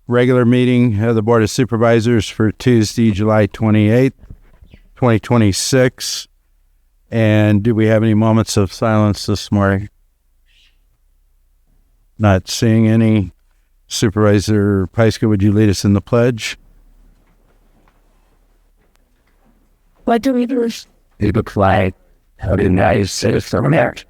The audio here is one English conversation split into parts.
regular meeting of the Board of Supervisors for Tuesday, July 28th, 2026. And do we have any moments of silence this morning? Not seeing any. Supervisor Pyska, would you lead us in the pledge? Pledge allegiance to the flag of the United States of America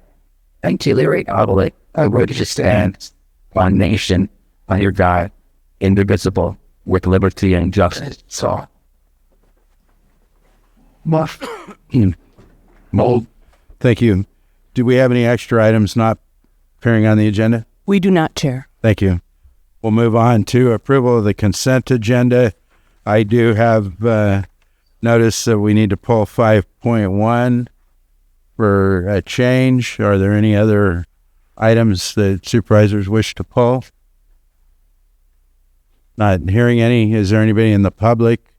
and to the republic for which it stands, one nation, under God, indivisible, with liberty and justice for all. Thank you. Do we have any extra items not appearing on the agenda? We do not, Chair. Thank you. We'll move on to approval of the consent agenda. I do have notice that we need to pull 5.1 for a change. Are there any other items that supervisors wish to pull? Not hearing any. Is there anybody in the public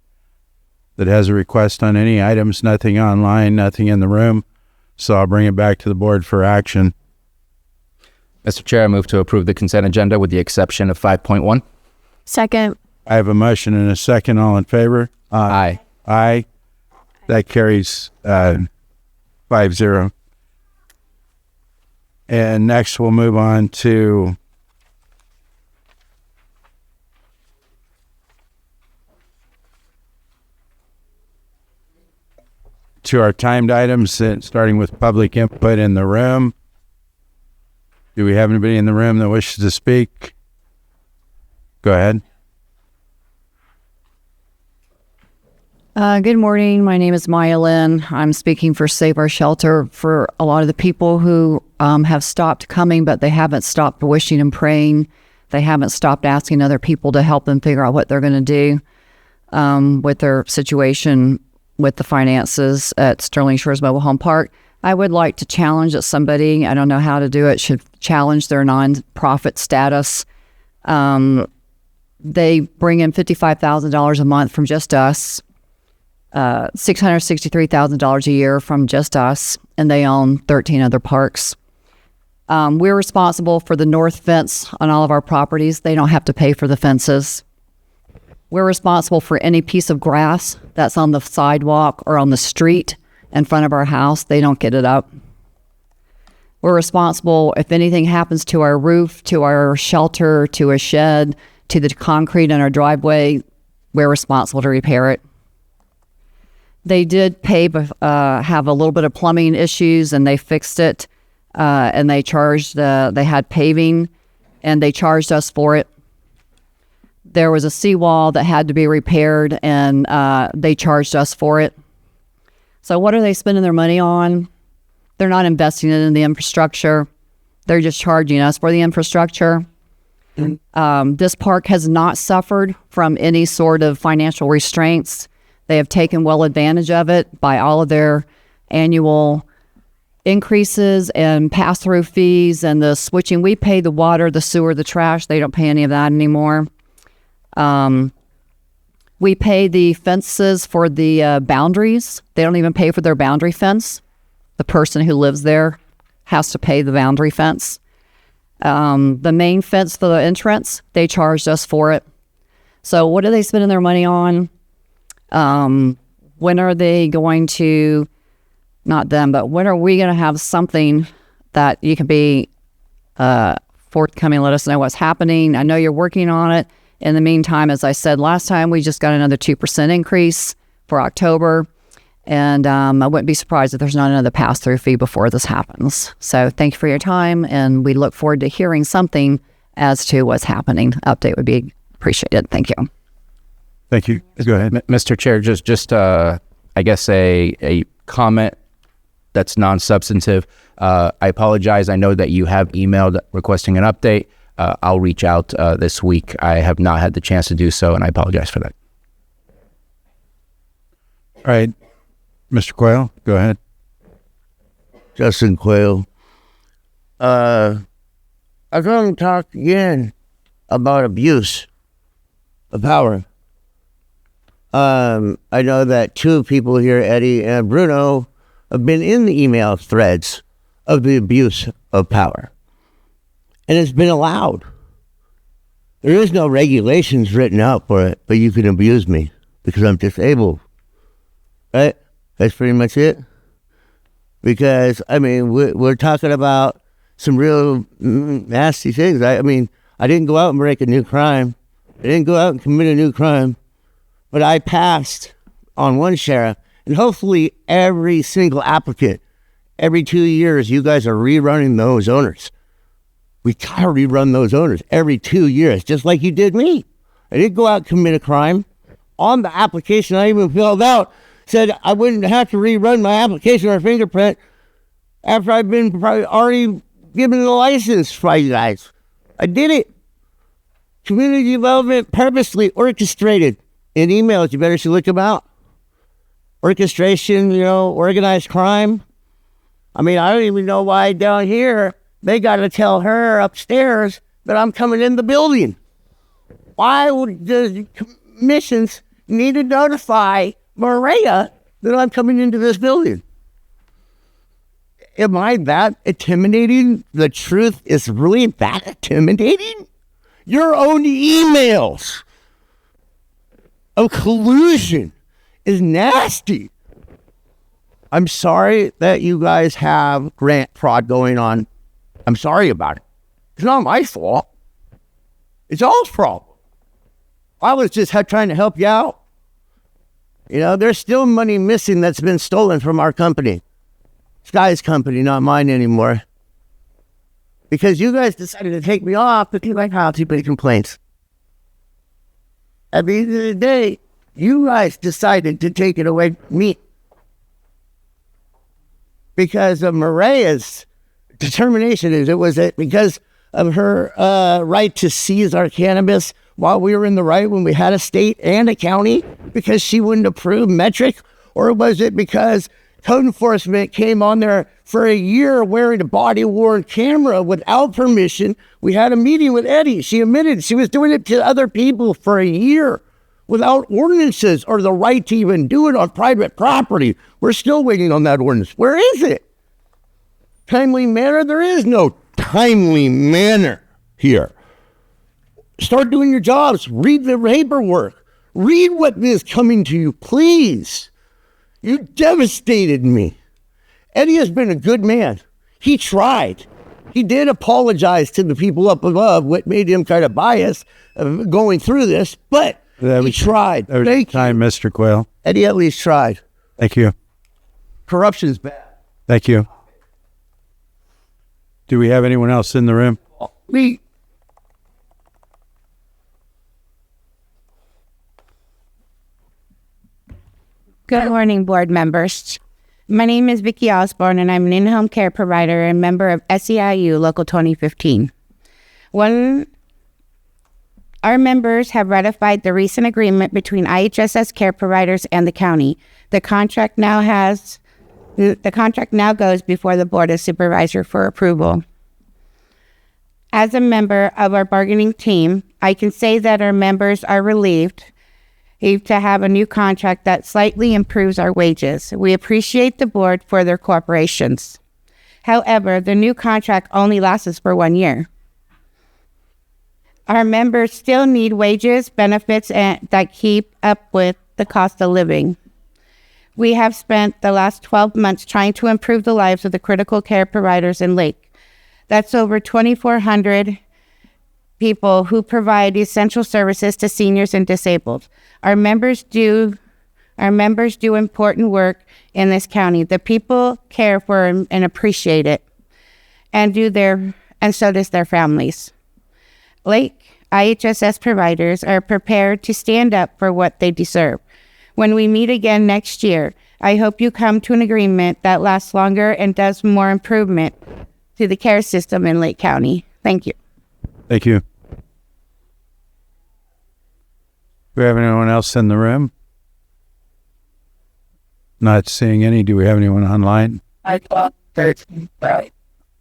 that has a request on any items? Nothing online, nothing in the room. So I'll bring it back to the board for action. Mr. Chair, I move to approve the consent agenda with the exception of 5.1. Second. I have a motion and a second. All in favor? Aye. Aye. That carries 5-0. And next we'll move on to our timed items, starting with public input in the room. Do we have anybody in the room that wishes to speak? Go ahead. Good morning. My name is Maya Lynn. I'm speaking for Save Our Shelter. For a lot of the people who have stopped coming, but they haven't stopped wishing and praying. They haven't stopped asking other people to help them figure out what they're going to do with their situation with the finances at Sterling Shores Mobile Home Park. I would like to challenge that somebody, I don't know how to do it, should challenge their nonprofit status. They bring in $55,000 a month from just us, $663,000 a year from just us, and they own 13 other parks. We're responsible for the north fence on all of our properties. They don't have to pay for the fences. We're responsible for any piece of grass that's on the sidewalk or on the street in front of our house. They don't get it up. We're responsible if anything happens to our roof, to our shelter, to a shed, to the concrete in our driveway. We're responsible to repair it. They did have a little bit of plumbing issues, and they fixed it. And they charged, they had paving, and they charged us for it. There was a seawall that had to be repaired, and they charged us for it. So what are they spending their money on? They're not investing it in the infrastructure. They're just charging us for the infrastructure. This park has not suffered from any sort of financial restraints. They have taken well advantage of it by all of their annual increases and pass-through fees and the switching. We pay the water, the sewer, the trash. They don't pay any of that anymore. We pay the fences for the boundaries. They don't even pay for their boundary fence. The person who lives there has to pay the boundary fence. The main fence for the entrance, they charged us for it. So what are they spending their money on? When are they going to, not them, but when are we going to have something that you can be forthcoming, let us know what's happening? I know you're working on it. In the meantime, as I said last time, we just got another 2% increase for October. And I wouldn't be surprised if there's not another pass-through fee before this happens. So thank you for your time, and we look forward to hearing something as to what's happening. Update would be appreciated. Thank you. Thank you. Go ahead. Mr. Chair, just I guess a comment that's non-substantive. I apologize. I know that you have emailed requesting an update. I'll reach out this week. I have not had the chance to do so, and I apologize for that. All right. Mr. Quayle, go ahead. Justin Quayle. I'm going to talk again about abuse of power. I know that two people here, Eddie and Bruno, have been in the email threads of the abuse of power. And it's been allowed. There is no regulations written out for it, but you can abuse me because I'm disabled. Right? That's pretty much it. Because, I mean, we're talking about some real nasty things. I mean, I didn't go out and break a new crime. I didn't go out and commit a new crime. But I passed on one sheriff, and hopefully every single applicant, every 2 years, you guys are rerunning those owners. We gotta rerun those owners every 2 years, just like you did me. I didn't go out and commit a crime. On the application I even filled out, said I wouldn't have to rerun my application or fingerprint after I've been probably already given the license by you guys. I did it. Community development purposely orchestrated in emails. You better should look them out. Orchestration, organized crime. I mean, I don't even know why down here they got to tell her upstairs that I'm coming in the building. Why would the commissions need to notify Maria that I'm coming into this building? Am I that intimidating? The truth is really that intimidating? Your own emails of collusion is nasty. I'm sorry that you guys have grant fraud going on. I'm sorry about it. It's not my fault. It's all's problem. I was just trying to help you out. There's still money missing that's been stolen from our company. Sky's company, not mine anymore. Because you guys decided to take me off because I have too many complaints. At the end of the day, you guys decided to take it away from me. Because of Maria's determination, because of her right to seize our cannabis while we were in the right when we had a state and a county, because she wouldn't approve metric? Or was it because code enforcement came on there for a year wearing a body-worn camera without permission? We had a meeting with Eddie. She admitted she was doing it to other people for a year without ordinances or the right to even do it on private property. We're still waiting on that ordinance. Where is it? Timely manner? There is no timely manner here. Start doing your jobs. Read the paperwork. Read what is coming to you, please. You devastated me. Eddie has been a good man. He tried. He did apologize to the people up above, what made him kind of biased going through this, but he tried. Thank you, Mr. Quayle. Eddie at least tried. Thank you. Corruption's bad. Thank you. Do we have anyone else in the room? Me. Good morning, board members. My name is Vicki Osborne, and I'm an in-home care provider and member of SEIU Local 2015. Our members have ratified the recent agreement between IHSS care providers and the county. The contract now goes before the Board of Supervisors for approval. As a member of our bargaining team, I can say that our members are relieved to have a new contract that slightly improves our wages. We appreciate the board for their cooperations. However, the new contract only lasts for 1 year. Our members still need wages, benefits, and that keep up with the cost of living. We have spent the last 12 months trying to improve the lives of the critical care providers in Lake. That's over 2,400 people who provide essential services to seniors and disabled. Our members do important work in this county. The people care for and appreciate it, and so does their families. Lake IHSS providers are prepared to stand up for what they deserve. When we meet again next year, I hope you come to an agreement that lasts longer and does more improvement to the care system in Lake County. Thank you. Thank you. Do we have anyone else in the room? Not seeing any. Do we have anyone online? iPhone 13 Pro.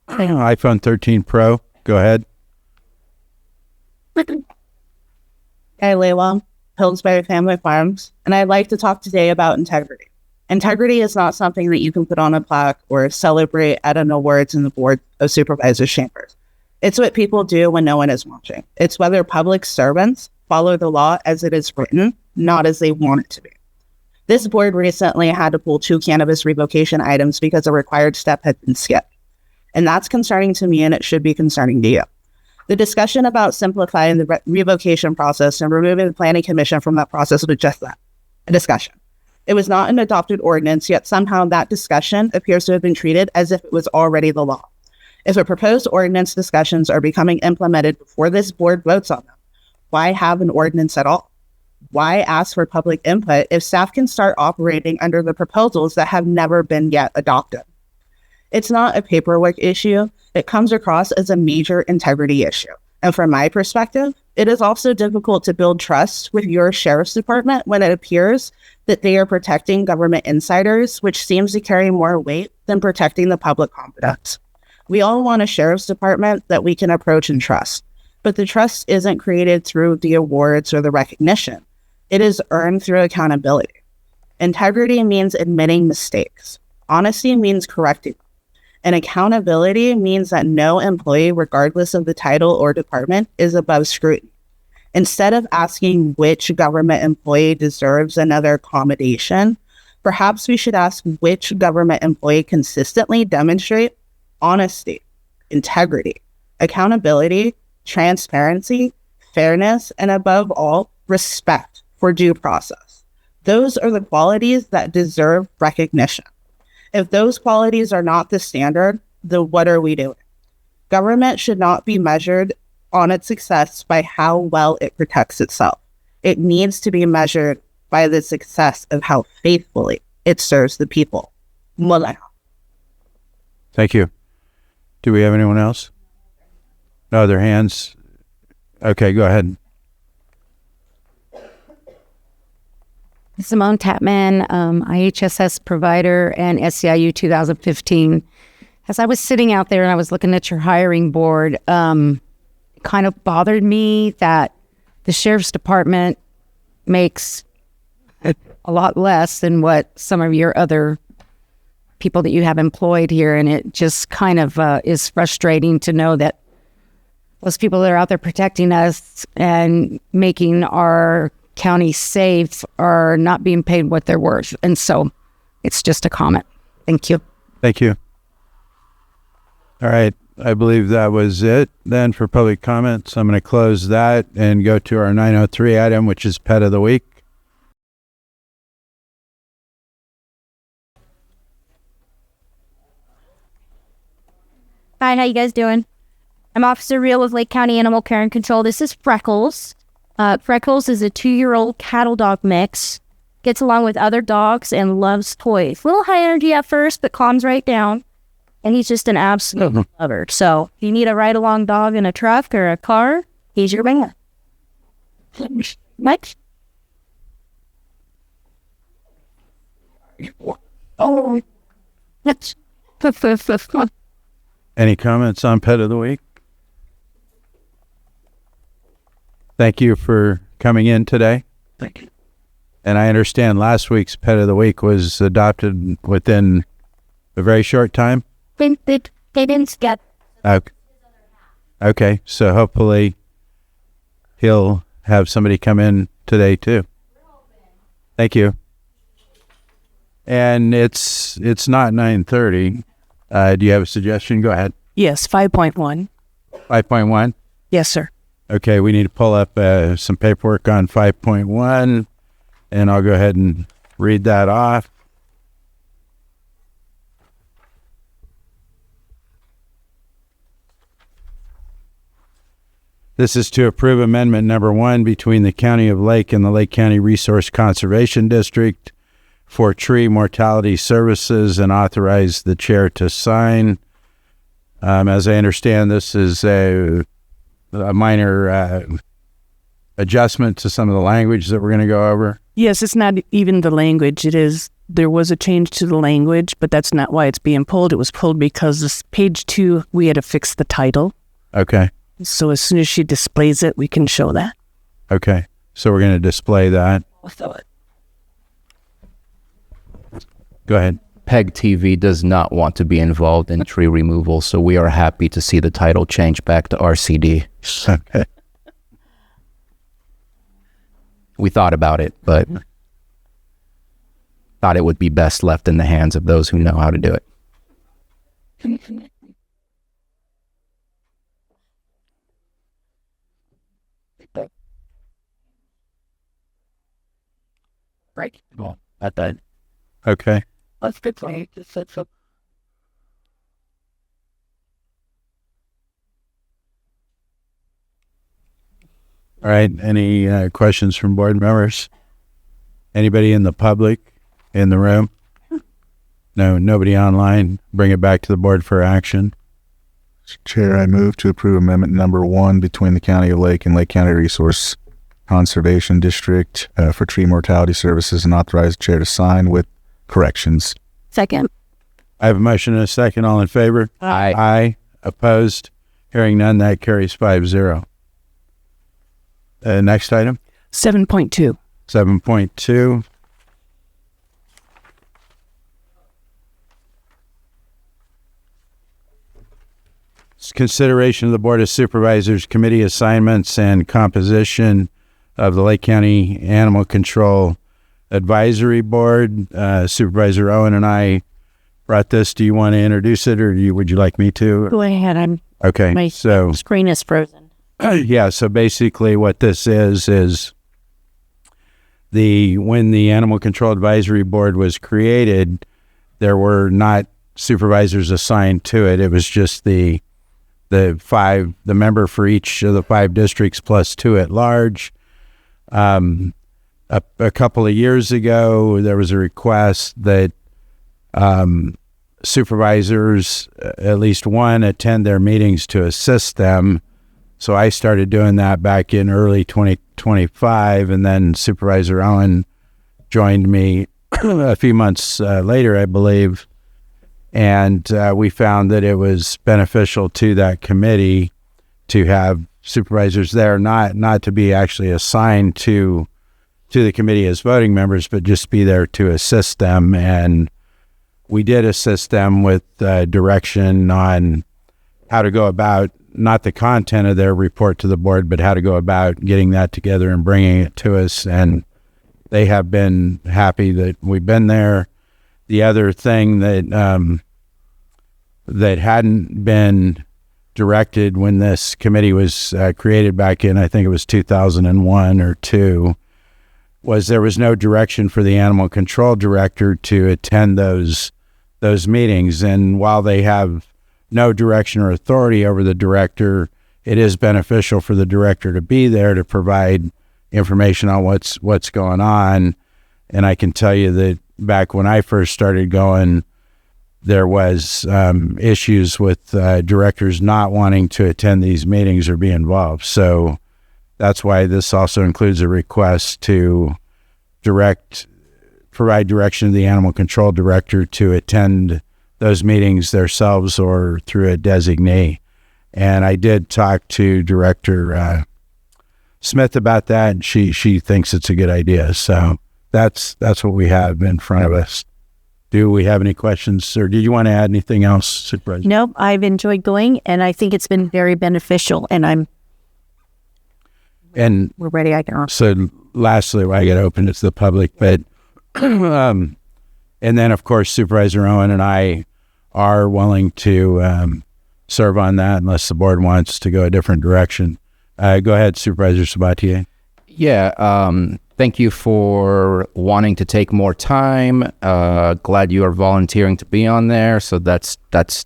iPhone 13 Pro. Go ahead. Hey, Layla, Hillsbury Family Farms, and I'd like to talk today about integrity. Integrity is not something that you can put on a plaque or celebrate at an awards in the Board of Supervisors chambers. It's what people do when no one is watching. It's whether public servants follow the law as it is written, not as they want it to be. This board recently had to pull 2 cannabis revocation items because a required step had been skipped. And that's concerning to me, and it should be concerning to you. The discussion about simplifying the revocation process and removing the planning commission from that process was just that, a discussion. It was not an adopted ordinance, yet somehow that discussion appears to have been treated as if it was already the law. If a proposed ordinance discussions are becoming implemented before this board votes on them, why have an ordinance at all? Why ask for public input if staff can start operating under the proposals that have never been yet adopted? It's not a paperwork issue. It comes across as a major integrity issue. And from my perspective, it is also difficult to build trust with your sheriff's department when it appears that they are protecting government insiders, which seems to carry more weight than protecting the public confidence. We all want a sheriff's department that we can approach and trust, but the trust isn't created through the awards or the recognition. It is earned through accountability. Integrity means admitting mistakes. Honesty means correcting them. And accountability means that no employee, regardless of the title or department, is above scrutiny. Instead of asking which government employee deserves another accommodation, perhaps we should ask which government employee consistently demonstrate honesty, integrity, accountability, transparency, fairness, and above all, respect for due process. Those are the qualities that deserve recognition. If those qualities are not the standard, then what are we doing? Government should not be measured on its success by how well it protects itself. It needs to be measured by the success of how faithfully it serves the people. Mullah. Thank you. Do we have anyone else? No other hands? Okay, go ahead. Simone Tapman, IHSS provider and SCIU 2015. As I was sitting out there and I was looking at your hiring board, it kind of bothered me that the sheriff's department makes a lot less than what some of your other people that you have employed here. And it just kind of is frustrating to know that those people that are out there protecting us and making our county safe are not being paid what they're worth. And so it's just a comment. Thank you. Thank you. All right. I believe that was it then for public comments. I'm going to close that and go to our 903 item, which is Pet of the Week. Hi, how you guys doing? I'm Officer Real with Lake County Animal Care and Control. This is Freckles. Freckles is a 2-year-old cattle dog mix. Gets along with other dogs and loves toys. Little high energy at first, but calms right down. And he's just an absolute lover. So if you need a ride-along dog in a truck or a car, he's your man. Mike? Oh. Any comments on Pet of the Week? Thank you for coming in today. Thank you. And I understand last week's Pet of the Week was adopted within a very short time. They didn't get. Okay, so hopefully he'll have somebody come in today too. Thank you. And it's not 9:30. Do you have a suggestion? Go ahead. Yes, 5.1. 5.1? Yes, sir. Okay, we need to pull up some paperwork on 5.1, and I'll go ahead and read that off. This is to approve amendment number 1 between the County of Lake and the Lake County Resource Conservation District for tree mortality services and authorize the chair to sign. As I understand, this is a minor adjustment to some of the language that we're going to go over. Yes, it's not even the language. There was a change to the language, but that's not why it's being pulled. It was pulled because this page 2, we had to fix the title. Okay. So as soon as she displays it, we can show that. Okay. So we're going to display that. Go ahead. PEG TV does not want to be involved in tree removal, so we are happy to see the title change back to RCD. We thought about it, but thought it would be best left in the hands of those who know how to do it. Right. Well, at that. Okay. Let's get to just set up. All right. Any questions from board members? Anybody in the public in the room? No, nobody online. Bring it back to the board for action. Chair, I move to approve amendment number 1 between the County of Lake and Lake County Resource Conservation District for tree mortality services, and authorize the chair to sign with corrections. Second. I have a motion and a second. All in favor? Aye. Aye. Opposed? Hearing none, that carries 5-0. Next item, 7.2. 7.2. Consideration of the Board of Supervisors committee assignments and composition of the Lake County Animal Control Advisory Board. Supervisor Owen and I brought this. Do you want to introduce it, or would you like me to? Go ahead. Okay. My So screen is frozen. yeah. So basically, what this is when the Animal Control Advisory Board was created, there were not supervisors assigned to it. It was just the member for each of the 5 districts plus 2 at large. A couple of years ago, there was a request that supervisors, at least one, attend their meetings to assist them. So I started doing that back in early 2025, and then Supervisor Owen joined me a few months later, I believe. And we found that it was beneficial to that committee to have supervisors there, not to be actually assigned to the committee as voting members, but just be there to assist them. And we did assist them with direction on how to go about, not the content of their report to the board, but how to go about getting that together and bringing it to us. And they have been happy that we've been there. The other thing that hadn't been directed when this committee was created back in, I think it was 2001 or 2, was there was no direction for the animal control director to attend those meetings. And while they have no direction or authority over the director, it is beneficial for the director to be there to provide information on what's going on. And I can tell you that back when I first started going, there was issues with directors not wanting to attend these meetings or be involved. So that's why this also includes a request to provide direction to the animal control director to attend those meetings themselves or through a designee. And I did talk to Director Smith about that, and she thinks it's a good idea. So that's what we have in front of us. Do we have any questions, or did you want to add anything else, Supervisor? Nope, I've enjoyed going, and I think it's been very beneficial, and we're ready. I can. So lastly, I got to open it to the public, but and then of course Supervisor Owen and I are willing to serve on that unless the board wants to go a different direction. Go ahead, Supervisor Sabatier. Yeah, thank you for wanting to take more time. Glad you are volunteering to be on there. So that's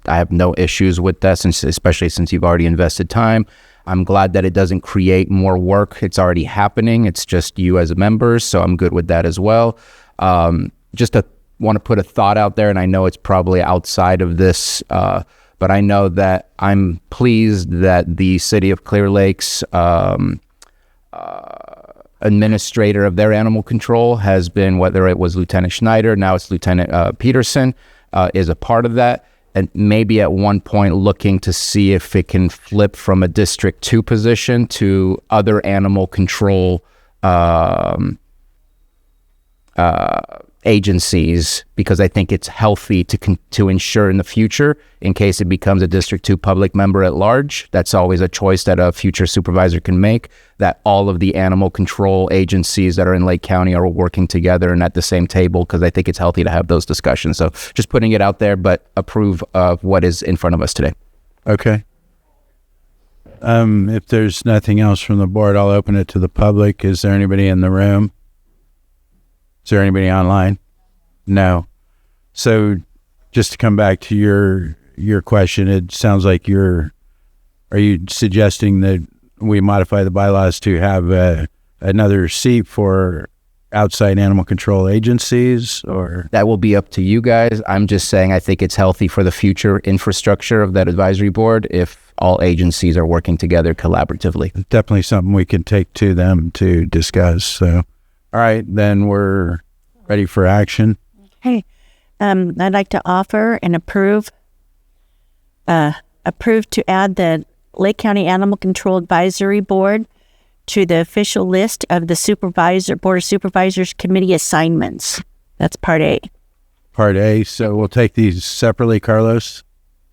I have no issues with that, especially since you've already invested time. I'm glad that it doesn't create more work. It's already happening. It's just you as a member, so I'm good with that as well. Just want to put a thought out there, and I know it's probably outside of this, but I know that I'm pleased that the City of Clear Lake's administrator of their animal control has been, whether it was Lieutenant Schneider, now it's Lieutenant Peterson, is a part of that. And maybe at one point looking to see if it can flip from a District 2 position to other animal control agencies, because I think it's healthy to ensure in the future, in case it becomes a District 2 public member at large, that's always a choice that a future supervisor can make, that all of the animal control agencies that are in Lake County are working together and at the same table, because I think it's healthy to have those discussions. So just putting it out there, but approve of what is in front of us today. Okay. If there's nothing else from the board, I'll open it to the public. Is there anybody in the room? Is there anybody online? No. So just to come back to your question, it sounds like are you suggesting that we modify the bylaws to have another seat for outside animal control agencies, or? That will be up to you guys. I'm just saying I think it's healthy for the future infrastructure of that advisory board if all agencies are working together collaboratively. Definitely something we can take to them to discuss. So, all right, then we're ready for action. Hey, I'd like to offer and approve to add the Lake County Animal Control Advisory Board to the official list of the Board of Supervisors Committee assignments. That's part A. Part A. So we'll take these separately, Carlos,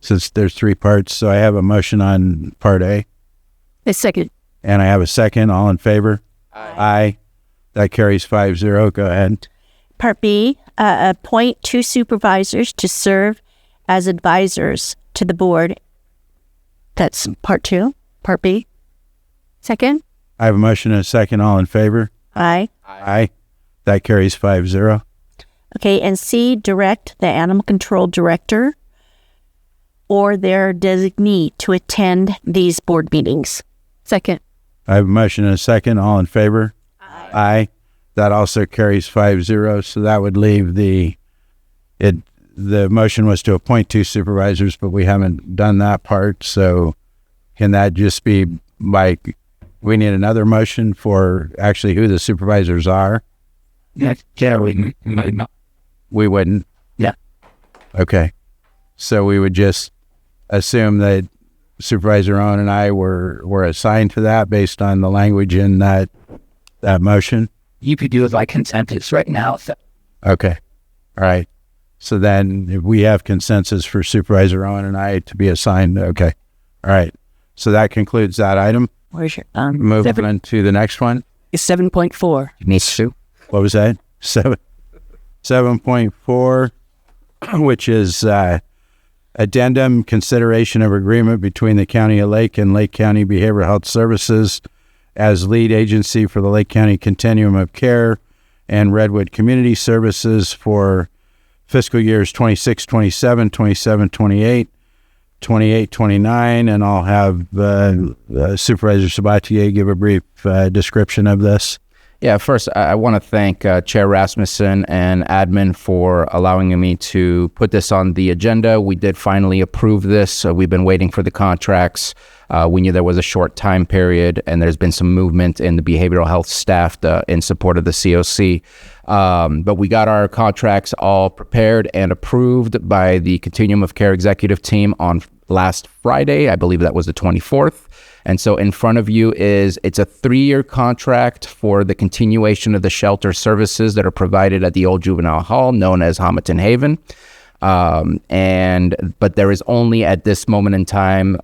since there's 3 parts. So I have a motion on part A. A second. And I have a second. All in favor? Aye. That carries 5-0. Go ahead. Part B, appoint 2 supervisors to serve as advisors to the board. That's part 2. Part B. Second. I have a motion and a second. All in favor? Aye. Aye. That carries 5-0. Okay, and C, direct the animal control director or their designee to attend these board meetings. Second. I have a motion and a second. All in favor? Aye. That also carries 5-0. So that would leave the motion was to appoint 2 supervisors, but we haven't done that part. So can that just be we need another motion for actually who the supervisors are? Yeah, we might not. We wouldn't? Yeah. Okay. So we would just assume that Supervisor Owen and I were assigned to that based on the language in that motion? You could do it by consensus right now. So. Okay. All right. So then if we have consensus for Supervisor Owen and I to be assigned, okay. All right. So that concludes that item. Where's your Moving on to the next one. 7.4. Needs to. What was that? 7.4, which is addendum consideration of agreement between the County of Lake and Lake County Behavioral Health Services as lead agency for the Lake County Continuum of Care and Redwood Community Services for fiscal years 26-27, 27-28, 28-29, and I'll have Supervisor Sabatier give a brief description of this. Yeah, first, I want to thank Chair Rasmussen and admin for allowing me to put this on the agenda. We did finally approve this. We've been waiting for the contracts. We knew there was a short time period, and there's been some movement in the behavioral health staff in support of the COC. But we got our contracts all prepared and approved by the Continuum of Care executive team on last Friday. I believe that was the 24th. And so in front of you it's a 3-year contract for the continuation of the shelter services that are provided at the old juvenile hall known as Homerton Haven. But there is only at this moment in time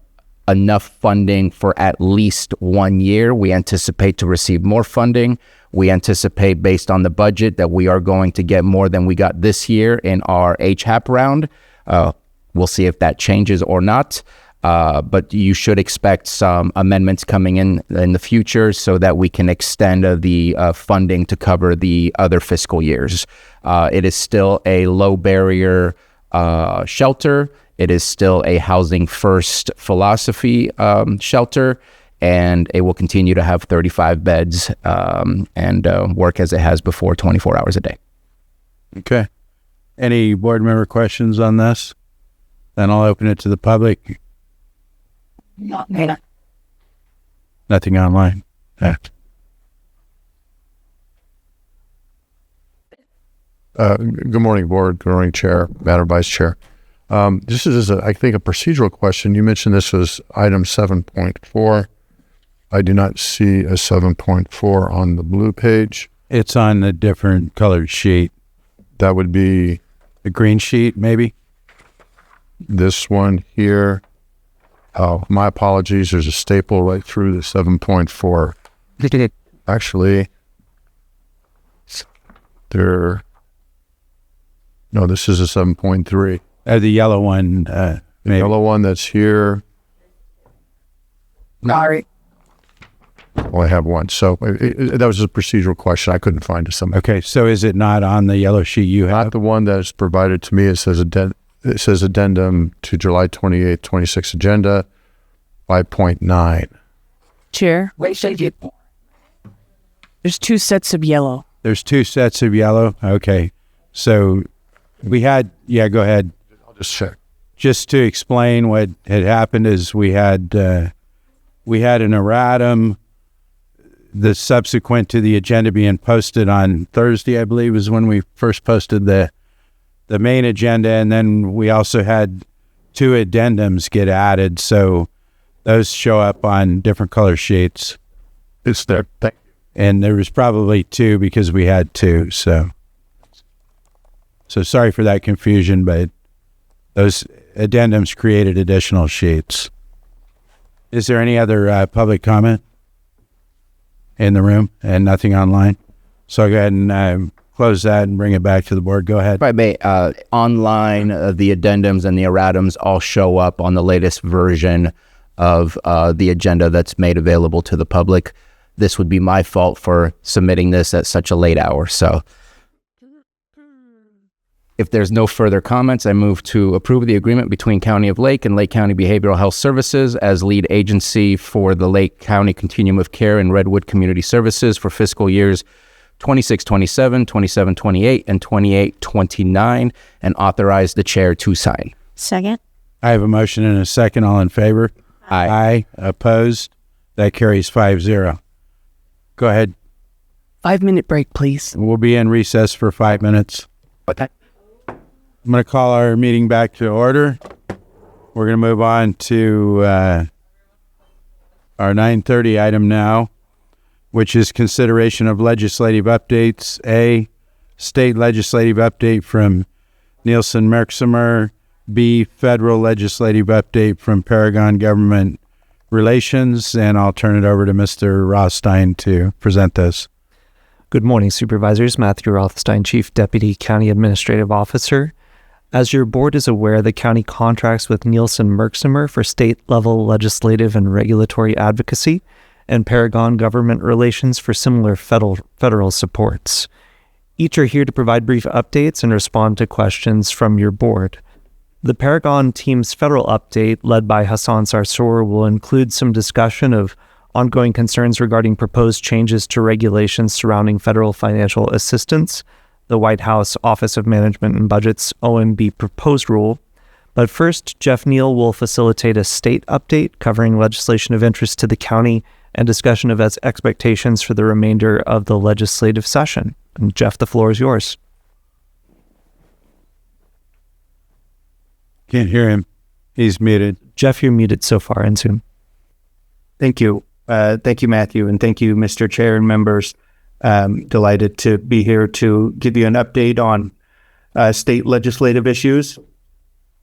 enough funding for at least 1 year. We anticipate to receive more funding. We anticipate, based on the budget, that we are going to get more than we got this year in our HAP round. We'll see if that changes or not. But you should expect some amendments coming in the future so that we can extend the funding to cover the other fiscal years. It is still a low barrier shelter. It is still a housing first philosophy shelter, and it will continue to have 35 beds and work as it has before, 24 hours a day. Okay. Any board member questions on this? Then I'll open it to the public. Nothing online. Yeah. Good morning, board. Good morning, chair, Madam Vice Chair. This is, I think, a procedural question. You mentioned this was item 7.4. I do not see a 7.4 on the blue page. It's on a different colored sheet. That would be the green sheet, maybe? this one here. Oh, my apologies. There's a staple right through the 7.4. Actually, no, this is a 7.3. The yellow one, The maybe. yellow one that's here. Sorry. Well, I have one. So that was a procedural question. I couldn't find it somewhere. Okay, so is it not on the yellow sheet you have? Not the one that's provided to me. It says addendum to July 28th, 26 agenda, 5.9. Chair, there's two sets of yellow. There's two sets of yellow. Okay, so we had, go ahead. I'll just check. Just to explain what had happened is we had an erratum. The subsequent to the agenda being posted on Thursday, I believe, is when we first posted the main agenda, and then we also had two addendums get added, so those show up on different color sheets. It's there. Thank you. And there was probably two because we had two, so sorry for that confusion, but those addendums created additional sheets. Is there any other public comment in the room and nothing online? So I'll go ahead and close that and bring it back to the board. Go ahead. If I may, online, the addendums and the erratums all show up on the latest version of the agenda that's made available to the public. This would be my fault for submitting this at such a late hour. So if there's no further comments, I move to approve the agreement between County of Lake and Lake County Behavioral Health Services as lead agency for the Lake County Continuum of Care and Redwood Community Services for fiscal years 26-27, 27-28, and 28-29, and authorize the chair to sign. Second. I have a motion and a second. All in favor? Aye. Aye. Opposed? That carries 5-0. Go ahead. 5-minute break, please. We'll be in recess for 5 minutes. Okay. I'm going to call our meeting back to order. We're going to move on to our 9:30 item now, which is consideration of legislative updates. A, state legislative update from Nielsen Merksimer. B, federal legislative update from Paragon Government Relations. And I'll turn it over to Mr. Rothstein to present this. Good morning, Supervisors. Matthew Rothstein, Chief Deputy County Administrative Officer. As your board is aware, the county contracts with Nielsen Merksimer for state-level legislative and regulatory advocacy and Paragon Government Relations for similar federal supports. Each are here to provide brief updates and respond to questions from your board. The Paragon team's federal update, led by Hassan Sarsour, will include some discussion of ongoing concerns regarding proposed changes to regulations surrounding federal financial assistance, the White House Office of Management and Budget's OMB proposed rule. But first, Jeff Neal will facilitate a state update covering legislation of interest to the county and discussion of its expectations for the remainder of the legislative session. And Jeff, the floor is yours. Can't hear him. He's muted. Jeff, you're muted so far in Zoom. Thank you. Thank you, Matthew, and thank you, Mr. Chair and members. Delighted to be here to give you an update on state legislative issues.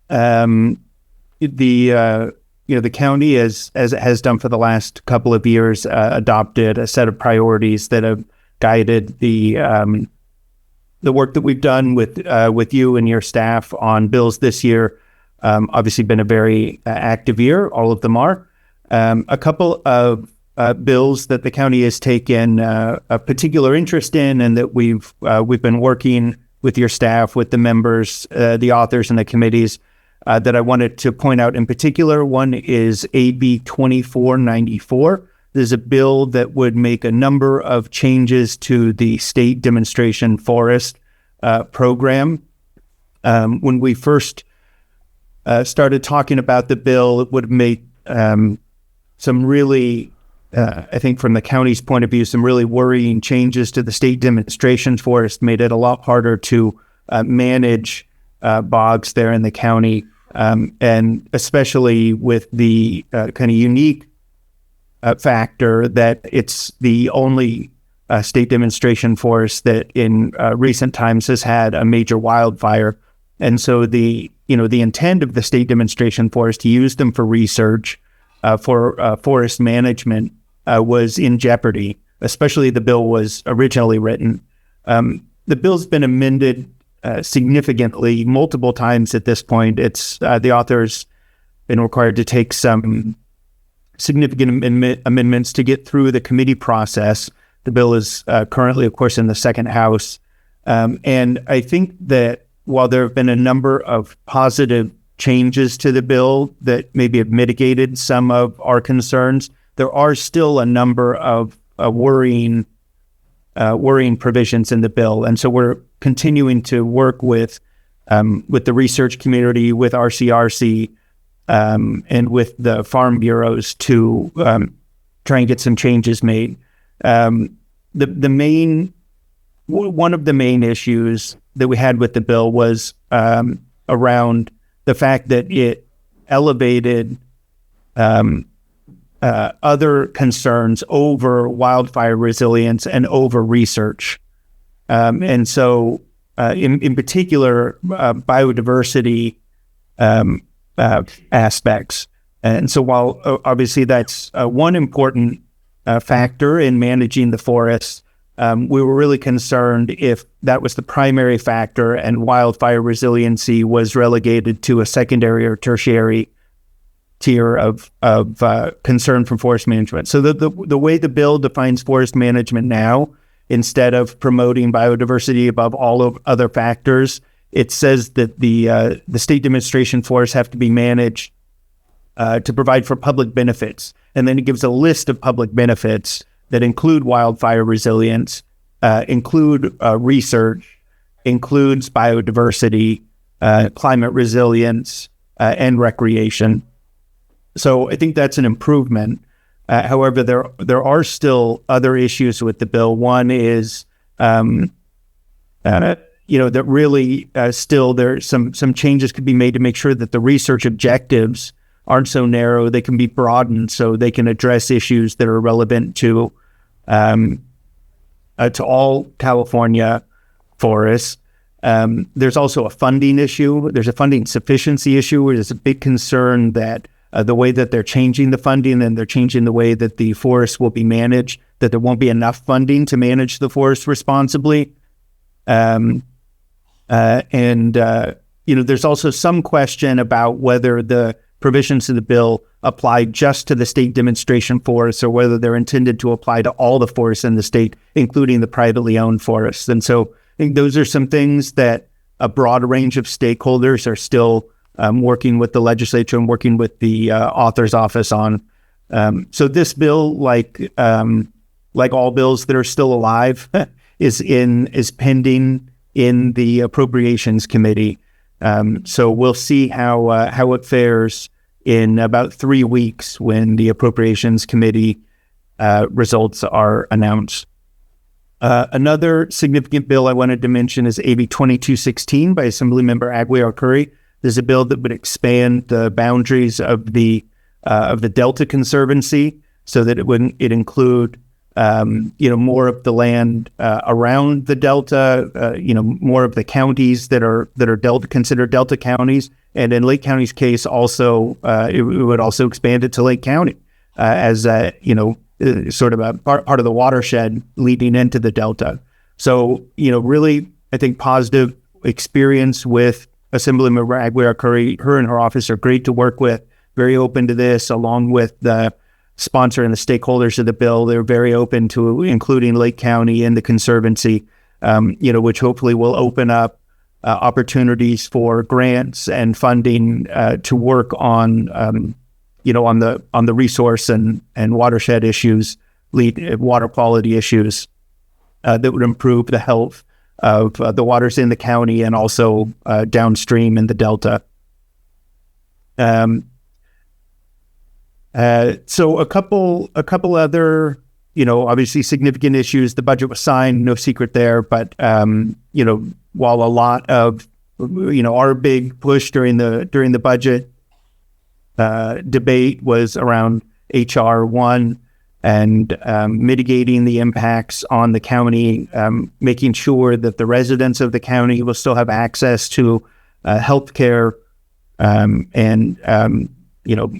The county, as it has done for the last couple of years, adopted a set of priorities that have guided the work that we've done with you and your staff on bills this year. Obviously, been a very active year. All of them are. A couple of bills that the county has taken a particular interest in, and that we've been working with your staff, with the members, the authors, and the committees that I wanted to point out in particular. One is AB 2494. This is a bill that would make a number of changes to the state demonstration forest program. When we first started talking about the bill, it would make some really, I think from the county's point of view, some really worrying changes to the state demonstration forest, made it a lot harder to manage bogs there in the county, and especially with the kind of unique factor that it's the only state demonstration forest that in recent times has had a major wildfire. And so the intent of the state demonstration forest to use them for research, for forest management, was in jeopardy, especially the bill was originally written. The bill's been amended significantly multiple times at this point. It's the author's been required to take some significant amendments to get through the committee process. The bill is currently, of course, in the second house. And I think that while there have been a number of positive changes to the bill that maybe have mitigated some of our concerns, there are still a number of worrying provisions in the bill. And so we're continuing to work with the research community, with RCRC, and with the farm bureaus to try and get some changes made. One of the main issues that we had with the bill was around the fact that it elevated other concerns over wildfire resilience and over research. And so in particular, biodiversity aspects. And so while obviously that's one important factor in managing the forests, we were really concerned if that was the primary factor and wildfire resiliency was relegated to a secondary or tertiary tier of concern from forest management. So the way the bill defines forest management now, instead of promoting biodiversity above all of other factors, it says that the state demonstration forests have to be managed to provide for public benefits. And then it gives a list of public benefits that include wildfire resilience, include research, includes biodiversity, climate resilience, and recreation. So I think that's an improvement. However, there are still other issues with the bill. One is, that really still there's some changes could be made to make sure that the research objectives aren't so narrow. They can be broadened so they can address issues that are relevant to all California forests. There's also a funding issue. There's a funding sufficiency issue where there's a big concern that the way that they're changing the funding and they're changing the way that the forests will be managed, that there won't be enough funding to manage the forest responsibly. There's also some question about whether the provisions of the bill apply just to the state demonstration forests or whether they're intended to apply to all the forests in the state, including the privately owned forests. And so I think those are some things that a broad range of stakeholders are still working with the legislature and working with the author's office on. So this bill, like all bills that are still alive, is pending in the Appropriations Committee. So we'll see how it fares in about 3 weeks when the Appropriations Committee results are announced. Another significant bill I wanted to mention is AB 2216 by Assemblymember Aguiar Curry. There's a bill that would expand the boundaries of the Delta Conservancy so that it include more of the land around the Delta, more of the counties that are considered Delta counties, and in Lake County's case, also it would also expand it to Lake County as sort of a part of the watershed leading into the Delta. So really, I think positive experience with Assemblymember Aguiar Curry. Her and her office are great to work with. Very open to this, along with the sponsor and the stakeholders of the bill. They're very open to including Lake County in the Conservancy, which hopefully will open up opportunities for grants and funding to work on, on the resource and watershed issues, water quality issues that would improve the health of the waters in the county and also downstream in the Delta. So a couple other, obviously significant issues. The budget was signed, no secret there, but while a lot of, our big push during the budget debate was around HR 1, and mitigating the impacts on the county, making sure that the residents of the county will still have access to health care and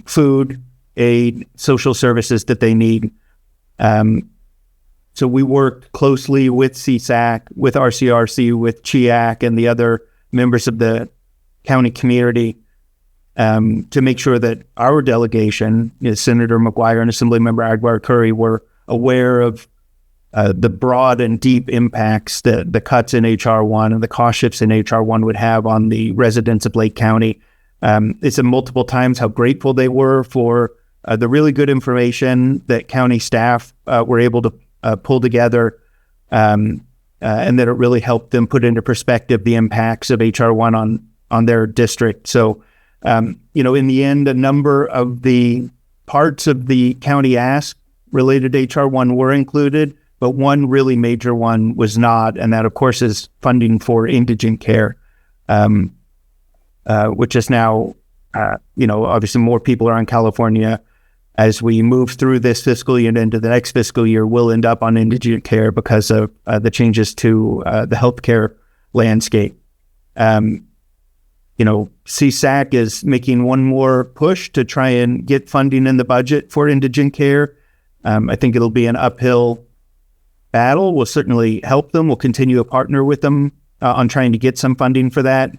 food, aid, social services that they need. So we worked closely with CSAC, with RCRC, with CHIAC, and the other members of the county community to make sure that our delegation, Senator McGuire and Assemblymember Aguirre-Curry, were aware of the broad and deep impacts that the cuts in H.R. 1 and the cost shifts in H.R. 1 would have on the residents of Lake County. They said multiple times how grateful they were for the really good information that county staff were able to pull together, and that it really helped them put into perspective the impacts of H.R. 1 on their district. So, in the end, a number of the parts of the county ask related to H.R. 1 were included, but one really major one was not, and that, of course, is funding for indigent care, which is now, obviously more people are in California. As we move through this fiscal year and into the next fiscal year, we'll end up on indigent care because of the changes to the healthcare landscape. CSAC is making one more push to try and get funding in the budget for indigent care. I think it'll be an uphill battle. We'll certainly help them. We'll continue to partner with them on trying to get some funding for that.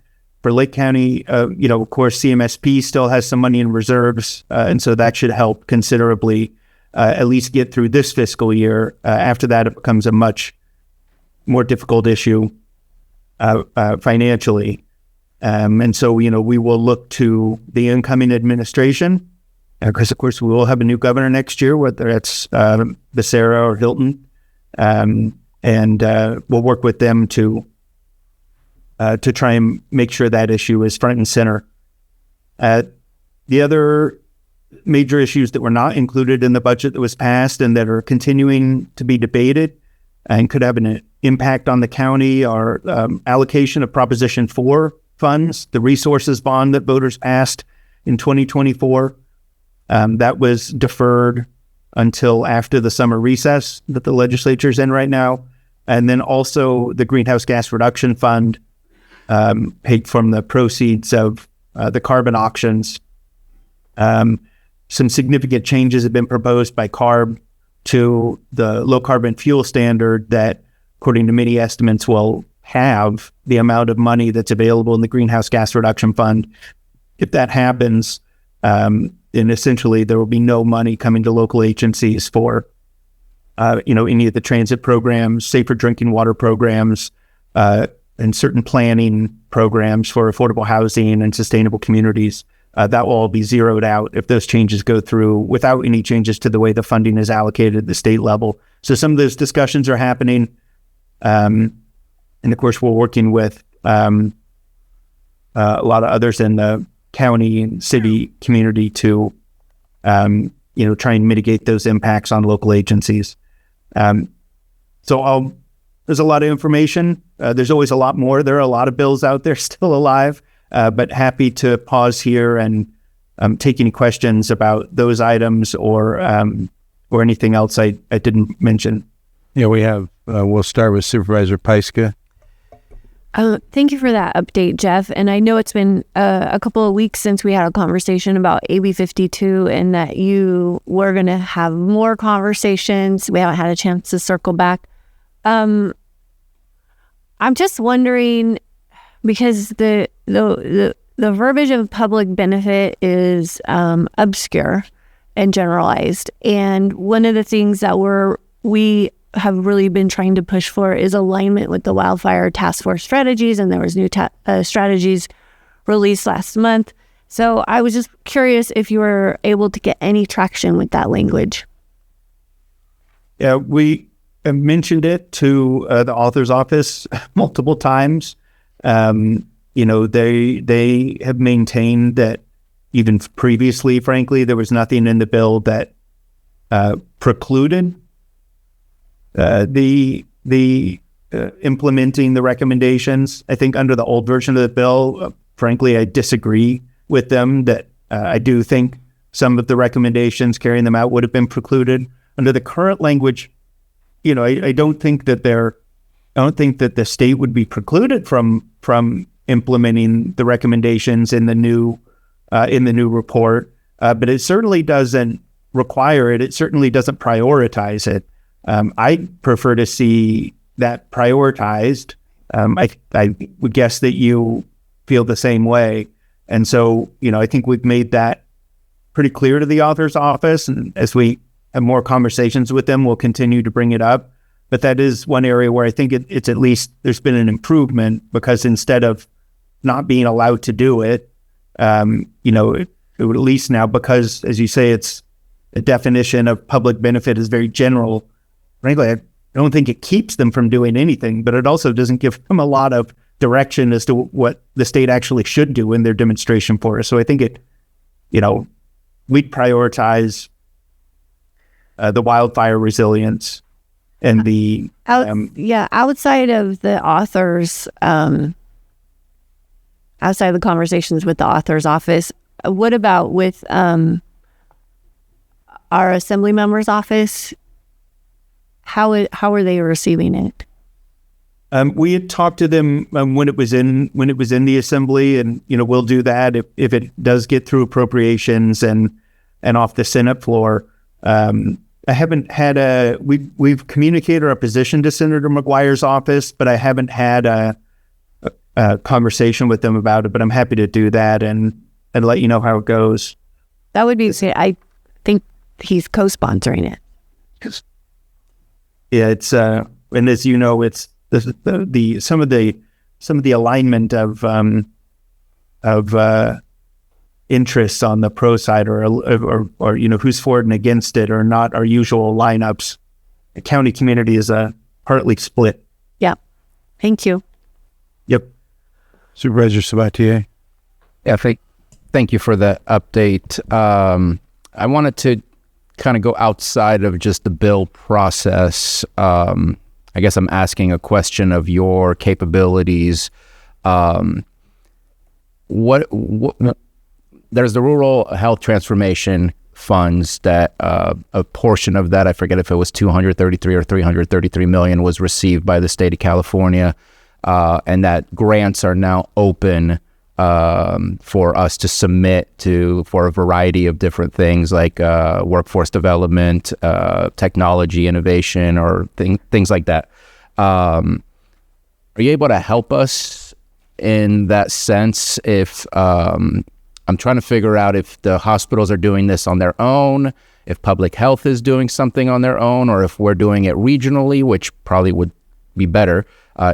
For Lake County, of course, CMSP still has some money in reserves, and so that should help considerably, at least get through this fiscal year. After that, it becomes a much more difficult issue financially. And so, we will look to the incoming administration, because, of course, we will have a new governor next year, whether it's Becerra or Hilton, and we'll work with them to try and make sure that issue is front and center. The other major issues that were not included in the budget that was passed and that are continuing to be debated and could have an impact on the county are allocation of Proposition 4 funds, the resources bond that voters passed in 2024. That was deferred until after the summer recess that the legislature's in right now. And then also the Greenhouse Gas Reduction Fund, paid from the proceeds of the carbon auctions. Some significant changes have been proposed by CARB to the low carbon fuel standard that, according to many estimates, will have the amount of money that's available in the Greenhouse Gas Reduction Fund. If that happens, then essentially there will be no money coming to local agencies for any of the transit programs, safer drinking water programs, and certain planning programs for affordable housing and sustainable communities. That will all be zeroed out if those changes go through without any changes to the way the funding is allocated at the state level. So some of those discussions are happening. And of course, we're working with a lot of others in the county and city community to, try and mitigate those impacts on local agencies. There's a lot of information. There's always a lot more. There are a lot of bills out there still alive, but happy to pause here and take any questions about those items or anything else I didn't mention. Yeah, we have, we'll start with Supervisor Pyska. Thank you for that update, Jeff. And I know it's been a couple of weeks since we had a conversation about AB 52 and that you were going to have more conversations. We haven't had a chance to circle back. I'm just wondering, because the verbiage of public benefit is obscure and generalized, and one of the things that we have really been trying to push for is alignment with the wildfire task force strategies, and there was new strategies released last month. So I was just curious if you were able to get any traction with that language. Yeah, we mentioned it to the author's office multiple times. They have maintained that even previously, frankly, there was nothing in the bill that precluded the implementing the recommendations. I think under the old version of the bill, frankly, I disagree with them that I do think some of the recommendations carrying them out would have been precluded. under the current language, I don't think that the state would be precluded from implementing the recommendations in the new report, but it certainly doesn't require it. It certainly doesn't prioritize it. I prefer to see that prioritized. I would guess that you feel the same way. And so, I think we've made that pretty clear to the author's office. And as we have more conversations with them, we'll continue to bring it up. But that is one area where I think it's at least there's been an improvement, because instead of not being allowed to do it, it would at least now, because as you say, it's a definition of public benefit is very general. Frankly, I don't think it keeps them from doing anything, but it also doesn't give them a lot of direction as to what the state actually should do in their demonstration forest. So I think we'd prioritize the wildfire resilience and the outside of the authors, outside of the conversations with the author's office, what about with our assembly member's office? How are they receiving it? We had talked to them when it was in the assembly, and we'll do that if it does get through appropriations and off the Senate floor. I haven't had we've communicated our position to Senator McGuire's office, but I haven't had a conversation with them about it. But I'm happy to do that and let you know how it goes. That would be. I think he's co-sponsoring it. Yeah, it's and as you know, it's the some of the alignment of interests on the pro side or who's for it and against it are not our usual lineups. The county community is partly split. Yeah. Thank you. Yep. Supervisor Sabatier. Yeah, thank you for that update. I wanted to kind of go outside of just the bill process. I guess I'm asking a question of your capabilities. What there's the rural health transformation funds that a portion of that, I forget if it was 233 or 333 million, was received by the state of California, and that grants are now open for us to submit for a variety of different things like workforce development, technology innovation, or things like that. Are you able to help us in that sense? If I'm trying to figure out if the hospitals are doing this on their own, if public health is doing something on their own, or if we're doing it regionally, which probably would be better,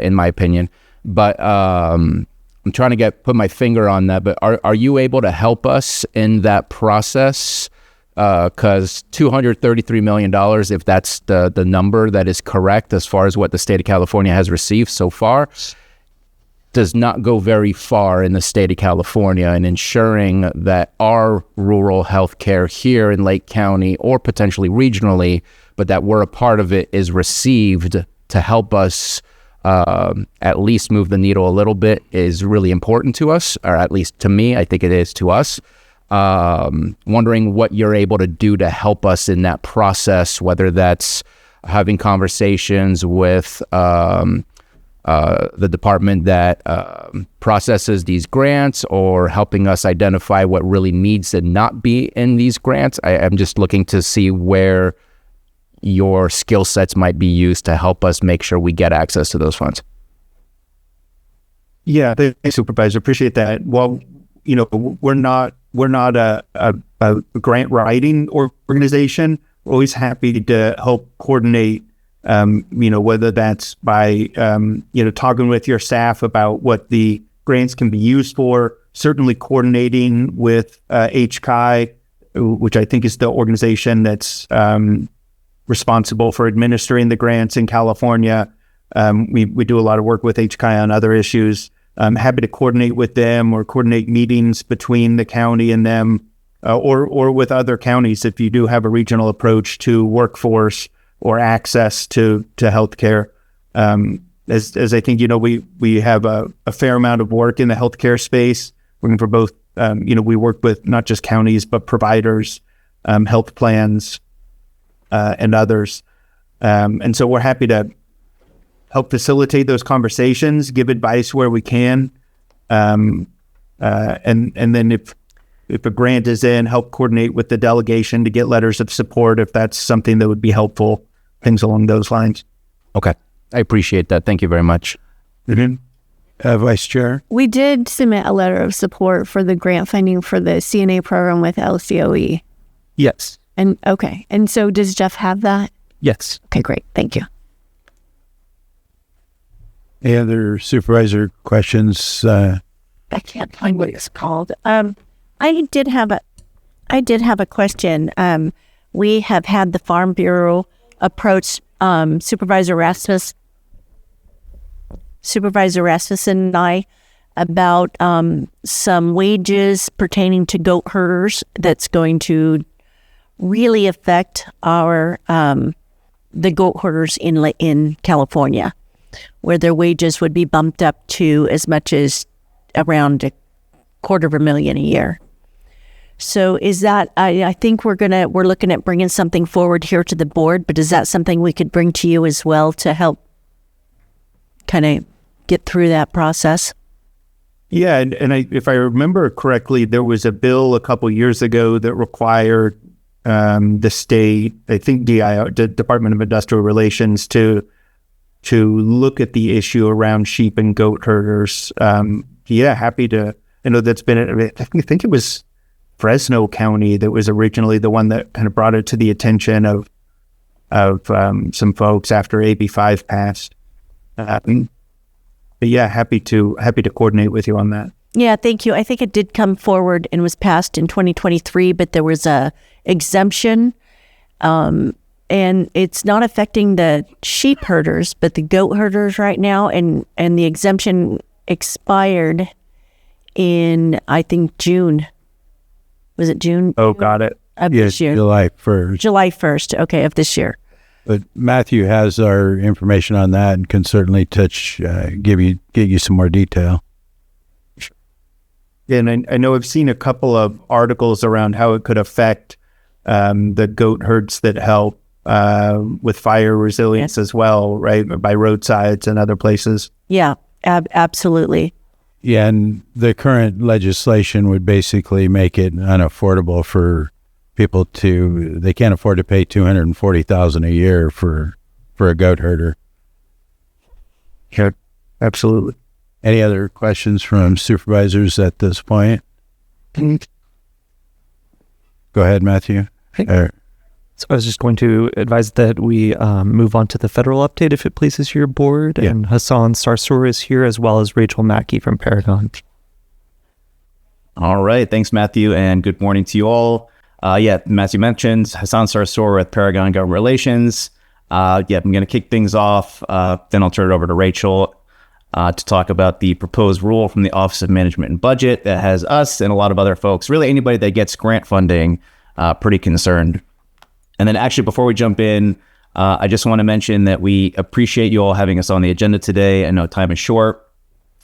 in my opinion. But I'm trying to put my finger on that. But are you able to help us in that process? Because $233 million, if that's the number that is correct as far as what the state of California has received so far, does not go very far in the state of California in ensuring that our rural health care here in Lake County, or potentially regionally, but that we're a part of it, is received to help us at least move the needle a little bit, is really important to us, or at least to me. I think it is to us. Wondering what you're able to do to help us in that process, whether that's having conversations with the department that processes these grants, or helping us identify what really needs to not be in these grants. I'm just looking to see where your skill sets might be used to help us make sure we get access to those funds. Yeah, thanks, Supervisor. Appreciate that. Well, we're not a grant writing organization. We're always happy to help coordinate, whether that's by, talking with your staff about what the grants can be used for, certainly coordinating with HCI, which I think is the organization that's responsible for administering the grants in California. We do a lot of work with HCI on other issues. I'm happy to coordinate with them or coordinate meetings between the county and them, or with other counties if you do have a regional approach to workforce or access to healthcare. As I think, we have a fair amount of work in the healthcare space, working for both, we work with not just counties, but providers, health plans, and others. And so we're happy to help facilitate those conversations, give advice where we can. And then if a grant is in, help coordinate with the delegation to get letters of support if that's something that would be helpful, things along those lines. Okay. I appreciate that. Thank you very much. Vice Chair? We did submit a letter of support for the grant funding for the CNA program with LCOE. Yes. And okay. And so does Jeff have that? Yes. Okay, great. Thank you. Any other supervisor questions? I can't find what it's called. I did have a question. We have had the Farm Bureau approach Supervisor Rasmussen and I about some wages pertaining to goat herders that's going to really affect our the goat herders in California, where their wages would be bumped up to as much as around $250,000 a year. So is that, I think we're looking at bringing something forward here to the board, but is that something we could bring to you as well to help kind of get through that process? Yeah, and if I remember correctly, there was a bill a couple years ago that required the state, I think the Department of Industrial Relations, to look at the issue around sheep and goat herders. Happy to. I know that's been. I think it was Fresno County that was originally the one that kind of brought it to the attention of some folks after AB 5 passed. But yeah, happy to coordinate with you on that. Yeah, thank you. I think it did come forward and was passed in 2023, but there was a exemption, and it's not affecting the sheep herders, but the goat herders right now, and the exemption expired in, I think, June. Was it June? Oh, got it. Of this year. July 1st. July 1st, okay, of this year. But Matthew has our information on that and can certainly get you some more detail. Yeah, and I know I've seen a couple of articles around how it could affect the goat herds that help with fire resilience as well, right? By roadsides and other places. Yeah, absolutely. Yeah, and the current legislation would basically make it unaffordable for people they can't afford to pay $240,000 a year for a goat herder. Yeah, absolutely. Any other questions from supervisors at this point? Go ahead, Matthew. So I was just going to advise that we move on to the federal update, if it pleases your board. Yeah. And Hassan Sarsour is here, as well as Rachel Mackey from Paragon. All right. Thanks, Matthew, and good morning to you all. Matthew mentioned Hassan Sarsour with Paragon Government Relations. I'm going to kick things off. Then I'll turn it over to Rachel to talk about the proposed rule from the Office of Management and Budget that has us and a lot of other folks, really anybody that gets grant funding, pretty concerned. And then actually, before we jump in, I just want to mention that we appreciate you all having us on the agenda today. I know time is short.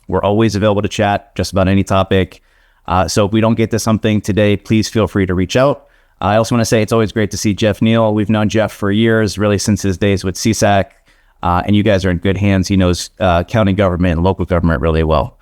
We're always available to chat just about any topic. So if we don't get to something today, please feel free to reach out. I also want to say it's always great to see Jeff Neal. We've known Jeff for years, really since his days with CSAC. And you guys are in good hands. He knows county government and local government really well.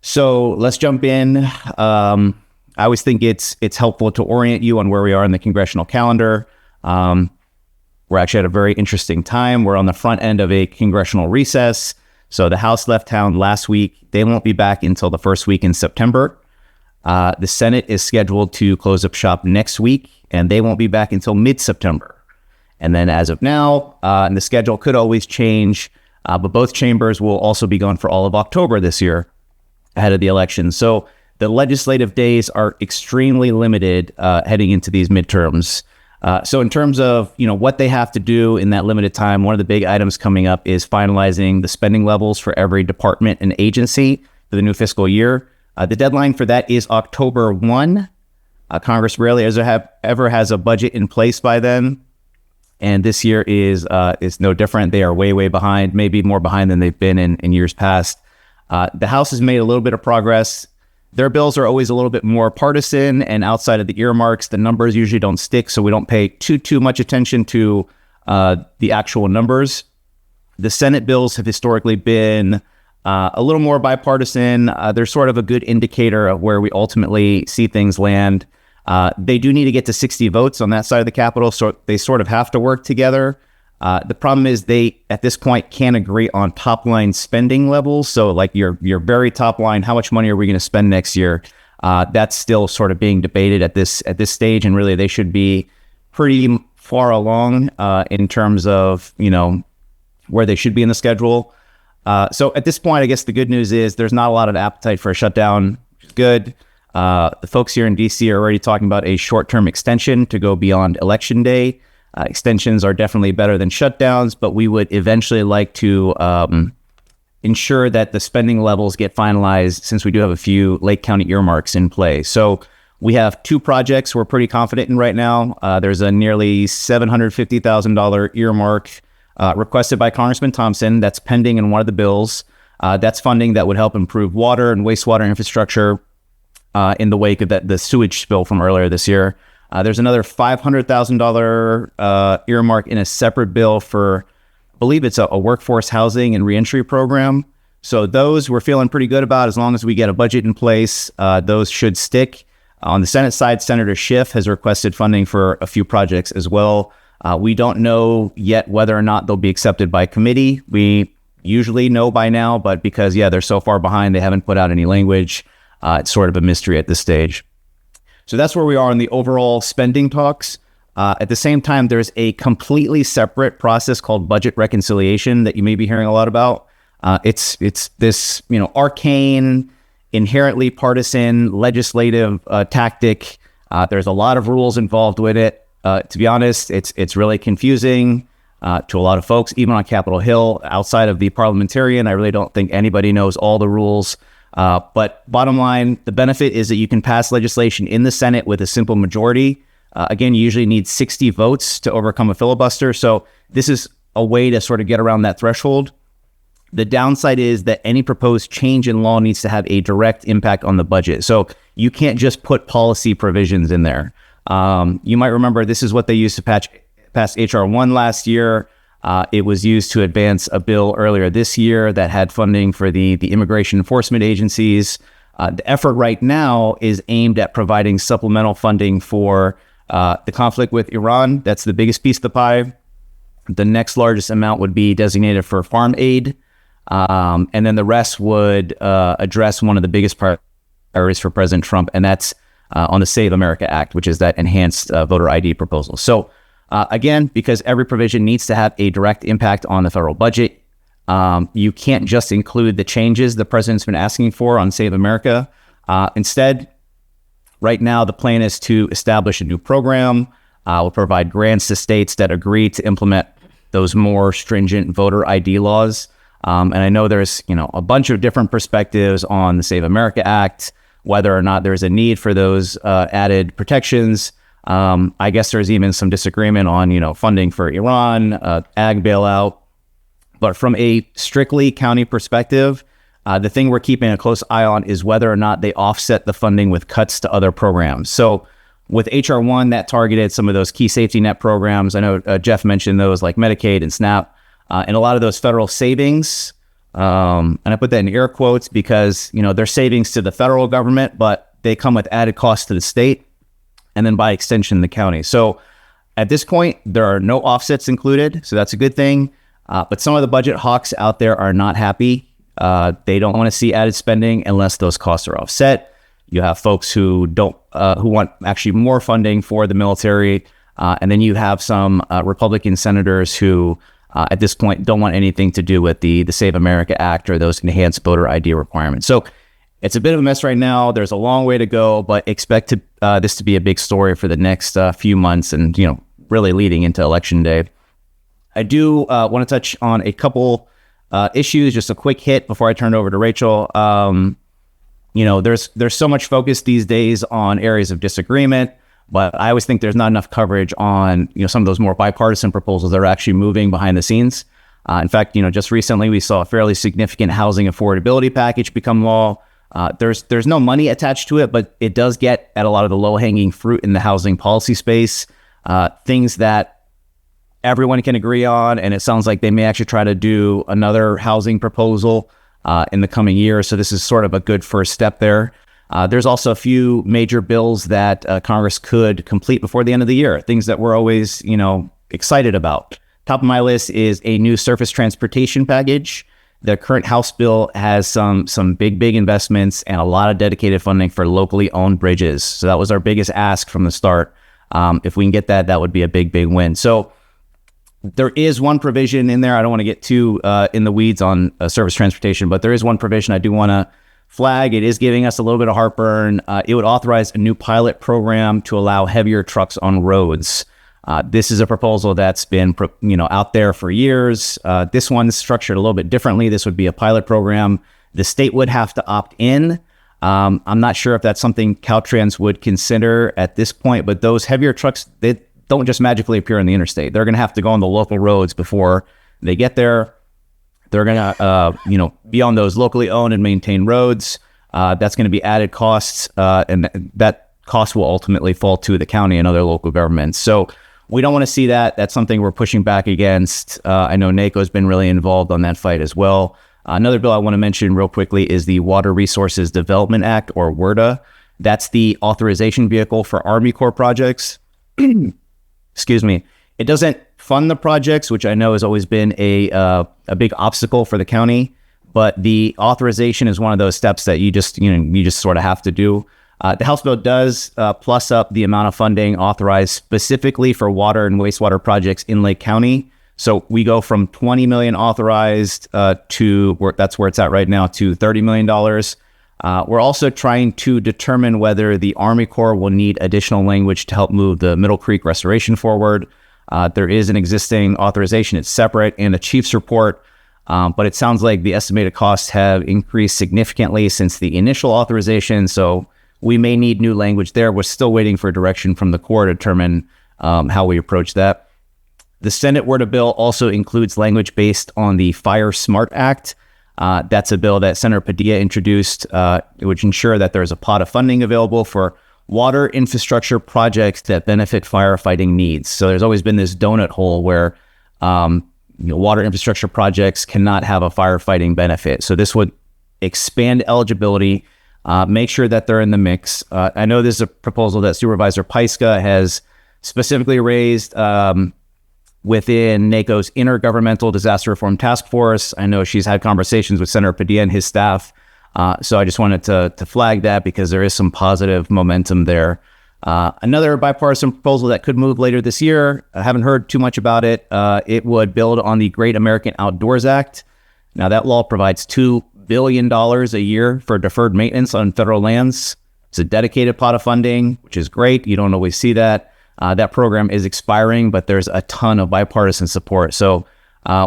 So let's jump in. I always think it's helpful to orient you on where we are in the congressional calendar. We're actually at a very interesting time. We're on the front end of a congressional recess. So the House left town last week. They won't be back until the first week in September. The Senate is scheduled to close up shop next week, and they won't be back until mid-September. And then as of now, and the schedule could always change, but both chambers will also be gone for all of October this year ahead of the election. So the legislative days are extremely limited heading into these midterms. So in terms of, what they have to do in that limited time, one of the big items coming up is finalizing the spending levels for every department and agency for the new fiscal year. The deadline for that is October 1. Congress rarely ever has a budget in place by then. And this year is no different. They are way, way behind, maybe more behind than they've been in years past. The House has made a little bit of progress. Their bills are always a little bit more partisan, and outside of the earmarks, the numbers usually don't stick, so we don't pay too much attention to the actual numbers. The Senate bills have historically been a little more bipartisan. They're sort of a good indicator of where we ultimately see things land. They do need to get to 60 votes on that side of the Capitol, so they sort of have to work together. The problem is they, at this point, can't agree on top line spending levels. So like your very top line, how much money are we going to spend next year? That's still sort of being debated at this stage. And really, they should be pretty far along in terms of, where they should be in the schedule. So at this point, I guess the good news is there's not a lot of appetite for a shutdown, which is good. The folks here in DC are already talking about a short-term extension to go beyond Election Day. Extensions are definitely better than shutdowns, but we would eventually like to ensure that the spending levels get finalized, since we do have a few Lake County earmarks in play. So we have 2 projects we're pretty confident in right now. There's a nearly $750,000 earmark requested by Congressman Thompson that's pending in one of the bills. That's funding that would help improve water and wastewater infrastructure in the wake of the sewage spill from earlier this year. There's another $500,000 earmark in a separate bill for, I believe it's a workforce housing and reentry program. So those we're feeling pretty good about. As long as we get a budget in place, those should stick. On the Senate side, Senator Schiff has requested funding for a few projects as well. We don't know yet whether or not they'll be accepted by committee. We usually know by now, but because, they're so far behind, they haven't put out any language. It's sort of a mystery at this stage. So that's where we are in the overall spending talks. At the same time, there's a completely separate process called budget reconciliation that you may be hearing a lot about. It's this, arcane, inherently partisan legislative tactic. There's a lot of rules involved with it. To be honest, it's really confusing to a lot of folks, even on Capitol Hill. Outside of the parliamentarian, I really don't think anybody knows all the rules. But bottom line, the benefit is that you can pass legislation in the Senate with a simple majority. Again, you usually need 60 votes to overcome a filibuster. So this is a way to sort of get around that threshold. The downside is that any proposed change in law needs to have a direct impact on the budget. So you can't just put policy provisions in there. You might remember this is what they used to pass H.R. 1 last year. It was used to advance a bill earlier this year that had funding for the immigration enforcement agencies. The effort right now is aimed at providing supplemental funding for the conflict with Iran. That's the biggest piece of the pie. The next largest amount would be designated for farm aid. And then the rest would address one of the biggest priorities for President Trump, and that's on the Save America Act, which is that enhanced voter ID proposal. So again, because every provision needs to have a direct impact on the federal budget, you can't just include the changes the president's been asking for on Save America. Instead, right now, the plan is to establish a new program. We'll provide grants to states that agree to implement those more stringent voter ID laws. And I know there's, a bunch of different perspectives on the Save America Act, whether or not there's a need for those added protections. I guess there's even some disagreement on, funding for Iran, ag bailout. But from a strictly county perspective, the thing we're keeping a close eye on is whether or not they offset the funding with cuts to other programs. So with H.R. 1, that targeted some of those key safety net programs. I know Jeff mentioned those like Medicaid and SNAP, and a lot of those federal savings. And I put that in air quotes because, they're savings to the federal government, but they come with added costs to the state, and then by extension, the county. So at this point, there are no offsets included. So that's a good thing. But some of the budget hawks out there are not happy. They don't want to see added spending unless those costs are offset. You have folks who want actually more funding for the military. And then you have some Republican senators who at this point don't want anything to do with the Save America Act or those enhanced voter ID requirements. So it's a bit of a mess right now. There's a long way to go, but expect this to be a big story for the next few months and, really leading into Election Day. I do want to touch on a couple issues, just a quick hit before I turn it over to Rachel. There's so much focus these days on areas of disagreement, but I always think there's not enough coverage on, some of those more bipartisan proposals that are actually moving behind the scenes. In fact, just recently we saw a fairly significant housing affordability package become law. There's no money attached to it, but it does get at a lot of the low-hanging fruit in the housing policy space, things that everyone can agree on, and it sounds like they may actually try to do another housing proposal in the coming year. So this is sort of a good first step there. There's also a few major bills that Congress could complete before the end of the year, things that we're always, excited about. Top of my list is a new surface transportation package. The current House bill has some big investments and a lot of dedicated funding for locally owned bridges. So that was our biggest ask from the start. If we can get that, that would be a big win. So there is one provision in there. I don't want to get too in the weeds on surface transportation, but there is one provision I do want to flag. It is giving us a little bit of heartburn. It would authorize a new pilot program to allow heavier trucks on roads. This is a proposal that's been out there for years. This one's structured a little bit differently. This would be a pilot program. The state would have to opt in. I'm not sure if that's something Caltrans would consider at this point, but those heavier trucks, they don't just magically appear on the interstate. They're going to have to go on the local roads before they get there. They're going to, be on those locally owned and maintained roads. That's going to be added costs, and that cost will ultimately fall to the county and other local governments. So we don't want to see that. That's something we're pushing back against. I know NACO's been really involved on that fight as well. Another bill I want to mention real quickly is the Water Resources Development Act, or WRDA. That's the authorization vehicle for Army Corps projects. Excuse me. It doesn't fund the projects, which I know has always been a big obstacle for the county, but the authorization is one of those steps that you just sort of have to do. The House bill does plus up the amount of funding authorized specifically for water and wastewater projects in Lake County. So we go from $20 million authorized that's where it's at right now, to $30 million. We're also trying to determine whether the Army Corps will need additional language to help move the Middle Creek restoration forward. There is an existing authorization. It's separate in a chief's report, but it sounds like the estimated costs have increased significantly since the initial authorization. So we may need new language there. We're still waiting for direction from the Corps to determine how we approach that. The Senate WRDA bill also includes language based on the Fire Smart Act. That's a bill that Senator Padilla introduced, which ensure that there's a pot of funding available for water infrastructure projects that benefit firefighting needs. So there's always been this donut hole where water infrastructure projects cannot have a firefighting benefit. So this would expand eligibility, make sure that they're in the mix. I know this is a proposal that Supervisor Pyska has specifically raised within NACO's Intergovernmental Disaster Reform Task Force. I know she's had conversations with Senator Padilla and his staff. So I just wanted to flag that because there is some positive momentum there. Another bipartisan proposal that could move later this year, I haven't heard too much about it. It would build on the Great American Outdoors Act. Now that law provides $2 billion a year for deferred maintenance on federal lands. It's a dedicated pot of funding, which is great. You don't always see that. That program is expiring, but there's a ton of bipartisan support. So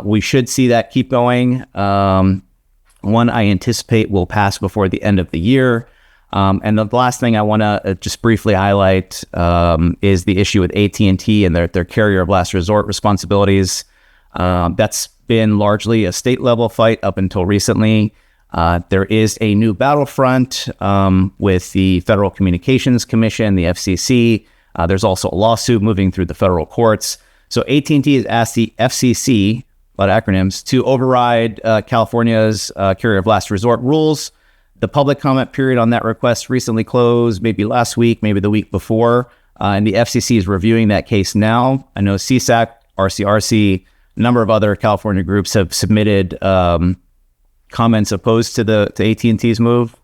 we should see that keep going. One I anticipate will pass before the end of the year. And the last thing I want to just briefly highlight is the issue with AT&T and their carrier of last resort responsibilities. That's been largely a state level fight up until recently. There is a new battlefront with the Federal Communications Commission, the FCC. There's also a lawsuit moving through the federal courts. So AT&T has asked the FCC, a lot of acronyms, to override California's carrier of last resort rules. The public comment period on that request recently closed, maybe last week, maybe the week before, and the FCC is reviewing that case now. I know CSAC, RCRC, a number of other California groups have submitted comments opposed to AT&T's move.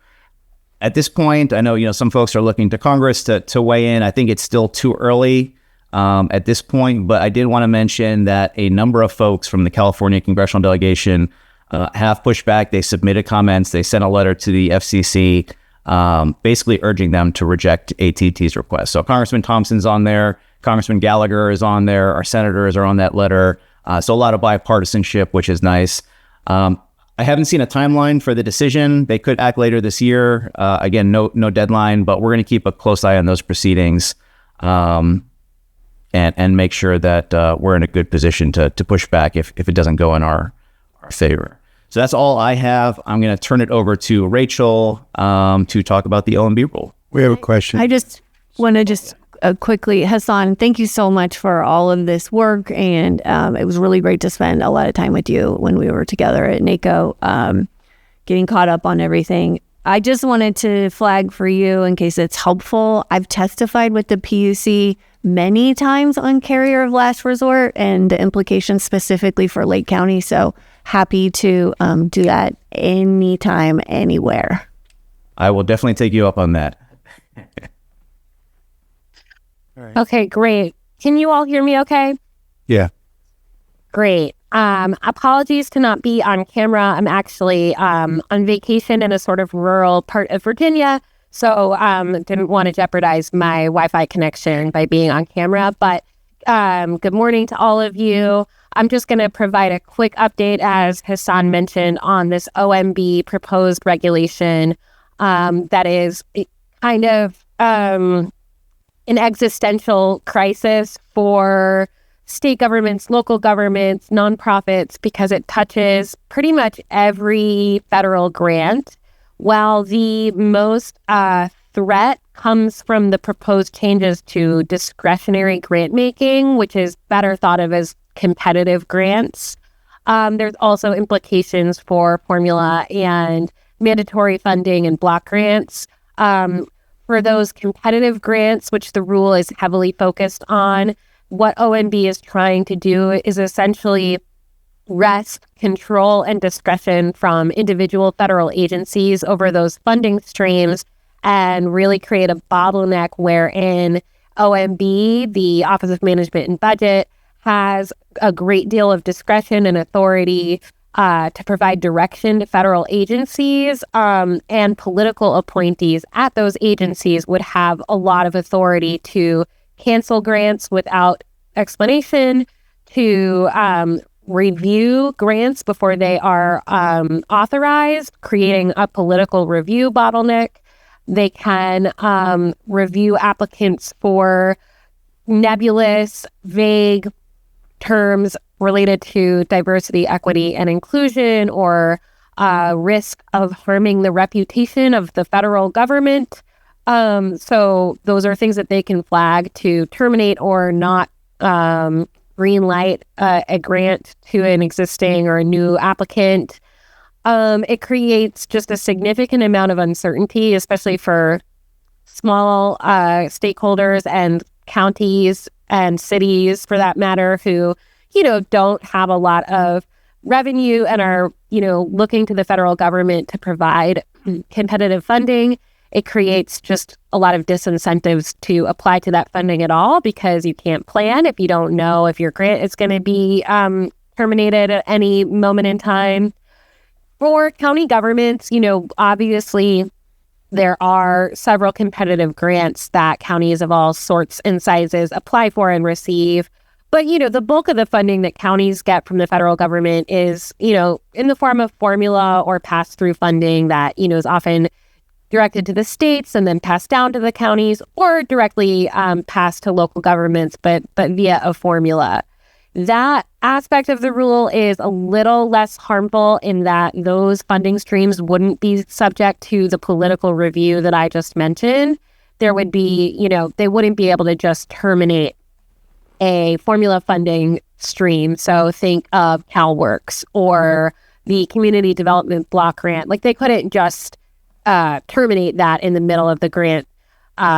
At this point, I know some folks are looking to Congress to weigh in. I think it's still too early at this point, but I did want to mention that a number of folks from the California congressional delegation have pushed back. They submitted comments. They sent a letter to the FCC, basically urging them to reject AT&T's request. So Congressman Thompson's on there. Congressman Gallagher is on there. Our senators are on that letter. So a lot of bipartisanship, which is nice. I haven't seen a timeline for the decision. They could act later this year. Again, no deadline, but we're going to keep a close eye on those proceedings and make sure that we're in a good position to push back if it doesn't go in our favor. So that's all I have. I'm going to turn it over to Rachel to talk about the OMB rule. We have a question. I just want to quickly, Hassan, thank you so much for all of this work. And it was really great to spend a lot of time with you when we were together at NACO, getting caught up on everything. I just wanted to flag for you, in case it's helpful, I've testified with the PUC many times on carrier of last resort and the implications specifically for Lake County. So happy to do that anytime, anywhere. I will definitely take you up on that. Okay, great. Can you all hear me okay? Yeah. Great. Apologies to not be on camera. I'm actually on vacation in a sort of rural part of Virginia, so didn't want to jeopardize my Wi-Fi connection by being on camera. But good morning to all of you. I'm just going to provide a quick update, as Hassan mentioned, on this OMB proposed regulation that is kind of an existential crisis for state governments, local governments, nonprofits, because it touches pretty much every federal grant. While the most threat comes from the proposed changes to discretionary grant making, which is better thought of as competitive grants, there's also implications for formula and mandatory funding and block grants. For those competitive grants, which the rule is heavily focused on, what OMB is trying to do is essentially wrest control and discretion from individual federal agencies over those funding streams and really create a bottleneck wherein OMB, the Office of Management and Budget, has a great deal of discretion and authority to provide direction to federal agencies, and political appointees at those agencies would have a lot of authority to cancel grants without explanation, to review grants before they are authorized, creating a political review bottleneck. They can review applicants for nebulous, vague terms related to diversity, equity, and inclusion, or risk of harming the reputation of the federal government. So those are things that they can flag to terminate or not green light a grant to an existing or a new applicant. It creates just a significant amount of uncertainty, especially for small stakeholders and counties and cities, for that matter, who, don't have a lot of revenue and are, looking to the federal government to provide competitive funding. It creates just a lot of disincentives to apply to that funding at all, because you can't plan if you don't know if your grant is going to be terminated at any moment in time. For county governments, obviously there are several competitive grants that counties of all sorts and sizes apply for and receive. But, the bulk of the funding that counties get from the federal government is, in the form of formula or pass-through funding that, is often directed to the states and then passed down to the counties, or directly passed to local governments, but via a formula. That aspect of the rule is a little less harmful in that those funding streams wouldn't be subject to the political review that I just mentioned. There would be, they wouldn't be able to just terminate a formula funding stream. So think of CalWorks or the Community Development Block Grant. Like, they couldn't just terminate that in the middle of the grant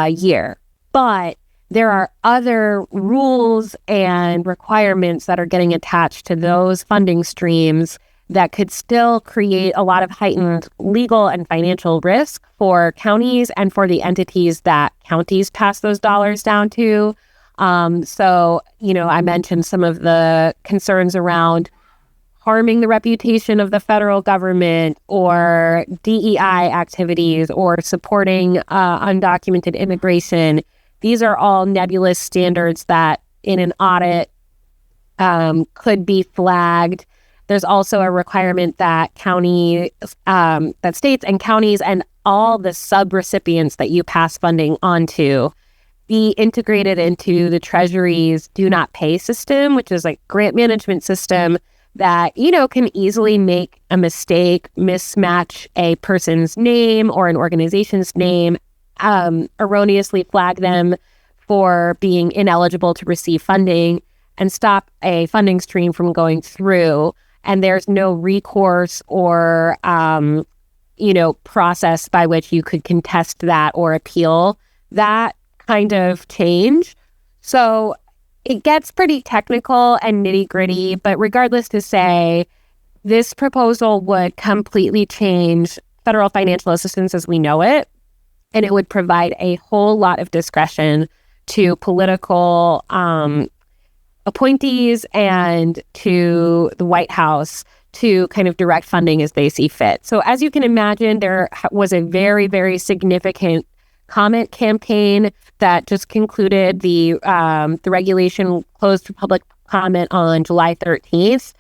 year. But there are other rules and requirements that are getting attached to those funding streams that could still create a lot of heightened legal and financial risk for counties and for the entities that counties pass those dollars down to. So, I mentioned some of the concerns around harming the reputation of the federal government, or DEI activities, or supporting undocumented immigration. These are all nebulous standards that in an audit could be flagged. There's also a requirement that that states and counties and all the sub-recipients that you pass funding onto be integrated into the Treasury's do not pay system, which is like grant management system that, can easily make a mistake, mismatch a person's name or an organization's name, erroneously flag them for being ineligible to receive funding, and stop a funding stream from going through. And there's no recourse or, process by which you could contest that or appeal that kind of change. So it gets pretty technical and nitty gritty, but regardless to say, this proposal would completely change federal financial assistance as we know it, and it would provide a whole lot of discretion to political appointees and to the White House to kind of direct funding as they see fit. So as you can imagine, there was a very, very significant comment campaign that just concluded. The regulation closed for public comment on July 13th.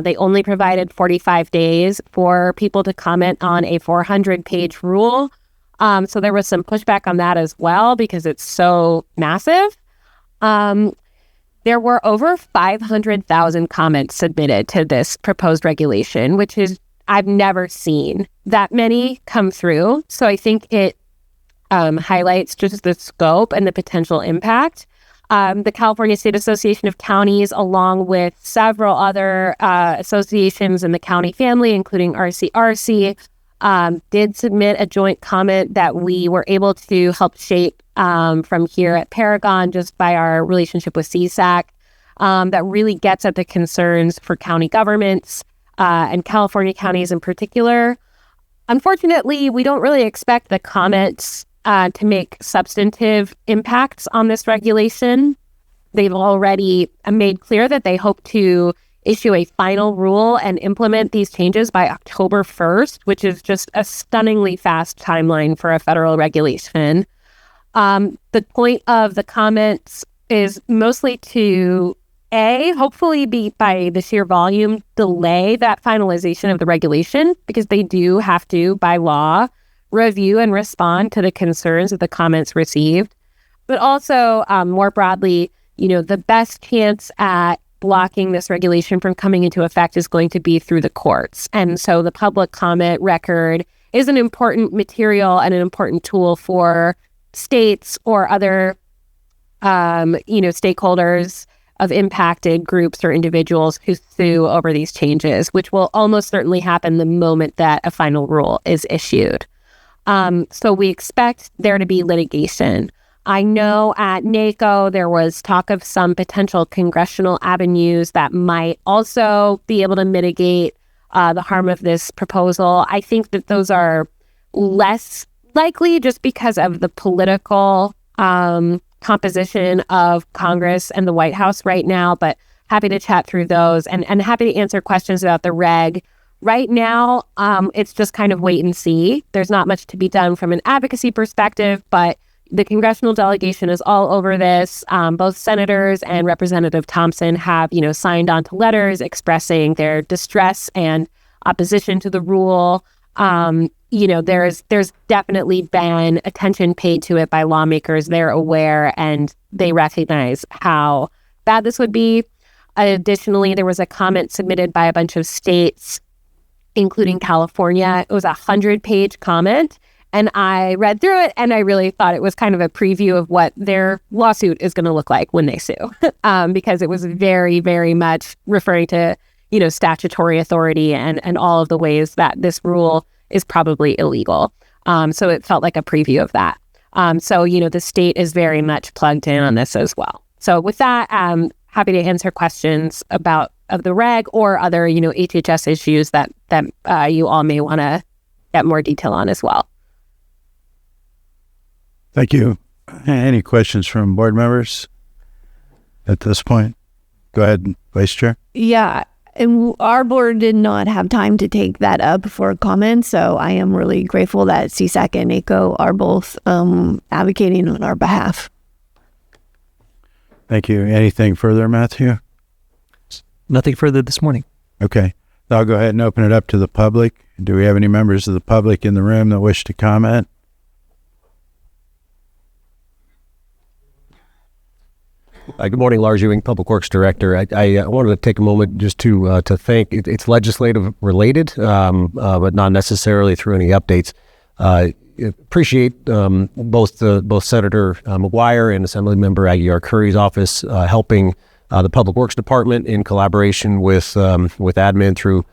They only provided 45 days for people to comment on a 400-page rule. So there was some pushback on that as well because it's so massive. There were over 500,000 comments submitted to this proposed regulation, which is, I've never seen that many come through. So I think it highlights just the scope and the potential impact. The California State Association of Counties, along with several other associations in the county family, including RCRC, did submit a joint comment that we were able to help shape from here at Paragon just by our relationship with CSAC, that really gets at the concerns for county governments and California counties in particular. Unfortunately, we don't really expect the comments to make substantive impacts on this regulation. They've already made clear that they hope to issue a final rule and implement these changes by October 1st, which is just a stunningly fast timeline for a federal regulation. The point of the comments is mostly to, hopefully be by the sheer volume, delay that finalization of the regulation, because they do have to, by law, review and respond to the concerns of the comments received. But also, more broadly, the best chance at blocking this regulation from coming into effect is going to be through the courts. And so the public comment record is an important material and an important tool for states or other, stakeholders of impacted groups or individuals who sue over these changes, which will almost certainly happen the moment that a final rule is issued. So we expect there to be litigation. I know at NACO there was talk of some potential congressional avenues that might also be able to mitigate the harm of this proposal. I think that those are less likely just because of the political composition of Congress and the White House right now, but happy to chat through those and happy to answer questions about the reg. Right now, it's just kind of wait and see. There's not much to be done from an advocacy perspective, but the congressional delegation is all over this. Both senators and Representative Thompson have, signed on to letters expressing their distress and opposition to the rule. There's definitely been attention paid to it by lawmakers. They're aware and they recognize how bad this would be. Additionally, there was a comment submitted by a bunch of states, including California. It was a 100-page comment. And I read through it and I really thought it was kind of a preview of what their lawsuit is going to look like when they sue, because it was very, very much referring to, statutory authority and all of the ways that this rule is probably illegal. So it felt like a preview of that. So the state is very much plugged in on this as well. So with that, happy to answer questions of the reg or other, HHS issues that you all may want to get more detail on as well. Thank you. Any questions from board members at this point? Go ahead, Vice Chair. Yeah, and our board did not have time to take that up for comment, so I am really grateful that CSAC and NACO are both advocating on our behalf. Thank you. Anything further, Matthew? Nothing further this morning. Okay. I'll go ahead and open it up to the public. Do we have any members of the public in the room that wish to comment? Good morning, Lars Ewing, Public Works Director. I wanted to take a moment just to thank. It's legislative related, but not necessarily through any updates. Appreciate both Senator McGuire and Assemblymember Aguiar Curry's office helping the Public Works Department in collaboration with admin through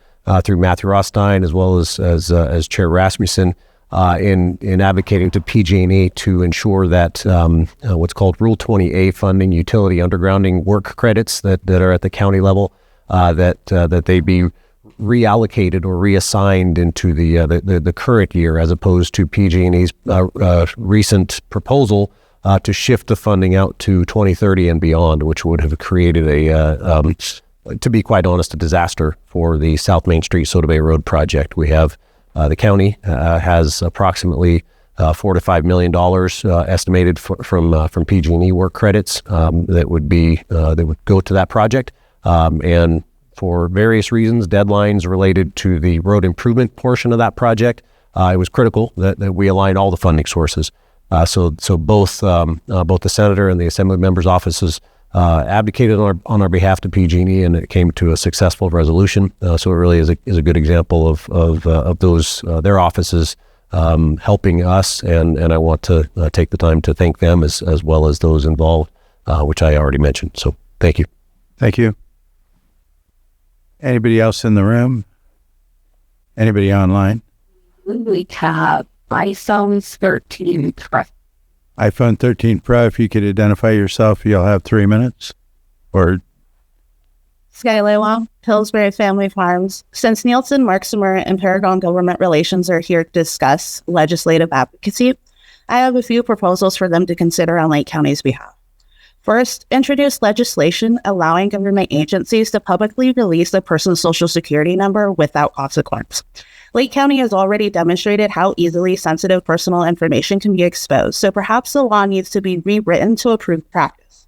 Matthew Rothstein as well as Chair Rasmussen. In advocating to PG&E to ensure that what's called Rule 20A funding, utility undergrounding work credits that are at the county level, that they be reallocated or reassigned into the current year, as opposed to PG&E's recent proposal to shift the funding out to 2030 and beyond, which would have created to be quite honest, a disaster for the South Main Street Soda Bay Road project. We have the county has approximately $4 to $5 million estimated from PG&E work credits that would go to that project, and for various reasons, deadlines related to the road improvement portion of that project, it was critical that we align all the funding sources. So both the senator and the assembly members' offices advocated on our behalf to PG&E, and it came to a successful resolution. So it really is a good example of those their offices helping us, and I want to take the time to thank them as well as those involved, which I already mentioned. So thank you. Thank you. Anybody else in the room? Anybody online? We have iPhone 13 Pro. iPhone 13 Pro, if you could identify yourself, you'll have 3 minutes. Or Skylar Long, Pillsbury Family Farms. Since Nielsen, Marksimer, and Paragon Government Relations are here to discuss legislative advocacy, I have a few proposals for them to consider on Lake County's behalf. First, introduce legislation allowing government agencies to publicly release a person's social security number without consequence. Lake County has already demonstrated how easily sensitive personal information can be exposed, so perhaps the law needs to be rewritten to approve practice.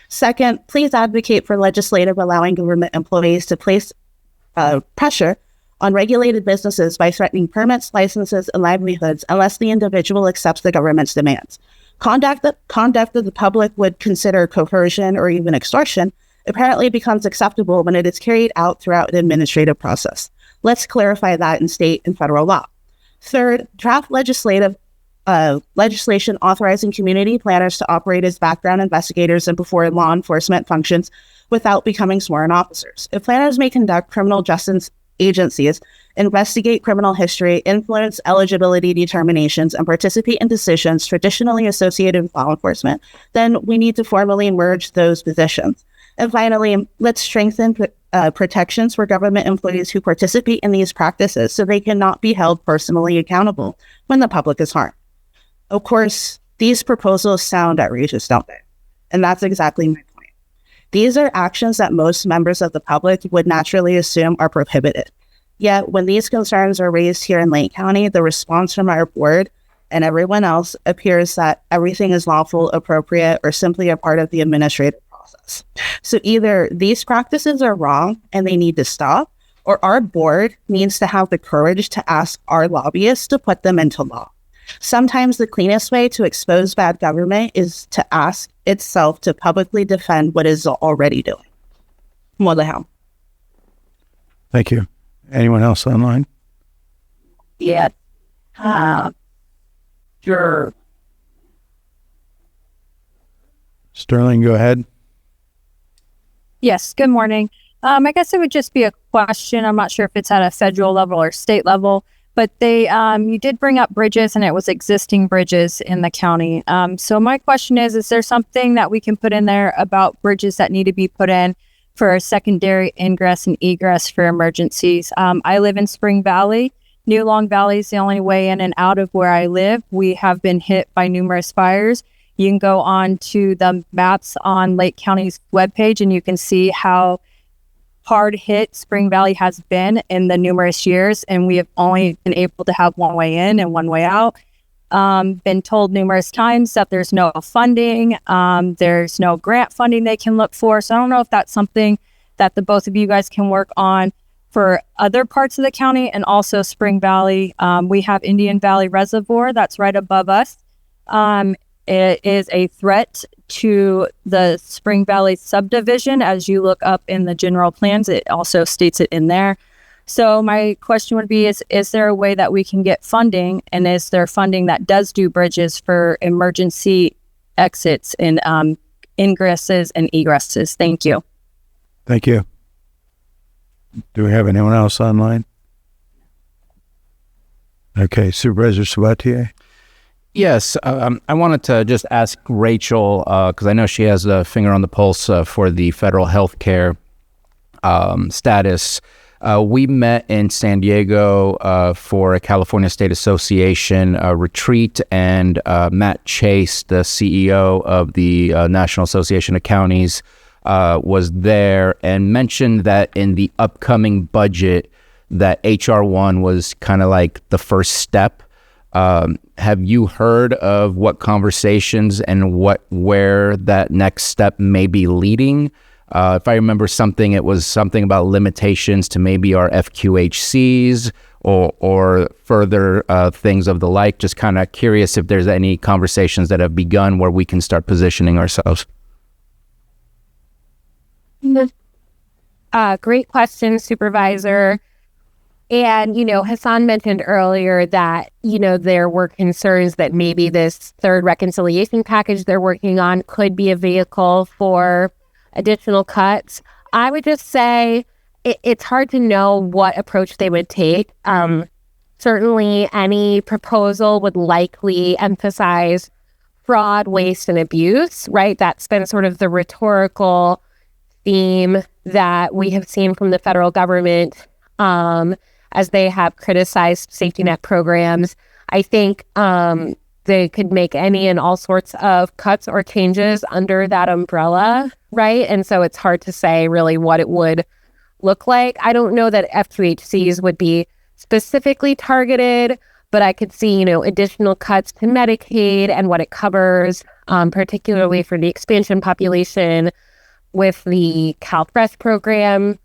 Second, please advocate for legislative allowing government employees to place pressure on regulated businesses by threatening permits, licenses, and livelihoods unless the individual accepts the government's demands. Conduct that the public would consider coercion or even extortion apparently becomes acceptable when it is carried out throughout an administrative process. Let's clarify that in state and federal law. Third, draft legislation authorizing community planners to operate as background investigators and perform law enforcement functions without becoming sworn officers. If planners may conduct criminal justice agencies, investigate criminal history, influence eligibility determinations, and participate in decisions traditionally associated with law enforcement, then we need to formally merge those positions. And finally, let's strengthen protections for government employees who participate in these practices so they cannot be held personally accountable when the public is harmed. Of course, these proposals sound outrageous, don't they? And that's exactly my point. These are actions that most members of the public would naturally assume are prohibited. Yet, when these concerns are raised here in Lake County, the response from our board and everyone else appears that everything is lawful, appropriate, or simply a part of the administrative process. So either these practices are wrong and they need to stop, or our board needs to have the courage to ask our lobbyists to put them into law. Sometimes the cleanest way to expose bad government is to ask itself to publicly defend what it is already doing. More the hell. thank you. Anyone else online? Yeah. Sure. Sterling, go ahead. Yes, good morning. I guess it would just be a question. I'm not sure if it's at a federal level or state level, but you did bring up bridges, and it was existing bridges in the county. So my question is there something that we can put in there about bridges that need to be put in for secondary ingress and egress for emergencies? I live in Spring Valley. New Long Valley is the only way in and out of where I live. We have been hit by numerous fires. You can go on to the maps on Lake County's webpage, and you can see how hard hit Spring Valley has been in the numerous years, and we have only been able to have one way in and one way out. Been told numerous times that there's no funding, there's no grant funding they can look for. So I don't know if that's something that the both of you guys can work on for other parts of the county and also Spring Valley. We have Indian Valley Reservoir that's right above us. It is a threat to the Spring Valley subdivision. As you look up in the general plans, it also states it in there. So my question would be, is there a way that we can get funding, and is there funding that does do bridges for emergency exits and ingresses and egresses? Thank you. Thank you. Do we have anyone else online? Okay, Supervisor Sabatier. Yes, I wanted to just ask Rachel, because I know she has a finger on the pulse for the federal health care status. We met in San Diego for a California State Association retreat, and Matt Chase, the CEO of the National Association of Counties, was there and mentioned that in the upcoming budget that HR 1 was kind of like the first step. Have you heard of what conversations and where that next step may be leading? If I remember something, it was something about limitations to maybe our FQHCs or further things of the like. Just kind of curious if there's any conversations that have begun where we can start positioning ourselves. Great question, Supervisor. And, Hassan mentioned earlier that, there were concerns that maybe this third reconciliation package they're working on could be a vehicle for additional cuts. I would just say it's hard to know what approach they would take. Certainly, any proposal would likely emphasize fraud, waste, and abuse, right? That's been sort of the rhetorical theme that we have seen from the federal government as they have criticized safety net programs. I think they could make any and all sorts of cuts or changes under that umbrella, right? And so it's hard to say really what it would look like. I don't know that FQHCs would be specifically targeted, but I could see, additional cuts to Medicaid and what it covers, particularly for the expansion population with the CalFresh program.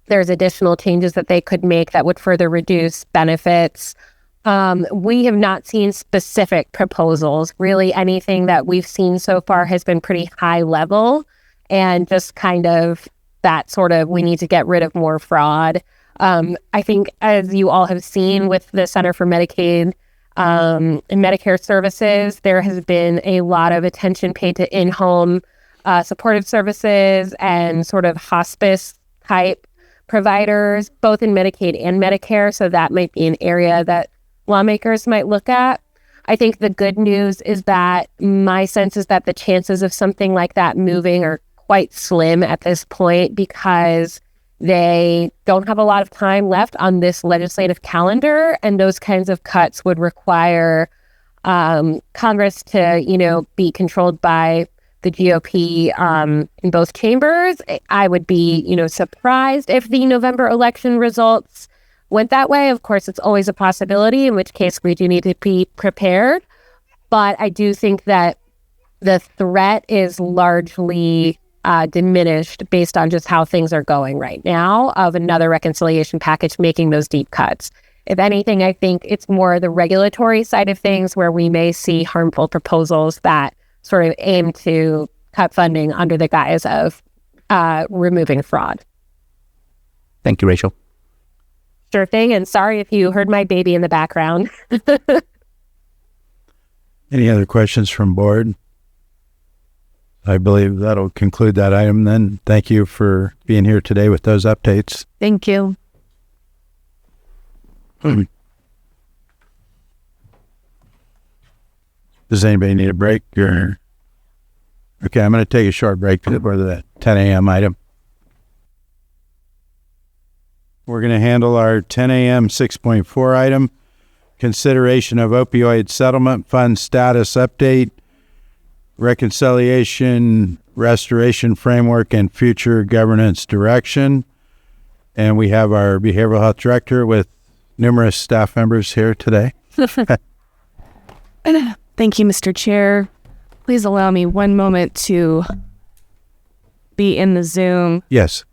There's additional changes that they could make that would further reduce benefits. We have not seen specific proposals. Really, anything that we've seen so far has been pretty high level and just kind of that sort of, we need to get rid of more fraud. I think, as you all have seen with the Center for Medicaid and Medicare Services, there has been a lot of attention paid to in-home supportive services and sort of hospice type providers, both in Medicaid and Medicare. So that might be an area that lawmakers might look at. I think the good news is that my sense is that the chances of something like that moving are quite slim at this point because they don't have a lot of time left on this legislative calendar, and those kinds of cuts would require Congress to, be controlled by the GOP in both chambers. I would be, surprised if the November election results went that way. Of course, it's always a possibility, in which case we do need to be prepared. But I do think that the threat is largely diminished based on just how things are going right now of another reconciliation package making those deep cuts. If anything, I think it's more the regulatory side of things where we may see harmful proposals that sort of aim to cut funding under the guise of removing fraud. Thank you, Rachel. Sure thing. And sorry if you heard my baby in the background. Any other questions from board? I believe that'll conclude that item then. Thank you for being here today with those updates. Thank you. Does anybody need a break? Or... Okay, I'm going to take a short break for the 10 a.m. item. We're going to handle our 10 a.m. 6.4 item, consideration of opioid settlement fund status update, reconciliation, restoration framework, and future governance direction. And we have our behavioral health director with numerous staff members here today. Thank you, Mr. Chair. Please allow me one moment to be in the Zoom. Yes.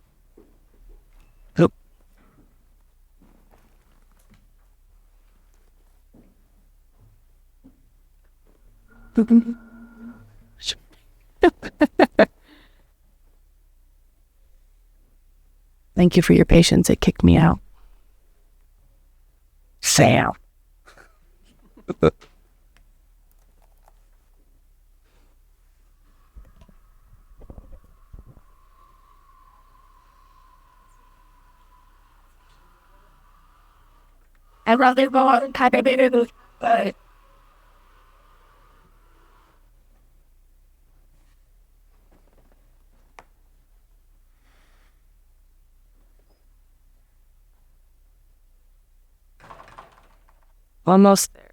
Thank you for your patience. It kicked me out. Sam. I'd rather go out and type it, but Almost there.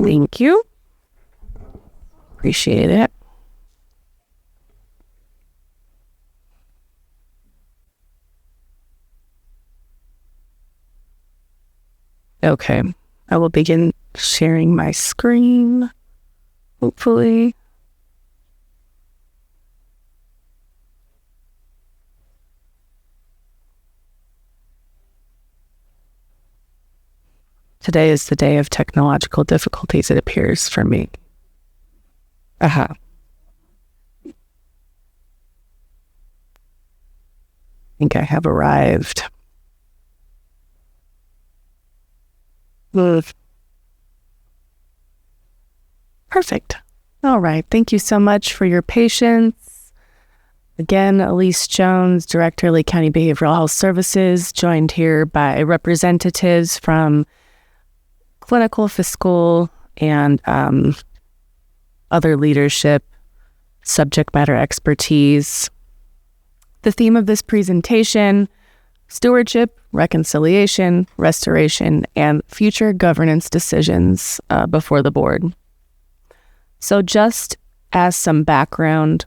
Thank you. Appreciate it. Okay, I will begin sharing my screen, hopefully. Today is the day of technological difficulties, it appears, for me. I think I have arrived. Perfect. All right. Thank you so much for your patience. Again, Elise Jones, Director, Lake County Behavioral Health Services, joined here by representatives from clinical, fiscal, and other leadership, subject matter expertise. The theme of this presentation: stewardship, reconciliation, restoration, and future governance decisions before the board. So just as some background,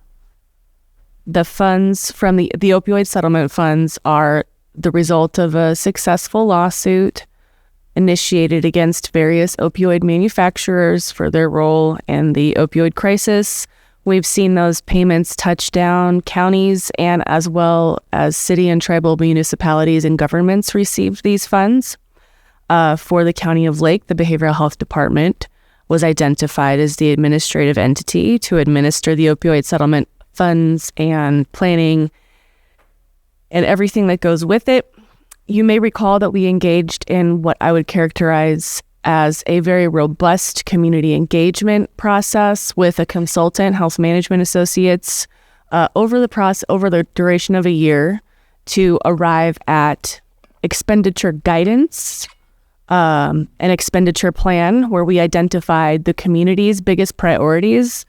the funds from the opioid settlement funds are the result of a successful lawsuit initiated against various opioid manufacturers for their role in the opioid crisis. We've seen those payments touch down. Counties and as well as city and tribal municipalities and governments received these funds. For the County of Lake, the Behavioral Health Department was identified as the administrative entity to administer the opioid settlement funds and planning and everything that goes with it. You may recall that we engaged in what I would characterize as a very robust community engagement process with a consultant, Health Management Associates, over the duration of a year to arrive at expenditure guidance, an expenditure plan where we identified the community's biggest priorities,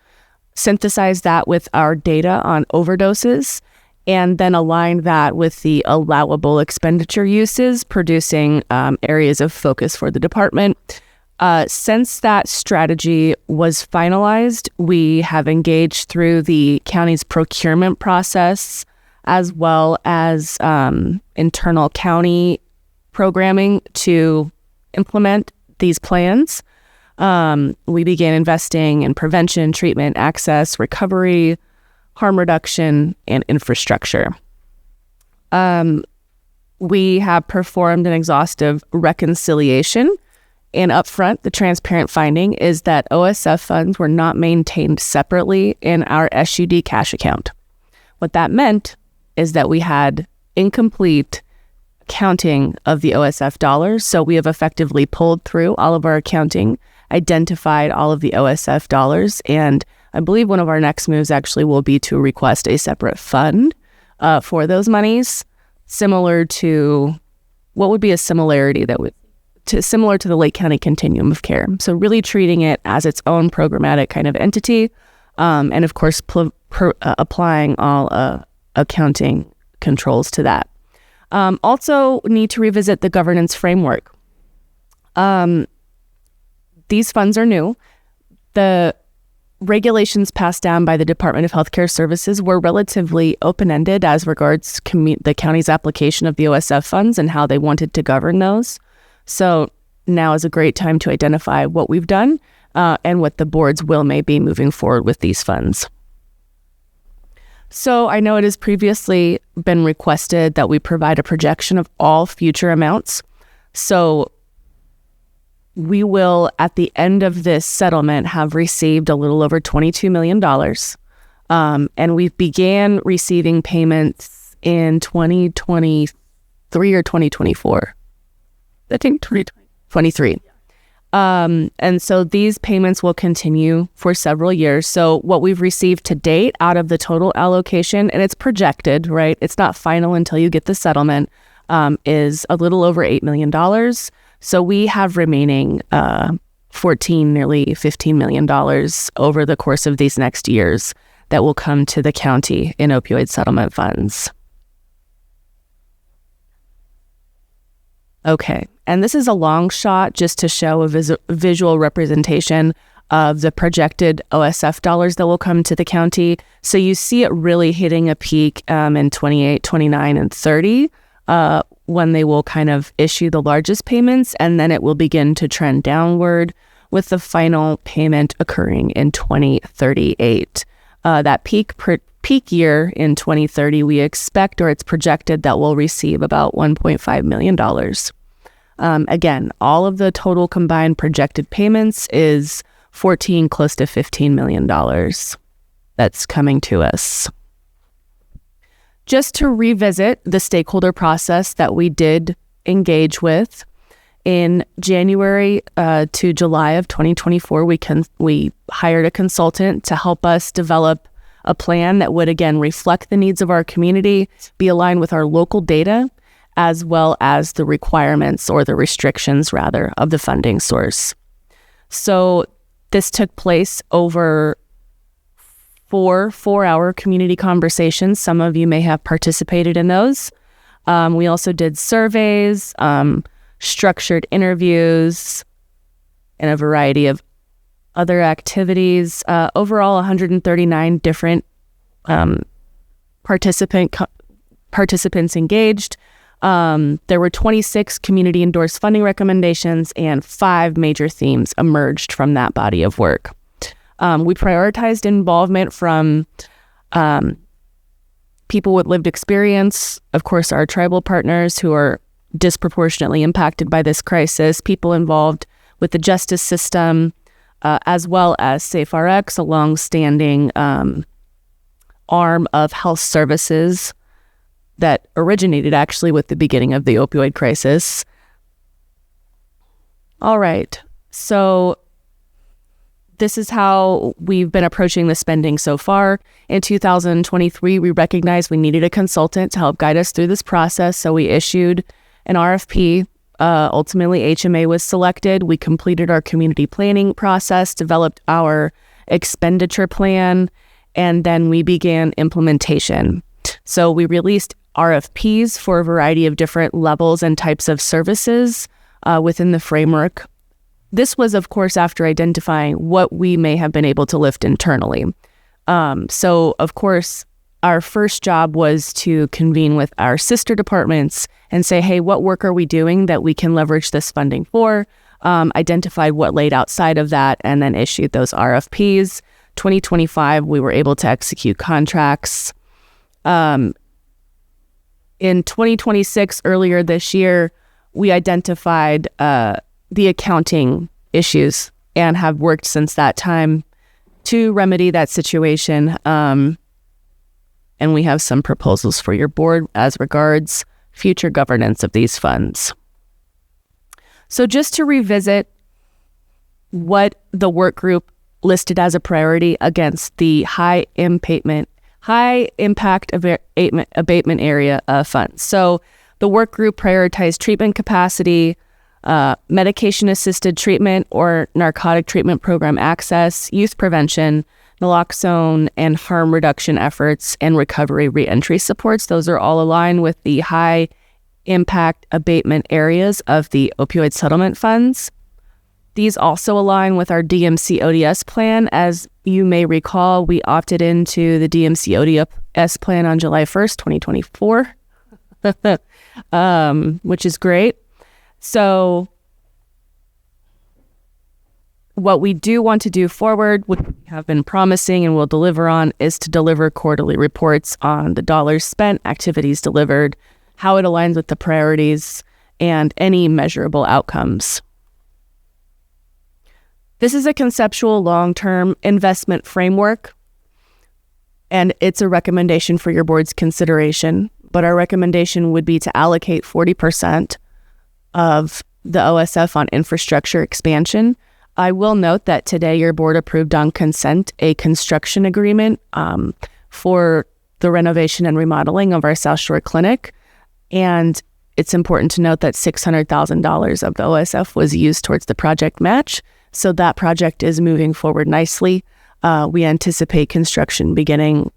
synthesized that with our data on overdoses, and then align that with the allowable expenditure uses, producing areas of focus for the department. Since that strategy was finalized, we have engaged through the county's procurement process, as well as internal county programming to implement these plans. We began investing in prevention, treatment, access, recovery, harm reduction, and infrastructure. We have performed an exhaustive reconciliation, and upfront, the transparent finding is that OSF funds were not maintained separately in our SUD cash account. What that meant is that we had incomplete accounting of the OSF dollars, so we have effectively pulled through all of our accounting, identified all of the OSF dollars, and I believe one of our next moves actually will be to request a separate fund for those monies, similar to what would be a similarity that would similar to the Lake County Continuum of Care. So really treating it as its own programmatic kind of entity, and of course applying all accounting controls to that. Also need to revisit the governance framework. These funds are new. The regulations passed down by the Department of Healthcare Services were relatively open-ended as regards the county's application of the OSF funds and how they wanted to govern those. So now is a great time to identify what we've done and what the board's will may be moving forward with these funds. So I know it has previously been requested that we provide a projection of all future amounts. So we will, at the end of this settlement, have received a little over $22 million. And we began receiving payments in 2023 or 2024. I think 2023. And so these payments will continue for several years. So what we've received to date out of the total allocation, and it's projected, right? It's not final until you get the settlement, is a little over $8 million. So we have remaining nearly $15 million over the course of these next years that will come to the county in opioid settlement funds. Okay, and this is a long shot just to show a visual representation of the projected OSF dollars that will come to the county. So you see it really hitting a peak in 28, 29, and 30 when they will kind of issue the largest payments, and then it will begin to trend downward with the final payment occurring in 2038. That peak year in 2030, we expect, or it's projected, that we'll receive about $1.5 million. Again, all of the total combined projected payments is close to $15 million that's coming to us. Just to revisit the stakeholder process that we did engage with, in January to July of 2024, we hired a consultant to help us develop a plan that would, again, reflect the needs of our community, be aligned with our local data, as well as the requirements, or the restrictions, rather, of the funding source. So this took place over four-hour community conversations. Some of you may have participated in those. We also did surveys, structured interviews, and a variety of other activities. Overall, 139 different participants engaged. There were 26 community endorsed funding recommendations, and 5 major themes emerged from that body of work. We prioritized involvement from people with lived experience, of course, our tribal partners who are disproportionately impacted by this crisis, people involved with the justice system, as well as SafeRx, a long-standing arm of health services that originated actually with the beginning of the opioid crisis. All right, so this is how we've been approaching the spending so far. In 2023, we recognized we needed a consultant to help guide us through this process, so we issued an RFP. Ultimately, HMA was selected. We completed our community planning process, developed our expenditure plan, and then we began implementation. So we released RFPs for a variety of different levels and types of services within the framework. This was, of course, after identifying what we may have been able to lift internally. So, of course, our first job was to convene with our sister departments and say, hey, what work are we doing that we can leverage this funding for? Identified what laid outside of that, and then issued those RFPs. 2025, we were able to execute contracts. In 2026, earlier this year, we identified the accounting issues and have worked since that time to remedy that situation. And we have some proposals for your board as regards future governance of these funds. So just to revisit what the work group listed as a priority against the high impact abatement area funds. So the work group prioritized treatment capacity, medication-assisted treatment or narcotic treatment program access, youth prevention, naloxone and harm reduction efforts, and recovery reentry supports. Those are all aligned with the high impact abatement areas of the opioid settlement funds. These also align with our DMC ODS plan. As you may recall, we opted into the DMC ODS plan on July 1st, 2024, which is great. So what we do want to do forward, what we have been promising and will deliver on, is to deliver quarterly reports on the dollars spent, activities delivered, how it aligns with the priorities, and any measurable outcomes. This is a conceptual long-term investment framework, and it's a recommendation for your board's consideration. But our recommendation would be to allocate 40% of the OSF on infrastructure expansion. I will note that today your board approved on consent a construction agreement for the renovation and remodeling of our South Shore Clinic. And it's important to note that $600,000 of the OSF was used towards the project match. So that project is moving forward nicely. We anticipate construction beginning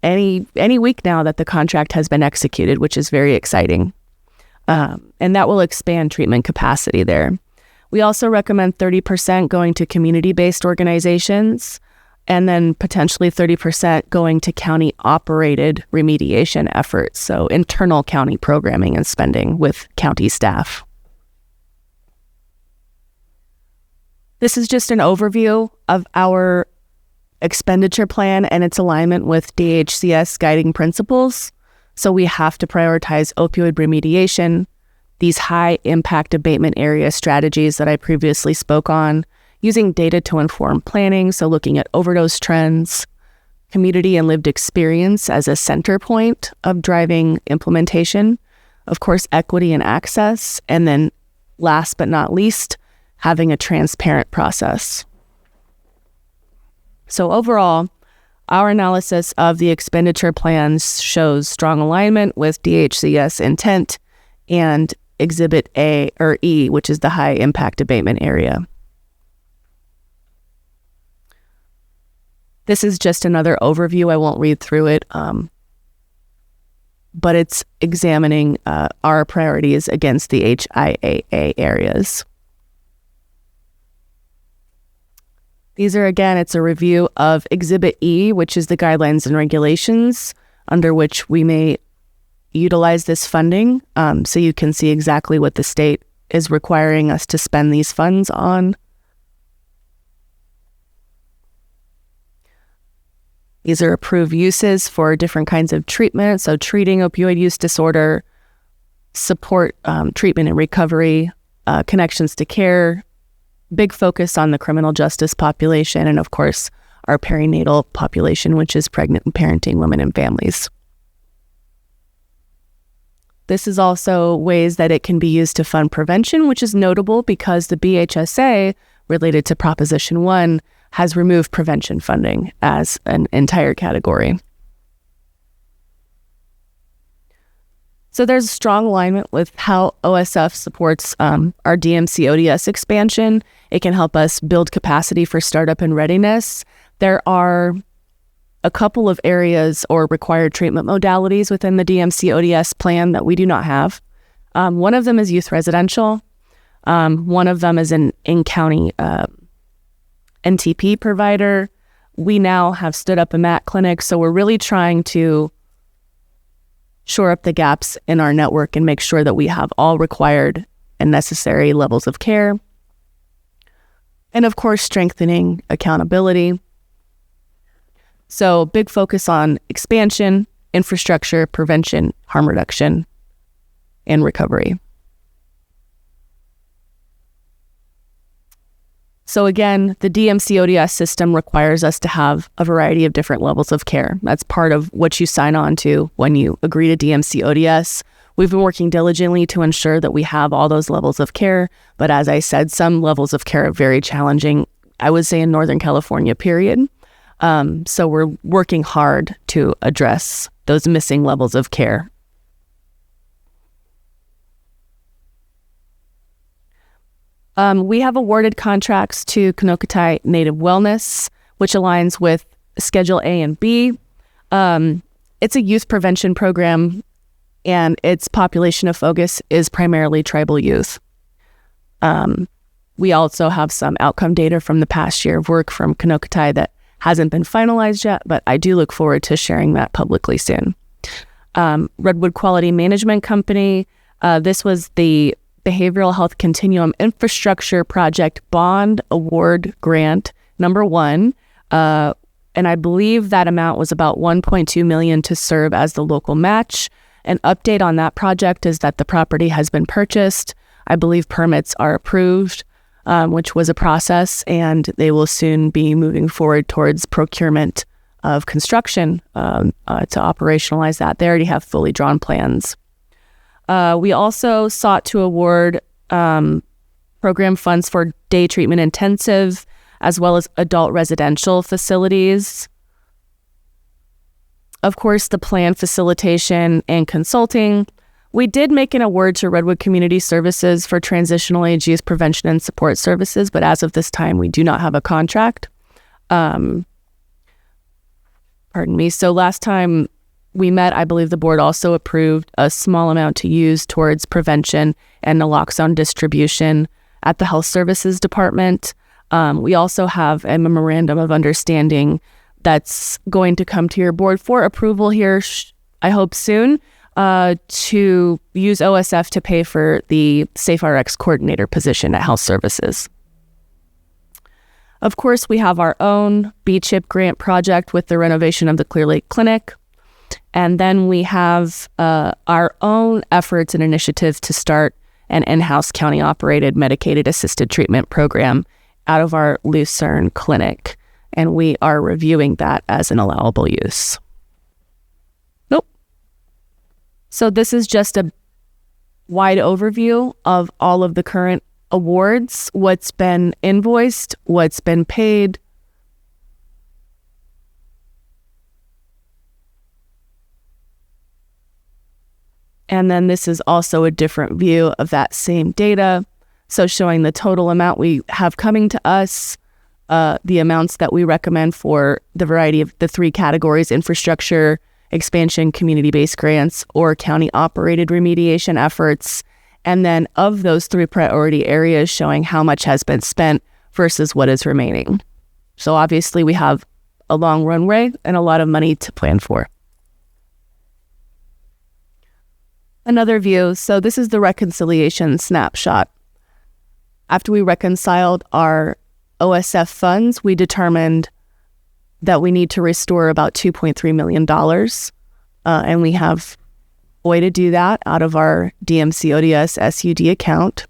any week now that the contract has been executed, which is very exciting. And that will expand treatment capacity there. We also recommend 30% going to community-based organizations, and then potentially 30% going to county-operated remediation efforts, so internal county programming and spending with county staff. This is just an overview of our expenditure plan and its alignment with DHCS guiding principles. So we have to prioritize opioid remediation, these high impact abatement area strategies that I previously spoke on, using data to inform planning, so looking at overdose trends, community and lived experience as a center point of driving implementation, of course, equity and access, and then last but not least, having a transparent process. So overall, our analysis of the expenditure plans shows strong alignment with DHCS intent and Exhibit A or E, which is the high impact abatement area. This is just another overview. I won't read through it, but it's examining our priorities against the HIAA areas. These are, again, it's a review of Exhibit E, which is the guidelines and regulations under which we may utilize this funding. So you can see exactly what the state is requiring us to spend these funds on. These are approved uses for different kinds of treatment. So treating opioid use disorder, support treatment and recovery, connections to care, big focus on the criminal justice population, and of course, our perinatal population, which is pregnant and parenting women and families. This is also ways that it can be used to fund prevention, which is notable because the BHSA, related to Proposition 1, has removed prevention funding as an entire category. So there's strong alignment with how OSF supports our DMC ODS expansion. It can help us build capacity for startup and readiness. There are a couple of areas or required treatment modalities within the DMC ODS plan that we do not have. One of them is youth residential. One of them is an in-county NTP provider. We now have stood up a MAT clinic, so we're really trying to shore up the gaps in our network and make sure that we have all required and necessary levels of care. And of course, strengthening accountability. So big focus on expansion, infrastructure, prevention, harm reduction, and recovery. So again, the DMC ODS system requires us to have a variety of different levels of care. That's part of what you sign on to when you agree to DMC ODS. We've been working diligently to ensure that we have all those levels of care. But as I said, some levels of care are very challenging, I would say in Northern California, period. So we're working hard to address those missing levels of care. We have awarded contracts to Kanokatai Native Wellness, which aligns with Schedule A and B. It's a youth prevention program, and its population of focus is primarily tribal youth. We also have some outcome data from the past year of work from Kanokatai that hasn't been finalized yet, but I do look forward to sharing that publicly soon. Redwood Quality Management Company, this was the Behavioral Health Continuum Infrastructure Project Bond Award Grant number 1. And I believe that amount was about $1.2 million to serve as the local match. An update on that project is that the property has been purchased. I believe permits are approved. which was a process, and they will soon be moving forward towards procurement of construction to operationalize that. They already have fully drawn plans. We also sought to award program funds for day treatment intensive, as well as adult residential facilities. Of course, the plan facilitation and consulting. We did make an award to Redwood Community Services for transitional age youth prevention and support services, but as of this time, we do not have a contract. Pardon me. So last time we met, I believe the board also approved a small amount to use towards prevention and naloxone distribution at the Health Services Department. We also have a memorandum of understanding that's going to come to your board for approval here, I hope soon, to use OSF to pay for the SafeRx coordinator position at Health Services. Of course, we have our own B-CHIP grant project with the renovation of the Clear Lake Clinic. And then we have our own efforts and initiatives to start an in-house county-operated medicated assisted treatment program out of our Lucerne clinic. And we are reviewing that as an allowable use. Nope. So this is just a wide overview of all of the current awards, what's been invoiced, what's been paid. And then this is also a different view of that same data. So showing the total amount we have coming to us, the amounts that we recommend for the variety of the three categories: infrastructure, expansion, community-based grants, or county-operated remediation efforts. And then of those three priority areas, showing how much has been spent versus what is remaining. So obviously we have a long runway and a lot of money to plan for. Another view, so this is the reconciliation snapshot. After we reconciled our OSF funds, we determined that we need to restore about $2.3 million. And we have a way to do that out of our DMC ODS SUD account.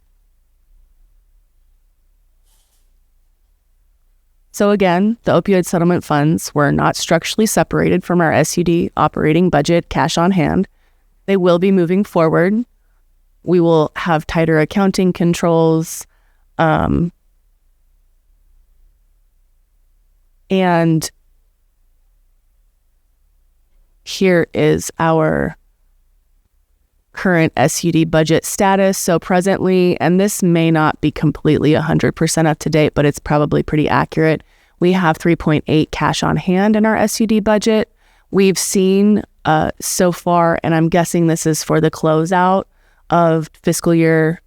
So again, the opioid settlement funds were not structurally separated from our SUD operating budget cash on hand. They will be moving forward. We will have tighter accounting controls. And here is our current SUD budget status. So presently, and this may not be completely 100% up to date, but it's probably pretty accurate. We have 3.8 cash on hand in our SUD budget. We've seen so far, and I'm guessing this is for the closeout of fiscal year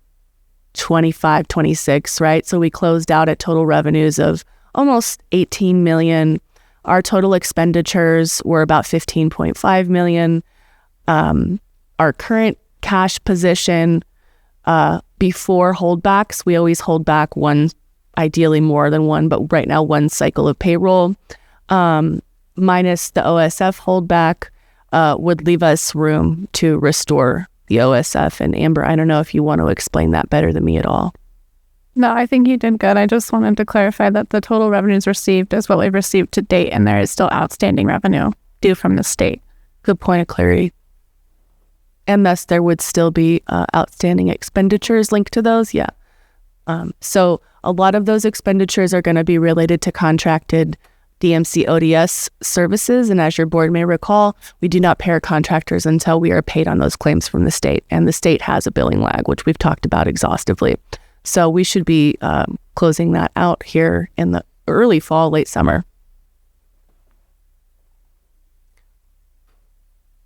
25-26, right? So we closed out at total revenues of almost 18 million. Our total expenditures were about 15.5 million. Our current cash position before holdbacks, we always hold back one, ideally more than one, but right now one cycle of payroll, minus the OSF holdback, would leave us room to restore the OSF. And Amber, I don't know if you want to explain that better than me at all. No, I think you did good. I just wanted to clarify that the total revenues received is what we've received to date, and there is still outstanding revenue due from the state. Good point of clarity. And thus there would still be outstanding expenditures linked to those, yeah. So a lot of those expenditures are going to be related to contracted DMC ODS services. And as your board may recall, we do not pay our contractors until we are paid on those claims from the state. And the state has a billing lag, which we've talked about exhaustively. So we should be closing that out here in the early fall, late summer.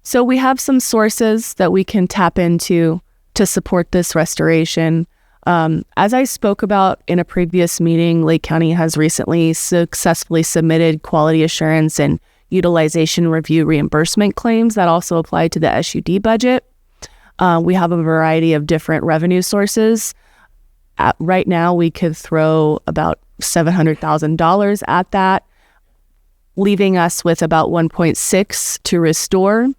So we have some sources that we can tap into to support this restoration. As I spoke about in a previous meeting, Lake County has recently successfully submitted quality assurance and utilization review reimbursement claims that also apply to the SUD budget. We have a variety of different revenue sources. Right now, we could throw about $700,000 at that, leaving us with about 1.6 to restore.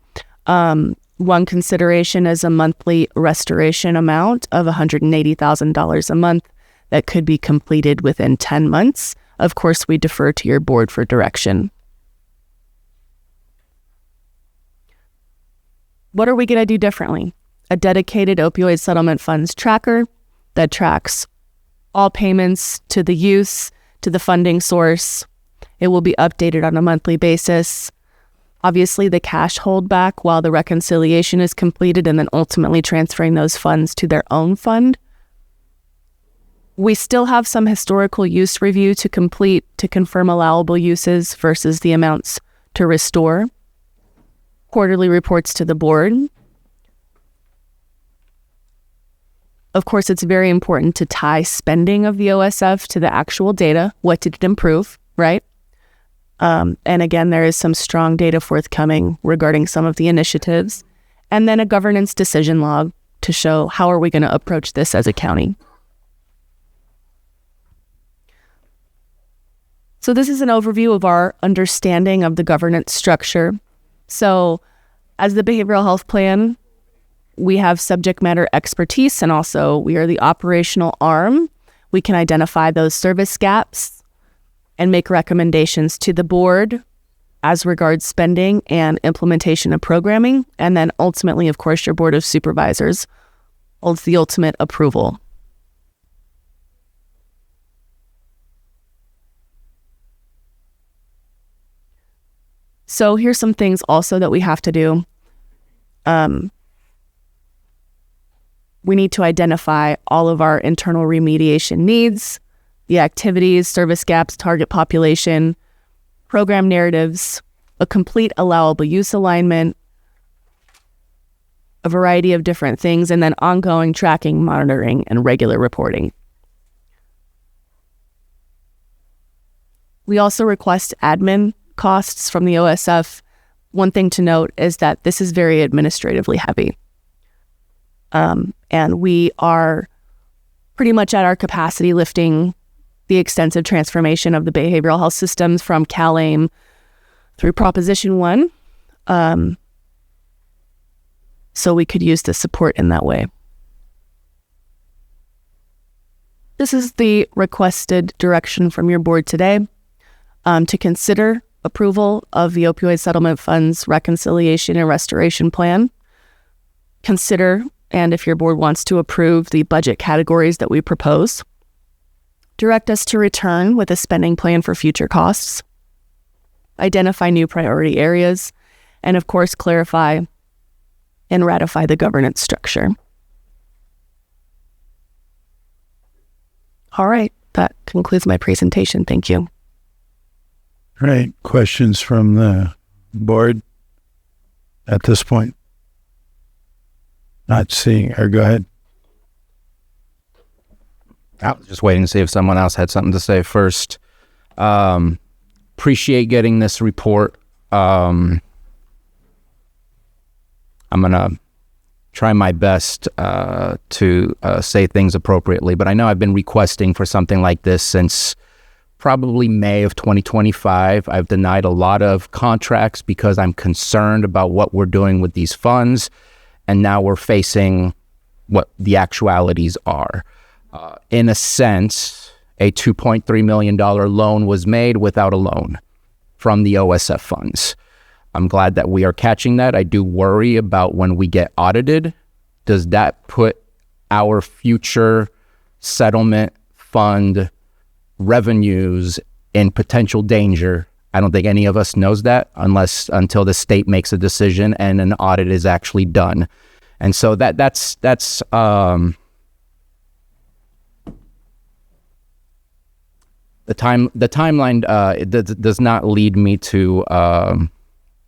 One consideration is a monthly restoration amount of $180,000 a month that could be completed within 10 months. Of course, we defer to your board for direction. What are we going to do differently? A dedicated opioid settlement funds tracker that tracks all payments to the use, to the funding source. It will be updated on a monthly basis. Obviously, the cash holdback while the reconciliation is completed, and then ultimately transferring those funds to their own fund. We still have some historical use review to complete to confirm allowable uses versus the amounts to restore. Quarterly reports to the board. Of course, it's very important to tie spending of the OSF to the actual data. What did it improve, right? And again, there is some strong data forthcoming regarding some of the initiatives. And then a governance decision log to show how are we going to approach this as a county. So this is an overview of our understanding of the governance structure. So as the behavioral health plan, we have subject matter expertise, and also we are the operational arm. We can identify those service gaps and make recommendations to the board as regards spending and implementation of programming. And then ultimately, of course, your board of supervisors holds the ultimate approval. So here's some things also that we have to do. We need to identify all of our internal remediation needs, the activities, service gaps, target population, program narratives, a complete allowable use alignment, a variety of different things, and then ongoing tracking, monitoring, and regular reporting. We also request admin costs from the OSF. One thing to note is that this is very administratively heavy. And we are pretty much at our capacity lifting the extensive transformation of the behavioral health systems from CalAIM through Proposition 1. So we could use the support in that way. This is the requested direction from your board today to consider approval of the Opioid Settlement Fund's Reconciliation and Restoration Plan. Consider, and if your board wants to approve the budget categories that we propose, direct us to return with a spending plan for future costs, identify new priority areas, and of course, clarify and ratify the governance structure. All right, that concludes my presentation. Thank you. All right, questions from the board at this point? Not seeing, or go ahead. I was just waiting to see if someone else had something to say first. Appreciate getting this report. I'm going to try my best to say things appropriately, but I know I've been requesting for something like this since probably May of 2025. I've denied a lot of contracts because I'm concerned about what we're doing with these funds, and now we're facing what the actualities are. In a sense, a $2.3 million loan was made without a loan from the OSF funds. I'm glad that we are catching that. I do worry about when we get audited. Does that put our future settlement fund revenues in potential danger? I don't think any of us knows that until the state makes a decision and an audit is actually done. And so that's the timeline does not lead me to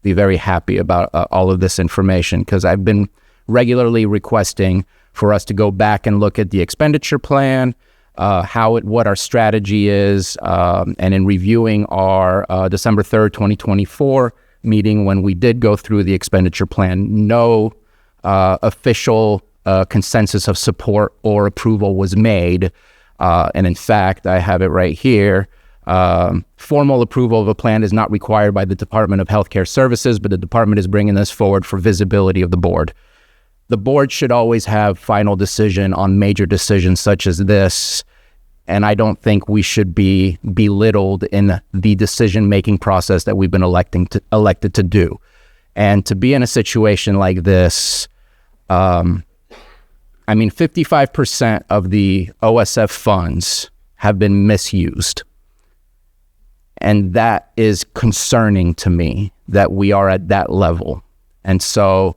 be very happy about all of this information, because I've been regularly requesting for us to go back and look at the expenditure plan, what our strategy is, and in reviewing our December 3rd, 2024 meeting when we did go through the expenditure plan, no official consensus of support or approval was made. And in fact, I have it right here. Formal approval of a plan is not required by the Department of Healthcare Services, but the department is bringing this forward for visibility of the board. The board should always have final decision on major decisions such as this and I don't think we should be belittled in the decision-making process that we've been elected to do. And to be in a situation like this, 55% of the OSF funds have been misused. And that is concerning to me that we are at that level. And so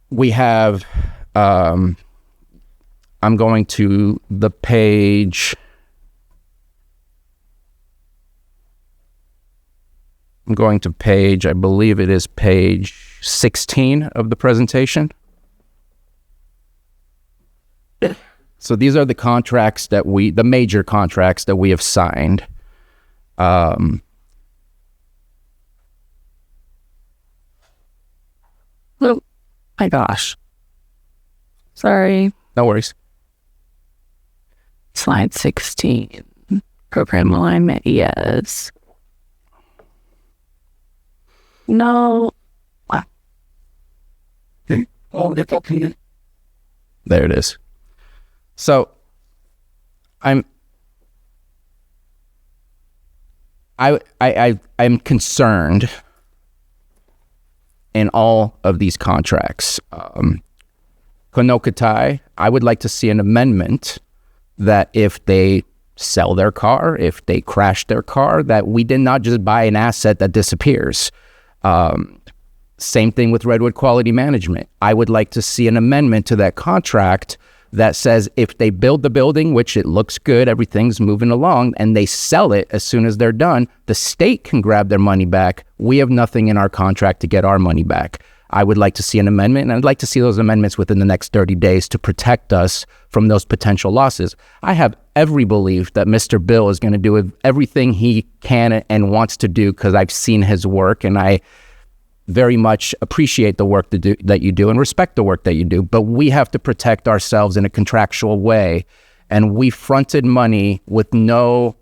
we have, I'm going to the page. I'm going to page, I believe it is page 16 of the presentation. So these are the contracts that the major contracts that we have signed. Oh my gosh. Sorry. No worries. Slide 16. Program alignment, yes. No. There it is. So I'm concerned in all of these contracts. Konokatai, I would like to see an amendment that if they sell their car, if they crash their car, that we did not just buy an asset that disappears. Same thing with Redwood Quality Management. I would like to see an amendment to that contract that says if they build the building, which it looks good, everything's moving along, and they sell it as soon as they're done, the state can grab their money back. We have nothing in our contract to get our money back. I would like to see an amendment, and I'd like to see those amendments within the next 30 days to protect us from those potential losses. I have every belief that Mr. Bill is going to do everything he can and wants to do, because I've seen his work, and I very much appreciate the work that you do and respect the work that you do. But we have to protect ourselves in a contractual way, and we fronted money with no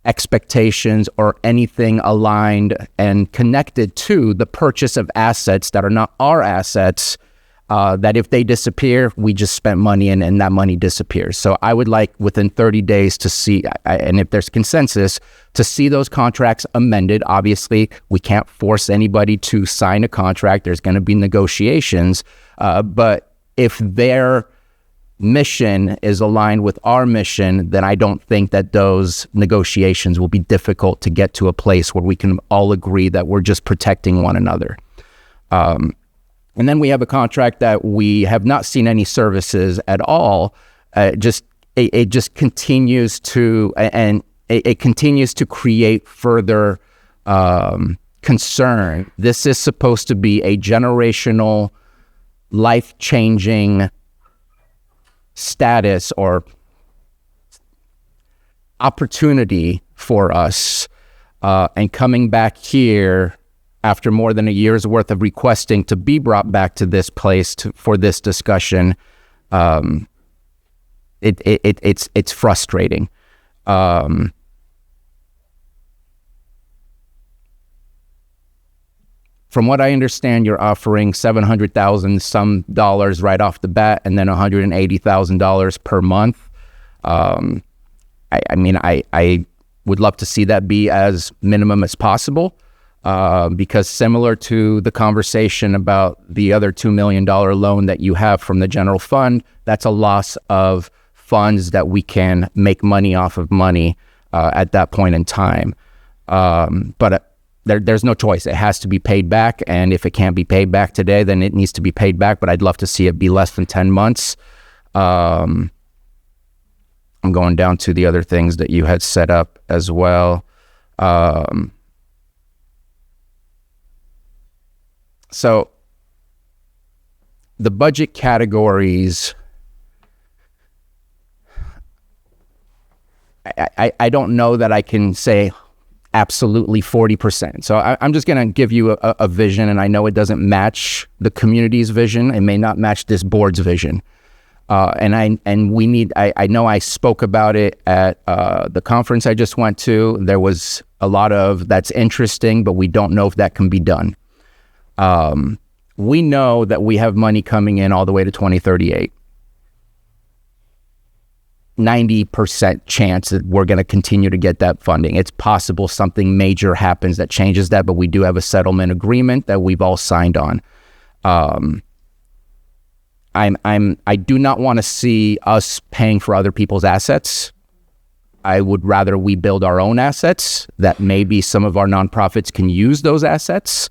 expectations or anything aligned and connected to the purchase of assets that are not our assets, that if they disappear, we just spent money and that money disappears. So I would like within 30 days to see, and if there's consensus, to see those contracts amended. Obviously, we can't force anybody to sign a contract. There's going to be negotiations. But if their mission is aligned with our mission, then I don't think that those negotiations will be difficult to get to a place where we can all agree that we're just protecting one another. And then we have a contract that we have not seen any services at all. It just continues to, and it continues to create further concern. This is supposed to be a generational, life-changing status or opportunity for us, and coming back here after more than a year's worth of requesting to be brought back to this place for this discussion, it's frustrating. From what I understand, you're offering $700,000 some dollars right off the bat, and then $180,000 per month. I would love to see that be as minimum as possible, because similar to the conversation about the other $2 million loan that you have from the general fund, that's a loss of funds that we can make money off of money at that point in time. But there's no choice. It has to be paid back. And if it can't be paid back today, then it needs to be paid back. But I'd love to see it be less than 10 months. I'm going down to the other things that you had set up as well. So the budget categories, I don't know that I can say absolutely 40%. So I'm just going to give you a vision, and I know it doesn't match the community's vision. It may not match this board's vision. I know I spoke about it at the conference I just went to. There was a lot of that's interesting, but we don't know if that can be done. We know that we have money coming in all the way to 2038. 90% chance that we're going to continue to get that funding. It's possible something major happens that changes that, but we do have a settlement agreement that we've all signed on. I do not want to see us paying for other people's assets. I would rather we build our own assets that maybe some of our nonprofits can use those assets.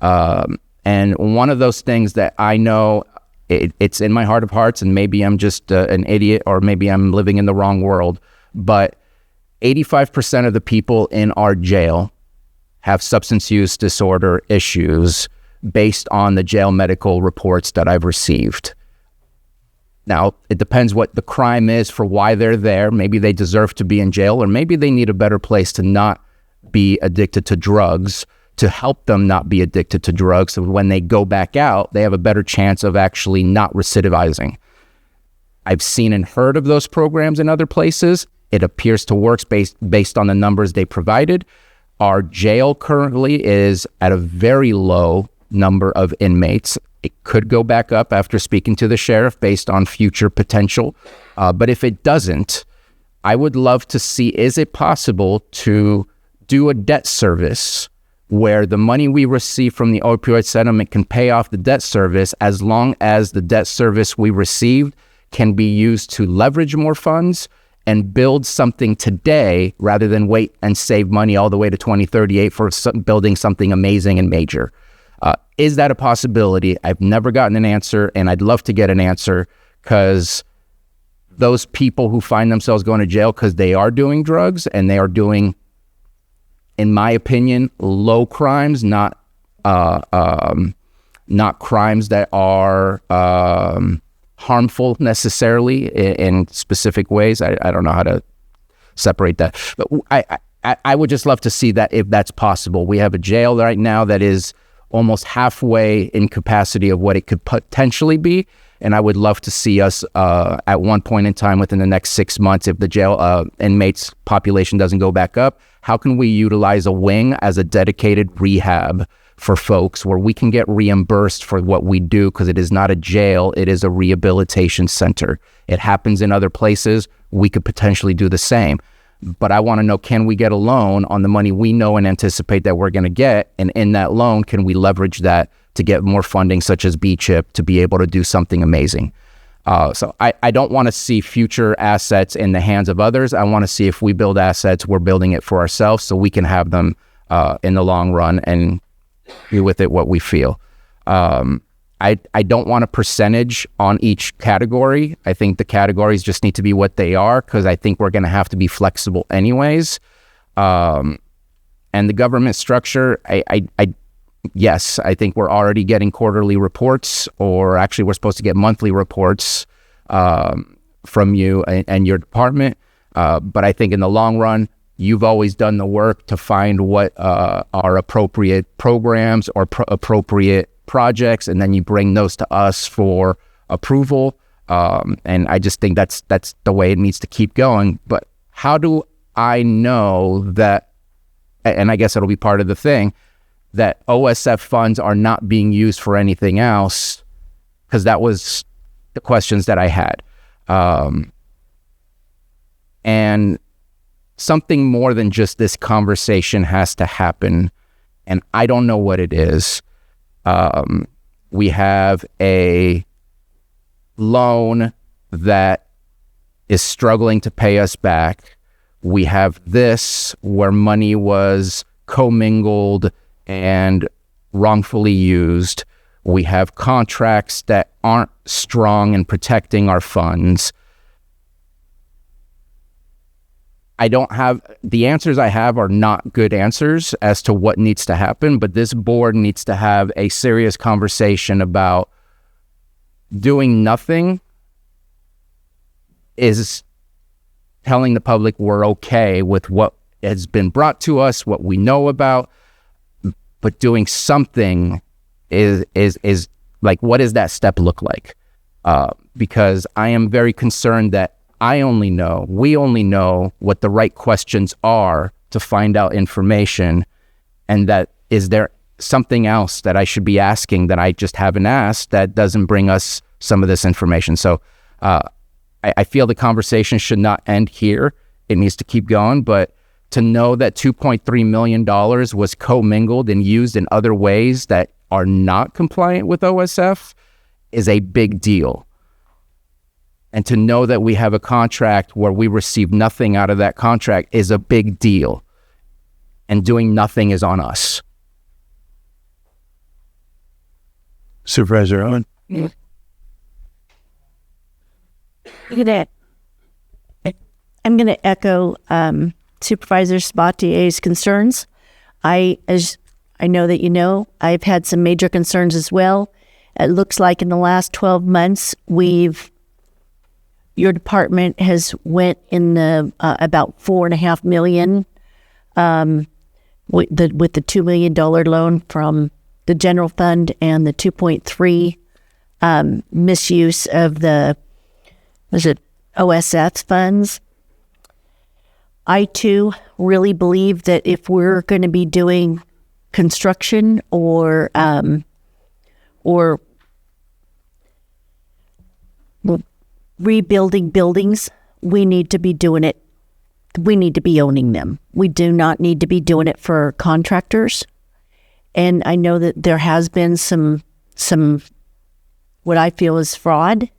And one of those things that I know it's in my heart of hearts, and maybe I'm just an idiot, or maybe I'm living in the wrong world, but 85% of the people in our jail have substance use disorder issues based on the jail medical reports that I've received. Now, it depends what the crime is for why they're there. Maybe they deserve to be in jail, or maybe they need a better place to not be addicted to drugs, to help them not be addicted to drugs. So when they go back out, they have a better chance of actually not recidivizing. I've seen and heard of those programs in other places. It appears to work based on the numbers they provided. Our jail currently is at a very low number of inmates. It could go back up after speaking to the sheriff based on future potential. But if it doesn't, I would love to see, is it possible to do a debt service where the money we receive from the opioid settlement can pay off the debt service, as long as the debt service we received can be used to leverage more funds and build something today rather than wait and save money all the way to 2038 for building something amazing and major. Is that a possibility? I've never gotten an answer, and I'd love to get an answer, because those people who find themselves going to jail because they are doing drugs, and they are doing, in my opinion, low crimes, not crimes that are harmful necessarily in specific ways. I don't know how to separate that, but I would just love to see that, if that's possible. We have a jail right now that is almost halfway in capacity of what it could potentially be, and I would love to see us at one point in time within the next 6 months, if the jail inmates population doesn't go back up, how can we utilize a wing as a dedicated rehab for folks where we can get reimbursed for what we do, because it is not a jail, it is a rehabilitation center. It happens in other places. We could potentially do the same. But I want to know, can we get a loan on the money we know and anticipate that we're going to get? And in that loan, can we leverage that to get more funding, such as B-CHIP, to be able to do something amazing? So I don't want to see future assets in the hands of others. I want to see, if we build assets, we're building it for ourselves so we can have them in the long run and do with it what we feel. I don't want a percentage on each category. I think the categories just need to be what they are, because I think we're going to have to be flexible anyways. And the government structure, yes, I think we're already getting quarterly reports, or actually we're supposed to get monthly reports from you and your department. But I think in the long run, you've always done the work to find what are appropriate programs or appropriate projects, and then you bring those to us for approval. And I just think that's the way it needs to keep going. But how do I know that, and I guess it'll be part of the thing, that OSF funds are not being used for anything else? Because that was the questions that I had. And something more than just this conversation has to happen, and I don't know what it is. We have a loan that is struggling to pay us back. We have this where money was commingled and wrongfully used. We have contracts that aren't strong in protecting our funds. I don't have, the answers I have are not good answers as to what needs to happen, but this board needs to have a serious conversation about doing nothing is telling the public we're okay with what has been brought to us, what we know about, but doing something is like, what does that step look like? Because I am very concerned that we only know what the right questions are to find out information, and that is there something else that I should be asking that I just haven't asked that doesn't bring us some of this information. So I feel the conversation should not end here. It needs to keep going, but to know that $2.3 million was commingled and used in other ways that are not compliant with OSF is a big deal. And to know that we have a contract where we receive nothing out of that contract is a big deal. And doing nothing is on us. Supervisor Owen? Look at that. I'm going to echo Supervisor Sabatier's concerns. As I know that you know, I've had some major concerns as well. It looks like in the last 12 months, your department has went in the about $4.5 million with the $2 million loan from the general fund and the 2.3 misuse of the OSF funds. I too really believe that if we're going to be doing construction or rebuilding buildings, we need to be doing it. We need to be owning them. We do not need to be doing it for contractors. And I know that there has been some what I feel is fraud,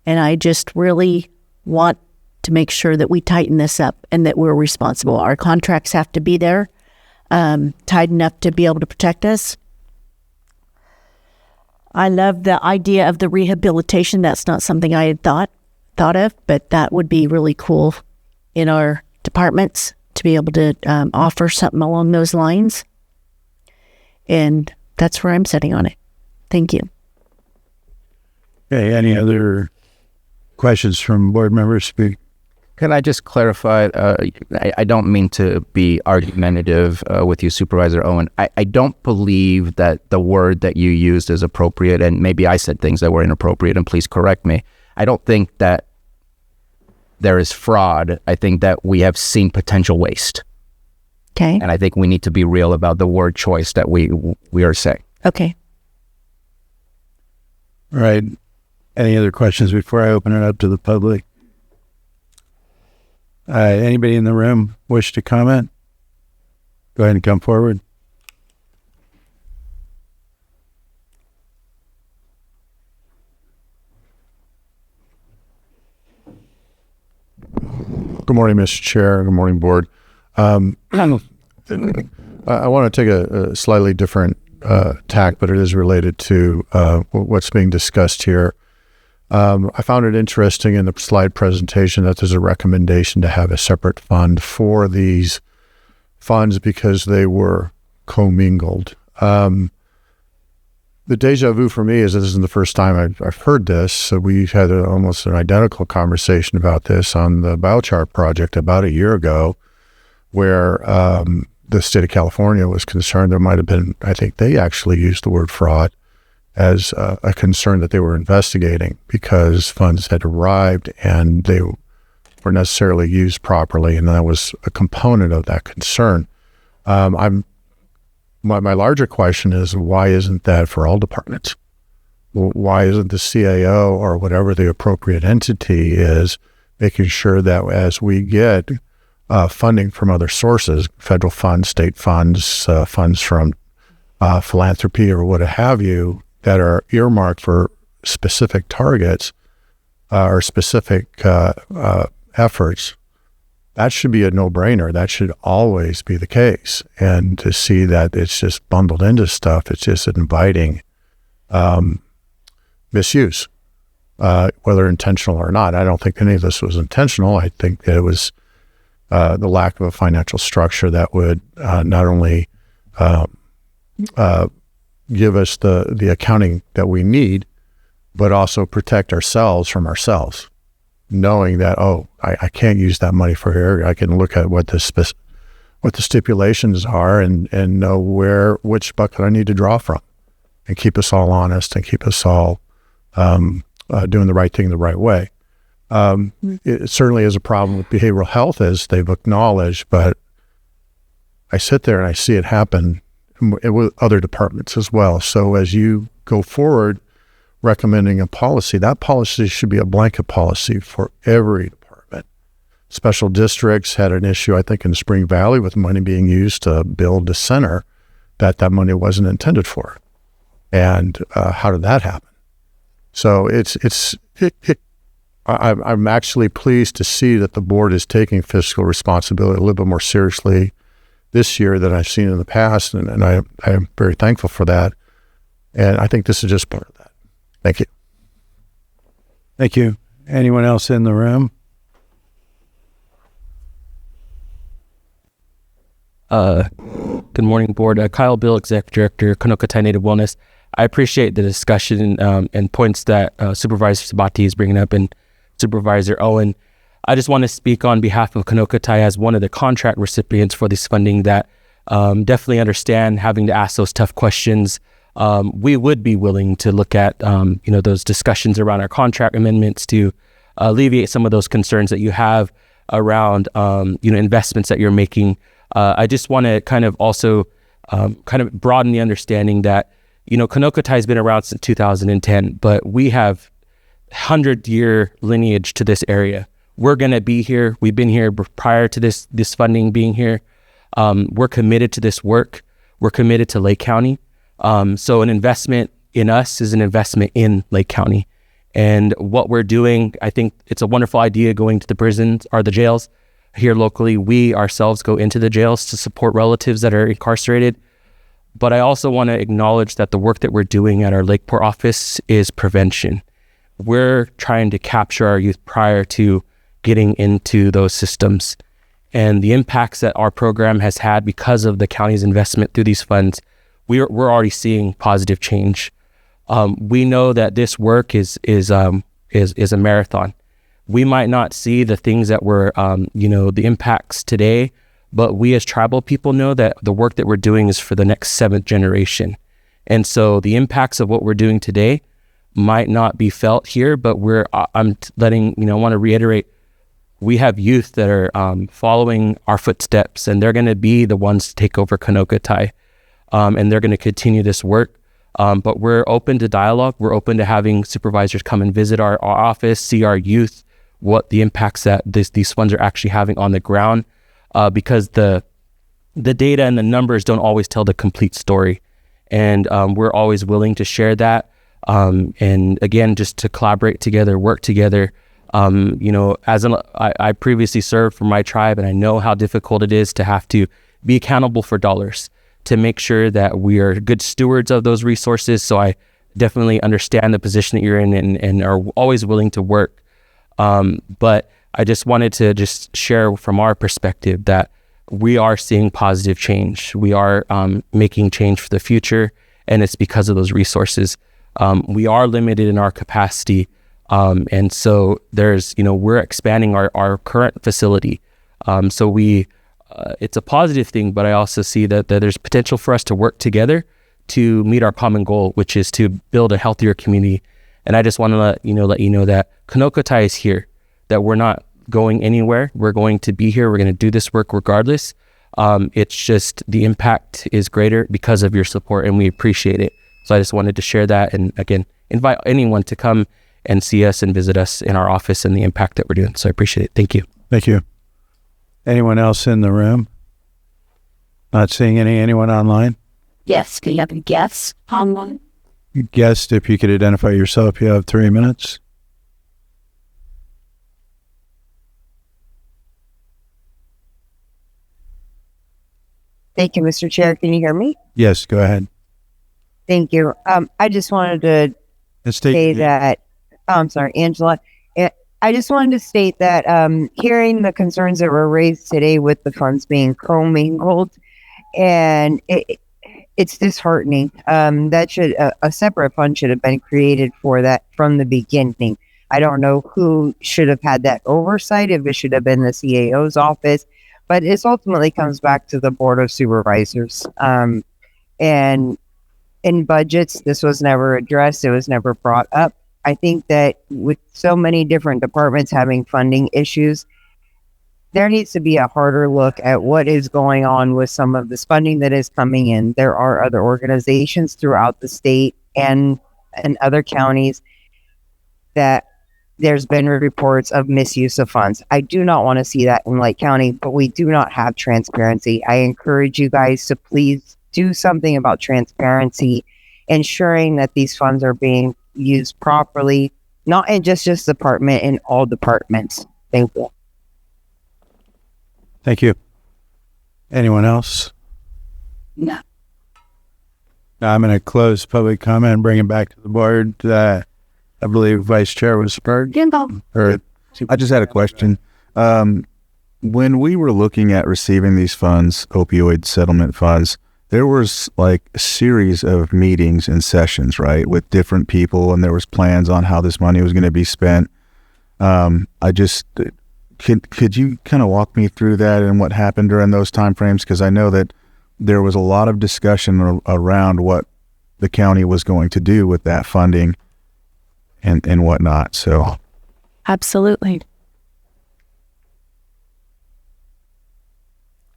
and I just really want to make sure that we tighten this up and that we're responsible. Our contracts have to be there, tight enough to be able to protect us. I love the idea of the rehabilitation. That's not something I had thought of, but that would be really cool in our departments to be able to offer something along those lines. And that's where I'm sitting on it. Thank you. Okay, any other questions from board members? Can I just clarify? I don't mean to be argumentative with you, Supervisor Owen. I don't believe that the word that you used is appropriate, and maybe I said things that were inappropriate, and please correct me. I don't think that there is fraud. I think that we have seen potential waste. Okay. And I think we need to be real about the word choice that we are saying. Okay. All right. Any other questions before I open it up to the public? Anybody in the room wish to comment? Go ahead and come forward. Good morning, Mr. Chair. Good morning, Board. I want to take a slightly different tack, but it is related to what's being discussed here. I found it interesting in the slide presentation that there's a recommendation to have a separate fund for these funds because they were commingled. The deja vu for me is this isn't the first time I've heard this. So we had almost an identical conversation about this on the biochar project about a year ago, where the state of California was concerned. There might have been, I think they actually used the word fraud as a concern that they were investigating because funds had arrived and they were necessarily used properly, and that was a component of that concern. My larger question is, why isn't that for all departments? Why isn't the CAO or whatever the appropriate entity is making sure that as we get funding from other sources, federal funds, state funds, funds from philanthropy or what have you, that are earmarked for specific targets or specific efforts, that should be a no-brainer. That should always be the case. And to see that it's just bundled into stuff, it's just inviting misuse, whether intentional or not. I don't think any of this was intentional. I think that it was the lack of a financial structure that would not only give us the accounting that we need, but also protect ourselves from ourselves, knowing that, I can't use that money for here. I can look at what the stipulations are and know which bucket I need to draw from, and keep us all honest and keep us all doing the right thing the right way. It certainly is a problem with behavioral health, as they've acknowledged, but I sit there and I see it happen with other departments as well. So as you go forward recommending a policy, that policy should be a blanket policy for every department. Special districts had an issue, I think, in Spring Valley with money being used to build a center that money wasn't intended for. And how did that happen? So I'm actually pleased to see that the board is taking fiscal responsibility a little bit more seriously this year than I've seen in the past, and I am very thankful for that. And I think this is just part of that. Thank you. Thank you. Anyone else in the room? Good morning, board. Kyle Bill, Executive Director, Kanokatai Native Wellness. I appreciate the discussion and points that Supervisor Sabati is bringing up and Supervisor Owen. I just want to speak on behalf of Kanokatai as one of the contract recipients for this funding that definitely understand having to ask those tough questions. We would be willing to look at those discussions around our contract amendments to alleviate some of those concerns that you have around investments that you're making. I just want to kind of also kind of broaden the understanding that Kanokatai has been around since 2010, but we have 100-year lineage to this area. We're going to be here. We've been here prior to this funding being here. We're committed to this work. We're committed to Lake County. So an investment in us is an investment in Lake County. And what we're doing, I think it's a wonderful idea going to the prisons or the jails. Here locally, we ourselves go into the jails to support relatives that are incarcerated. But I also want to acknowledge that the work that we're doing at our Lakeport office is prevention. We're trying to capture our youth prior to getting into those systems. And the impacts that our program has had because of the county's investment through these funds, we're already seeing positive change. We know that this work is a marathon. We might not see the things that were, the impacts today, but we as tribal people know that the work that we're doing is for the next 7th generation. And so the impacts of what we're doing today might not be felt here, but I want to reiterate, we have youth that are following our footsteps, and they're going to be the ones to take over Kanokatai, and they're going to continue this work. But we're open to dialogue. We're open to having supervisors come and visit our office, see our youth, what the impacts that these funds are actually having on the ground, because the data and the numbers don't always tell the complete story. And we're always willing to share that. And again, just to collaborate together, work together. I previously served for my tribe, and I know how difficult it is to have to be accountable for dollars, to make sure that we are good stewards of those resources. So I definitely understand the position that you're in and are always willing to work. But I just wanted to just share from our perspective that we are seeing positive change. We are making change for the future, and it's because of those resources. We are limited in our capacity. And so we're expanding our current facility. So it's a positive thing, but I also see that there's potential for us to work together to meet our common goal, which is to build a healthier community. And I just want to let you know that Kanokatai is here, that we're not going anywhere. We're going to be here. We're going to do this work regardless. It's just the impact is greater because of your support, and we appreciate it. So I just wanted to share that, and again, invite anyone to come and see us and visit us in our office and the impact that we're doing. So I appreciate it. Thank you. Thank you. Anyone else in the room? Not seeing anyone online? Yes, can you have a guess online? Guest, if you could identify yourself, you have 3 minutes. Thank you, Mr. Chair. Can you hear me? Yes, go ahead. Thank you. I just wanted to say that, I'm sorry, Angela. I just wanted to state that hearing the concerns that were raised today with the funds being commingled, and it's disheartening. A separate fund should have been created for that from the beginning. I don't know who should have had that oversight, if it should have been the CAO's office, but it ultimately comes back to the Board of Supervisors. And in budgets, this was never addressed. It was never brought up. I think that with so many different departments having funding issues, there needs to be a harder look at what is going on with some of this funding that is coming in. There are other organizations throughout the state and in other counties that there's been reports of misuse of funds. I do not want to see that in Lake County, but we do not have transparency. I encourage you guys to please do something about transparency, ensuring that these funds are being used properly, not in just this department, in all departments. Thank you. Thank you. Anyone else? No. Now I'm going to close public comment and bring it back to the board. I believe Vice Chair was spurred. I just had a question. When we were looking at receiving these funds, opioid settlement funds, there was like a series of meetings and sessions, right, with different people, and there was plans on how this money was going to be spent. Could you kind of walk me through that and what happened during those timeframes? Because I know that there was a lot of discussion around what the county was going to do with that funding and whatnot. So, Absolutely.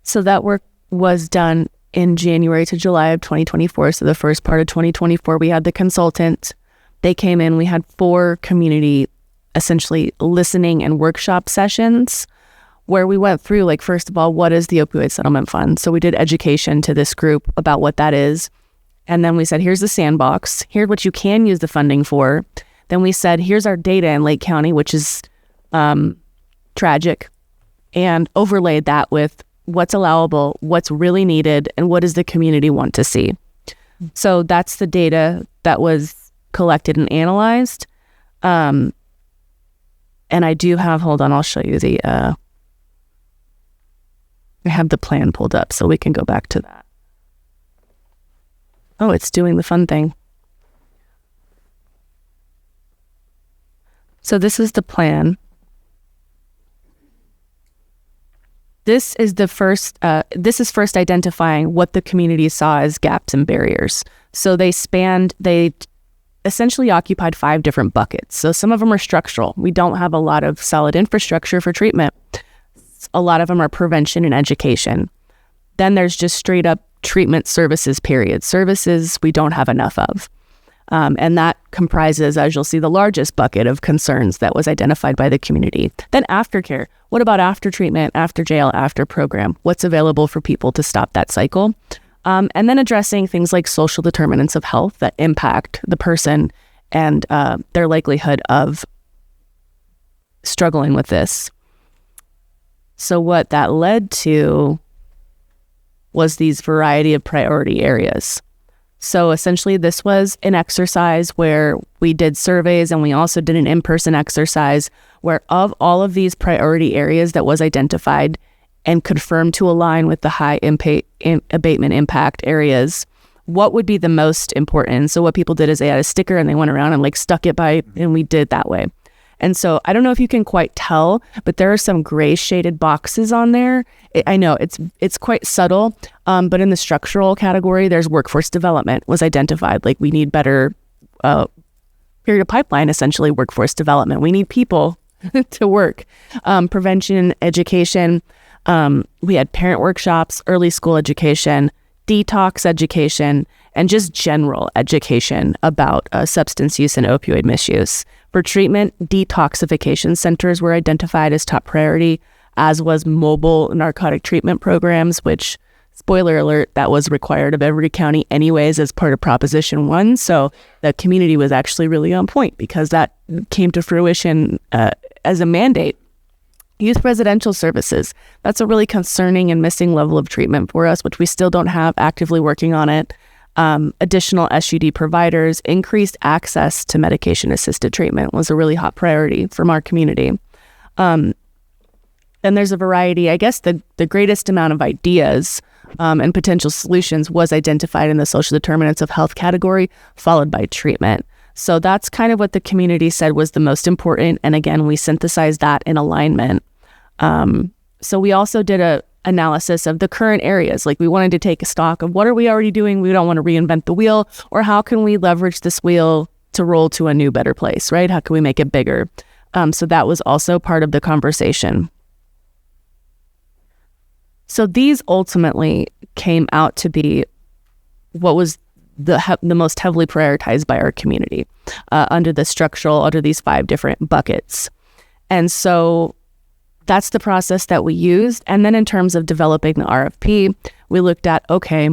So that work was done in January to July of 2024. So the first part of 2024, we had the consultant. They came in. We had 4 community, essentially listening and workshop sessions where we went through, like, first of all, what is the opioid settlement fund? So we did education to this group about what that is. And then we said, here's the sandbox. Here's what you can use the funding for. Then we said, here's our data in Lake County, which is tragic, and overlaid that with what's allowable, what's really needed, and what does the community want to see. So that's the data that was collected and analyzed. And I do have, hold on, I'll show you I have the plan pulled up so we can go back to that. Oh, it's doing the fun thing. So this is the plan. This is first identifying what the community saw as gaps and barriers. So they essentially occupied 5 different buckets. So some of them are structural. We don't have a lot of solid infrastructure for treatment. A lot of them are prevention and education. Then there's just straight up treatment services, period. Services we don't have enough of. And that comprises, as you'll see, the largest bucket of concerns that was identified by the community. Then aftercare. What about after treatment, after jail, after program? What's available for people to stop that cycle? And then addressing things like social determinants of health that impact the person and their likelihood of struggling with this. So what that led to was these variety of priority areas. So essentially this was an exercise where we did surveys, and we also did an in-person exercise where of all of these priority areas that was identified and confirmed to align with the high abatement impact areas, what would be the most important? So what people did is they had a sticker and they went around and stuck it by, and we did that way. And so I don't know if you can quite tell, but there are some gray shaded boxes on there. I know it's quite subtle, but in the structural category, there's workforce development was identified. Like, we need better period of pipeline, essentially workforce development. We need people to work. Prevention, education. We had parent workshops, early school education, detox education, and just general education about substance use and opioid misuse. For treatment, detoxification centers were identified as top priority, as was mobile narcotic treatment programs, which, spoiler alert, that was required of every county anyways as part of Proposition 1. So the community was actually really on point because that came to fruition as a mandate. Youth residential services. That's a really concerning and missing level of treatment for us, which we still don't have, actively working on it. Additional SUD providers, increased access to medication-assisted treatment was a really hot priority from our community. Then there's a variety, I guess the greatest amount of ideas and potential solutions was identified in the social determinants of health category, followed by treatment. So that's kind of what the community said was the most important. And again, we synthesized that in alignment. So we also did a analysis of the current areas. Like, we wanted to take a stock of what are we already doing? We don't want to reinvent the wheel, or how can we leverage this wheel to roll to a new, better place, right? How can we make it bigger? So that was also part of the conversation. So these ultimately came out to be what was the most heavily prioritized by our community under these 5 different buckets. And so that's the process that we used. And then in terms of developing the RFP, we looked at, okay,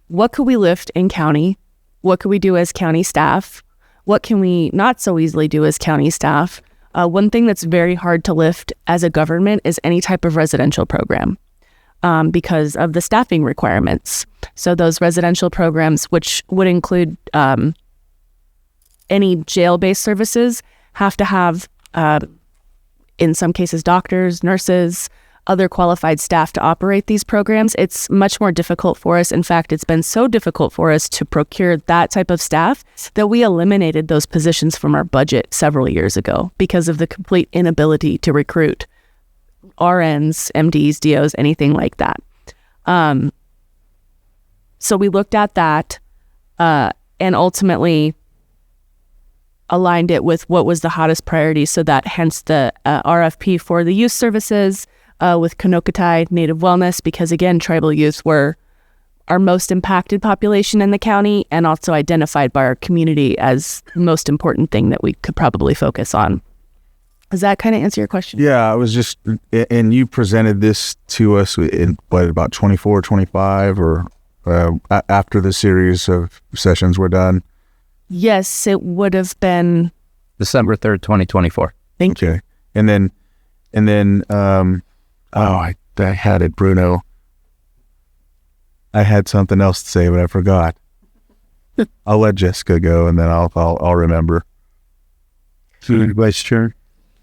what could we lift in county? What could we do as county staff? What can we not so easily do as county staff? One thing that's very hard to lift as a government is any type of residential program because of the staffing requirements. So those residential programs, which would include any jail-based services, have to have, in some cases, doctors, nurses, other qualified staff to operate these programs. It's much more difficult for us. In fact, it's been so difficult for us to procure that type of staff that we eliminated those positions from our budget several years ago because of the complete inability to recruit RNs, MDs, DOs, anything like that. So we looked at that and ultimately aligned it with what was the hottest priority, so that hence the RFP for the youth services with Kanokatai Native Wellness, because again, tribal youth were our most impacted population in the county and also identified by our community as the most important thing that we could probably focus on. Does that kind of answer your question? Yeah, I was just, and you presented this to us in about 24, 25 or after the series of sessions were done? Yes, it would have been December 3rd, 2024. Thank you. And then, I had it, Bruno. I had something else to say, but I forgot. I'll let Jessica go, and then I'll remember. Vice Chair.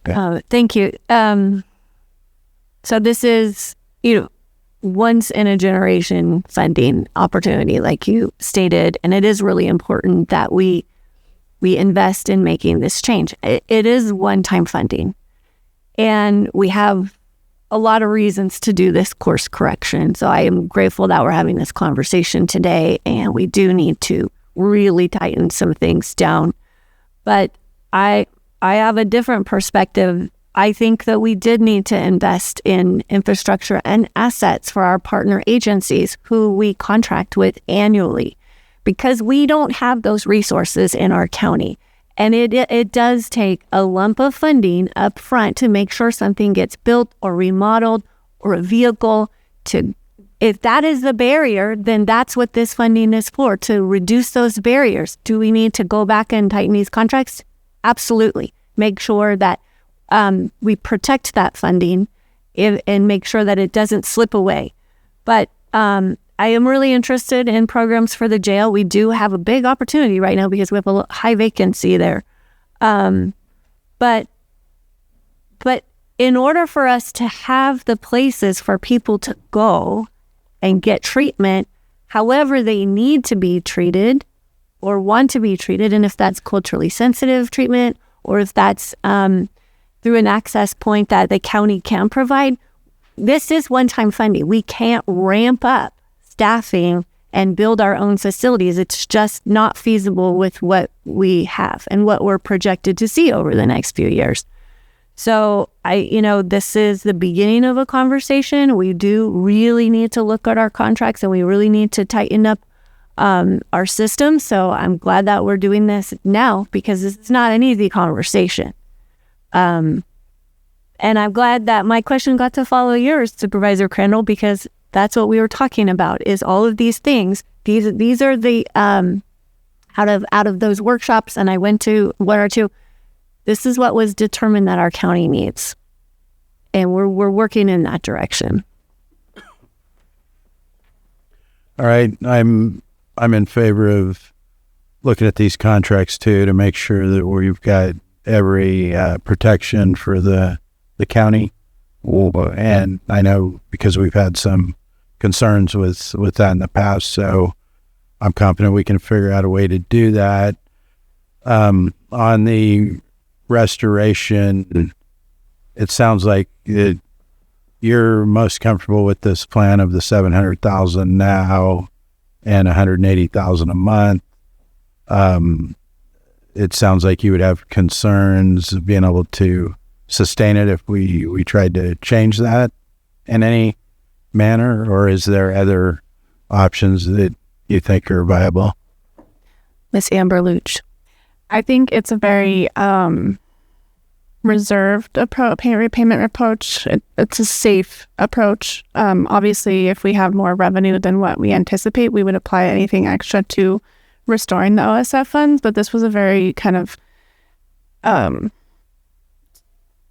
Yeah. Thank you. So this is, once in a generation funding opportunity, like you stated, and it is really important that we invest in making this change. It is one-time funding, and we have a lot of reasons to do this course correction. So I am grateful that we're having this conversation today, and we do need to really tighten some things down. But I have a different perspective. I think that we did need to invest in infrastructure and assets for our partner agencies who we contract with annually, because we don't have those resources in our county. And it does take a lump of funding up front to make sure something gets built or remodeled, or a vehicle if that is the barrier, then that's what this funding is for, to reduce those barriers. Do we need to go back and tighten these contracts? Absolutely. Make sure that we protect that funding and make sure that it doesn't slip away. But I am really interested in programs for the jail. We do have a big opportunity right now because we have a high vacancy there. But in order for us to have the places for people to go and get treatment, however they need to be treated or want to be treated, and if that's culturally sensitive treatment or if that's through an access point that the county can provide, this is one-time funding. We can't ramp up staffing and build our own facilities. It's just not feasible with what we have and what we're projected to see over the next few years. So this is the beginning of a conversation. We do really need to look at our contracts, and we really need to tighten up our system. So I'm glad that we're doing this now, because it's not an easy conversation. And I'm glad that my question got to follow yours, Supervisor Crandall, because that's what we were talking about, is all of these things. These are the out of those workshops, and I went to one or two. This is what was determined that our county needs, and we're working in that direction. All right, I'm in favor of looking at these contracts too, to make sure that we've got every protection for the county. And I know because we've had some concerns with that in the past, so I'm confident we can figure out a way to do that. On the restoration, it sounds like you're most comfortable with this plan of the $700,000 now and $180,000 a month. It sounds like you would have concerns of being able to sustain it if we tried to change that in any manner, or is there other options that you think are viable? Miss Amber Luch. I think it's a very reserved repayment approach. It's a safe approach. Obviously, if we have more revenue than what we anticipate, we would apply anything extra to restoring the OSF funds. But this was a very kind of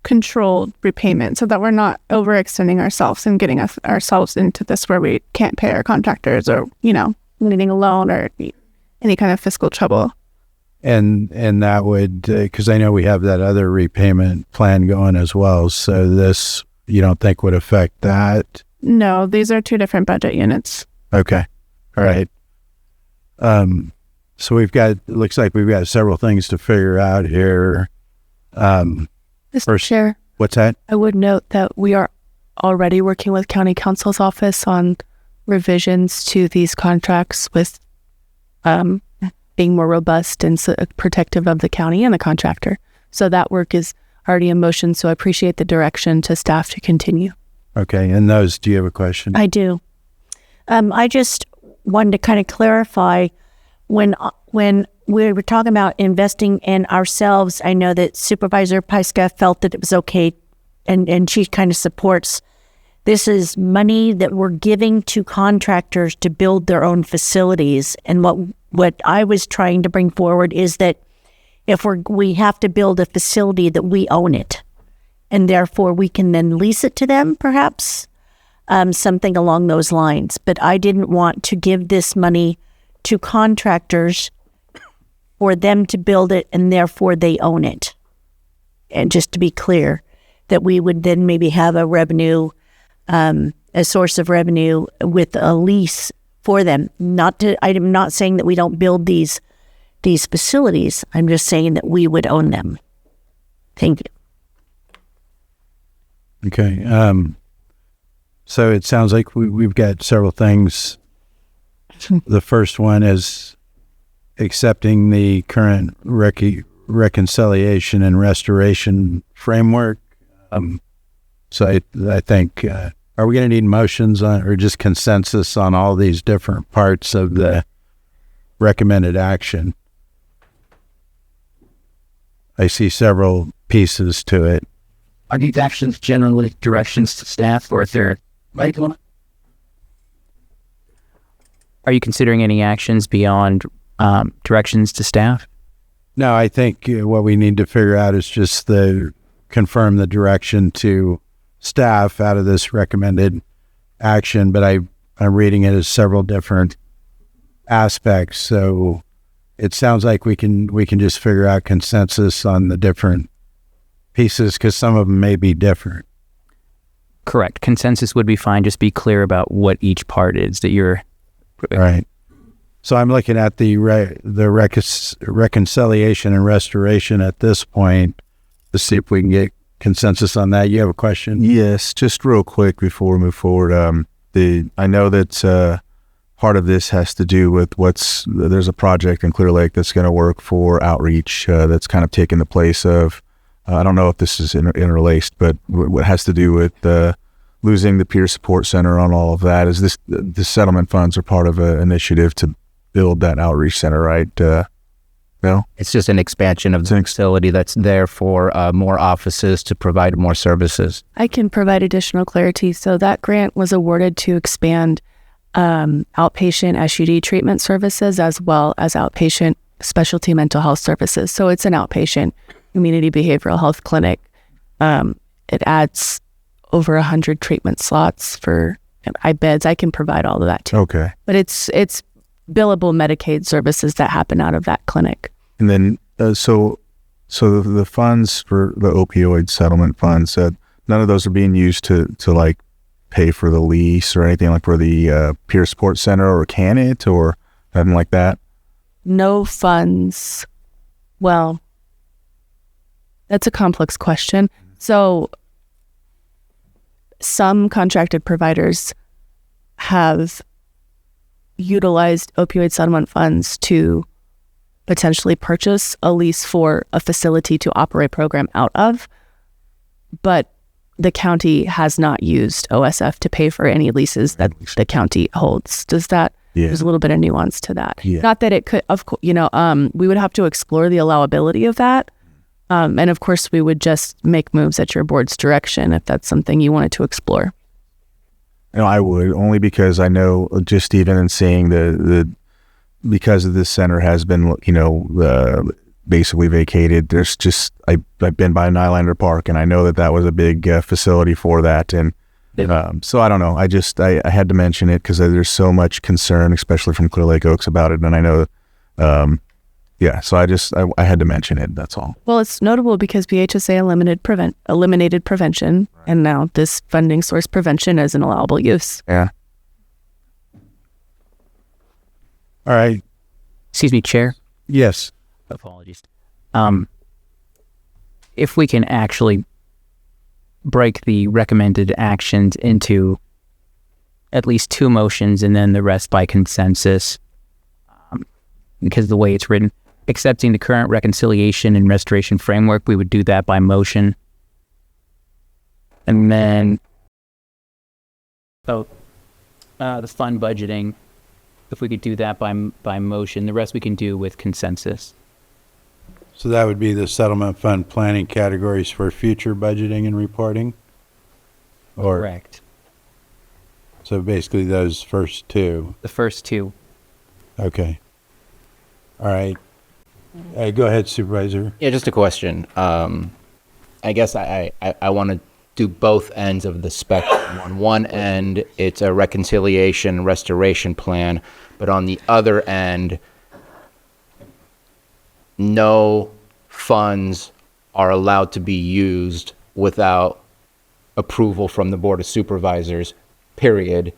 controlled repayment so that we're not overextending ourselves and getting ourselves into this where we can't pay our contractors or, needing a loan or any kind of fiscal trouble. And that would, because I know we have that other repayment plan going as well. So this, you don't think would affect that? No, these are two different budget units. Okay. All right. So looks like we've got several things to figure out here. Mr. Chair. What's that? I would note that we are already working with County Counsel's office on revisions to these contracts with being more robust and protective of the county and the contractor. So that work is already in motion. So I appreciate the direction to staff to continue. Okay. And those, do you have a question? I do. I just wanted to kind of clarify when we were talking about investing in ourselves. I know that Supervisor Pyska felt that it was okay, and she kind of supports. This is money that we're giving to contractors to build their own facilities. And what I was trying to bring forward is that if we have to build a facility, that we own it, and therefore we can then lease it to them, perhaps, something along those lines. But I didn't want to give this money to contractors for them to build it and therefore they own it. And just to be clear, that we would then maybe have a revenue, a source of revenue with a lease for them. I'm not saying that we don't build these facilities. I'm just saying that we would own them. Thank you. Okay. So it sounds like we've got several things. The first one is accepting the current reconciliation and restoration framework. So I think, are we going to need motions on, or just consensus on all these different parts of the recommended action? I see several pieces to it. Are these actions generally directions to staff, or is there Are you considering any actions beyond directions to staff? No, I think what we need to figure out is just confirm the direction to staff out of this recommended action. But I'm reading it as several different aspects. So it sounds like we can just figure out consensus on the different pieces, because some of them may be different. Correct. Consensus would be fine. Just be clear about what each part is that you're... Right. So I'm looking at the reconciliation and restoration at this point to see if we can get consensus on that. You have a question? Yes, just real quick before we move forward. I know that part of this has to do with there's a project in Clear Lake that's going to work for outreach that's kind of taking the place of, I don't know if this is interlaced, but what has to do with losing the peer support center on all of that. Is the settlement funds are part of an initiative to build that outreach center, right? No? It's just an expansion of the facility that's there for more offices to provide more services. I can provide additional clarity. So that grant was awarded to expand outpatient SUD treatment services as well as outpatient specialty mental health services. So it's an outpatient community behavioral health clinic. It adds over 100 treatment slots for beds. I can provide all of that too. Okay. But it's billable Medicaid services that happen out of that clinic. And then, so the funds for the opioid settlement funds, none of those are being used to like pay for the lease or anything, like for the peer support center, or can it, or nothing like that? No funds. Well, that's a complex question. So some contracted providers have utilized opioid settlement funds to potentially purchase a lease for a facility to operate a program out of, but the county has not used OSF to pay for any leases that the county holds. Does that Yeah. There's a little bit of nuance to that. Yeah. Not that it could, of course, we would have to explore the allowability of that. And of course, we would just make moves at your board's direction if that's something you wanted to explore. I would, only because I know just even in seeing because of this center has been, basically vacated. There's just, I've been by Nylander Park, and I know that was a big facility for that. And so I don't know. I had to mention it because there's so much concern, especially from Clear Lake Oaks about it. And I know, so I had to mention it. That's all. Well, it's notable because BHSA eliminated prevention, and now this funding source prevention is an allowable use. Yeah. All right. Excuse me, Chair. Yes. Apologies. If we can actually break the recommended actions into at least 2 motions and then the rest by consensus, because the way it's written, accepting the current reconciliation and restoration framework, we would do that by motion. And then the fund budgeting, if we could do that by motion, the rest we can do with consensus. So that would be the settlement fund planning categories for future budgeting and reporting? Correct. So basically those first 2. The first 2. Okay. All right. Go ahead, Supervisor. Yeah, just a question. I guess I want to do both ends of the spectrum. On one end, it's a reconciliation restoration plan, but on the other end, no funds are allowed to be used without approval from the Board of Supervisors, period.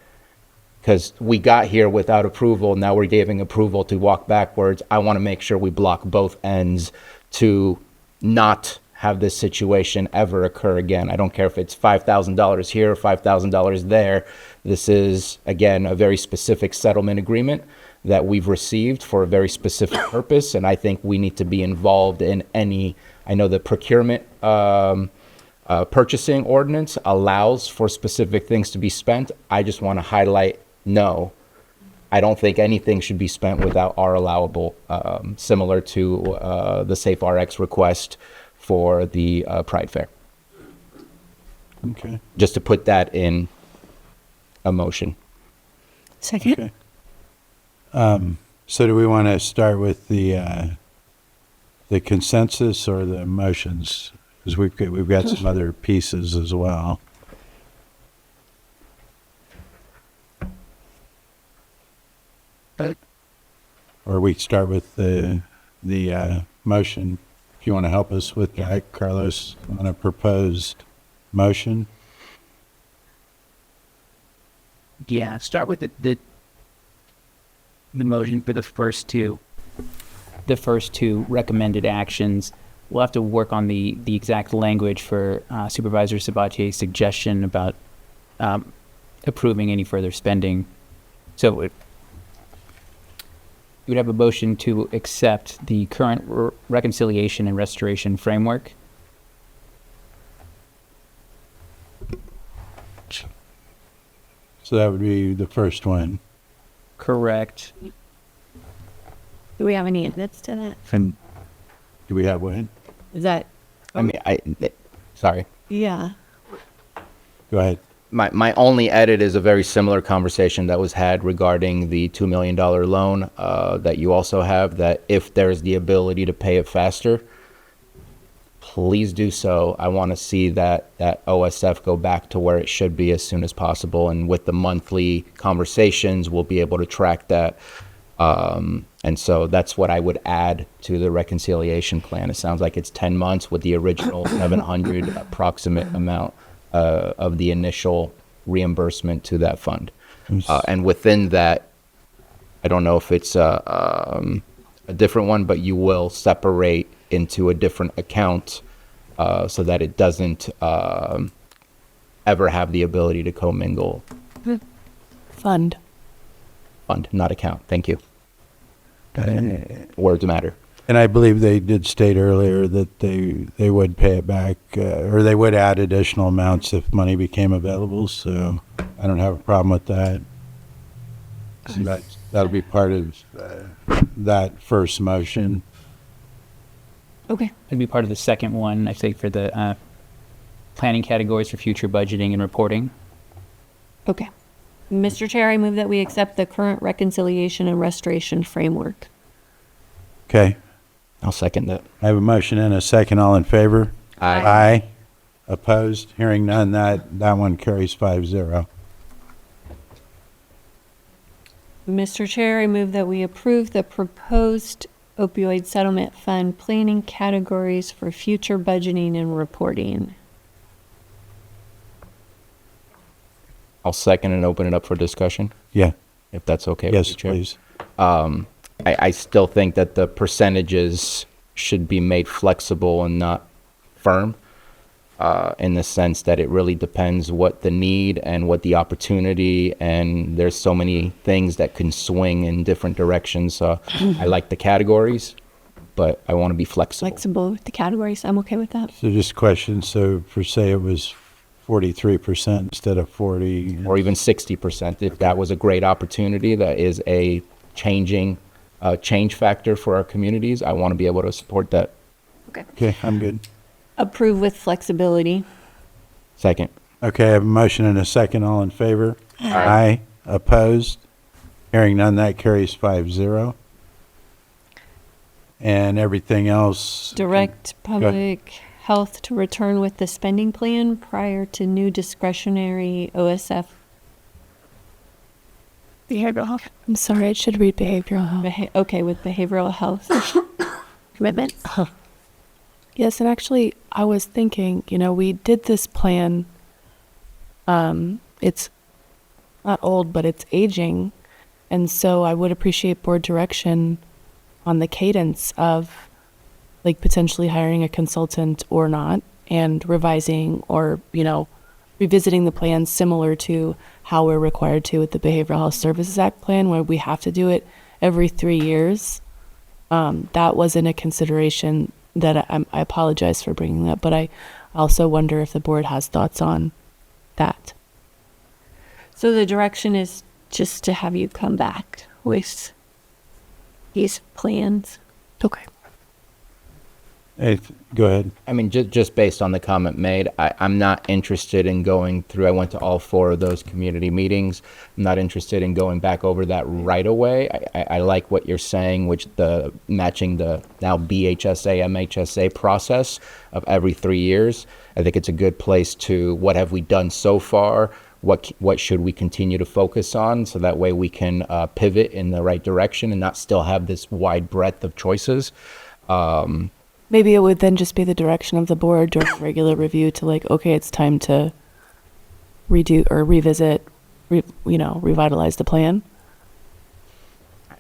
Because we got here without approval, now we're giving approval to walk backwards. I want to make sure we block both ends to not have this situation ever occur again. I don't care if it's $5,000 here, $5,000 there. This is, again, a very specific settlement agreement that we've received for a very specific purpose, and I think we need to be involved in any. I know the procurement purchasing ordinance allows for specific things to be spent. I just want to highlight, no, I don't think anything should be spent without our allowable, similar to the Safe RX request for the Pride Fair. Okay. Just to put that in a motion. Second. Okay. So do we want to start with the consensus or the motions? Because we've got some other pieces as well. Or we start with the motion. If you want to help us with that, Carlos, on a proposed motion. Yeah, start with the motion for the first 2. The first 2 recommended actions. We'll have to work on the exact language for Supervisor Sabatier's suggestion about approving any further spending. So you would have a motion to accept the current reconciliation and restoration framework. So that would be the first one. Correct. Do we have any edits to that? And do we have one? Is that? I mean, sorry. Yeah. Go ahead. My only edit is a very similar conversation that was had regarding the $2 million loan that you also have, that if there's the ability to pay it faster, please do so. I want to see that OSF go back to where it should be as soon as possible. And with the monthly conversations, we'll be able to track that. And so that's what I would add to the reconciliation plan. It sounds like it's 10 months with the original 700 approximate amount of the initial reimbursement to that fund. And within that, I don't know if it's a different one, but you will separate into a different account so that it doesn't ever have the ability to commingle. Fund, not account. Thank you. Words matter. And I believe they did state earlier that they would pay it back, or they would add additional amounts if money became available. So I don't have a problem with that. That'll be part of that first motion. Okay. It'd be part of the second one, I think, for the planning categories for future budgeting and reporting. Okay. Mr. Chair, I move that we accept the current reconciliation and restoration framework. Okay. I'll second that. I have a motion and a second. All in favor? Aye. Aye. Opposed? Hearing none, that one carries 5-0. Mr. Chair, I move that we approve the proposed opioid settlement fund planning categories for future budgeting and reporting. I'll second and open it up for discussion. Yeah. If that's okay Yes, with you, Chair. please. I still think that the percentages should be made flexible and not firm, in the sense that it really depends what the need and what the opportunity, and there's so many things that can swing in different directions. So I like the categories, but I want to be flexible. Flexible with the categories. I'm okay with that. So just question, so for say it was 43% instead of 40. Or even 60%, if that was a great opportunity that is a change factor for our communities, I want to be able to support that. Okay. Okay, I'm good. Approve with flexibility. Second. Okay, I have a motion and a second. All in favor? Aye. Opposed? Hearing none, that carries 5-0. And everything else. Direct Go ahead. public health to return with the spending plan prior to new discretionary OSF. Behavioral health. I'm sorry, I should read behavioral health. Okay, with behavioral health commitment. Yes, and actually, I was thinking, we did this plan. It's not old, but it's aging. And so I would appreciate board direction on the cadence of, like, potentially hiring a consultant or not, and revising or, revisiting the plan similar to how we're required to with the Behavioral Health Services Act plan, where we have to do it every 3 years. That wasn't a consideration that I apologize for bringing that, but I also wonder if the board has thoughts on that. So the direction is just to have you come back with these plans. Okay. Hey, go ahead. I mean, just based on the comment made, I'm not interested in going through. I went to all 4 of those community meetings. I'm not interested in going back over that right away. I like what you're saying, which the matching the now BHSA, MHSA process of every 3 years. I think it's a good place to, what have we done so far? What should we continue to focus on? So that way we can pivot in the right direction and not still have this wide breadth of choices. Maybe it would then just be the direction of the board during regular review to, like, okay, it's time to redo or revisit, revitalize the plan.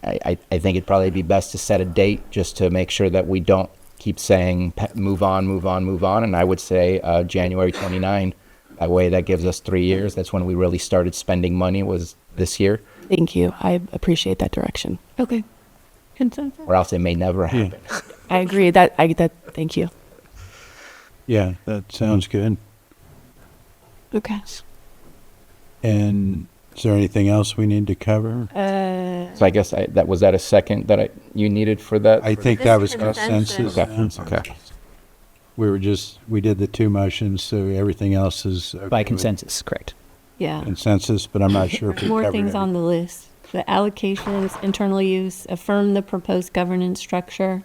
I think it'd probably be best to set a date just to make sure that we don't keep saying move on. And I would say January 29. That way that gives us 3 years. That's when we really started spending money, was this year. Thank you. I appreciate that direction. Okay. Consensus? Or else it may never happen. I agree. Thank you. Yeah, that sounds good. Okay. And is there anything else we need to cover? So I guess that was a second that you needed for that? I think that was consensus. Okay. We did the 2 motions, so everything else is okay By consensus, correct. Yeah. Consensus, but I'm not sure if we More covered things it. on the list. The allocations, internal use, affirm the proposed governance structure,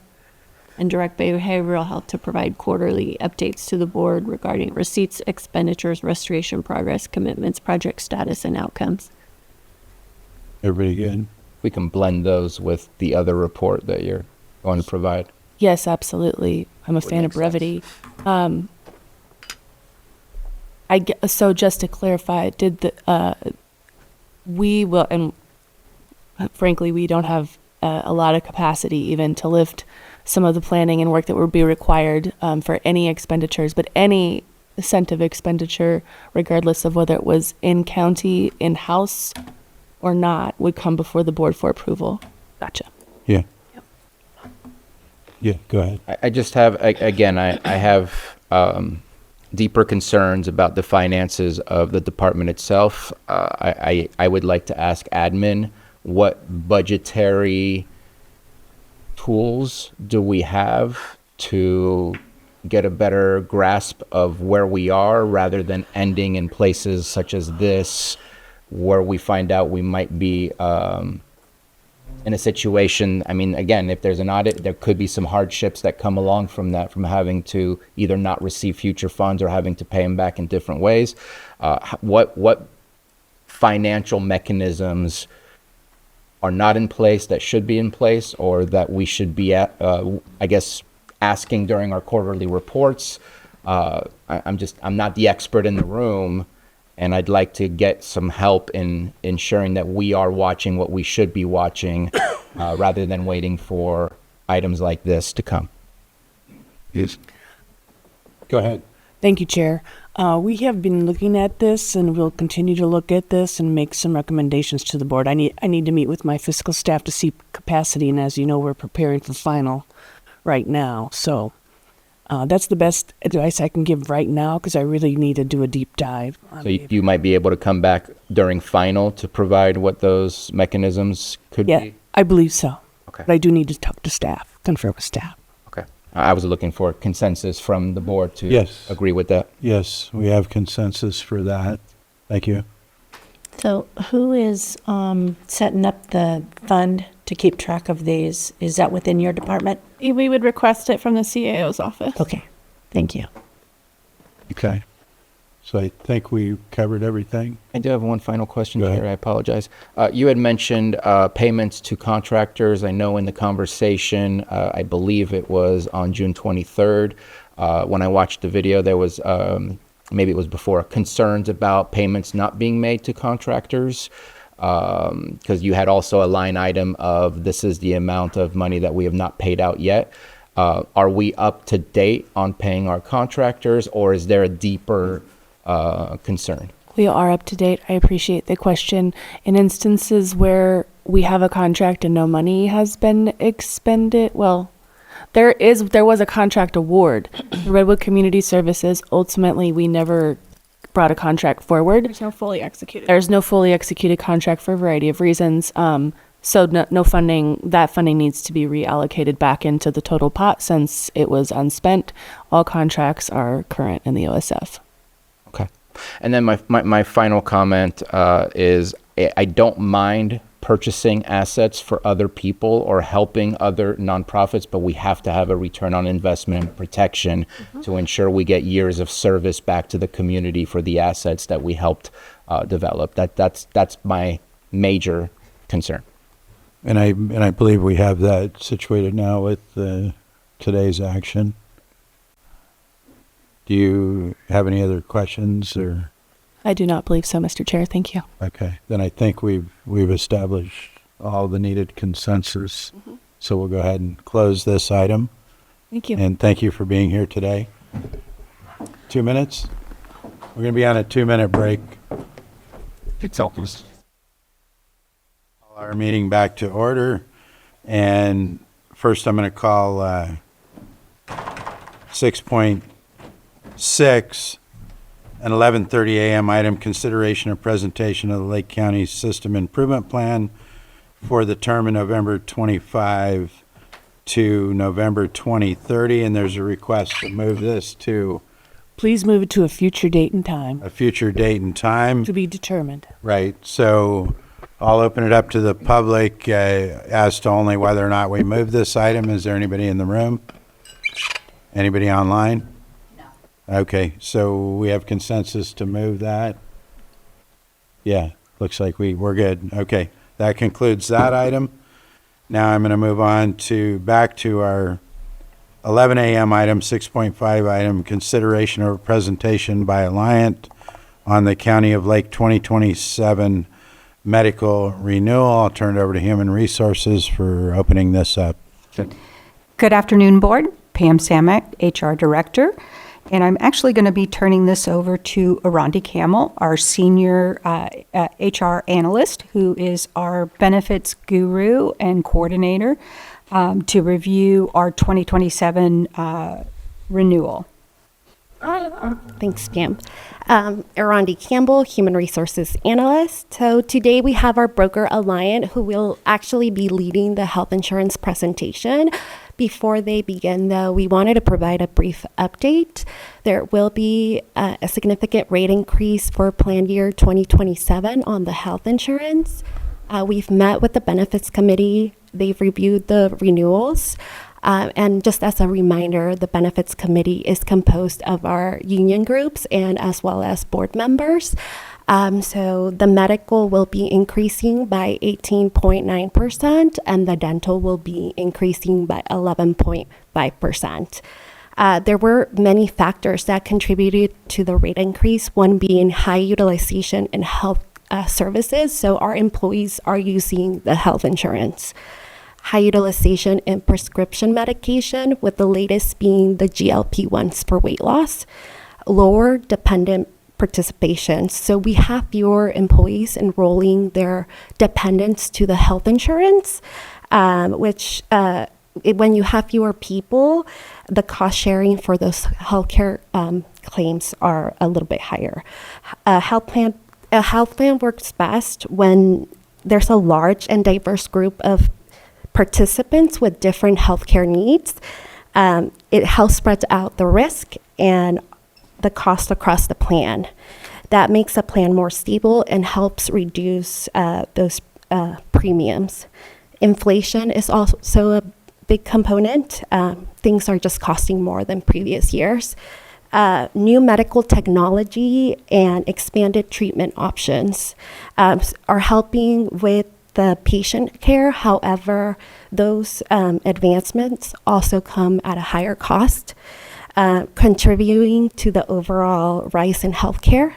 and direct behavioral health to provide quarterly updates to the board regarding receipts, expenditures, restoration progress, commitments, project status, and outcomes. Everybody good? We can blend those with the other report that you're going to provide. Yes, absolutely. I'm a fan of brevity. So just to clarify, we will, and frankly, we don't have a lot of capacity even to lift some of the planning and work that would be required for any expenditures, but any cent of expenditure, regardless of whether it was in county, in-house, or not, would come before the board for approval. Gotcha. Yeah. Yeah, go ahead. I just have, again, I have deeper concerns about the finances of the department itself. I would like to ask admin what budgetary tools do we have to get a better grasp of where we are, rather than ending in places such as this, where we find out we might be in a situation. I mean, again, if there's an audit, there could be some hardships that come along from that, from having to either not receive future funds or having to pay them back in different ways. What financial mechanisms are not in place that should be in place, or that we should be asking during our quarterly reports? I'm not the expert in the room, and I'd like to get some help in ensuring that we are watching what we should be watching, rather than waiting for items like this to come. Yes. Go ahead. Thank you, Chair. We have been looking at this, and we'll continue to look at this and make some recommendations to the board. I need to meet with my fiscal staff to see capacity, and as you know, we're preparing for final right now. So that's the best advice I can give right now, because I really need to do a deep dive. So you might be able to come back during final to provide what those mechanisms could be? I believe so. Okay. But I do need to talk to staff, confer with staff. Okay. I was looking for consensus from the board to agree with that. Yes, we have consensus for that. Thank you. So who is setting up the fund to keep track of these? Is that within your department? We would request it from the CAO's office. Okay, thank you. Okay. So I think we covered everything. I do have one final question, Chair. I apologize. You had mentioned payments to contractors. I know in the conversation, I believe it was on June 23rd, when I watched the video, there was, maybe it was before, concerns about payments not being made to contractors, because you had also a line item of this is the amount of money that we have not paid out yet. Are we up to date on paying our contractors, or is there a deeper concern? We are up to date. I appreciate the question. In instances where we have a contract and no money has been expended, well, there was a contract award. Redwood Community Services, ultimately, we never brought a contract forward. There's no fully executed. There's no fully executed contract for a variety of reasons. So no funding, that funding needs to be reallocated back into the total pot since it was unspent. All contracts are current in the OSF. Okay. And then my final comment is I don't mind purchasing assets for other people or helping other nonprofits, but we have to have a return on investment and protection to ensure we get years of service back to the community for the assets that we helped develop. That's my major concern. And I believe we have that situated now with today's action. Do you have any other questions or? I do not believe so, Mr. Chair. Thank you. Okay, then I think we've established all the needed consensus. So we'll go ahead and close this item. Thank you. And thank you for being here today. 2 minutes? We're going to be on a 2-minute break. It's almost. Call our meeting back to order. And first I'm going to call 6.6 an 11:30 a.m. item, consideration of presentation of the Lake County System Improvement Plan for the term of November 25 to November 2030, and there's a request to move this to... Please move it to a future date and time. A future date and time. To be determined. Right, so I'll open it up to the public as to only whether or not we move this item. Is there anybody in the room? Anybody online? Okay, so we have consensus to move that. Yeah, looks like we're good. Okay, that concludes that item. Now I'm going to move on back to our 11 a.m. item, 6.5 item, consideration of a presentation by Alliant on the County of Lake 2027 medical renewal. I'll turn it over to Human Resources for opening this up. Good afternoon, Board. Pam Samek, HR Director. And I'm actually going to be turning this over to Arondi Camel, our senior HR analyst, who is our benefits guru and coordinator, to review our 2027 renewal. Thanks, Pam. Arandi Campbell, Human Resources Analyst. So today we have our broker, Alliant, who will actually be leading the health insurance presentation. Before they begin, though, we wanted to provide a brief update. There will be a significant rate increase for plan year 2027 on the health insurance. We've met with the benefits committee. They've reviewed the renewals. And just as a reminder, the benefits committee is composed of our union groups and as well as board members. So the medical will be increasing by 18.9% and the dental will be increasing by 11.5%. There were many factors that contributed to the rate increase, one being high utilization in health services. So our employees are using the health insurance. High utilization in prescription medication, with the latest being the GLP-1s for weight loss. Lower dependent participation. So we have fewer employees enrolling their dependents to the health insurance, which when you have fewer people, the cost sharing for those healthcare claims are a little bit higher. A health plan works best when there's a large and diverse group of participants with different healthcare needs. It helps spread out the risk and the cost across the plan. That makes a plan more stable and helps reduce those premiums. Inflation is also a big component. Things are just costing more than previous years. New medical technology and expanded treatment options are helping with the patient care. However, those advancements also come at a higher cost, contributing to the overall rise in healthcare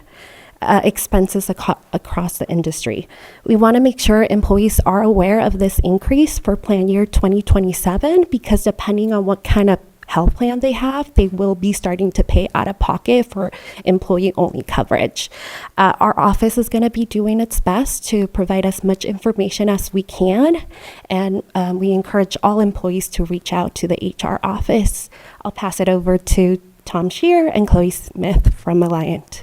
expenses across the industry. We want to make sure employees are aware of this increase for plan year 2027, because depending on what kind of health plan they have, they will be starting to pay out of pocket for employee-only coverage. Our office is going to be doing its best to provide as much information as we can, and we encourage all employees to reach out to the HR office. I'll pass it over to Tom Shear and Chloe Smith from Alliant.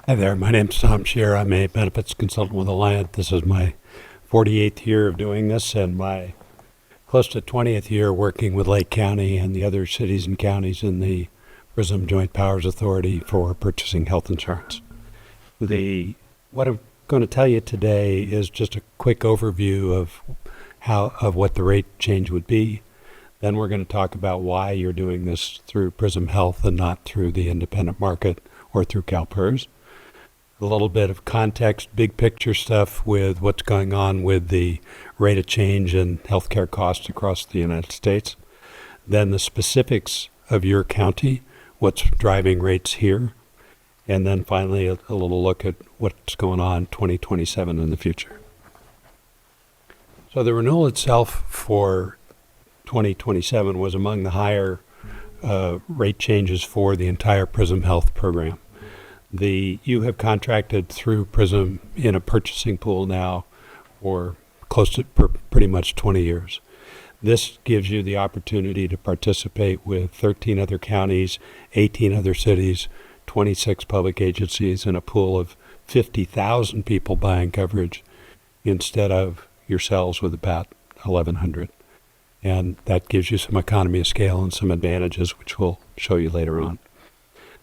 Hi there, my name's Tom Shear. I'm a benefits consultant with Alliant. This is my 48th year of doing this and my close to 20th year working with Lake County and the other cities and counties in the PRISM Joint Powers Authority for purchasing health insurance. What I'm going to tell you today is just a quick overview of what the rate change would be. Then we're going to talk about why you're doing this through PRISM Health and not through the independent market or through CalPERS. A little bit of context, big picture stuff with what's going on with the rate of change in healthcare costs across the United States. Then the specifics of your county, what's driving rates here. And then finally a little look at what's going on 2027 in the future. So the renewal itself for 2027 was among the higher rate changes for the entire PRISM Health program. You have contracted through PRISM in a purchasing pool now for close to pretty much 20 years. This gives you the opportunity to participate with 13 other counties, 18 other cities, 26 public agencies, and a pool of 50,000 people buying coverage instead of yourselves with about 1,100. And that gives you some economy of scale and some advantages, which we'll show you later on.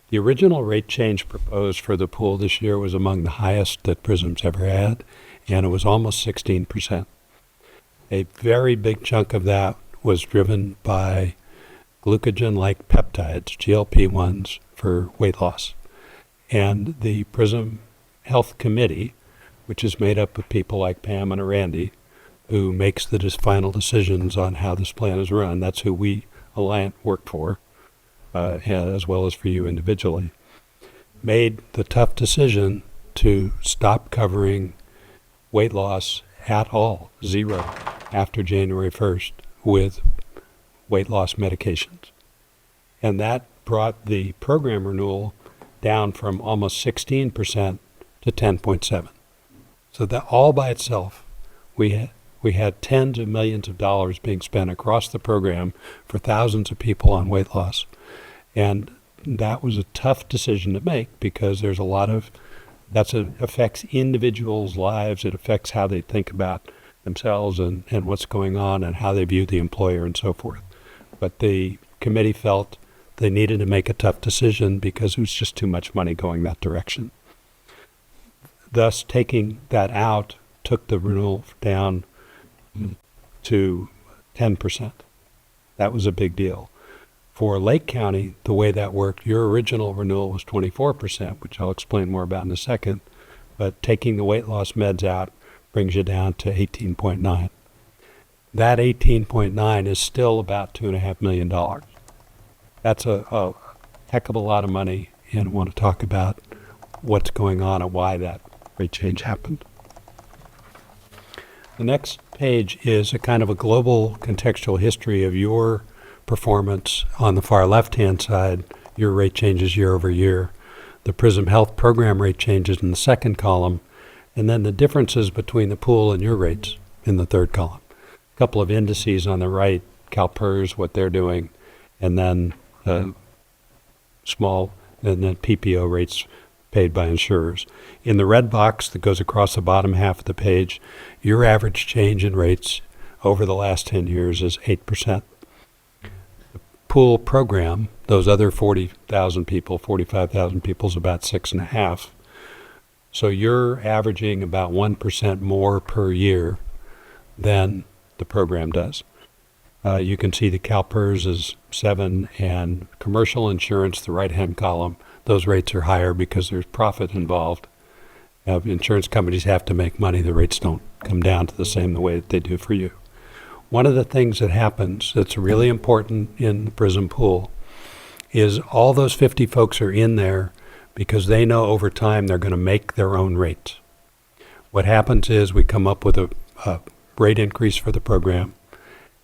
The original rate change proposed for the pool this year was among the highest that PRISM's ever had, and it was almost 16%. A very big chunk of that was driven by glucagon-like peptides, GLP-1s, for weight loss. And the PRISM Health Committee, which is made up of people like Pam and Randy, who makes the final decisions on how this plan is run, that's who we, Alliant, work for, as well as for you individually, made the tough decision to stop covering weight loss at all, zero, after January 1st with weight loss medications. And that brought the program renewal down from almost 16% to 10.7%. So that all by itself, we had tens of millions of dollars being spent across the program for thousands of people on weight loss. And that was a tough decision to make because there's a lot of, affects individuals' lives. It affects how they think about themselves and what's going on and how they view the employer and so forth. But the committee felt they needed to make a tough decision because it was just too much money going that direction. Thus, taking that out took the renewal down to 10%. That was a big deal. For Lake County, the way that worked, your original renewal was 24%, which I'll explain more about in a second, but taking the weight loss meds out brings you down to 18.9. That 18.9 is still about $2.5 million. That's a heck of a lot of money, and I want to talk about what's going on and why that rate change happened. The next page is a kind of a global contextual history of your performance. On the far left-hand side, your rate changes year over year. The PRISM Health Program rate changes in the second column, and then the differences between the pool and your rates in the third column. A couple of indices on the right, CalPERS, what they're doing, and then PPO rates paid by insurers. In the red box that goes across the bottom half of the page, your average change in rates over the last 10 years is 8%. The pool program, those other 40,000 people, 45,000 people, is about 6.5%. So you're averaging about 1% more per year than the program does. You can see the CalPERS is 7, and commercial insurance, the right-hand column, those rates are higher because there's profit involved. Insurance companies have to make money. The rates don't come down to the same the way that they do for you. One of the things that happens that's really important in the PRISM pool is all those 50 folks are in there because they know over time they're going to make their own rates. What happens is we come up with a rate increase for the program,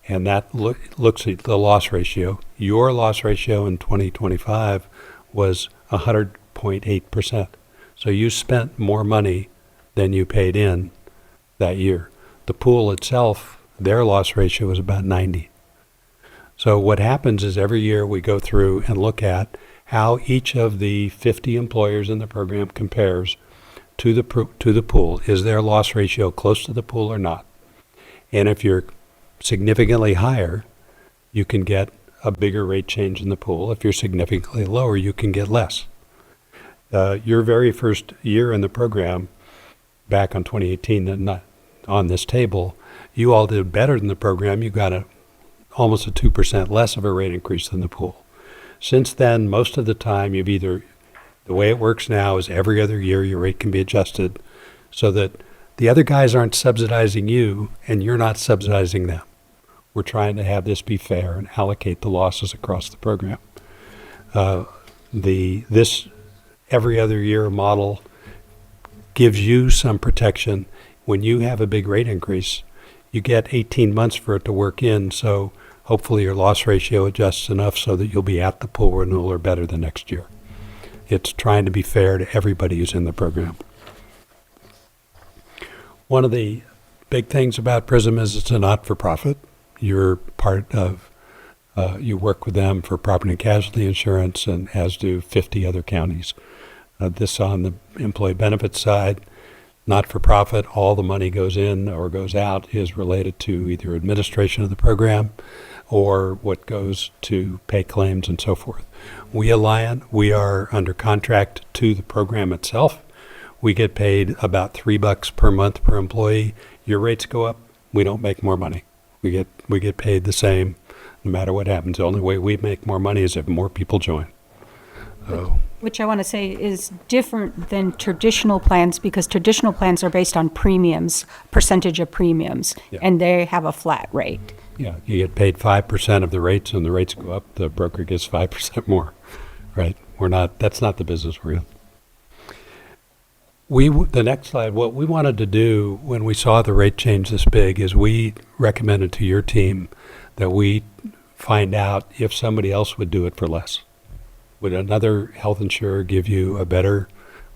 and that looks at the loss ratio. Your loss ratio in 2025 was 100.8%. So you spent more money than you paid in that year. The pool itself, their loss ratio was about 90. So what happens is every year we go through and look at how each of the 50 employers in the program compares to the pool. Is their loss ratio close to the pool or not? And if you're significantly higher, you can get a bigger rate change in the pool. If you're significantly lower, you can get less. Your very first year in the program, back on 2018, not on this table, you all did better than the program. You got almost a 2% less of a rate increase than the pool. Since then, most of the time, the way it works now is every other year your rate can be adjusted so that the other guys aren't subsidizing you and you're not subsidizing them. We're trying to have this be fair and allocate the losses across the program. This every other year model gives you some protection. When you have a big rate increase, you get 18 months for it to work in, so hopefully your loss ratio adjusts enough so that you'll be at the pool renewal or better the next year. It's trying to be fair to everybody who's in the program. One of the big things about PRISM is it's a not-for-profit. You're part of, you work with them for property and casualty insurance, and as do 50 other counties. This on the employee benefits side, not-for-profit, all the money goes in or goes out is related to either administration of the program or what goes to pay claims and so forth. We are under contract to the program itself. We get paid about $3 per month per employee. Your rates go up, we don't make more money. We get paid the same no matter what happens. The only way we make more money is if more people join. Which I want to say is different than traditional plans, because traditional plans are based on premiums, percentage of premiums, and they have a flat rate. Yeah, you get paid 5% of the rates, and the rates go up, the broker gets 5% more, right? That's not the business we're in. The next slide, what we wanted to do when we saw the rate change this big is we recommended to your team that we find out if somebody else would do it for less. Would another health insurer give you a better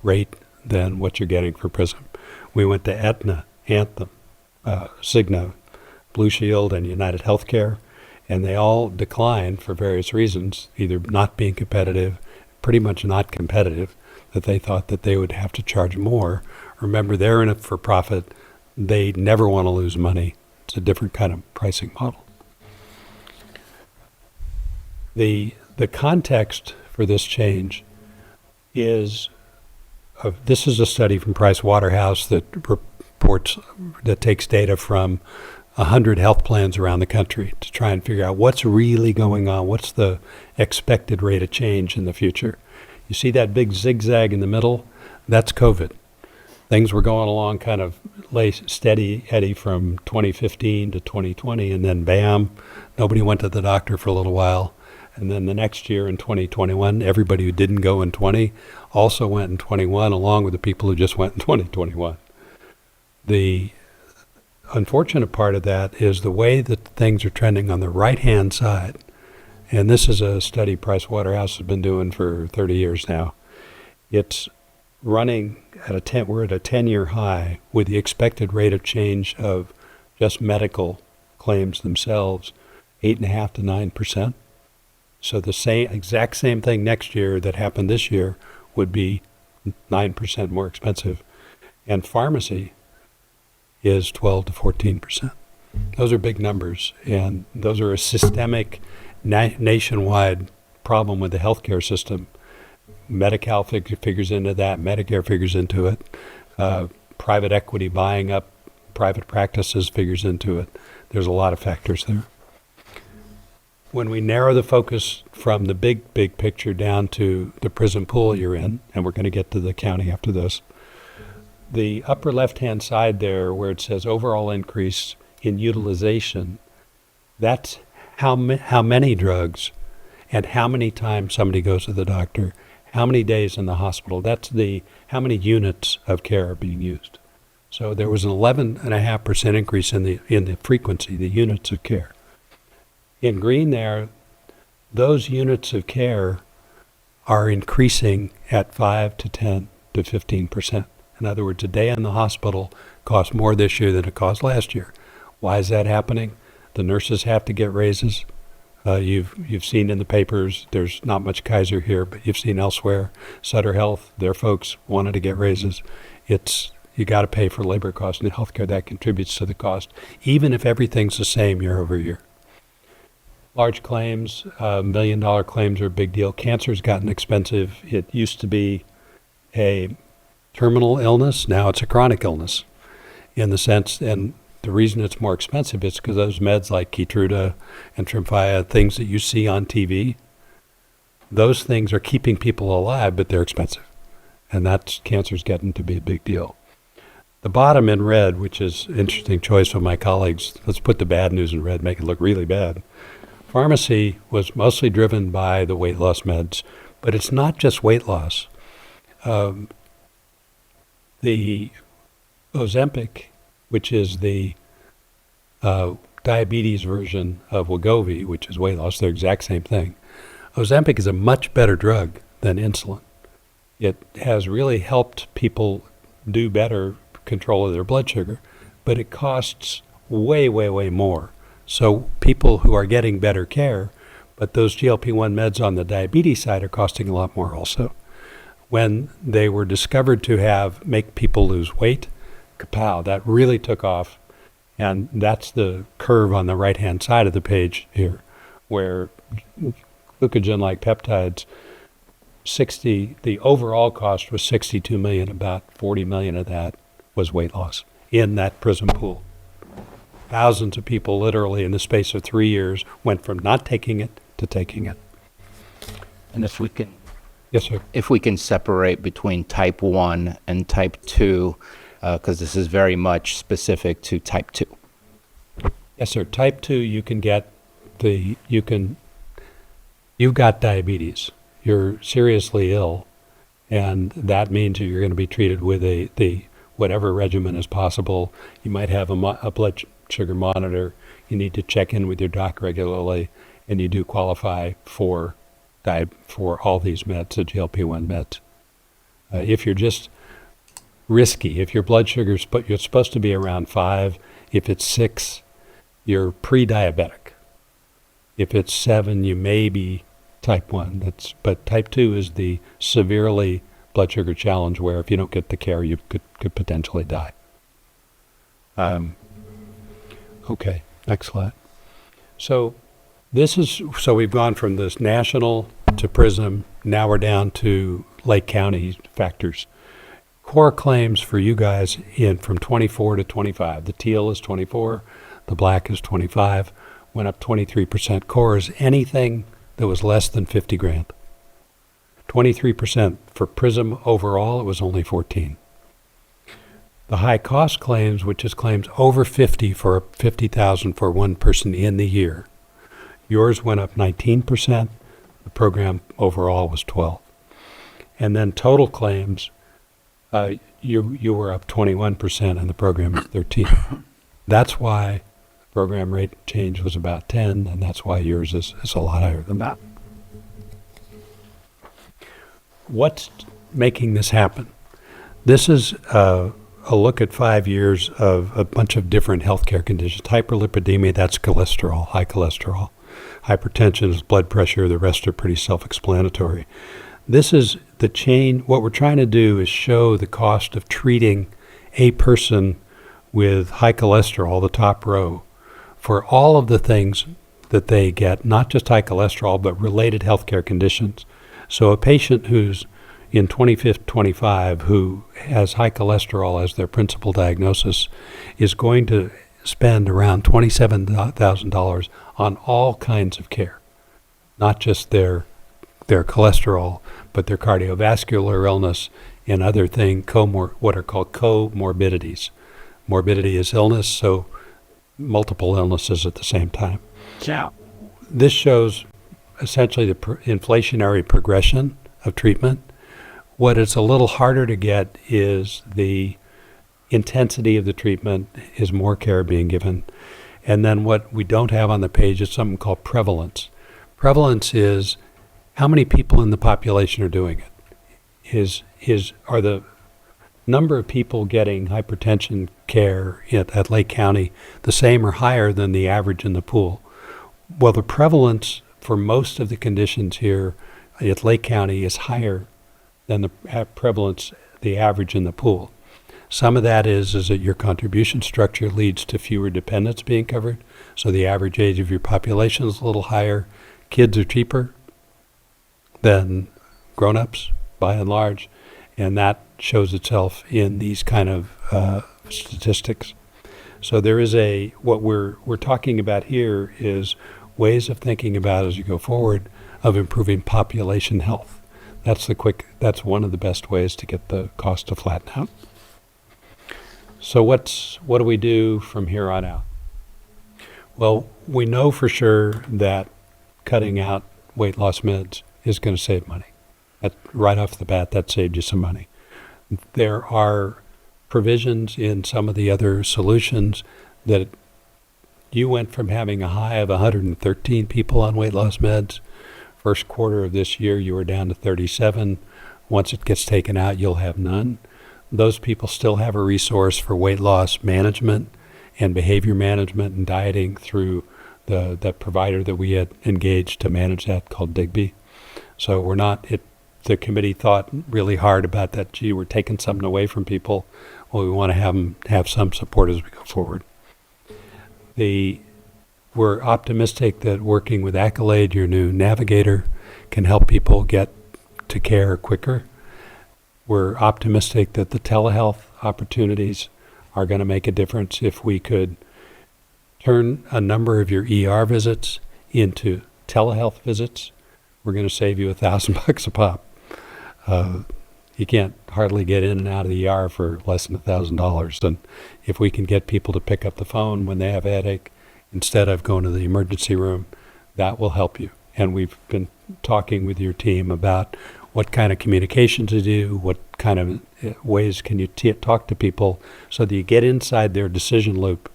rate than what you're getting for PRISM? We went to Aetna, Anthem, Cigna, Blue Shield, and United Healthcare, And they all declined for various reasons, either not being competitive, pretty much not competitive, that they thought that they would have to charge more. Remember, they're in it for profit. They never want to lose money. It's a different kind of pricing model. The context for this change is, this is a study from Price Waterhouse that takes data from 100 health plans around the country to try and figure out what's really going on, what's the expected rate of change in the future. You see that big zigzag in the middle? That's COVID. Things were going along kind of steady Eddie from 2015 to 2020, and then bam, nobody went to the doctor for a little while. And then the next year in 2021, everybody who didn't go in 20 also went in 21, along with the people who just went in 2021. The unfortunate part of that is the way that things are trending on the right-hand side. And this is a study Price Waterhouse has been doing for 30 years now. It's running at we're at a 10-year high with the expected rate of change of just medical claims themselves, 8.5% to 9%. So the exact same thing next year that happened this year would be 9% more expensive. And pharmacy is 12 to 14%. Those are big numbers, and those are a systemic nationwide problem with the healthcare system. Medi-Cal figures into that, Medicare figures into it, private equity buying up private practices figures into it. There's a lot of factors there. When we narrow the focus from the big picture down to the prison pool you're in, and we're going to get to the county after this, the upper left-hand side there where it says overall increase in utilization, that's how many drugs and how many times somebody goes to the doctor, how many days in the hospital. That's how many units of care are being used. So there was an 11.5% increase in the frequency, the units of care. In green there, those units of care are increasing at 5 to 10 to 15%. In other words, a day in the hospital costs more this year than it cost last year. Why is that happening? The nurses have to get raises. You've seen in the papers, there's not much Kaiser here, but you've seen elsewhere. Sutter Health, their folks wanted to get raises. You got to pay for labor costs in healthcare. That contributes to the cost, even if everything's the same year over year. Large claims, $1 million claims are a big deal. Cancer's gotten expensive. It used to be a terminal illness. Now it's a chronic illness in the sense, and the reason it's more expensive is because those meds like Keytruda and Tremfya, things that you see on TV, those things are keeping people alive, but they're expensive. And cancer's getting to be a big deal. The bottom in red, which is an interesting choice from my colleagues, let's put the bad news in red, make it look really bad. Pharmacy was mostly driven by the weight loss meds, but it's not just weight loss. The Ozempic, which is the diabetes version of Wegovy, which is weight loss, they're the exact same thing. Ozempic is a much better drug than insulin. It has really helped people do better control of their blood sugar, but it costs way, way, way more. So people who are getting better care, but those GLP-1 meds on the diabetes side are costing a lot more also. When they were discovered to make people lose weight, kapow, that really took off. And that's the curve on the right-hand side of the page here, where glucagon-like peptides, the overall cost was $62 million, about $40 million of that was weight loss in that prison pool. Thousands of people literally in the space of 3 years went from not taking it to taking it. And if we can, yes, sir. If we can separate between type 1 and type 2, because this is very much specific to type 2. Yes, sir. Type 2, you've got diabetes. You're seriously ill, and that means you're going to be treated with the whatever regimen is possible. You might have a blood sugar monitor. You need to check in with your doc regularly, and you do qualify for all these meds, the GLP-1 meds. If you're just risky, if your blood sugar you're supposed to be around 5, if it's 6, you're pre-diabetic. If it's 7, you may be type 1. But type 2 is the severely blood sugar challenge where if you don't get the care, you could potentially die. Okay, next slide. So we've gone from this national to PRISM. Now we're down to Lake County factors. Core claims for you guys from 24 to 25. The teal is 24, the black is 25. Went up 23%. Core is anything that was less than 50 grand. 23% for PRISM overall, it was only 14. The high cost claims, which is claims over 50 for 50,000 for one person in the year, yours went up 19%. The program overall was 12. And then total claims, you were up 21% and the program was 13. That's why the program rate change was about 10, and that's why yours is a lot higher than that. What's making this happen? This is a look at 5 years of a bunch of different healthcare conditions. Hyperlipidemia, that's cholesterol, high cholesterol. Hypertension is blood pressure. The rest are pretty self-explanatory. This is the chain. What we're trying to do is show the cost of treating a person with high cholesterol, the top row, for all of the things that they get, not just high cholesterol, but related healthcare conditions. So a patient who's in 25 who has high cholesterol as their principal diagnosis is going to spend around $27,000 on all kinds of care, not just their cholesterol, but their cardiovascular illness and other things, what are called comorbidities. Morbidity is illness, so multiple illnesses at the same time. Yeah. This shows essentially the inflationary progression of treatment. What is a little harder to get is the intensity of the treatment, is more care being given. And then what we don't have on the page is something called prevalence. Prevalence is how many people in the population are doing it. Are the number of people getting hypertension care at Lake County the same or higher than the average in the pool? Well, the prevalence for most of the conditions here at Lake County is higher than the prevalence, the average in the pool. Some of that is that your contribution structure leads to fewer dependents being covered, so the average age of your population is a little higher. Kids are cheaper than grown-ups, by and large, and that shows itself in these kind of statistics. So there is what we're talking about here is ways of thinking about as you go forward of improving population health. That's one of the best ways to get the cost to flatten out. So what do we do from here on out? Well, we know for sure that cutting out weight loss meds is going to save money. Right off the bat, that saved you some money. There are provisions in some of the other solutions that you went from having a high of 113 people on weight loss meds. First quarter of this year, you were down to 37. Once it gets taken out, you'll have none. Those people still have a resource for weight loss management and behavior management and dieting through the provider that we had engaged to manage that called Digby. So the committee thought really hard about that. Gee, we're taking something away from people. Well, we want to have them have some support as we go forward. We're optimistic that working with Accolade, your new navigator, can help people get to care quicker. We're optimistic that the telehealth opportunities are going to make a difference. If we could turn a number of your ER visits into telehealth visits, we're going to save you $1,000 a pop. You can't hardly get in and out of the ER for less than $1,000. And if we can get people to pick up the phone when they have a headache instead of going to the emergency room, that will help you. And we've been talking with your team about what kind of communication to do, what kind of ways can you talk to people so that you get inside their decision loop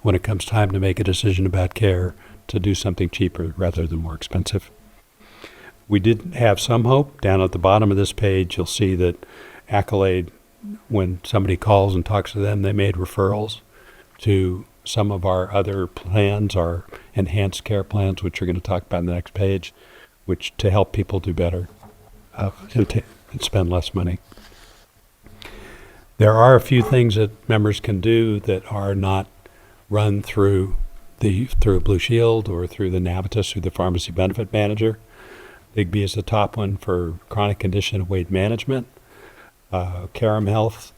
when it comes time to make a decision about care to do something cheaper rather than more expensive. We did have some hope. Down at the bottom of this page, you'll see that Accolade, when somebody calls and talks to them, they made referrals to some of our other plans, our enhanced care plans, which we're going to talk about in the next page, which to help people do better and spend less money. There are a few things that members can do that are not run through Blue Shield or through the Navitas or the pharmacy benefit manager. Big B is the top one for chronic condition and weight management. Carum Health.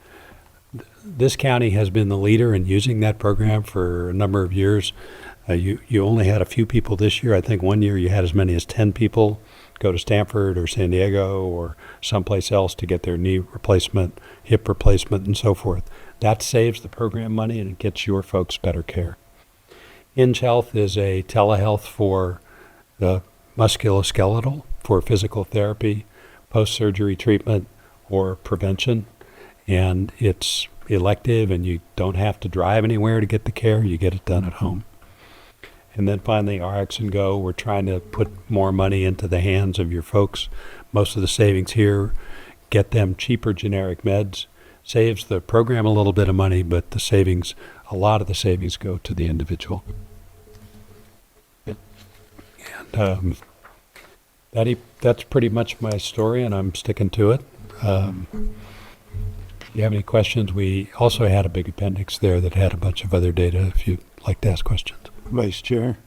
This county has been the leader in using that program for a number of years. You only had a few people this year. I think one year you had as many as 10 people go to Stanford or San Diego or someplace else to get their knee replacement, hip replacement, and so forth. That saves the program money and it gets your folks better care. Hinge Health is a telehealth for the musculoskeletal, for physical therapy, post-surgery treatment, or prevention. And it's elective and you don't have to drive anywhere to get the care. You get it done at home. And then finally, RX and Go, we're trying to put more money into the hands of your folks. Most of the savings here get them cheaper generic meds. Saves the program a little bit of money, but the savings, a lot of the savings go to the individual. And that's pretty much my story, and I'm sticking to it. If you have any questions, we also had a big appendix there that had a bunch of other data if you'd like to ask questions. Vice Chair.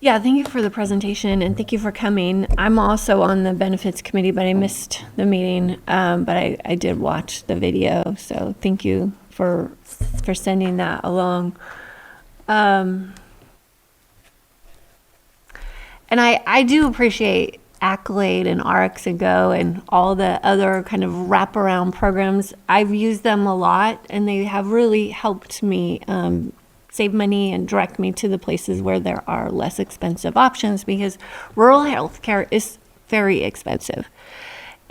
Yeah, thank you for the presentation and thank you for coming. I'm also on the benefits committee, but I missed the meeting, but I did watch the video, so thank you for sending that along. And I do appreciate Accolade and RX and Go and all the other kind of wraparound programs. I've used them a lot and they have really helped me save money and direct me to the places where there are less expensive options, because rural healthcare is very expensive.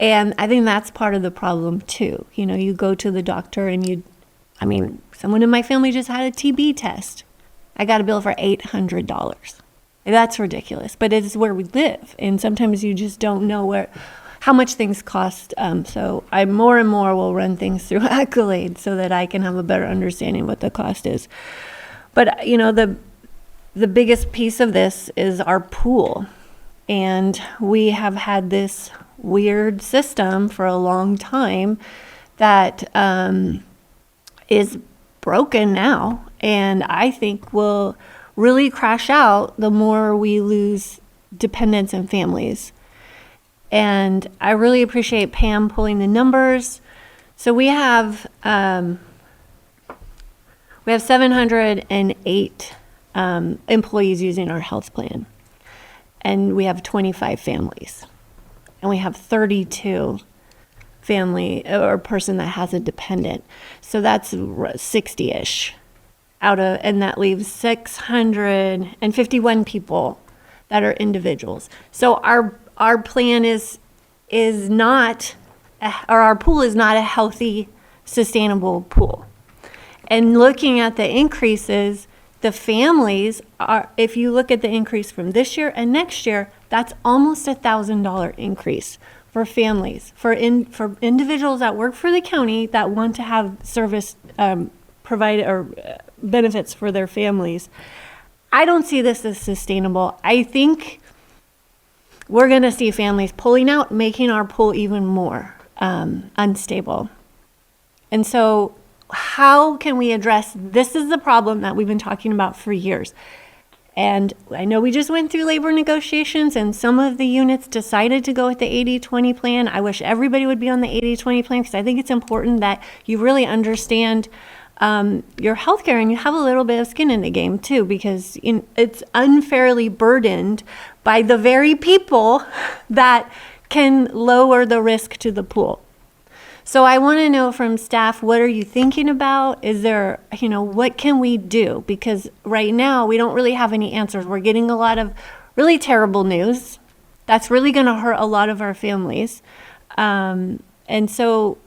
And I think that's part of the problem too. You know, you go to the doctor and someone in my family just had a TB test. I got a bill for $800. That's ridiculous, but it's where we live. And sometimes you just don't know how much things cost. So I more and more will run things through Accolade so that I can have a better understanding of what the cost is. But, you know, the biggest piece of this is our pool. And we have had this weird system for a long time that is broken now. And I think will really crash out the more we lose dependents and families. And I really appreciate Pam pulling the numbers. So we have 708 employees using our health plan, and we have 25 families, and we have 32 family or person that has a dependent. So that's 60-ish and that leaves 651 people that are individuals. So our plan is not, or our pool is not a healthy, sustainable pool. And looking at the increases, the families are, if you look at the increase from this year and next year, that's almost $1,000 increase for families, for individuals that work for the county that want to have service provided or benefits for their families. I don't see this as sustainable. I think we're going to see families pulling out, making our pool even more unstable. And so how can we address this? Is the problem that we've been talking about for years. And I know we just went through labor negotiations and some of the units decided to go with the 80-20 plan. I wish everybody would be on the 80-20 plan because I think it's important that you really understand your healthcare and you have a little bit of skin in the game too, because it's unfairly burdened by the very people that can lower the risk to the pool. So I want to know from staff, what are you thinking about? Is there, what can we do? Because right now we don't really have any answers. We're getting a lot of really terrible news. That's really going to hurt a lot of our families. And so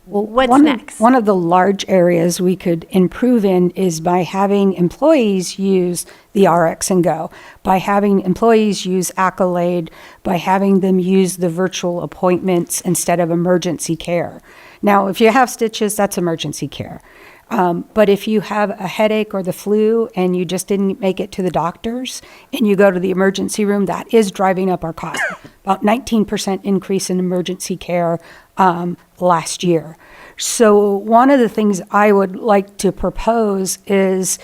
what's next? One of the large areas we could improve in is by having employees use the RX and Go, by having employees use Accolade, by having them use the virtual appointments instead of emergency care. Now, if you have stitches, that's emergency care. But if you have a headache or the flu and you just didn't make it to the doctors and you go to the emergency room, that is driving up our cost. About 19% increase in emergency care last year. So one of the things I would like to propose is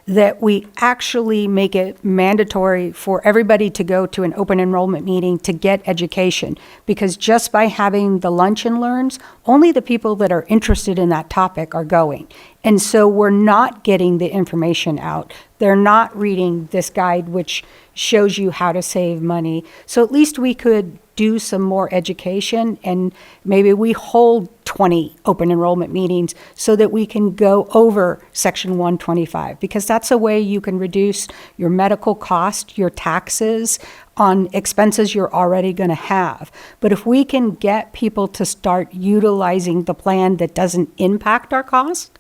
that we actually make it mandatory for everybody to go to an open enrollment meeting to get education. Because just by having the lunch and learns, only the people that are interested in that topic are going. And so we're not getting the information out. They're not reading this guide, which shows you how to save money. So at least we could do some more education, and maybe we hold 20 open enrollment meetings so that we can go over Section 125, because that's a way you can reduce your medical cost, your taxes on expenses you're already going to have. But if we can get people to start utilizing the plan that doesn't impact our cost,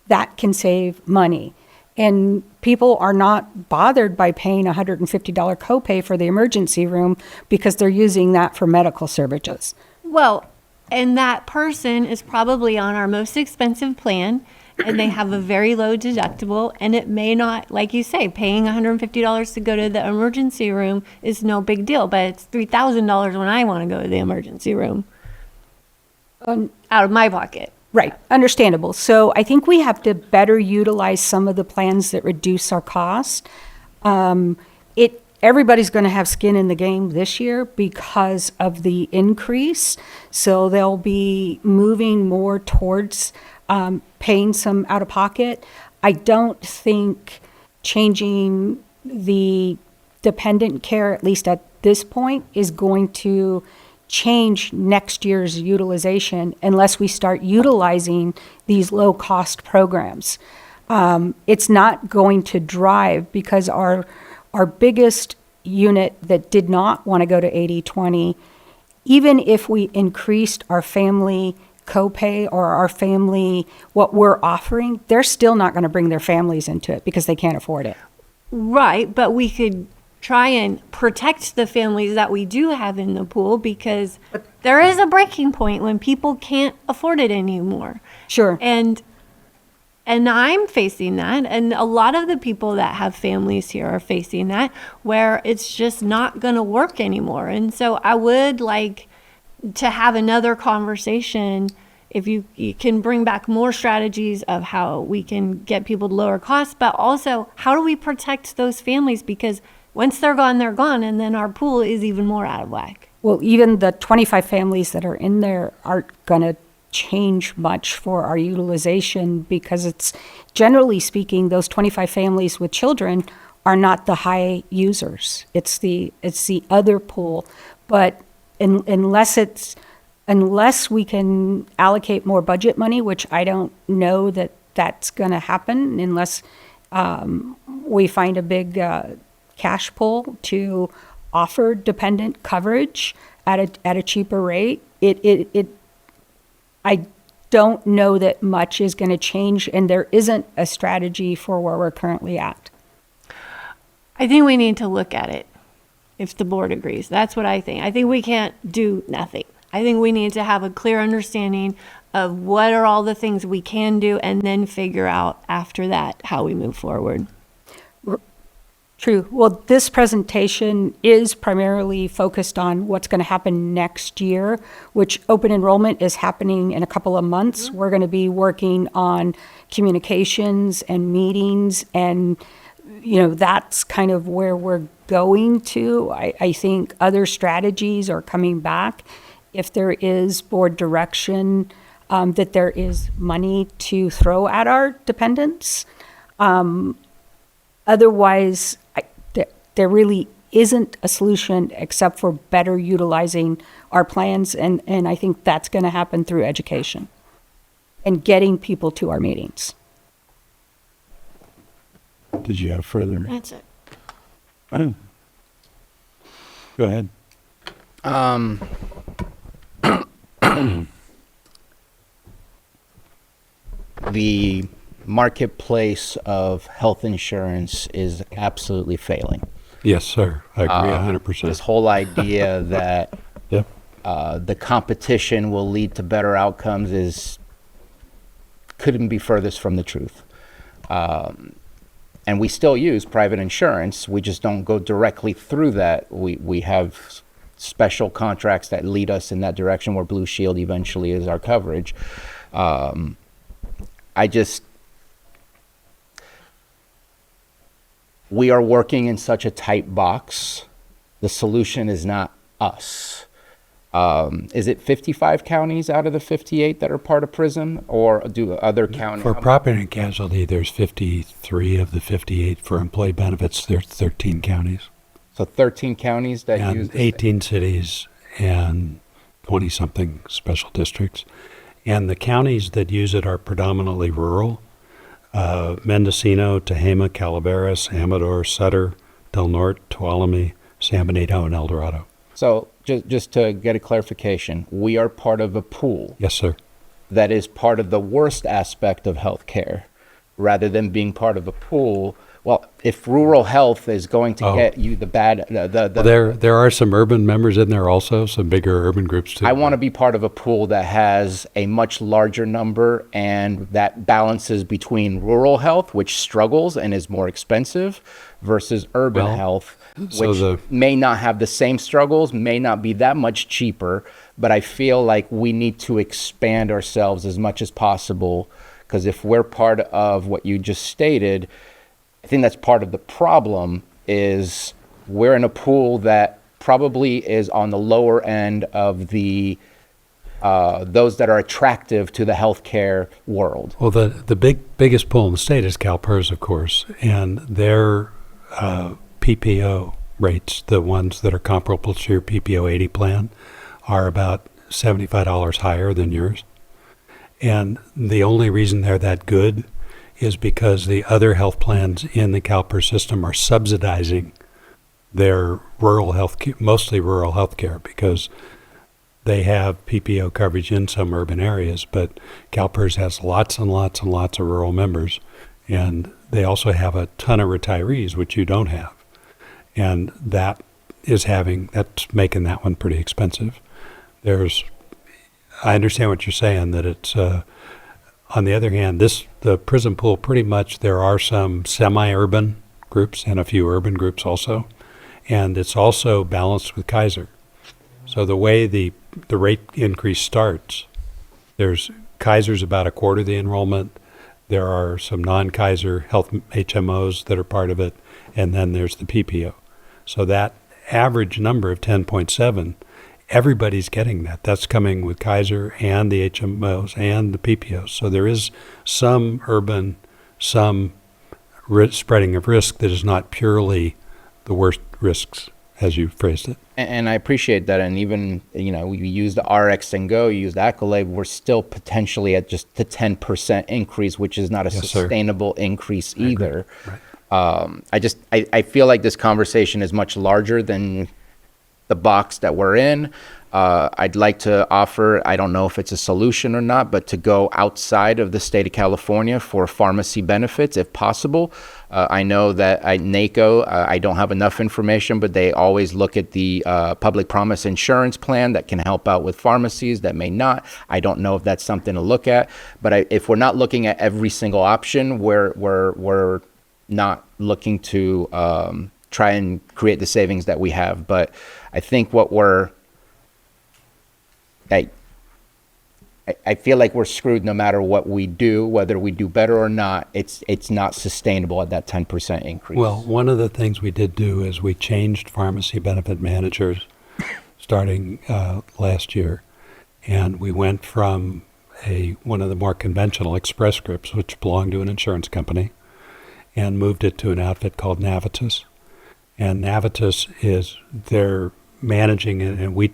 that can save money. And people are not bothered by paying a $150 copay for the emergency room because they're using that for medical services. Well, and that person is probably on our most expensive plan, and they have a very low deductible, and it may not, like you say, paying $150 to go to the emergency room is no big deal, but it's $3,000 when I want to go to the emergency room out of my pocket. Right, understandable. So I think we have to better utilize some of the plans that reduce our cost. Everybody's going to have skin in the game this year because of the increase. So they'll be moving more towards paying some out of pocket. I don't think changing the dependent care, at least at this point, is going to change next year's utilization unless we start utilizing these low-cost programs. It's not going to drive, because our biggest unit that did not want to go to 80/20, even if we increased our family copay or our family, what we're offering, they're still not going to bring their families into it because they can't afford it. Right, but we could try and protect the families that we do have in the pool, because there is a breaking point when people can't afford it anymore. Sure. And I'm facing that, and a lot of the people that have families here are facing that, where it's just not going to work anymore. And so I would like to have another conversation, if you can bring back more strategies of how we can get people to lower costs, but also how do we protect those families, because once they're gone, and then our pool is even more out of whack. Well, even the 25 families that are in there aren't going to change much for our utilization, because it's, generally speaking, those 25 families with children are not the high users. It's the other pool. But unless we can allocate more budget money, which I don't know that that's going to happen unless we find a big cash pool to offer dependent coverage at a cheaper rate. I don't know that much is going to change, and there isn't a strategy for where we're currently at. I think we need to look at it, if the board agrees. That's what I think. I think we can't do nothing. I think we need to have a clear understanding of what are all the things we can do, and then figure out after that how we move forward. True. Well, this presentation is primarily focused on what's going to happen next year, which open enrollment is happening in a couple of months. We're going to be working on communications and meetings, and that's kind of where we're going to. I think other strategies are coming back if there is board direction that there is money to throw at our dependents. Otherwise, there really isn't a solution except for better utilizing our plans, and I think that's going to happen through education and getting people to our meetings. Did you have further? That's it. Oh. Go ahead. The marketplace of health insurance is absolutely failing. Yes, sir. I agree 100%. This whole idea that Yep. the competition will lead to better outcomes couldn't be furthest from the truth. And we still use private insurance. We just don't go directly through that. We have special contracts that lead us in that direction, where Blue Shield eventually is our coverage. We are working in such a tight box. The solution is not us. Is it 55 counties out of the 58 that are part of PRISM, or do other counties? For property and casualty, there's 53 of the 58. For employee benefits, there's 13 counties. So 13 counties that and use 18 cities and 20-something special districts. And the counties that use it are predominantly rural. Mendocino, Tehama, Calaveras, Amador, Sutter, Del Norte, Tuolumne, San Benito, and El Dorado. So just to get a clarification, we are part of a pool. Yes, sir. That is part of the worst aspect of healthcare, rather than being part of a pool. Well, if rural health is going to get you the bad, there are some urban members in there also, some bigger urban groups too. I want to be part of a pool that has a much larger number and that balances between rural health, which struggles and is more expensive, versus urban health, which may not have the same struggles, may not be that much cheaper, but I feel like we need to expand ourselves as much as possible, because if we're part of what you just stated, I think that's part of the problem. Is we're in a pool that probably is on the lower end of the those that are attractive to the healthcare world. Well, the biggest pool in the state is CalPERS, of course, and their PPO rates, the ones that are comparable to your PPO 80 plan, are about $75 higher than yours. And the only reason they're that good is because the other health plans in the CalPERS system are subsidizing their rural health, mostly rural health care, because they have PPO coverage in some urban areas, but CalPERS has lots and lots and lots of rural members, and they also have a ton of retirees, which you don't have. And that's making that one pretty expensive. I understand what you're saying, that it's, on the other hand, the PRISM pool, pretty much there are some semi-urban groups and a few urban groups also, and it's also balanced with Kaiser. So the way the rate increase starts, Kaiser's about a quarter of the enrollment, there are some non-Kaiser health HMOs that are part of it, and then there's the PPO. So that average number of 10.7, everybody's getting that. That's coming with Kaiser and the HMOs and the PPOs. So there is some urban, some spreading of risk that is not purely the worst risks, as you phrased it. And I appreciate that. And even, we use the RX and Go, you use the Accolade, we're still potentially at just the 10% increase, which is not a sustainable increase either. Right. I feel like this conversation is much larger than the box that we're in. I'd like to offer, I don't know if it's a solution or not, but to go outside of the state of California for pharmacy benefits if possible. I know that at NACO, I don't have enough information, but they always look at the public promise insurance plan that can help out with pharmacies that may not. I don't know if that's something to look at, but if we're not looking at every single option, we're not looking to try and create the savings that we have. But I think I feel like we're screwed no matter what we do, whether we do better or not. It's not sustainable at that 10% increase. Well, one of the things we did do is we changed pharmacy benefit managers starting last year, and we went from one of the more conventional Express Scripts, which belonged to an insurance company, and moved it to an outfit called Navitus. And Navitus they're managing it, and we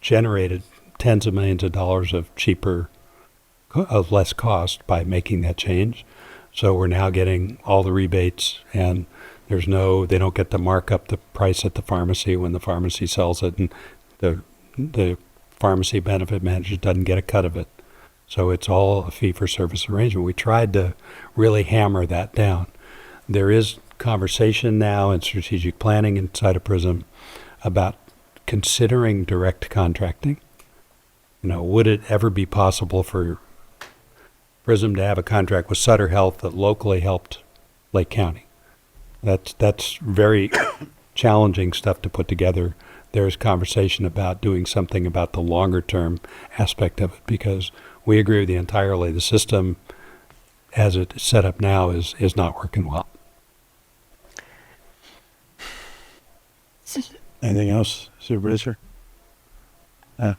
generated tens of millions of dollars of less cost by making that change. So we're now getting all the rebates, and they don't get to mark up the price at the pharmacy when the pharmacy sells it, and the pharmacy benefit manager doesn't get a cut of it. So it's all a fee-for-service arrangement. We tried to really hammer that down. There is conversation now in strategic planning inside of PRISM about considering direct contracting? Would it ever be possible for PRISM to have a contract with Sutter Health that locally helped Lake County? That's very challenging stuff to put together. There's conversation about doing something about the longer term aspect of it, because we agree with you entirely. The system as it's set up now is not working well. Anything else, Supervisor? But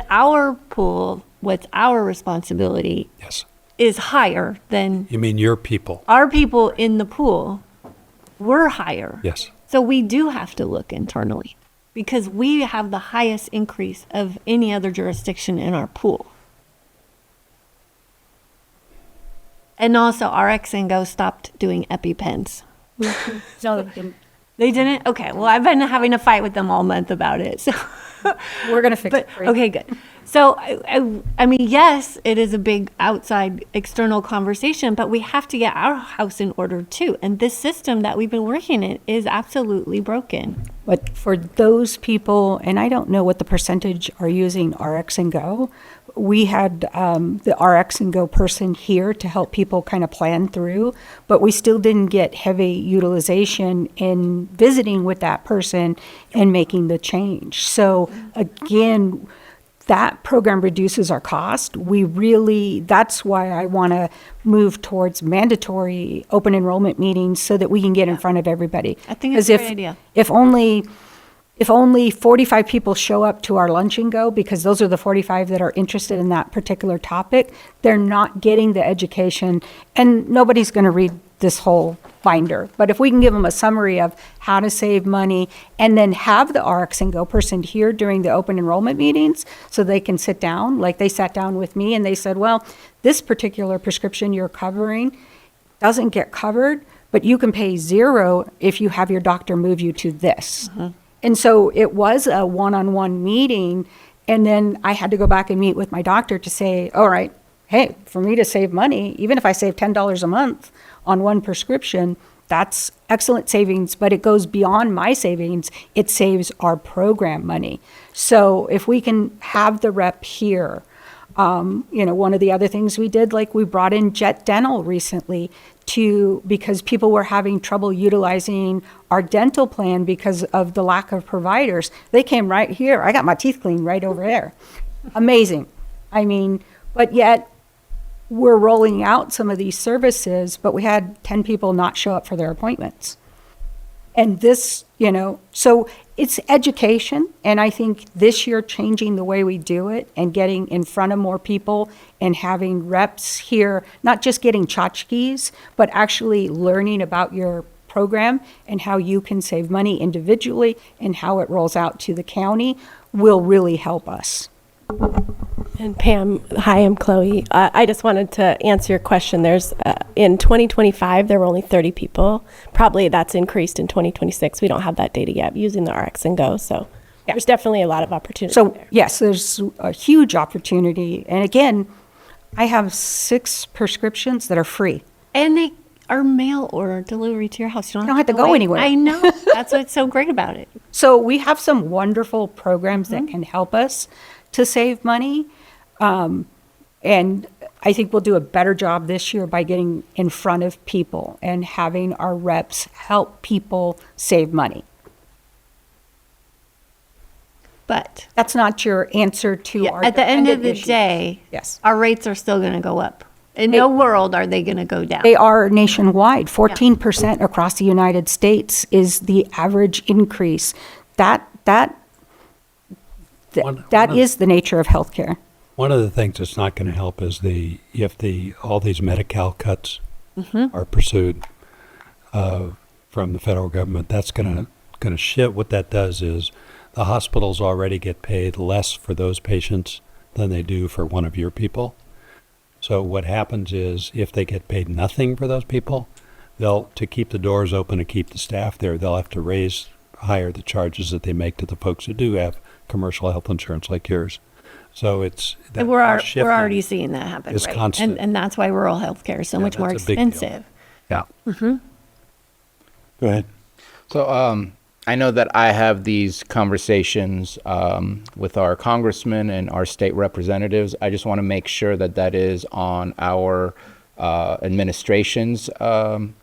our pool, what's our responsibility? Yes. Is higher than You mean your people? our people in the pool. We're higher. Yes. So we do have to look internally because we have the highest increase of any other jurisdiction in our pool. And also, RX and Go stopped doing EpiPens. So They didn't? Okay. Well, I've been having a fight with them all month about it. So We're going to fix it. okay, good. So, I mean, yes, it is a big outside external conversation, but we have to get our house in order too. And this system that we've been working in is absolutely broken. But for those people, and I don't know what the percentage are using RX and Go, we had the RX and Go person here to help people kind of plan through, but we still didn't get heavy utilization in visiting with that person and making the change. So again, that program reduces our cost. That's why I want to move towards mandatory open enrollment meetings so that we can get in front of everybody. I think it's a great idea. If only 45 people show up to our lunch and go, because those are the 45 that are interested in that particular topic, they're not getting the education, and nobody's going to read this whole binder. But if we can give them a summary of how to save money and then have the RX and Go person here during the open enrollment meetings so they can sit down, like they sat down with me and they said, well, this particular prescription you're covering doesn't get covered, but you can pay $0 if you have your doctor move you to this. Mm-hmm. And so it was a one-on-one meeting, and then I had to go back and meet with my doctor to say, all right, hey, for me to save money, even if I save $10 a month on one prescription, that's excellent savings, but it goes beyond my savings. It saves our program money. So if we can have the rep here, one of the other things we did, like we brought in Jet Dental recently because people were having trouble utilizing our dental plan because of the lack of providers. They came right here. I got my teeth cleaned right over there. Amazing. I mean, but yet we're rolling out some of these services, but we had 10 people not show up for their appointments. And this, so it's education. And I think this year changing the way we do it and getting in front of more people and having reps here, not just getting tchotchkes, but actually learning about your program and how you can save money individually and how it rolls out to the county will really help us. And Pam, hi, I'm Chloe. I just wanted to answer your question. There's in 2025, there were only 30 people. Probably that's increased in 2026. We don't have that data yet using the RX and Go. So there's definitely a lot of opportunity there. Yes, there's a huge opportunity. And again, I have 6 prescriptions that are free. And they are mail order delivery to your house. You don't have to go anywhere. I know. That's what's so great about it. So we have some wonderful programs that can help us to save money. And I think we'll do a better job this year by getting in front of people and having our reps help people save money. But that's not your answer to our at the end of the issues. day, yes, our rates are still going to go up. In no world are they going to go down. They are nationwide. 14% across the United States is the average increase. That is the nature of healthcare. One of the things that's not going to help is if all these Medi-Cal cuts are pursued from the federal government. That's going to shift. What that does is the hospitals already get paid less for those patients than they do for one of your people. So what happens is if they get paid nothing for those people, to keep the doors open and keep the staff there, they'll have to higher the charges that they make to the folks who do have commercial health insurance like yours. So we're already seeing that happen, it's right? constant. And that's why rural healthcare is so much more that's a big deal. expensive. Yeah. Mm-hmm. Go ahead. So I know that I have these conversations with our congressmen and our state representatives. I just want to make sure that that is on our administration's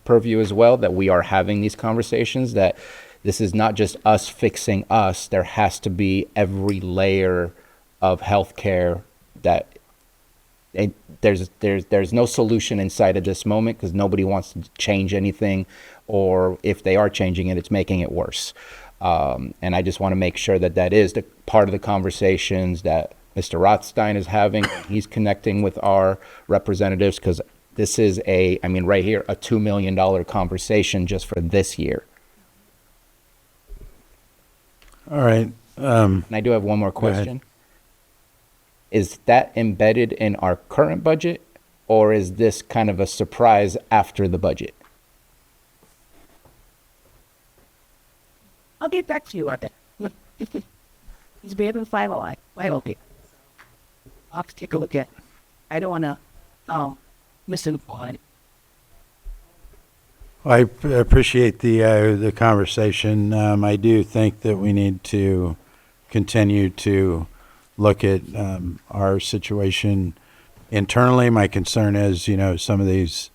purview as well, that we are having these conversations, that this is not just us fixing us. There has to be every layer of healthcare that there's no solution inside at this moment because nobody wants to change anything, or if they are changing it, it's making it worse. And I just want to make sure that that is the part of the conversations that Mr. Rothstein is having. He's connecting with our representatives, because this is right here, a $2 million conversation just for this year. All right. And I do have one more question. Is that embedded in our current budget, or is this kind of a surprise after the budget? I'll get back to you on that. He's being finalized. Why okay? I'll have to take a look at it. I don't want to misinform. I appreciate the conversation. I do think that we need to continue to look at our situation internally. My concern is, some of these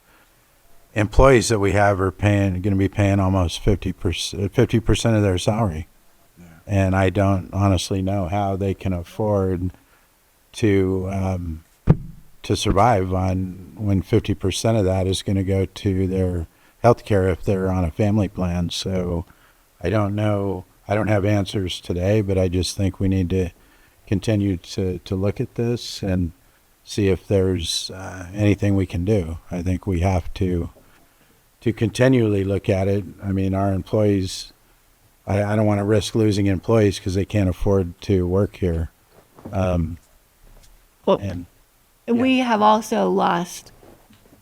employees that we have are going to be paying almost 50% of their salary. Yeah. And I don't honestly know how they can afford to survive on when 50% of that is going to go to their health care if they're on a family plan. So I don't know. I don't have answers today, but I just think we need to continue to look at this and see if there's anything we can do. I think we have to continually look at it. I mean, our employees, I don't want to risk losing employees because they can't afford to work here. We have also lost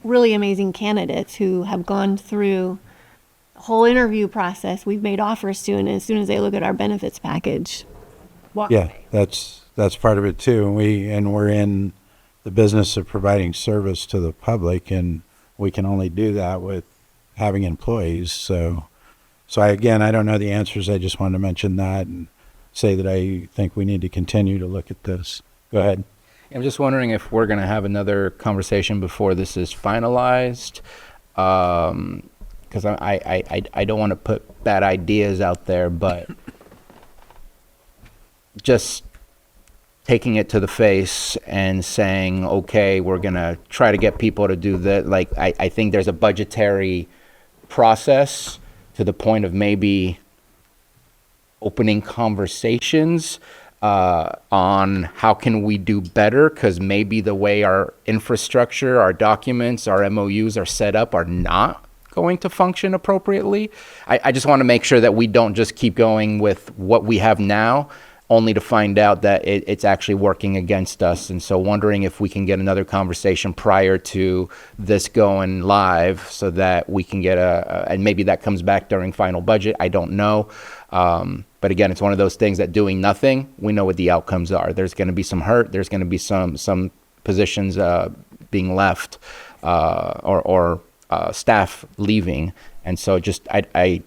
really amazing candidates who have gone through the whole interview process. We've made offers to, and as soon as they look at our benefits package, walk away. That's part of it too. And we're in the business of providing service to the public, and we can only do that with having employees. So I don't know the answers. I just wanted to mention that and say that I think we need to continue to look at this. Go ahead. I'm just wondering if we're going to have another conversation before this is finalized, because I don't want to put bad ideas out there, but just taking it to the face and saying, okay, we're going to try to get people to do that. Like, I think there's a budgetary process to the point of maybe opening conversations on how can we do better, because maybe the way our infrastructure, our documents, our MOUs are set up are not going to function appropriately. I just want to make sure that we don't just keep going with what we have now, only to find out that it's actually working against us. And so wondering if we can get another conversation prior to this going live so that we can get and maybe that comes back during final budget. I don't know. But again, it's one of those things that doing nothing, we know what the outcomes are. There's going to be some hurt. There's going to be some positions being left or staff leaving. And so just I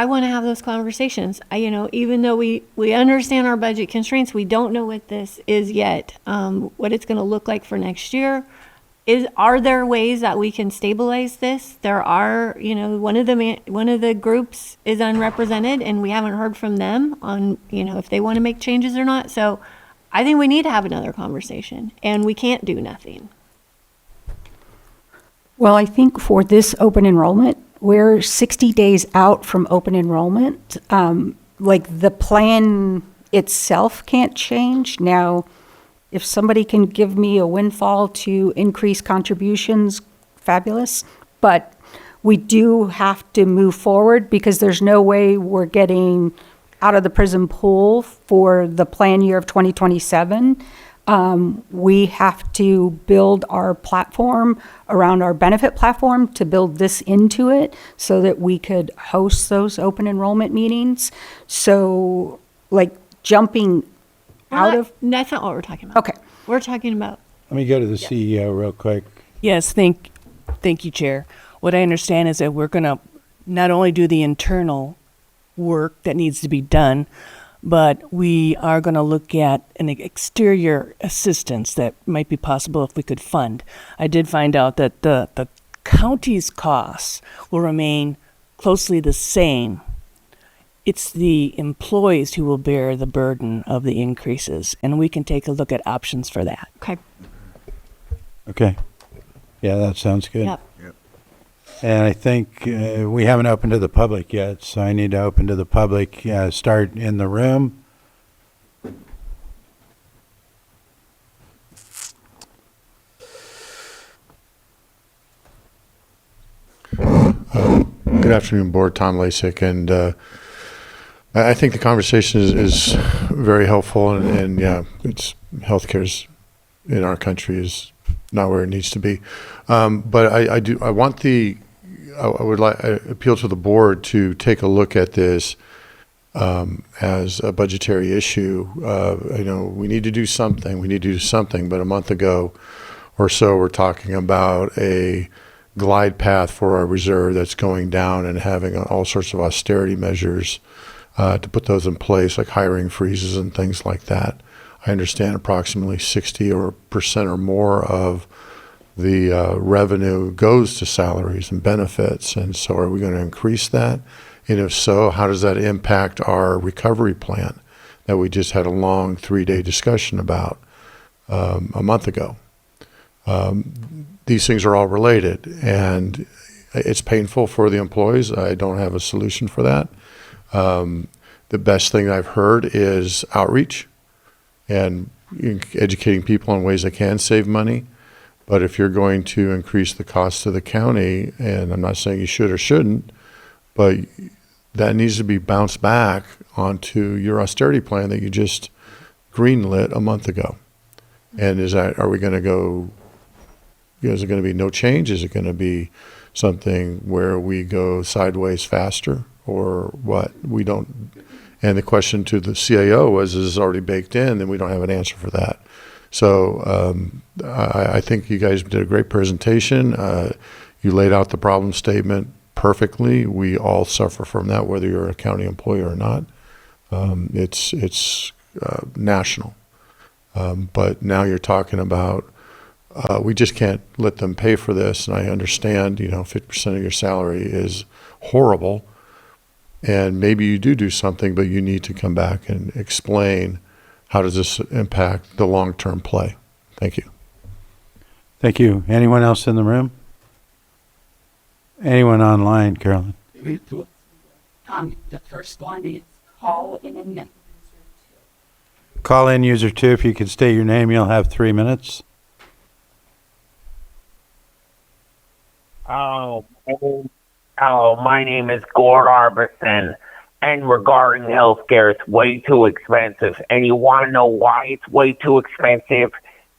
want to have those conversations. Even though we understand our budget constraints, we don't know what this is yet, what it's going to look like for next year. Are there ways that we can stabilize this? There are, one of the groups is unrepresented, and we haven't heard from them on, if they want to make changes or not. So I think we need to have another conversation, and we can't do nothing. Well, I think for this open enrollment, we're 60 days out from open enrollment. The plan itself can't change. Now, if somebody can give me a windfall to increase contributions, fabulous. But we do have to move forward because there's no way we're getting out of the prison pool for the plan year of 2027. We have to build our platform around our benefit platform to build this into it so that we could host those open enrollment meetings. So, jumping That's not what we're talking about. Okay. We're talking about. Let me go to the CEO real quick. Yes, thank you, Chair. What I understand is that we're going to not only do the internal work that needs to be done, but we are going to look at an exterior assistance that might be possible if we could fund. I did find out that the county's costs will remain closely the same. It's the employees who will bear the burden of the increases, and we can take a look at options for that. Okay. Okay. Yeah, that sounds good. Yep. And I think we haven't opened to the public yet, so I need to open to the public. Start in the room. Good afternoon, Board. Tom Lasik, and I think the conversation is very helpful, and yeah, it's healthcare's in our country is not where it needs to be. But I appeal to the board to take a look at this as a budgetary issue. We need to do something. But a month ago or so, we're talking about a glide path for our reserve that's going down and having all sorts of austerity measures to put those in place, like hiring freezes and things like that. I understand approximately 60% or more of the revenue goes to salaries and benefits. And so are we going to increase that? And if so, how does that impact our recovery plan that we just had a long 3-day discussion about a month ago? These things are all related, and it's painful for the employees. I don't have a solution for that. The best thing I've heard is outreach and educating people on ways they can save money. But if you're going to increase the cost to the county, and I'm not saying you should or shouldn't, but that needs to be bounced back onto your austerity plan that you just greenlit a month ago. And are we going to go, is it going to be no change? Is it going to be something where we go sideways faster, or what? We don't. And the question to the CAO was, is this already baked in? And we don't have an answer for that. So I think you guys did a great presentation. You laid out the problem statement perfectly. We all suffer from that, whether you're a county employee or not. It's national. But now you're talking about we just can't let them pay for this. And I understand, 50% of your salary is horrible. And maybe you do something, but you need to come back and explain how does this impact the long-term play. Thank you. Thank you. Anyone else in the room? Anyone online, Carolyn? The first one is call in. Call in user 2. If you could state your name, you'll have 3 minutes. Oh, my name is Gord Arbison, and regarding healthcare, it's way too expensive. And you want to know why it's way too expensive?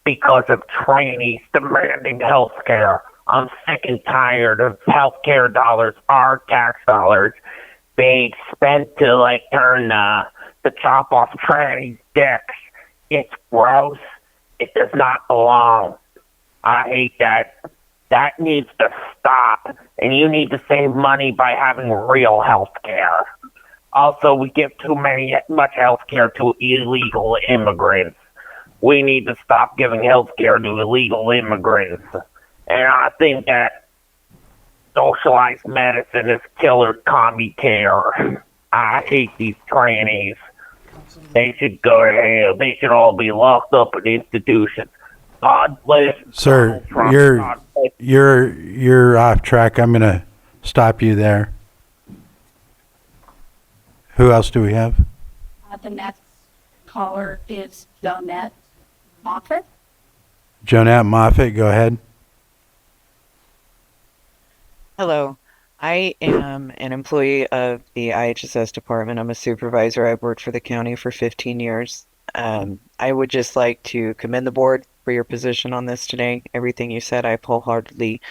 Because of trainees demanding healthcare. I'm sick and tired of healthcare dollars, our tax dollars, being spent to turn the chop off trainees' dicks. It's gross. It does not belong. I hate that. That needs to stop, and you need to save money by having real health care. Also, we give much health care to illegal immigrants. We need to stop giving health care to illegal immigrants. And I think that socialized medicine is killer commie care. I hate these trannies. They should go to hell. They should all be locked up in institutions. God bless. Sir, you're off track. I'm going to stop you there. Who else do we have? The next caller is Jonette Moffett. Jonette Moffett, go ahead. Hello. I am an employee of the IHSS department. I'm a supervisor. I've worked for the county for 15 years. I would just like to commend the board for your position on this today. Everything you said, I wholeheartedly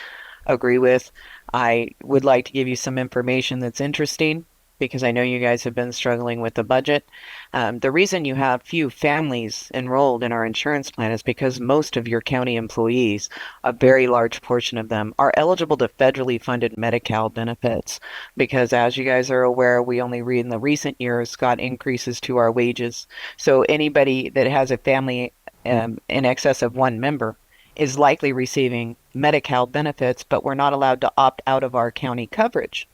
agree with. I would like to give you some information that's interesting. because I know you guys have been struggling with the budget. The reason you have few families enrolled in our insurance plan is because most of your county employees, a very large portion of them, are eligible to federally funded Medi-Cal benefits. Because as you guys are aware, we only in the recent years got increases to our wages. So anybody that has a family in excess of one member is likely receiving Medi-Cal benefits, but we're not allowed to opt out of our county coverage.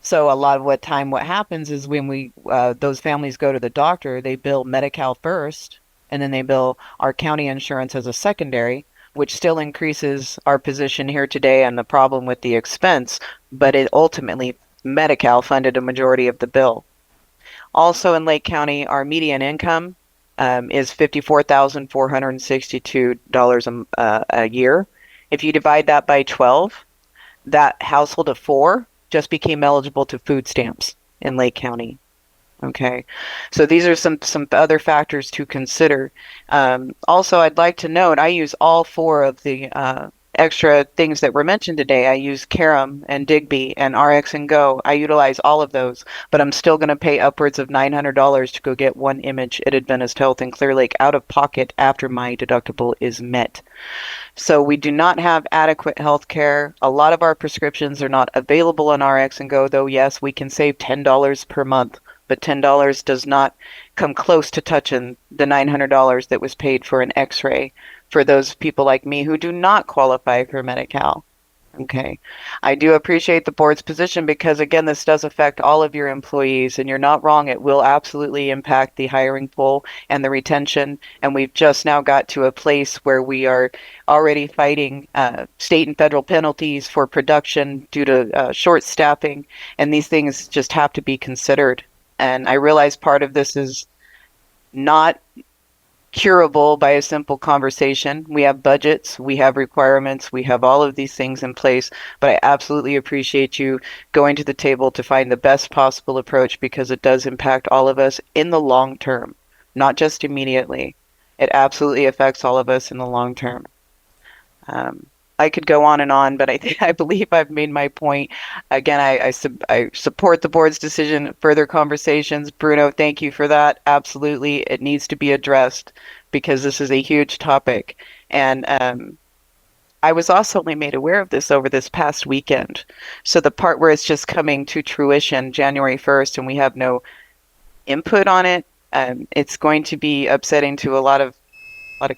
So a lot of what happens is when those families go to the doctor, they bill Medi-Cal first, and then they bill our county insurance as a secondary, which still increases our position here today and the problem with the expense, but it ultimately, Medi-Cal funded a majority of the bill. Also in Lake County, our median income is $54,462 a year. If you divide that by 12, that household of 4 just became eligible to food stamps in Lake County. Okay, so these are some other factors to consider. Also, I'd like to note I use all 4 of the extra things that were mentioned today. I use Carum and Digby and RX and Go. I utilize all of those, but I'm still going to pay upwards of $900 to go get one image at Adventist Health in Clear Lake out of pocket after my deductible is met. So we do not have adequate health care. A lot of our prescriptions are not available on RX and Go, though yes, we can save $10 per month, but $10 does not come close to touching the $900 that was paid for an x-ray for those people like me who do not qualify for Medi-Cal. Okay. I do appreciate the board's position because, again, this does affect all of your employees, and you're not wrong. It will absolutely impact the hiring pool and the retention. And we've just now got to a place where we are already fighting state and federal penalties for production due to short staffing. And these things just have to be considered. And I realize part of this is not curable by a simple conversation. We have budgets, we have requirements, we have all of these things in place, but I absolutely appreciate you going to the table to find the best possible approach because it does impact all of us in the long term, not just immediately. It absolutely affects all of us in the long term. I could go on, but I believe I've made my point. Again, I support the board's decision. Further conversations, Bruno, thank you for that. Absolutely, it needs to be addressed because this is a huge topic. And I was also only made aware of this over this past weekend. So the part where it's just coming to fruition January 1st and we have no input on it, it's going to be upsetting to a lot of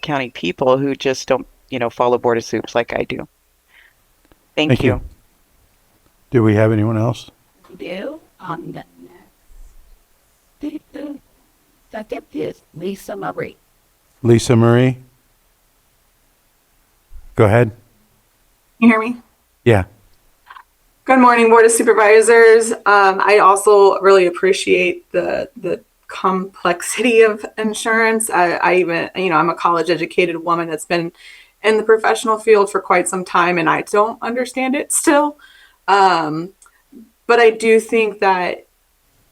county people who just don't follow Board of Soups like I do. Thank you. Do we have anyone else? Do on the next. Second is Lisa Marie. Lisa Marie? Go ahead. Can you hear me? Yeah. Good morning, Board of Supervisors. I also really appreciate the complexity of insurance. I even, I'm a college educated woman that's been in the professional field for quite some time, and I don't understand it still. But I do think that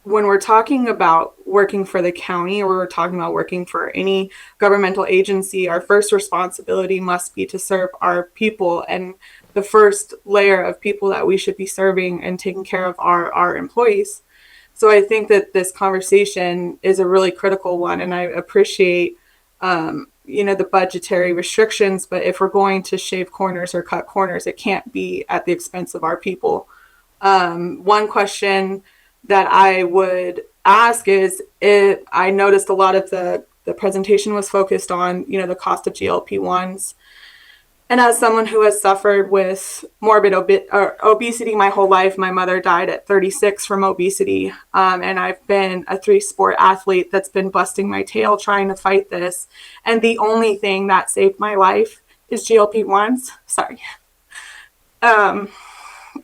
when we're talking about working for the county or we're talking about working for any governmental agency, our first responsibility must be to serve our people. And the first layer of people that we should be serving and taking care of are our employees. So I think that this conversation is a really critical one, and I appreciate the budgetary restrictions, but if we're going to shave corners or cut corners, it can't be at the expense of our people. One question that I would ask is, I noticed a lot of the presentation was focused on, the cost of GLP-1s. And as someone who has suffered with morbid obesity my whole life, my mother died at 36 from obesity. And I've been a 3-sport athlete that's been busting my tail trying to fight this. And the only thing that saved my life is GLP-1s. Sorry.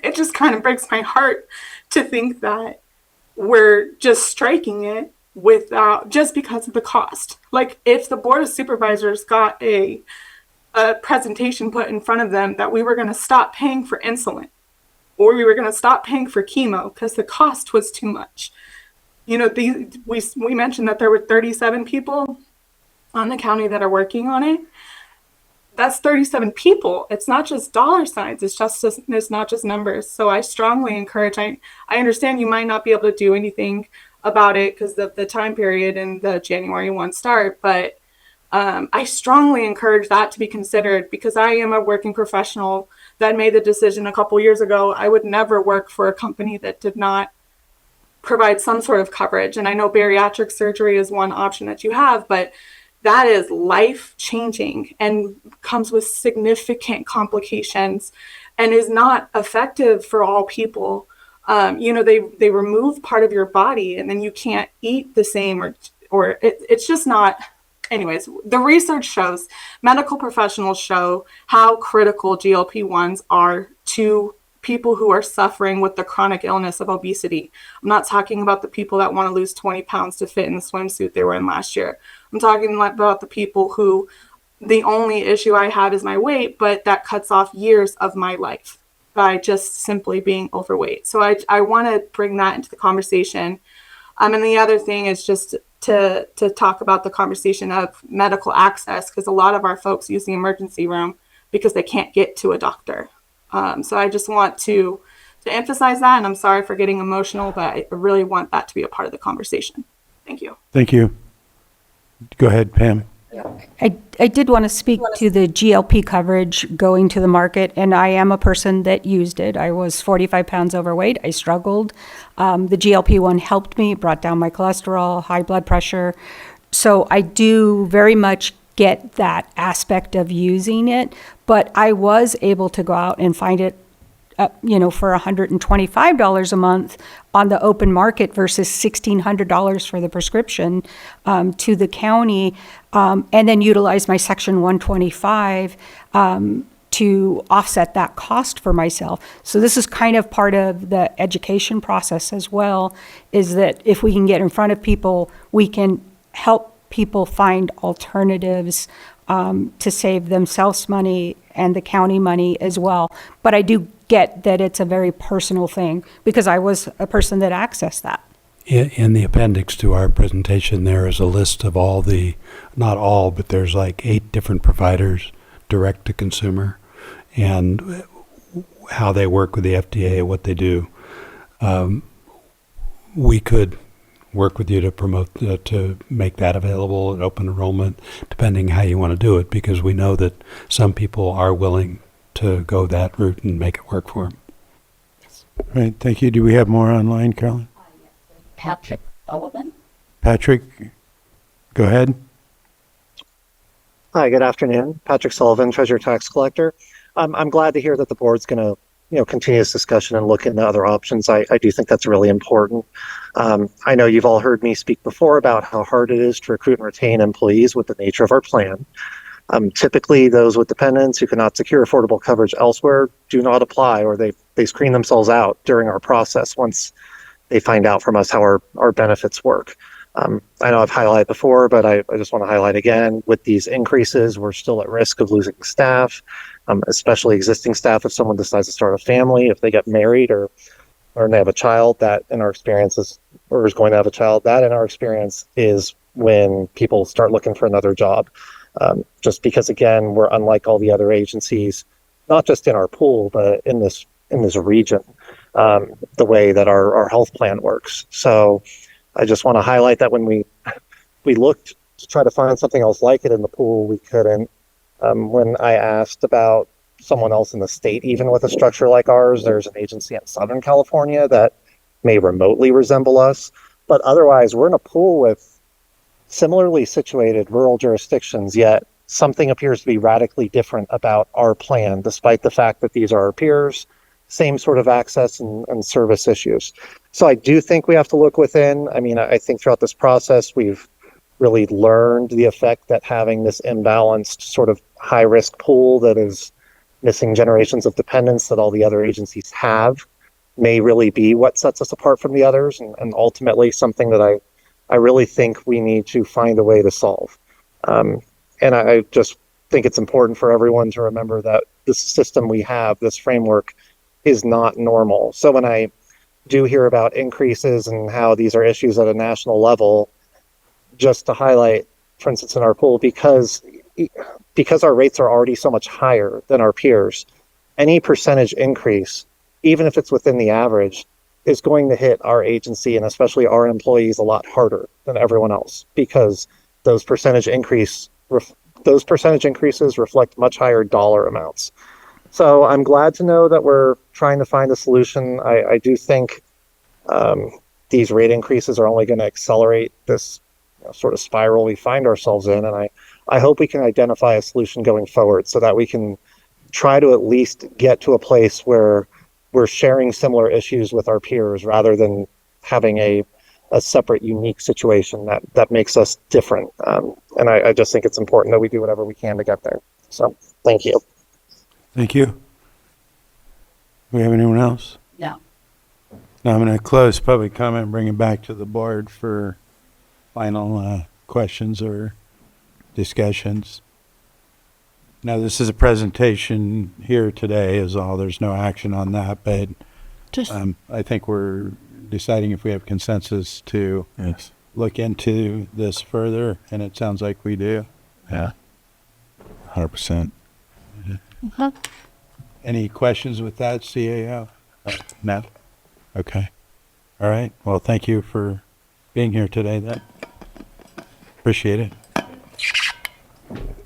It just kind of breaks my heart to think that we're just striking it just because of the cost. Like, if the Board of Supervisors got a presentation put in front of them that we were going to stop paying for insulin or we were going to stop paying for chemo because the cost was too much. We mentioned that there were 37 people on the county that are working on it. that's 37 people. It's not just dollar signs. It's not just numbers. So I strongly encourage, I understand you might not be able to do anything about it because of the time period and the January 1 start, but I strongly encourage that to be considered, because I am a working professional that made the decision a couple years ago. I would never work for a company that did not provide some sort of coverage. And I know bariatric surgery is one option that you have, but that is life changing and comes with significant complications and is not effective for all people. They remove part of your body and then you can't eat the same, or it's just not. Anyways, the research shows, medical professionals show how critical GLP-1s are to people who are suffering with the chronic illness of obesity. I'm not talking about the people that want to lose 20 pounds to fit in the swimsuit they were in last year. I'm talking about the people who the only issue I have is my weight, but that cuts off years of my life by just simply being overweight. So I want to bring that into the conversation. And the other thing is just to talk about the conversation of medical access, because a lot of our folks use the emergency room because they can't get to a doctor. So I just want to emphasize that, and I'm sorry for getting emotional, but I really want that to be a part of the conversation. Thank you. Thank you. Go ahead, Pam. I did want to speak to the GLP coverage going to the market, and I am a person that used it. I was 45 pounds overweight. I struggled. The GLP-1 helped me, brought down my cholesterol, high blood pressure. So I do very much get that aspect of using it, but I was able to go out and find it for $125 a month on the open market versus $1,600 for the prescription to the county, and then utilize my Section 125 to offset that cost for myself. So this is kind of part of the education process as well, is that if we can get in front of people, we can help people find alternatives to save themselves money and the county money as well. But I do get that it's a very personal thing because I was a person that accessed that. In the appendix to our presentation, there is a list of all the, not all, but there's like 8 different providers direct to consumer and how they work with the FDA, what they do. We could work with you to promote, to make that available at open enrollment, depending how you want to do it, because we know that some people are willing to go that route and make it work for them. All right, thank you. Do we have more online, Carolyn? Patrick Sullivan. Patrick, go ahead. Hi, good afternoon. Patrick Sullivan, Treasurer Tax Collector. I'm glad to hear that the board's going to continue this discussion and look into other options. I do think that's really important. I know you've all heard me speak before about how hard it is to recruit and retain employees with the nature of our plan. Typically, those with dependents who cannot secure affordable coverage elsewhere do not apply, or they screen themselves out during our process once they find out from us how our benefits work. I know I've highlighted before, but I just want to highlight again, with these increases, we're still at risk of losing staff, especially existing staff if someone decides to start a family, if they get married or they have a child. That in our experience is going to have a child. That in our experience is when people start looking for another job. Just because, again, we're unlike all the other agencies, not just in our pool, but in this region, the way that our health plan works. So I just want to highlight that when we looked to try to find something else like it in the pool, we couldn't. When I asked about someone else in the state, even with a structure like ours, there's an agency in Southern California that may remotely resemble us. But otherwise, we're in a pool with similarly situated rural jurisdictions, yet something appears to be radically different about our plan, despite the fact that these are our peers, same sort of access and service issues. So I do think we have to look within. I mean, I think throughout this process, we've really learned the effect that having this imbalanced sort of high-risk pool that is missing generations of dependents that all the other agencies have may really be what sets us apart from the others, and ultimately something that I really think we need to find a way to solve. And I just think it's important for everyone to remember that this system we have, this framework, is not normal. So when I do hear about increases and how these are issues at a national level, just to highlight, for instance, in our pool, because because our rates are already so much higher than our peers, any percentage increase, even if it's within the average, is going to hit our agency and especially our employees a lot harder than everyone else, because those percentage increases reflect much higher dollar amounts. So I'm glad to know that we're trying to find a solution. I do think these rate increases are only going to accelerate this sort of spiral we find ourselves in, and I hope we can identify a solution going forward so that we can try to at least get to a place where we're sharing similar issues with our peers rather than having a separate, unique situation that makes us different. And I just think it's important that we do whatever we can to get there. So thank you. Thank you. Do we have anyone else? No. Now I'm going to close public comment and bring it back to the board for final questions or discussions. Now, this is a presentation here today is all. There's no action on that, but I think we're deciding if we have consensus to look into this further, and it sounds like we do. Yeah. 100%. Any questions with that, CAO? No? Okay. All right. Well, thank you for being here today then. Appreciate it.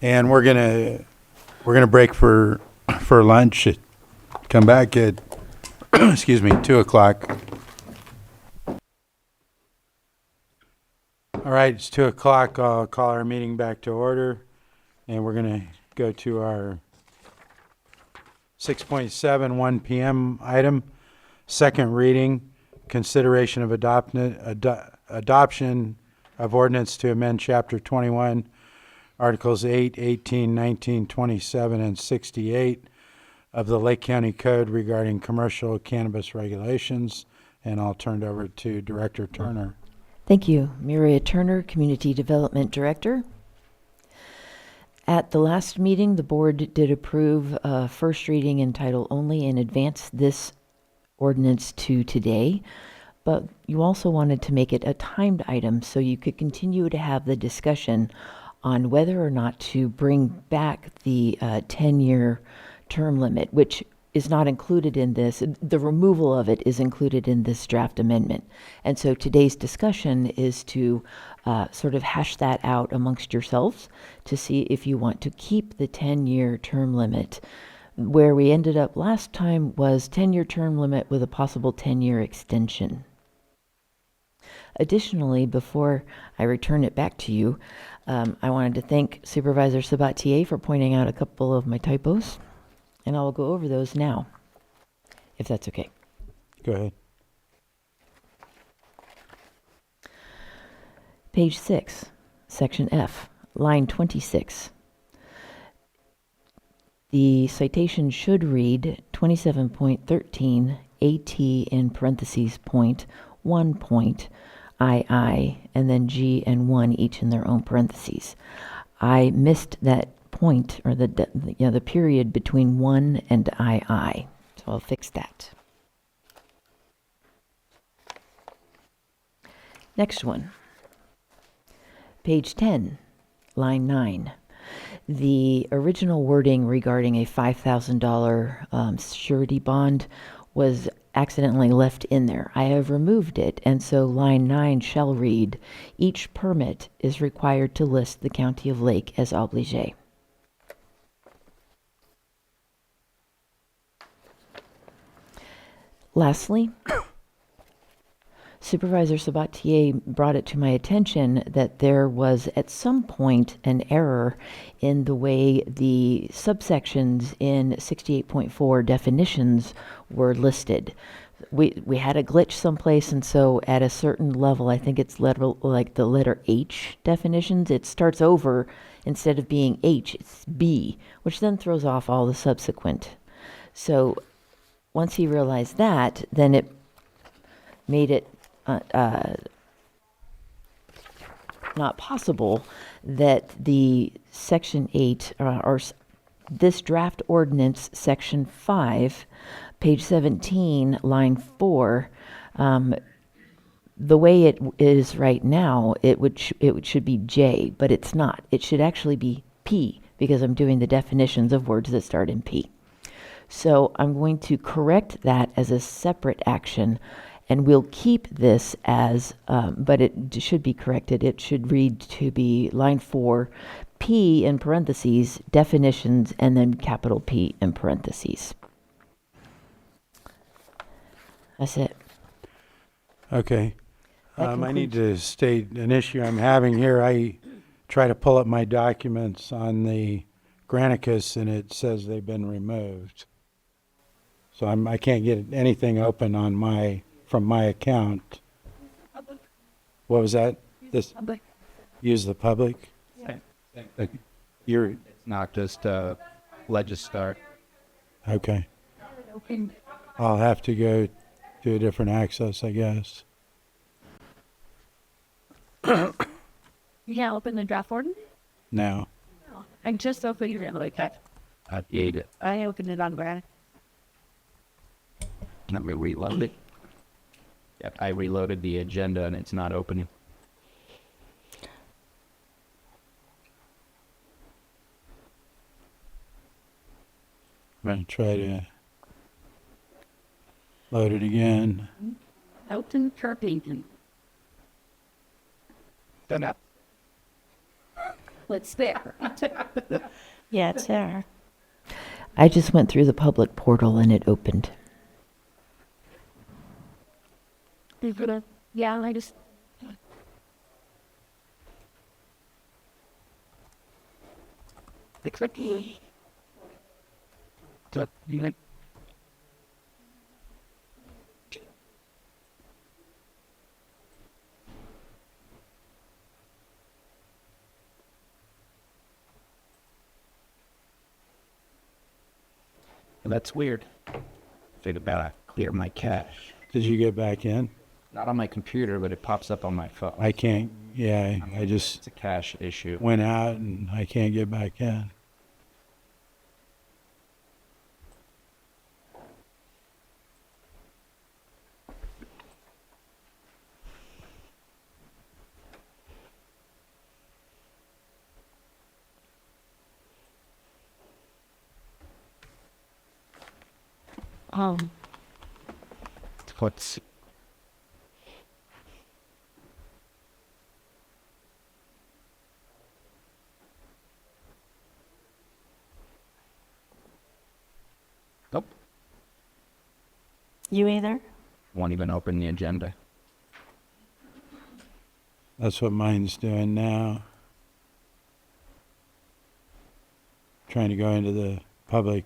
And we're gonna break for lunch. Come back at 2:00. All right, it's 2:00. I'll call our meeting back to order, and we're gonna go to our 6.7 1 p.m. item, second reading, consideration of adoption of ordinance to amend Chapter 21, Articles 8, 18, 19, 27, and 68 of the Lake County Code regarding commercial cannabis regulations. And I'll turn it over to Director Turner. Thank you. Miria Turner, Community Development Director. At the last meeting, the board did approve first reading in title only and advance this ordinance to today. But you also wanted to make it a timed item so you could continue to have the discussion on whether or not to bring back the 10-year term limit, which is not included in this. The removal of it is included in this draft amendment. And so today's discussion is to sort of hash that out amongst yourselves to see if you want to keep the 10-year term limit. Where we ended up last time was 10-year term limit with a possible 10-year extension. Additionally, before I return it back to you, I wanted to thank Supervisor Sabatier for pointing out a couple of my typos, and I will go over those now, if that's okay. Go ahead. Page 6, Section F, line 26. The citation should read 27.13 AT in parentheses point 1 point II, and then G and 1 each in their own parentheses. I missed that point, or the period between 1 and II, so I'll fix that. Next one. Page 10, line 9. The original wording regarding a $5,000 surety bond was accidentally left in there. I have removed it, and so line 9 shall read, each permit is required to list the County of Lake as obligé. Lastly, Supervisor Sabatier brought it to my attention that there was at some point an error in the way the subsections in 68.4 definitions were listed. We had a glitch someplace, and so at a certain level, I think it's like the letter H definitions, it starts over, instead of being H, it's B, which then throws off all the subsequent. So once he realized that, then it made it not possible that the Section 8, or this draft ordinance, Section 5, page 17, line 4, the way it is right now, it should be J, but it's not. It should actually be P, because I'm doing the definitions of words that start in P. So I'm going to correct that as a separate action, and we'll keep this as, but it should be corrected. It should read to be line 4, P in parentheses, definitions, and then capital P in parentheses. That's it. Okay. I need to state an issue I'm having here. I try to pull up my documents on the Granicus, and it says they've been removed. So I can't get anything open on from my account. What was that? Use the public? It's not just Legistar. Okay. I'll have to go to a different access, I guess. You can't open the draft ordinance? No. I just opened it like that. I ate it. I opened it on Granite. Let me reload it. Yep, I reloaded the agenda and it's not opening. I'm going to try to load it again. Elton Turpington. Done up. What's there? Yeah, it's there. I just went through the public portal and it opened. Yeah, I just. That's weird. Think about it. Clear my cache. Did you get back in? Not on my computer, but it pops up on my phone. I can't. Yeah, I just. It's a cache issue. Went out and I can't get back in. What's Nope. You either? Won't even open the agenda. That's what mine's doing now. Trying to go into the public.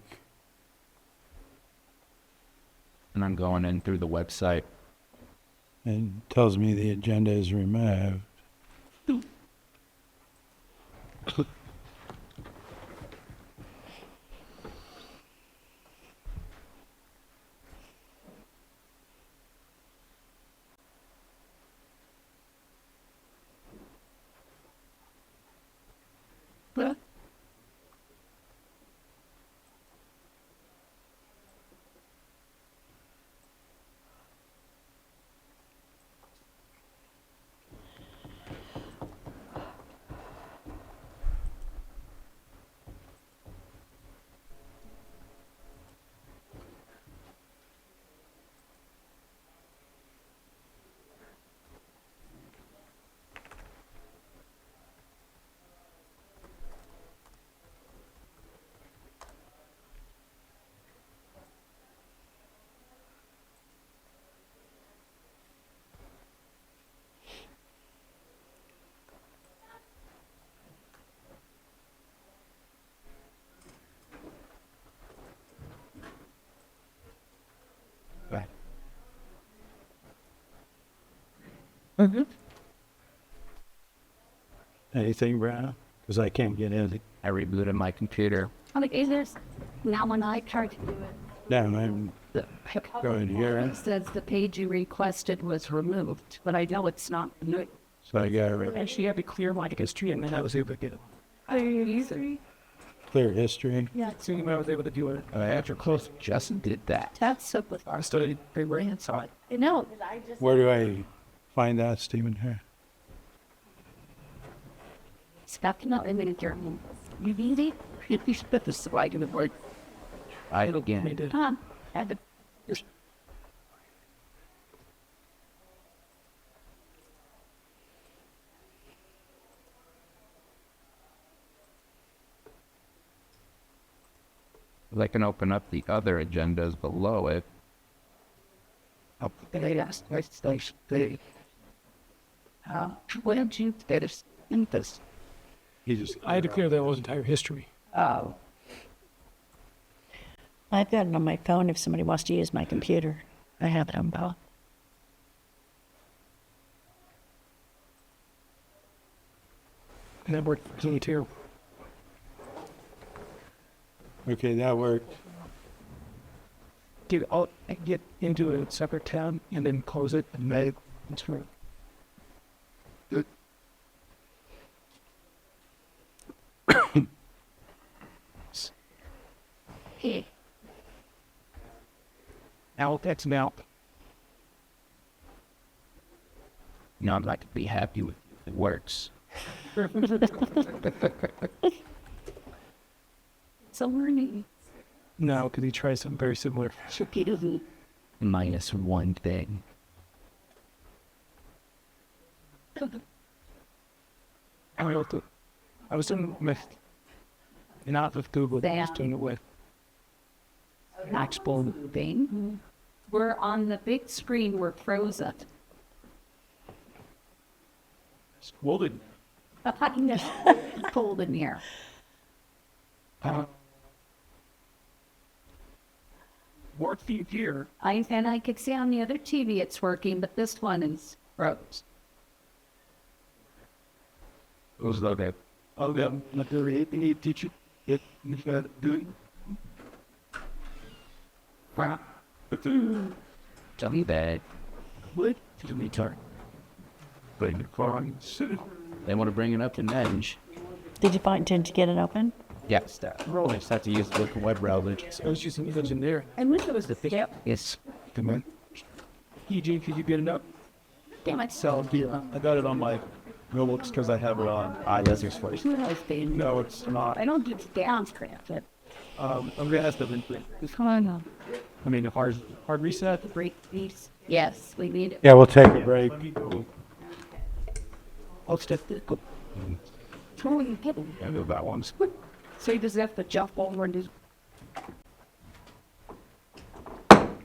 And I'm going in through the website. And tells me the agenda is removed. Mm-hmm. Anything, Brown? Because I can't get in. I rebooted my computer. I'm like, is there now when I tried to do it? No, I'm going here. It says the page you requested was removed, but I know it's not new. So I got to Actually, you have to clear my history, and then I was able to get it. History? clear history. Yeah, so I was able to do it. After close, Justin did that. That's simple. I studied paper inside. No, I just. Where do I find that, Stephen? Here. Stuck in the German. You need it? You spit the slide in the word. I again. I can open up the other agendas below it. When you get us in this? I had to clear the whole entire history. Oh. I've got it on my phone if somebody wants to use my computer. I have it on both. And that worked for me too. Okay, that worked. Get into a separate tab and then close it and then it's right. Good. Now that's now. No, I'd like to be happy with it. It works. So learning. No, because he tries something very similar. Minus one thing. I was doing it with, not with Google, I was doing it with Expo thing. We're on the big screen, we're frozen. It's folded. Cold in here. Work feed here. I could see on the other TV it's working, but this one is froze. Goes like that. Oh, yeah. Like the need teacher. It is that doing. Wow. Tell me that. What? To me, tar. But the car they want to bring it up to Edge. Did you intend to get it open? Yes, that. I just have to use the web browser. I was using Edge in there. I wish it was the big. Yes. Come on. EJ, could you get it up? Damn it. So, yeah, I got it on my notebooks because I have it on iOS place. No, it's not. I don't get down scrap it. I'm gonna ask them. I mean, a hard reset. Break these. Yes, we need it. Yeah, we'll take a break. I'll step it. I know that one. So he does have to jump over and do.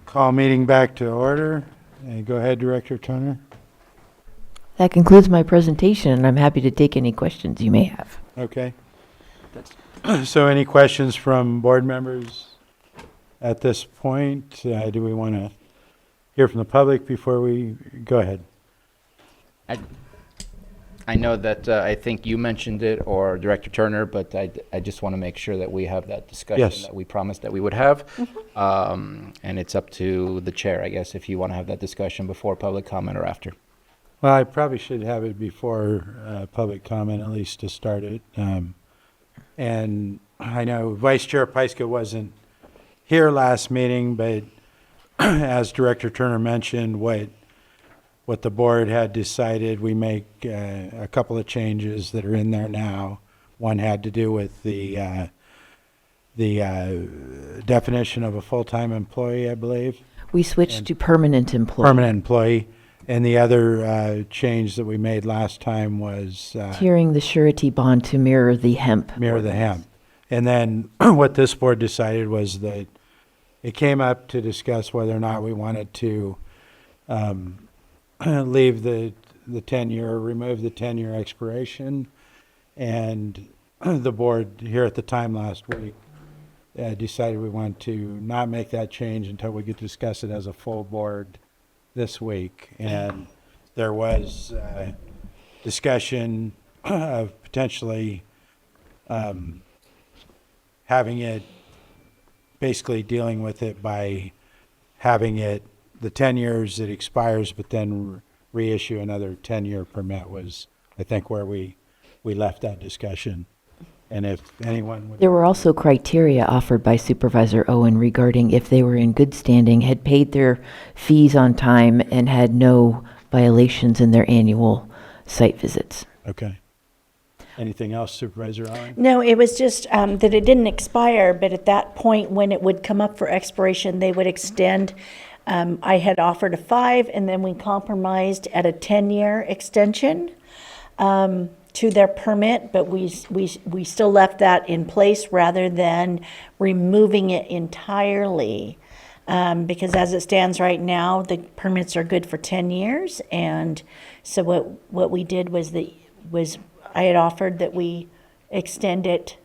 Call meeting back to order. Go ahead, Director Turner. That concludes my presentation, and I'm happy to take any questions you may have. Okay. So any questions from board members at this point? Do we want to hear from the public before we go ahead? I know that I think you mentioned it, or Director Turner, but I just want to make sure that we have that discussion that we promised that we would have. And it's up to the chair, I guess, if you want to have that discussion before public comment or after. Well, I probably should have it before public comment, at least to start it. And I know Vice Chair Pyska wasn't here last meeting, but as Director Turner mentioned, what the board had decided, we make a couple of changes that are in there now. One had to do with the definition of a full-time employee, I believe. We switched to permanent employee. Permanent employee. And the other change that we made last time was tiering the surety bond to mirror the hemp. Mirror the hemp. And then what this board decided was that it came up to discuss whether or not we wanted to leave the 10-year, remove the 10-year expiration. And the board here at the time last week decided we wanted to not make that change until we could discuss it as a full board this week. And there was discussion of potentially having it, basically dealing with it by having it the 10 years it expires, but then reissue another 10-year permit was, I think, where we left that discussion. And if anyone would... There were also criteria offered by Supervisor Owen regarding if they were in good standing, had paid their fees on time, and had no violations in their annual site visits. Okay. Anything else, Supervisor Allen? No, it was just that it didn't expire, but at that point, when it would come up for expiration, they would extend. I had offered a 5, and then we compromised at a 10-year extension to their permit, but we still left that in place rather than removing it entirely. Because as it stands right now, the permits are good for 10 years. And so what we did was I had offered that we extend it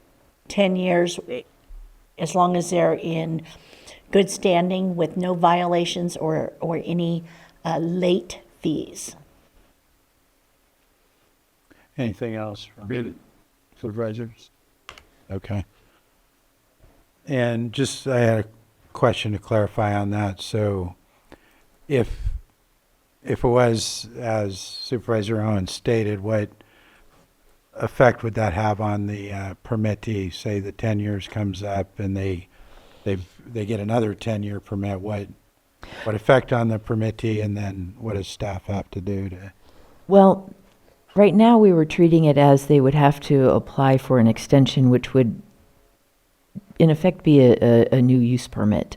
10 years as long as they're in good standing with no violations or any late fees. Anything else from supervisors? Okay. And just, I had a question to clarify on that. So if it was, as Supervisor Owen stated, what effect would that have on the permittee? Say the 10 years comes up and they get another 10-year permit. What effect on the permittee, and then what does staff have to do to? Well, right now we were treating it as they would have to apply for an extension, which would in effect be a new use permit.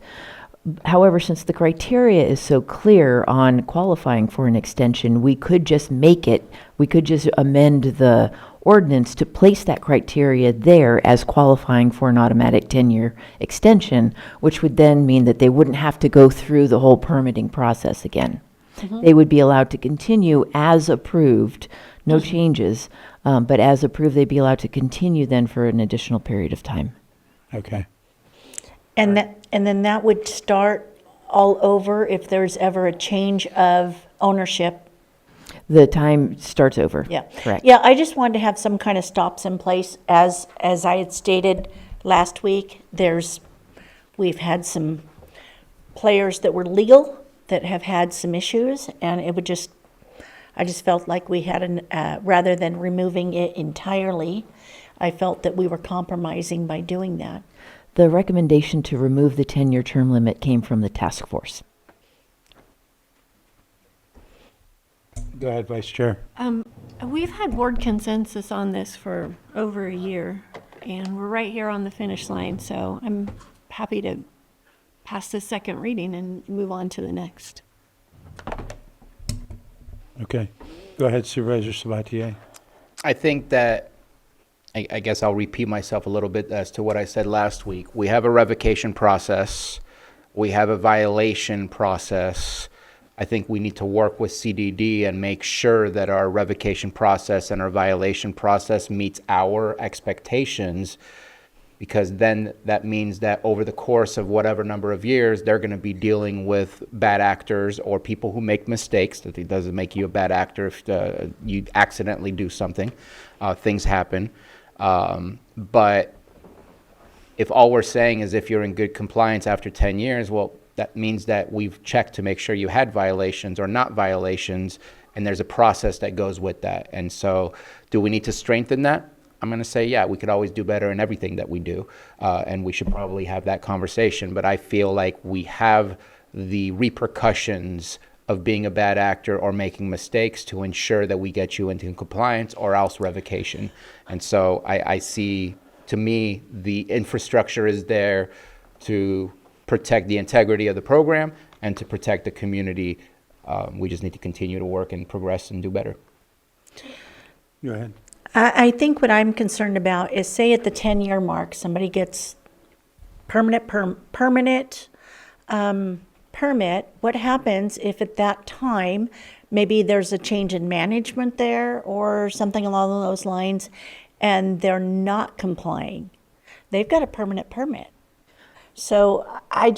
However, since the criteria is so clear on qualifying for an extension, we could just amend the ordinance to place that criteria there as qualifying for an automatic 10-year extension, which would then mean that they wouldn't have to go through the whole permitting process again. Mm-hmm. They would be allowed to continue as approved, no changes, but as approved, they'd be allowed to continue then for an additional period of time. Okay. And then that would start all over if there's ever a change of ownership. The time starts over. Yeah. Correct. Yeah, I just wanted to have some kind of stops in place. As I had stated last week, we've had some players that were legal that have had some issues, and I just felt like we had rather than removing it entirely, I felt that we were compromising by doing that. The recommendation to remove the 10-year term limit came from the task force. Go ahead, Vice Chair. We've had board consensus on this for over a year, and we're right here on the finish line. So I'm happy to pass this second reading and move on to the next. Okay. Go ahead, Supervisor Sabatier. I think that, I guess I'll repeat myself a little bit as to what I said last week. We have a revocation process. We have a violation process. I think we need to work with CDD and make sure that our revocation process and our violation process meets our expectations, because then that means that over the course of whatever number of years, they're going to be dealing with bad actors or people who make mistakes. That it doesn't make you a bad actor if you accidentally do something. Things happen. But if all we're saying is if you're in good compliance after 10 years, well, that means that we've checked to make sure you had violations or not violations, and there's a process that goes with that. And so do we need to strengthen that? I'm going to say, yeah, we could always do better in everything that we do, and we should probably have that conversation. But I feel like we have the repercussions of being a bad actor or making mistakes to ensure that we get you into compliance or else revocation. And so I see, to me, the infrastructure is there to protect the integrity of the program and to protect the community. We just need to continue to work and progress and do better. Go ahead. I think what I'm concerned about is, say at the 10-year mark, somebody gets permanent permit. What happens if at that time maybe there's a change in management there or something along those lines, and they're not complying? They've got a permanent permit. So I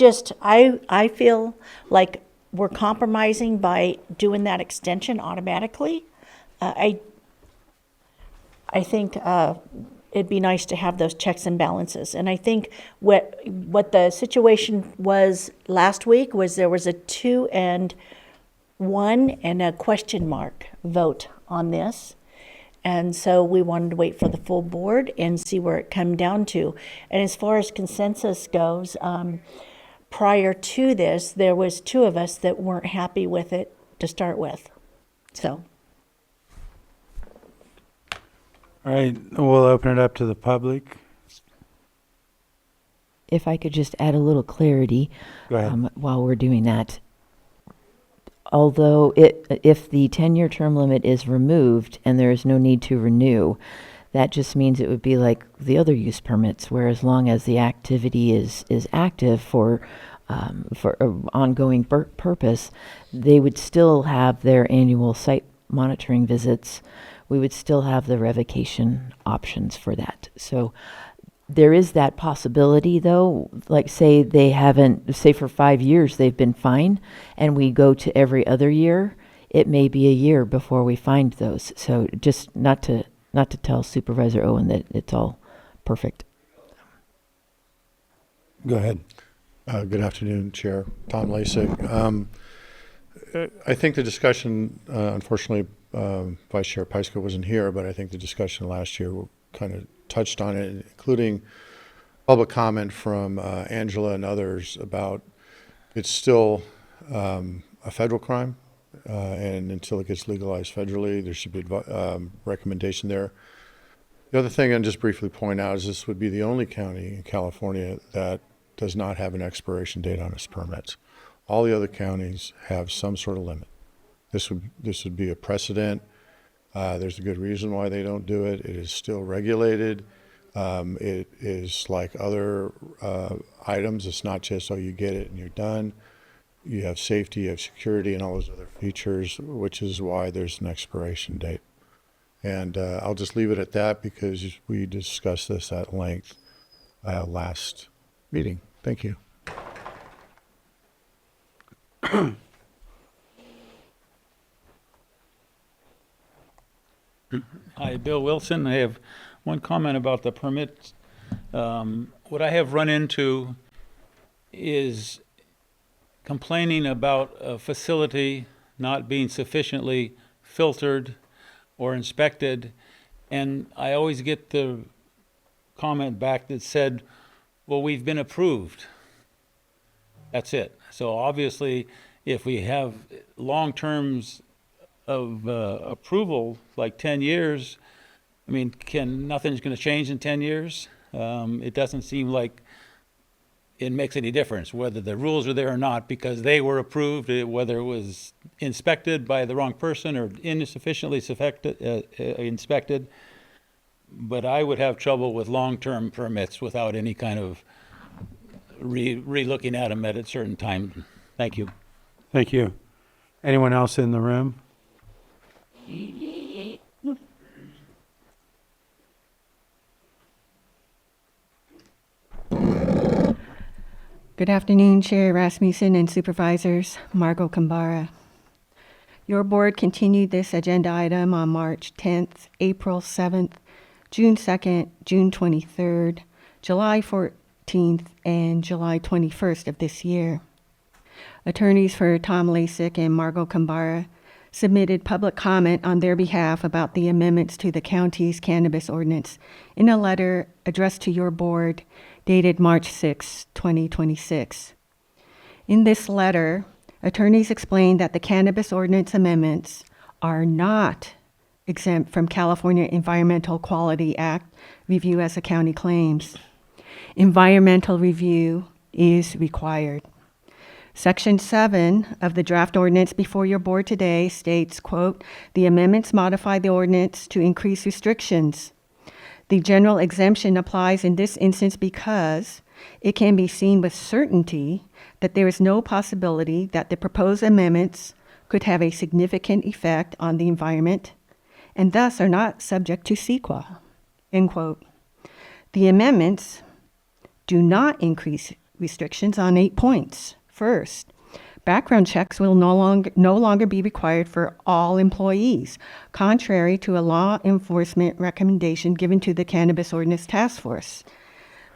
feel like we're compromising by doing that extension automatically. I think it'd be nice to have those checks and balances. And I think what the situation was last week was there was a 2-1 and a question mark vote on this. And so we wanted to wait for the full board and see where it come down to. And as far as consensus goes, prior to this, there was 2 of us that weren't happy with it to start with. So. All right, we'll open it up to the public. If I could just add a little clarity Go ahead. while we're doing that. Although if the 10-year term limit is removed and there is no need to renew, that just means it would be like the other use permits, where as long as the activity is active for an ongoing purpose, they would still have their annual site monitoring visits. We would still have the revocation options for that. So there is that possibility, though, like say they haven't, say for 5 years they've been fine, and we go to every other year, it may be a year before we find those. So just not to tell Supervisor Owen that it's all perfect. Go ahead. Good afternoon, Chair. Tom Lasik. I think the discussion, unfortunately, Vice Chair Pyska wasn't here, but I think the discussion last year kind of touched on it, including public comment from Angela and others about it's still a federal crime, and until it gets legalized federally, there should be recommendation there. The other thing I'll just briefly point out is this would be the only county in California that does not have an expiration date on its permits. All the other counties have some sort of limit. This would be a precedent. There's a good reason why they don't do it. It is still regulated. It is like other items. It's not just, oh, you get it and you're done. You have safety, you have security, and all those other features, which is why there's an expiration date. And I'll just leave it at that because we discussed this at length last meeting. Thank you. Hi, Bill Wilson. I have one comment about the permits. What I have run into is complaining about a facility not being sufficiently filtered or inspected, and I always get the comment back that said, well, we've been approved. That's it. So obviously, if we have long terms of approval, like 10 years, I mean, nothing's going to change in 10 years? It doesn't seem like it makes any difference whether the rules are there or not, because they were approved, whether it was inspected by the wrong person or insufficiently inspected. But I would have trouble with long-term permits without any kind of re-looking at them at a certain time. Thank you. Thank you. Anyone else in the room? Good afternoon, Chair Rasmussen and Supervisors. Margot Kambara. Your board continued this agenda item on March 10th, April 7th, June 2nd, June 23rd, July 14th, and July 21st of this year. Attorneys for Tom Lasik and Margot Kambara submitted public comment on their behalf about the amendments to the county's cannabis ordinance in a letter addressed to your board dated March 6, 2026. In this letter, attorneys explained that the cannabis ordinance amendments are not exempt from California Environmental Quality Act review as a county claims. Environmental review is required. Section 7 of the draft ordinance before your board today states, quote, the amendments modify the ordinance to increase restrictions. The general exemption applies in this instance because it can be seen with certainty that there is no possibility that the proposed amendments could have a significant effect on the environment and thus are not subject to CEQA, end quote. The amendments do not increase restrictions on 8 points. First, background checks will no longer be required for all employees, contrary to a law enforcement recommendation given to the Cannabis Ordinance Task Force.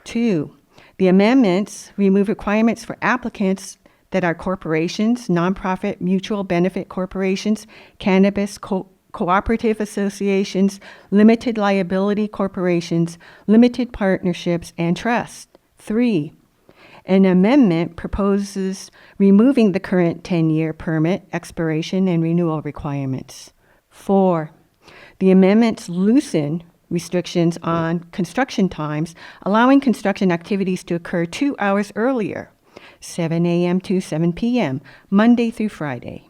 2, the amendments remove requirements for applicants that are corporations, nonprofit mutual benefit corporations, cannabis cooperative associations, limited liability corporations, limited partnerships, and trusts. 3, an amendment proposes removing the current 10-year permit expiration and renewal requirements. 4, the amendments loosen restrictions on construction times, allowing construction activities to occur 2 hours earlier, 7 a.m. to 7 p.m., Monday through Friday.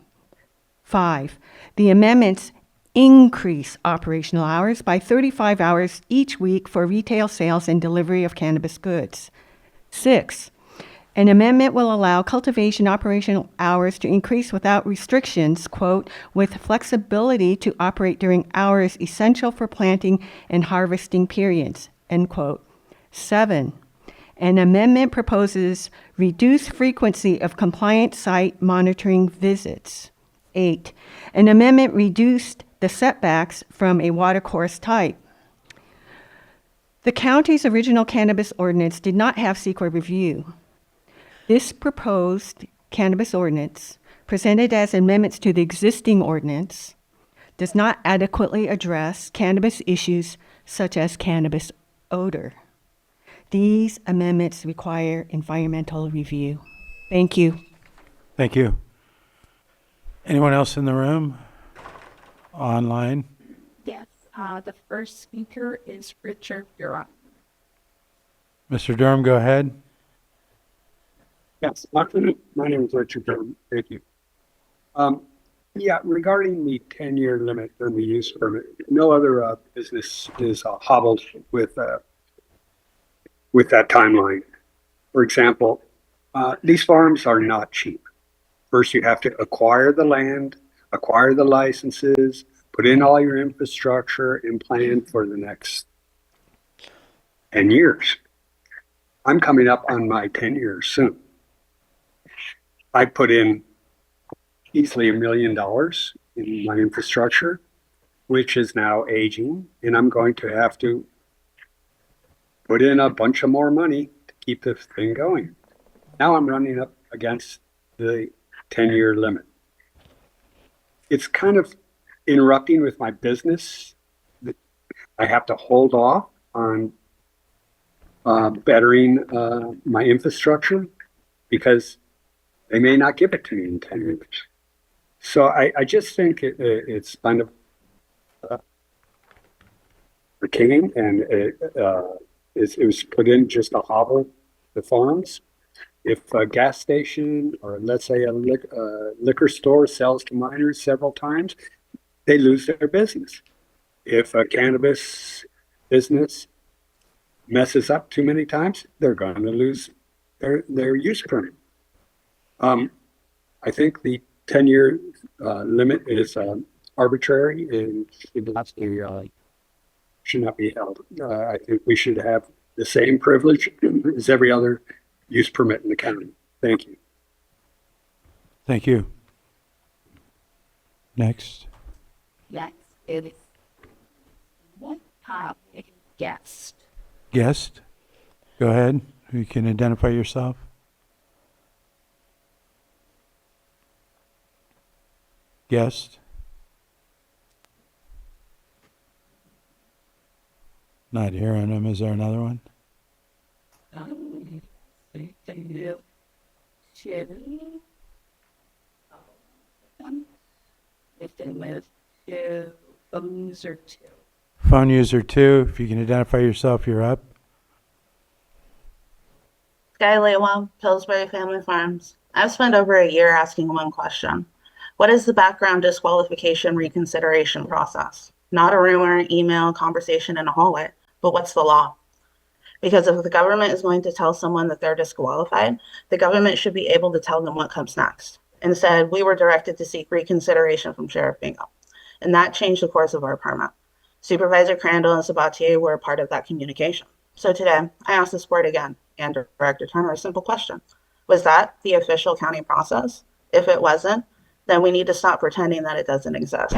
5, the amendments increase operational hours by 35 hours each week for retail sales and delivery of cannabis goods. 6, an amendment will allow cultivation operational hours to increase without restrictions, quote, with flexibility to operate during hours essential for planting and harvesting periods, end quote. 7, an amendment proposes reduced frequency of compliant site monitoring visits. 8, an amendment reduced the setbacks from a watercourse type. The county's original cannabis ordinance did not have CEQA review. This proposed cannabis ordinance, presented as amendments to the existing ordinance, does not adequately address cannabis issues such as cannabis odor. These amendments require environmental review. Thank you. Thank you. Anyone else in the room? Online? Yes. The first speaker is Richard Durham. Mr. Durham, go ahead. Yes, my name is Richard Durham. Thank you. Yeah, regarding the 10-year limit on the use permit, no other business is hobbled with that timeline. For example, these farms are not cheap. First, you have to acquire the land, acquire the licenses, put in all your infrastructure, and plan for the next 10 years. I'm coming up on my 10 years soon. I put in easily $1 million in my infrastructure, which is now aging, and I'm going to have to put in a bunch of more money to keep this thing going. Now I'm running up against the 10-year limit. It's kind of interrupting with my business. I have to hold off on bettering my infrastructure because they may not give it to me in 10 years. So I just think it's kind of arcane, and it was put in just to hobble the farms. If a gas station or let's say a liquor store sells to minors several times, they lose their business. If a cannabis business messes up too many times, they're going to lose their use permit. I think the 10-year limit is arbitrary and should not be held. I think we should have the same privilege as every other use permit in the county. Thank you. Thank you. Next. Next is one guest. Guest, go ahead. You can identify yourself. Guest. Not hearing him. Is there another one? Phone user 2, if you can identify yourself, you're up. Sky Lewa, Pillsbury Family Farms. I've spent over a year asking one question. What is the background disqualification reconsideration process? Not a rumor, email, conversation in a hallway, but what's the law? Because if the government is going to tell someone that they're disqualified, the government should be able to tell them what comes next. Instead, we were directed to seek reconsideration from Sheriff Bingham, and that changed the course of our permit. Supervisor Crandall and Sabatier were a part of that communication. So today, I asked this board again, and Director Turner, a simple question. Was that the official county process? If it wasn't, then we need to stop pretending that it doesn't exist.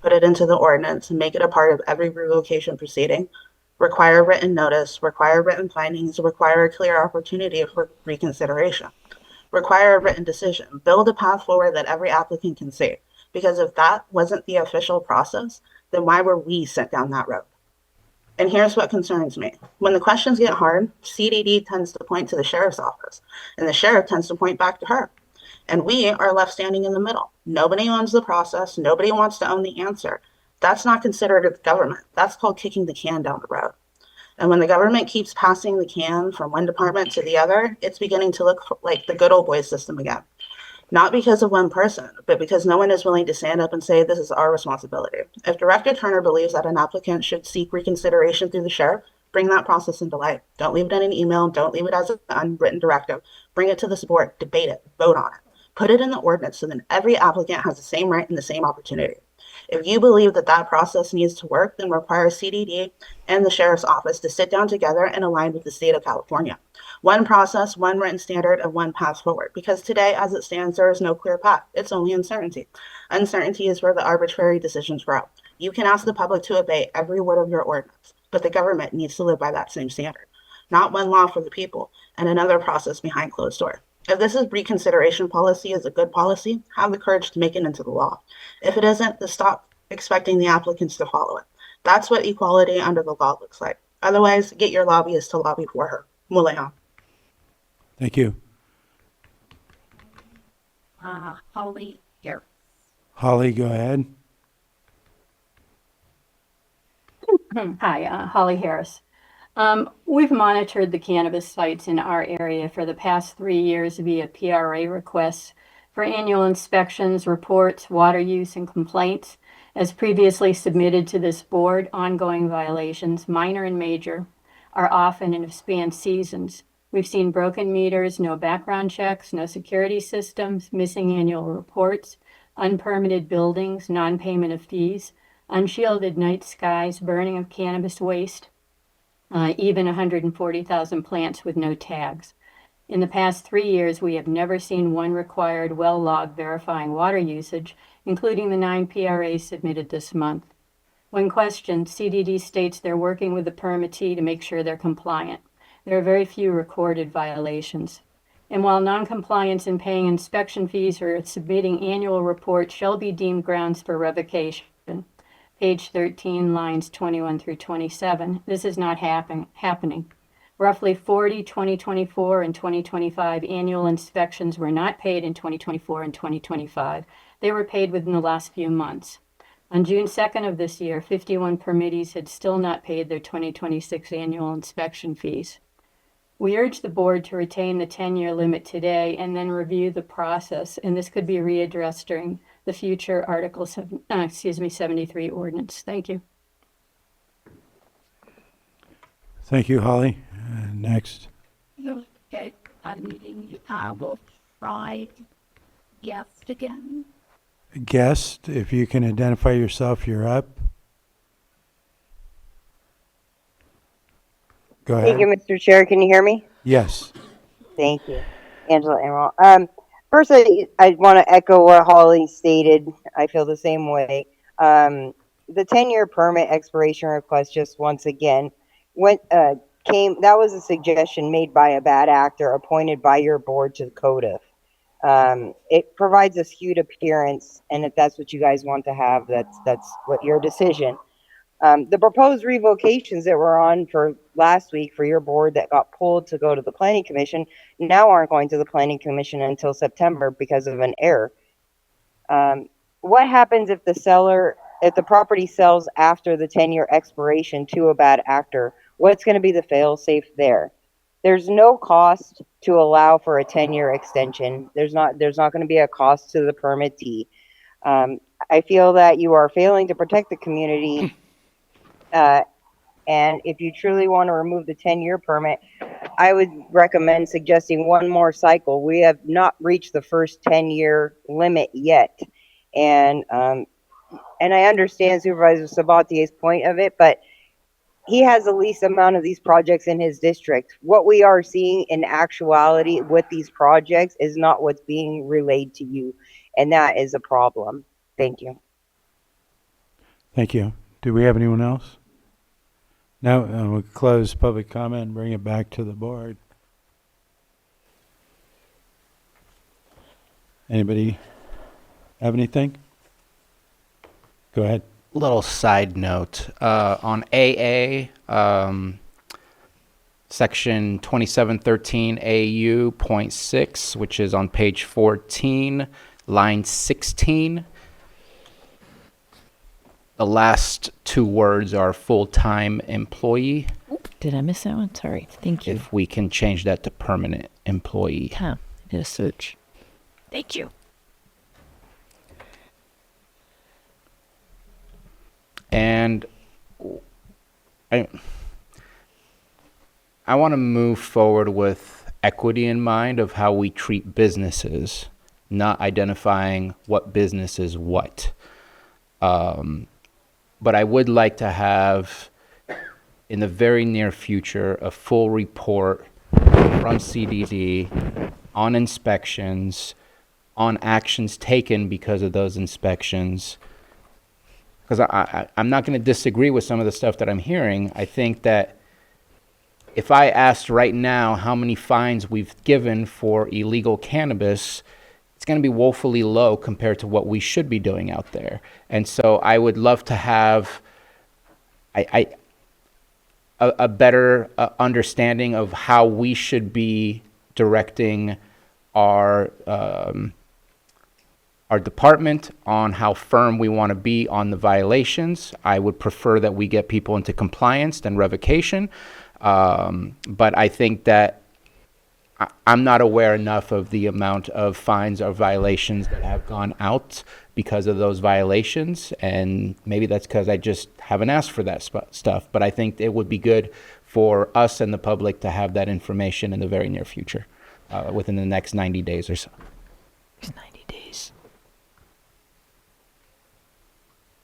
Put it into the ordinance and make it a part of every revocation proceeding. Require written notice, require written findings, require a clear opportunity for reconsideration. Require a written decision. Build a path forward that every applicant can see. Because if that wasn't the official process, then why were we sent down that road? And here's what concerns me. When the questions get hard, CDD tends to point to the sheriff's office, and the sheriff tends to point back to her. And we are left standing in the middle. Nobody owns the process. Nobody wants to own the answer. That's not considered a government. That's called kicking the can down the road. And when the government keeps passing the can from one department to the other, it's beginning to look like the good old boy system again. Not because of one person, but because no one is willing to stand up and say this is our responsibility. If Director Turner believes that an applicant should seek reconsideration through the sheriff, bring that process into light. Don't leave it in an email. Don't leave it as an unwritten directive. Bring it to this board, debate it, vote on it. Put it in the ordinance so then every applicant has the same right and the same opportunity. If you believe that that process needs to work, then require CDD and the sheriff's office to sit down together and align with the state of California. One process, one written standard, and one path forward. Because today, as it stands, there is no clear path. It's only uncertainty. Uncertainty is where the arbitrary decisions grow. You can ask the public to obey every word of your ordinance, but the government needs to live by that same standard. Not one law for the people and another process behind closed doors. If this is reconsideration policy is a good policy, have the courage to make it into the law. If it isn't, then stop expecting the applicants to follow it. That's what equality under the law looks like. Otherwise, get your lobbyist to lobby for her. Mule. Thank you. Holly here. Holly, go ahead. Hi, Holly Harris. We've monitored the cannabis sites in our area for the past 3 years via PRA requests for annual inspections, reports, water use, and complaints. As previously submitted to this board, ongoing violations, minor and major, are often and have spanned seasons. We've seen broken meters, no background checks, no security systems, missing annual reports, unpermitted buildings, non-payment of fees, unshielded night skies, burning of cannabis waste, even 140,000 plants with no tags. In the past 3 years, we have never seen one required well log verifying water usage, including the 9 PRAs submitted this month. When questioned, CDD states they're working with the permittee to make sure they're compliant. There are very few recorded violations. And while noncompliance in paying inspection fees or submitting annual reports shall be deemed grounds for revocation, page 13, lines 21 through 27, this is not happening. Roughly 40 2024 and 2025 annual inspections were not paid in 2024 and 2025. They were paid within the last few months. On June 2nd of this year, 51 permittees had still not paid their 2026 annual inspection fees. We urge the board to retain the 10-year limit today and then review the process, and this could be readdressed during the future Article 73 ordinance. Thank you. Thank you, Holly. Next. Okay, I'm meeting. I will try guest again. Guest, if you can identify yourself, you're up. Go ahead. Thank you, Mr. Chair. Can you hear me? Yes. Thank you, Angela Emerald. First, I want to echo what Holly stated. I feel the same way. The 10-year permit expiration request, just once again, that was a suggestion made by a bad actor appointed by your board to CODIF. It provides a skewed appearance, and if that's what you guys want to have, that's what your decision. The proposed revocations that were on for last week for your board that got pulled to go to the planning commission now aren't going to the planning commission until September because of an error. What happens if the property sells after the 10-year expiration to a bad actor? What's going to be the fail-safe there? There's no cost to allow for a 10-year extension. There's not going to be a cost to the permittee. I feel that you are failing to protect the community. And if you truly want to remove the 10-year permit, I would recommend suggesting one more cycle. We have not reached the first 10-year limit yet. And I understand Supervisor Sabatier's point of it, but he has the least amount of these projects in his district. What we are seeing in actuality with these projects is not what's being relayed to you, and that is a problem. Thank you. Thank you. Do we have anyone else? No, we'll close public comment and bring it back to the board. Anybody have anything? Go ahead. Little side note on AA, section 2713 AU .6, which is on page 14, line 16. the last two words are full-time employee. Did I miss that one? Sorry. Thank you. If we can change that to permanent employee. Huh. I did a search. Thank you. And I want to move forward with equity in mind of how we treat businesses, not identifying what business is what. But I would like to have, in the very near future, a full report from CDD on inspections, on actions taken because of those inspections. Because I'm not going to disagree with some of the stuff that I'm hearing. I think that if I asked right now how many fines we've given for illegal cannabis, it's going to be woefully low compared to what we should be doing out there. And so I would love to have a better understanding of how we should be directing our department on how firm we want to be on the violations. I would prefer that we get people into compliance than revocation. But I think that I'm not aware enough of the amount of fines or violations that have gone out because of those violations. And maybe that's because I just haven't asked for that stuff. But I think it would be good for us and the public to have that information in the very near future, within the next 90 days or so. 90 days.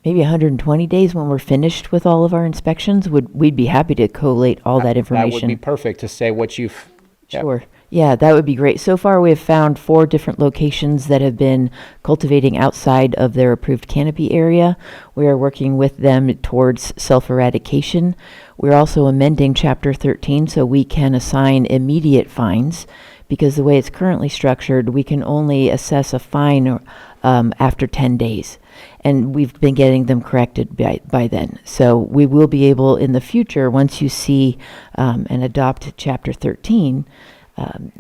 Maybe 120 days when we're finished with all of our inspections. We'd be happy to collate all that information. That would be perfect to say what you've... Sure. Yeah, that would be great. So far, we have found 4 different locations that have been cultivating outside of their approved canopy area. We are working with them towards self-eradication. We're also amending Chapter 13 so we can assign immediate fines, because the way it's currently structured, we can only assess a fine after 10 days. And we've been getting them corrected by then. So we will be able in the future, once you see and adopt Chapter 13,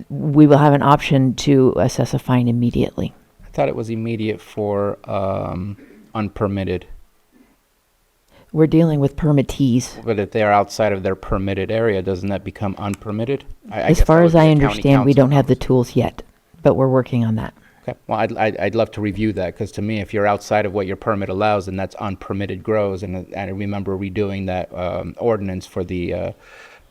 we will have an option to assess a fine immediately. I thought it was immediate for unpermitted. We're dealing with permittees. But if they're outside of their permitted area, doesn't that become unpermitted? As far as I understand, we don't have the tools yet, but we're working on that. Okay. Well, I'd love to review that, because to me, if you're outside of what your permit allows, then that's unpermitted grows. And I remember redoing that ordinance for the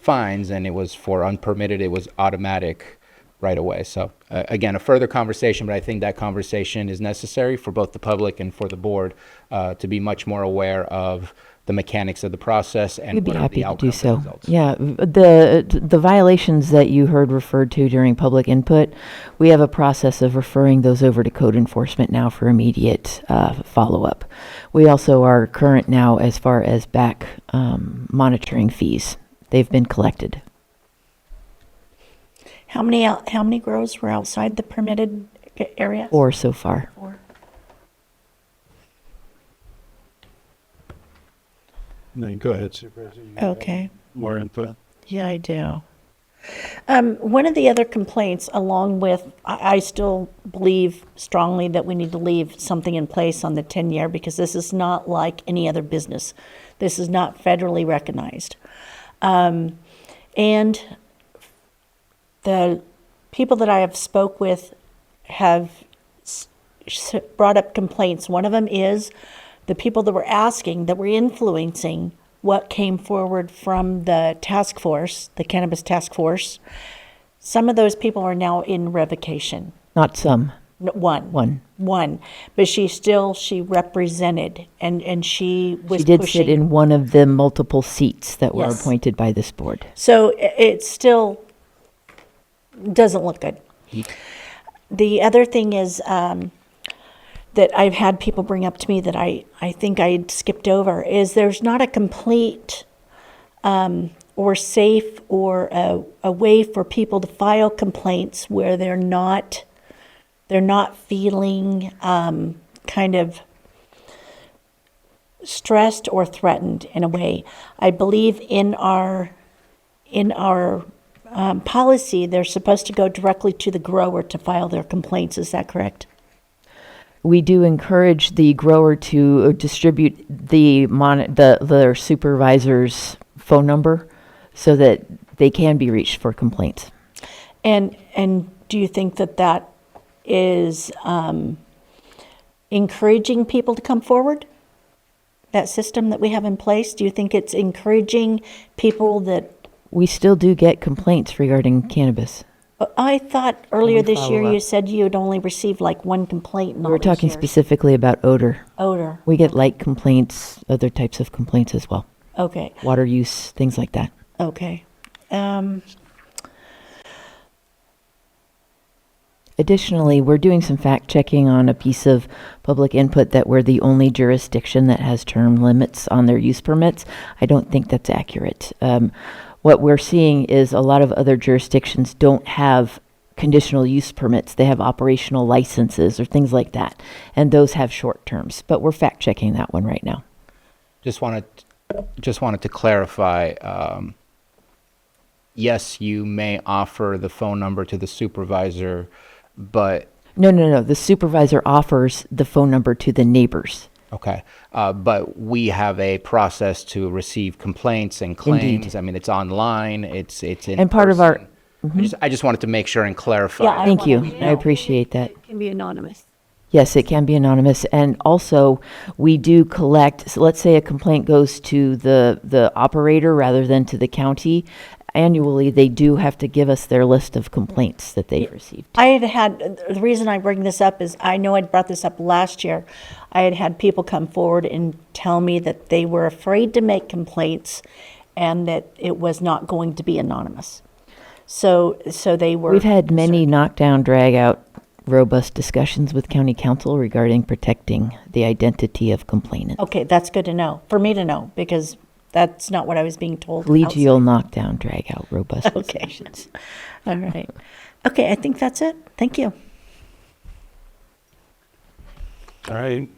fines, and it was for unpermitted, it was automatic right away. So again, a further conversation, but I think that conversation is necessary for both the public and for the board to be much more aware of the mechanics of the process and We'd be what are happy the to outcomes do so. and results. Yeah, the violations that you heard referred to during public input, we have a process of referring those over to code enforcement now for immediate follow-up. We also are current now as far as back monitoring fees. They've been collected. How many grows were outside the permitted area? 4 so far. 4. No, go ahead, Supervisor. You got Okay. more input? Yeah, I do. One of the other complaints, along with, I still believe strongly that we need to leave something in place on the 10-year, because this is not like any other business. This is not federally recognized. And the people that I have spoke with have brought up complaints. One of them is the people that were asking, that were influencing what came forward from the task force, the cannabis task force. Some of those people are now in revocation. Not some. One. But she represented, and she was She did pushing. sit in one of the multiple seats that were Yes. appointed by this board. So it still doesn't look good. The other thing is that I've had people bring up to me that I think I skipped over is there's not a complete or safe or a way for people to file complaints where they're not feeling kind of stressed or threatened in a way. I believe in our policy, they're supposed to go directly to the grower to file their complaints. Is that correct? We do encourage the grower to distribute their supervisor's phone number so that they can be reached for complaints. And do you think that is encouraging people to come forward? That system that we have in place, do you think it's encouraging people that... We still do get complaints regarding cannabis. I thought earlier this year you said you had only received like one complaint. We're talking specifically about odor. Odor. We get light complaints, other types of complaints as well. Okay. Water use, things like that. Okay. Additionally, we're doing some fact checking on a piece of public input that we're the only jurisdiction that has term limits on their use permits. I don't think that's accurate. What we're seeing is a lot of other jurisdictions don't have conditional use permits. They have operational licenses or things like that, and those have short terms. But we're fact checking that one right now. Just wanted to clarify. Yes, you may offer the phone number to the supervisor, but no. The supervisor offers the phone number to the neighbors. Okay, but we have a process to receive complaints and claims. Indeed. I mean, it's online. It's in and part of our. I just wanted to make sure and clarify. Yeah, thank you. I appreciate that. It can be anonymous. Yes, it can be anonymous. And also, we do collect, so let's say a complaint goes to the operator rather than to the county. Annually, they do have to give us their list of complaints that they've received. The reason I bring this up is I know I brought this up last year. I had people come forward and tell me that they were afraid to make complaints and that it was not going to be anonymous. So they were. We've had many knockdown, drag out, robust discussions with county council regarding protecting the identity of complainants. Okay, that's good to know, for me to know, because that's not what I was being told. Collegial knockdown, drag out, robust Okay. discussions. All right. Okay, I think that's it. Thank you. All right.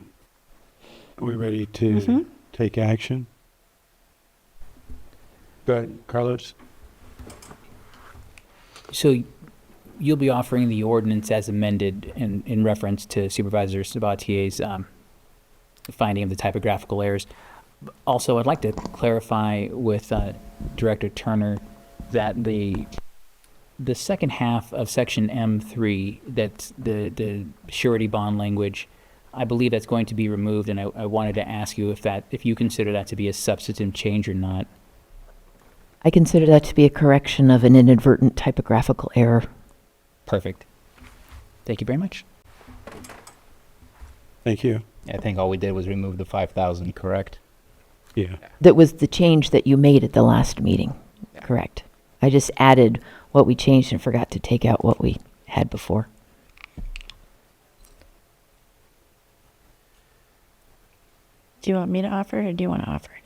Are we ready to take action? Go ahead, Carlos. So you'll be offering the ordinance as amended in reference to Supervisor Sabatier's finding of the typographical errors. Also, I'd like to clarify with Director Turner that the second half of section M3, that's the surety bond language, I believe that's going to be removed, and I wanted to ask you if you consider that to be a substantive change or not. I consider that to be a correction of an inadvertent typographical error. Perfect. Thank you very much. Thank you. I think all we did was remove the 5,000, correct? Yeah. That was the change that you made at the last meeting, correct? I just added what we changed and forgot to take out what we had before. Do you want me to offer it or do you want to offer it?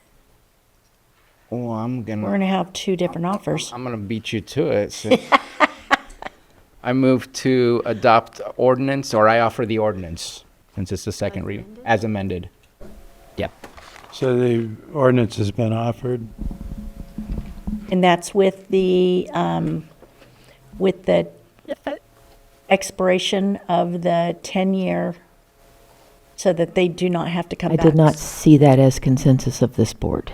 Oh, We're going to have two different offers. I'm gonna beat you to it. So I move to adopt ordinance, or I offer the ordinance, since it's the second reading, as amended. Yep. So the ordinance has been offered. And that's with the expiration of the 10-year, so that they do not have to come I back. did not see that as consensus of this board.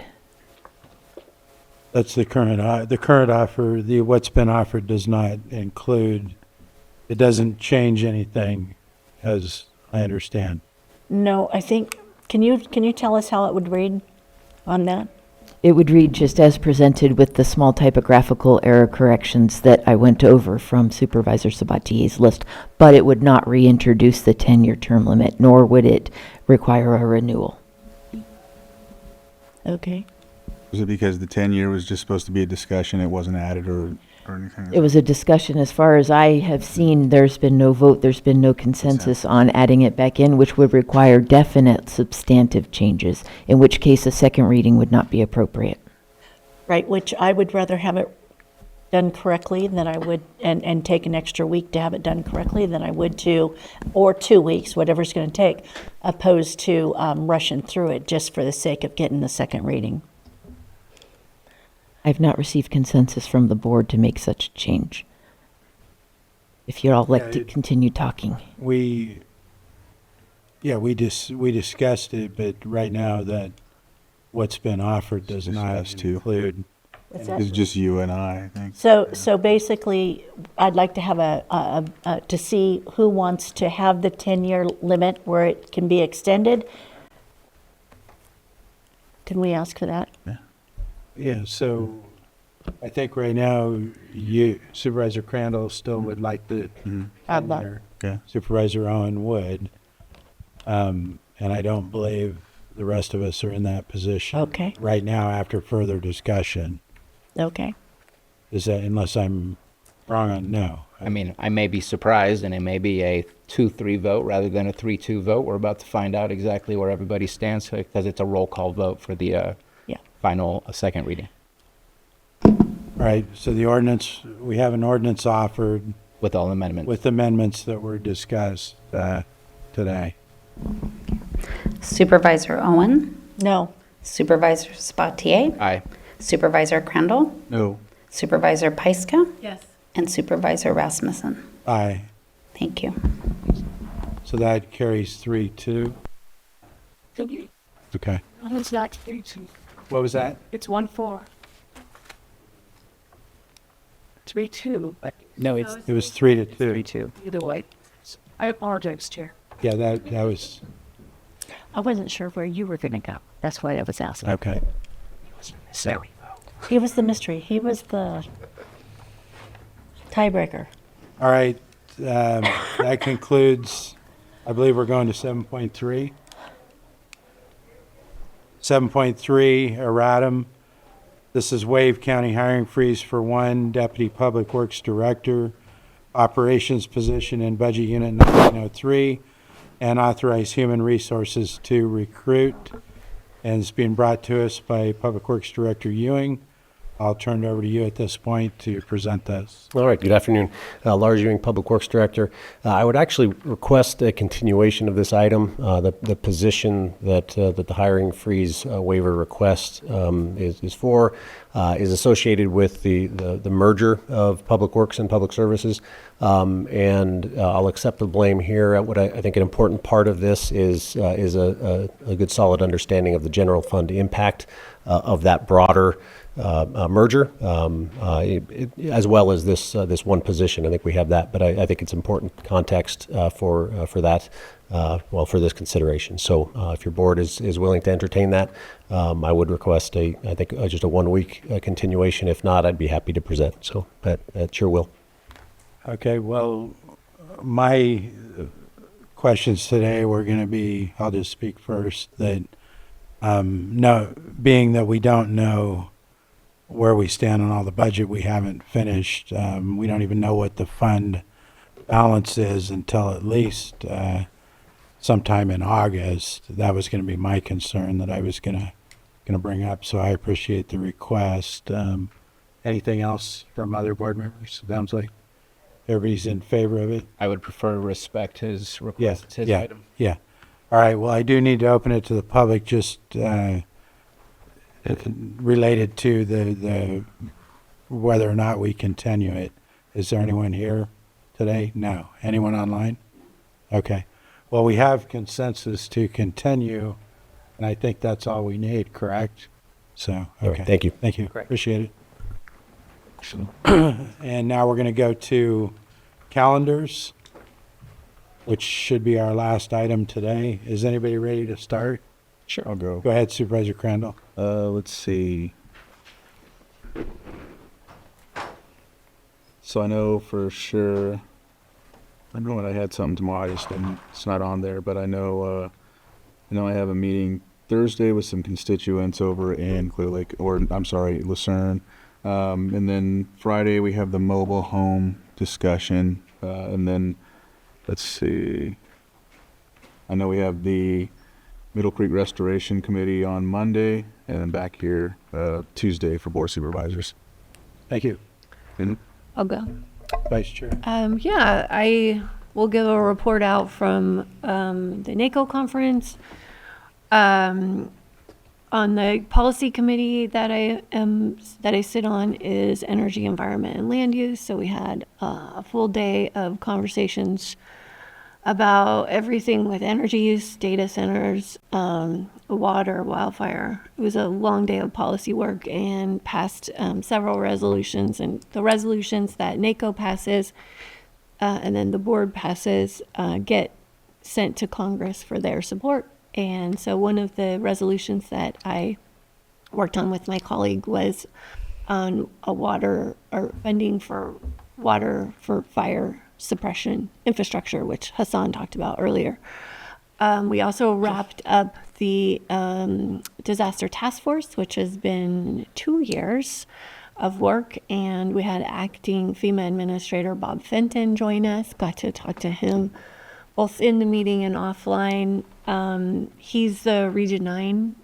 That's the current offer. What's been offered does not include, it doesn't change anything, as I understand. No, I think, can you tell us how it would read on that? It would read just as presented with the small typographical error corrections that I went over from Supervisor Sabatier's list, but it would not reintroduce the 10-year term limit, nor would it require a renewal. Okay. Was it because the 10-year was just supposed to be a discussion, it wasn't added or anything? It was a discussion. As far as I have seen, there's been no vote, there's been no consensus on adding it back in, which would require definite substantive changes, in which case a second reading would not be appropriate. Right, which I would rather have it done correctly than I would, and take an extra week to have it done correctly than I would or 2 weeks, whatever it's going to take, opposed to rushing through it just for the sake of getting the second reading. I've not received consensus from the board to make such a change. If you'd all like to continue talking. Yeah, we discussed it, but right now that what's been offered does not include. What's that? It's just you and I think. So basically, I'd like to have to see who wants to have the 10-year limit where it can be extended. Can we ask for that? Yeah, so I think right now, you, Supervisor Crandall still would like to I'd like- there. Yeah. Supervisor Owen would. And I don't believe the rest of us are in that position. Okay. Right now, after further discussion. Okay. Is that, unless I'm wrong on, no. I mean, I may be surprised, and it may be a 2-3 vote rather than a 3-2 vote. We're about to find out exactly where everybody stands because it's a roll call vote for the final second reading. All right, so the ordinance, we have an ordinance offered. With all amendments. With amendments that were discussed today. Supervisor Owen? No. Supervisor Sabatier? Aye. Supervisor Crandall? No. Supervisor Pyska? Yes. And Supervisor Rasmussen? Aye. Thank you. So that carries 3-2. Okay. No, it's not 3-2. What was that? It's 1-4. 3-2. No, it's It was 3-2. 3-2. Either way. I apologize, Chair. Yeah, that was, I wasn't sure where you were going to go. That's why I was asking. okay. So he was the mystery. He was the tiebreaker. All right, that concludes, I believe we're going to 7.3. 7.3, erratum. This is waive county hiring freeze for one deputy public works director, operations position in budget unit 1903, and authorize human resources to recruit. And it's being brought to us by Public Works Director Ewing. I'll turn it over to you at this point to present this. All right, good afternoon. Lars Ewing, Public Works Director. I would actually request a continuation of this item. The position that the hiring freeze waiver request is for is associated with the merger of Public Works and Public Services. And I'll accept the blame here. What I think an important part of this is a good solid understanding of the general fund impact of that broader merger, as well as this one position. I think we have that, but I think it's important context for that, for this consideration. So if your board is willing to entertain that, I would request just a 1 week continuation. If not, I'd be happy to present. So at your will. Okay, well, my questions today were going to be, I'll just speak first, that being that we don't know where we stand on all the budget, we haven't finished. We don't even know what the fund balance is until at least sometime in August. That was going to be my concern that I was going to bring up. So I appreciate the request. Anything else from other board members? Sounds like everybody's in favor of it. I would prefer to respect his request, his yeah, item. Yeah. All right. Well, I do need to open it to the public, just related to the whether or not we continue it. Is there anyone here today? No. Anyone online? Okay. Well, we have consensus to continue, and I think that's all we need, correct? So, okay. All right, thank you. Thank you. Correct. Appreciate it. And now we're going to go to calendars, which should be our last item today. Is anybody ready to start? Sure, I'll go. Go ahead, Supervisor Crandall. Let's see. So I know for sure, I know I had something tomorrow, I just didn't, it's not on there, but I know I have a meeting Thursday with some constituents over in Clear Lake, Lucerne. And then Friday we have the mobile home discussion. And then, let's see, I know we have the Middle Creek Restoration Committee on Monday, and then back here Tuesday for Board of Supervisors. Thank you. And I'll go. Vice Chair. Yeah, I will give a report out from the NACO conference. On the policy committee that I sit on is energy, environment, and land use. So we had a full day of conversations about everything with energy use, data centers, water, wildfire. It was a long day of policy work and passed several resolutions. And the resolutions that NACO passes and then the board passes get sent to Congress for their support. And so one of the resolutions that I worked on with my colleague was on a water or funding for water for fire suppression infrastructure, which Hassan talked about earlier. We also wrapped up the disaster task force, which has been 2 years of work, and we had acting FEMA Administrator Bob Fenton join us. Got to talk to him both in the meeting and offline. He's the Region 9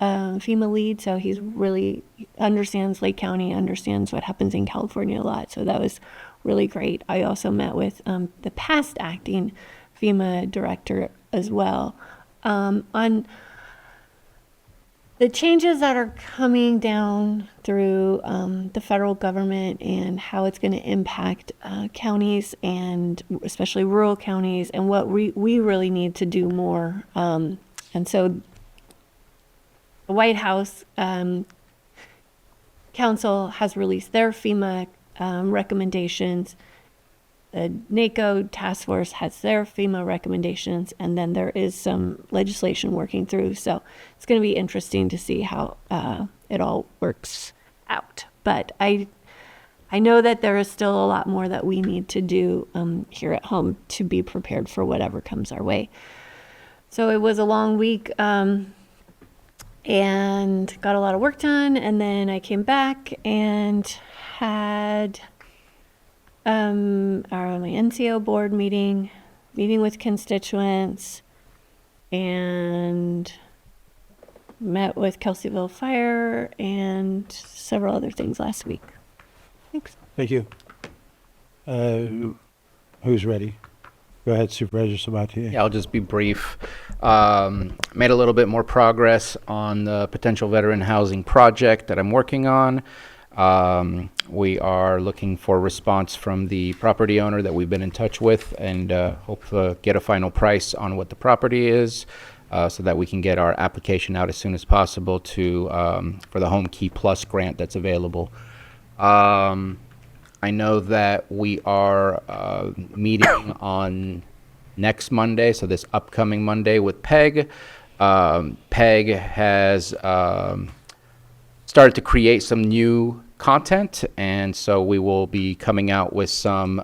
FEMA lead, so he's really understands Lake County, understands what happens in California a lot. So that was really great. I also met with the past acting FEMA director as well on the changes that are coming down through the federal government and how it's going to impact counties and especially rural counties and what we really need to do more. And so the White House Council has released their FEMA recommendations. The NACO task force has their FEMA recommendations, and then there is some legislation working through. So it's going to be interesting to see how it all works out. But I know that there is still a lot more that we need to do here at home to be prepared for whatever comes our way. So it was a long week and got a lot of work done, and then I came back and had my NCO board meeting with constituents, and met with Kelseyville Fire and several other things last week. Thanks. Thank you. Who's ready? Go ahead, Supervisor Sabatier. Yeah, I'll just be brief. Made a little bit more progress on the potential veteran housing project that I'm working on. We are looking for a response from the property owner that we've been in touch with, and hope to get a final price on what the property is, so that we can get our application out as soon as possible to for the Home Key Plus grant that's available. I know that we are meeting on next Monday, so this upcoming Monday with PEG. PEG has started to create some new content, and so we will be coming out with some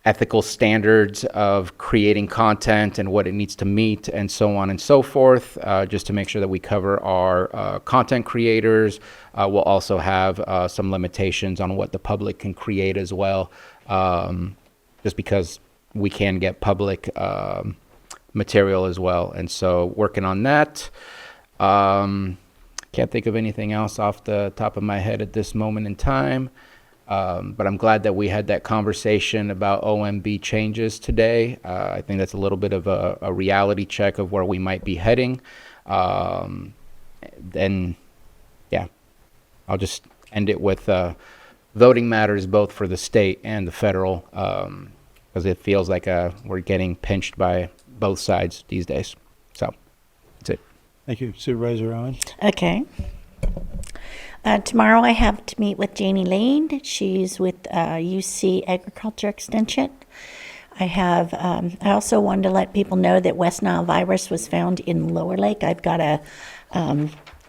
ethical standards of creating content and what it needs to meet and so on and so forth, just to make sure that we cover our content creators. We'll also have some limitations on what the public can create as well, just because we can get public material as well. And so working on that. Can't think of anything else off the top of my head at this moment in time. But I'm glad that we had that conversation about OMB changes today. I think that's a little bit of a reality check of where we might be heading. Then, yeah, I'll just end it with voting matters both for the state and the federal, because it feels like we're getting pinched by both sides these days. So that's it. Thank you. Supervisor Owen. Okay. Tomorrow I have to meet with Janie Lane. She's with UC Agriculture Extension. I also wanted to let people know that West Nile virus was found in Lower Lake. I've got a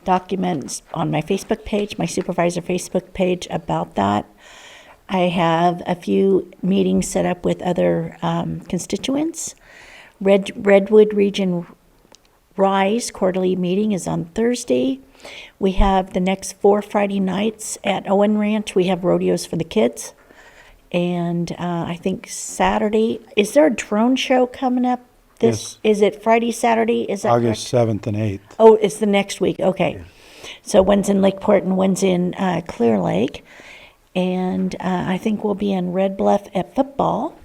document on my Facebook page, my supervisor Facebook page, about that. I have a few meetings set up with other constituents. Redwood Region Rise quarterly meeting is on Thursday. We have the next 4 Friday nights at Owen Ranch. We have rodeos for the kids. And I think Saturday, is there a drone show coming up? Yes. Is it Friday, Saturday? Is that August correct? 7th and 8th. Oh, it's the next week. Okay. Yeah. So one's in Lakeport and one's in Clear Lake. And I think we'll be in Red Bluff at football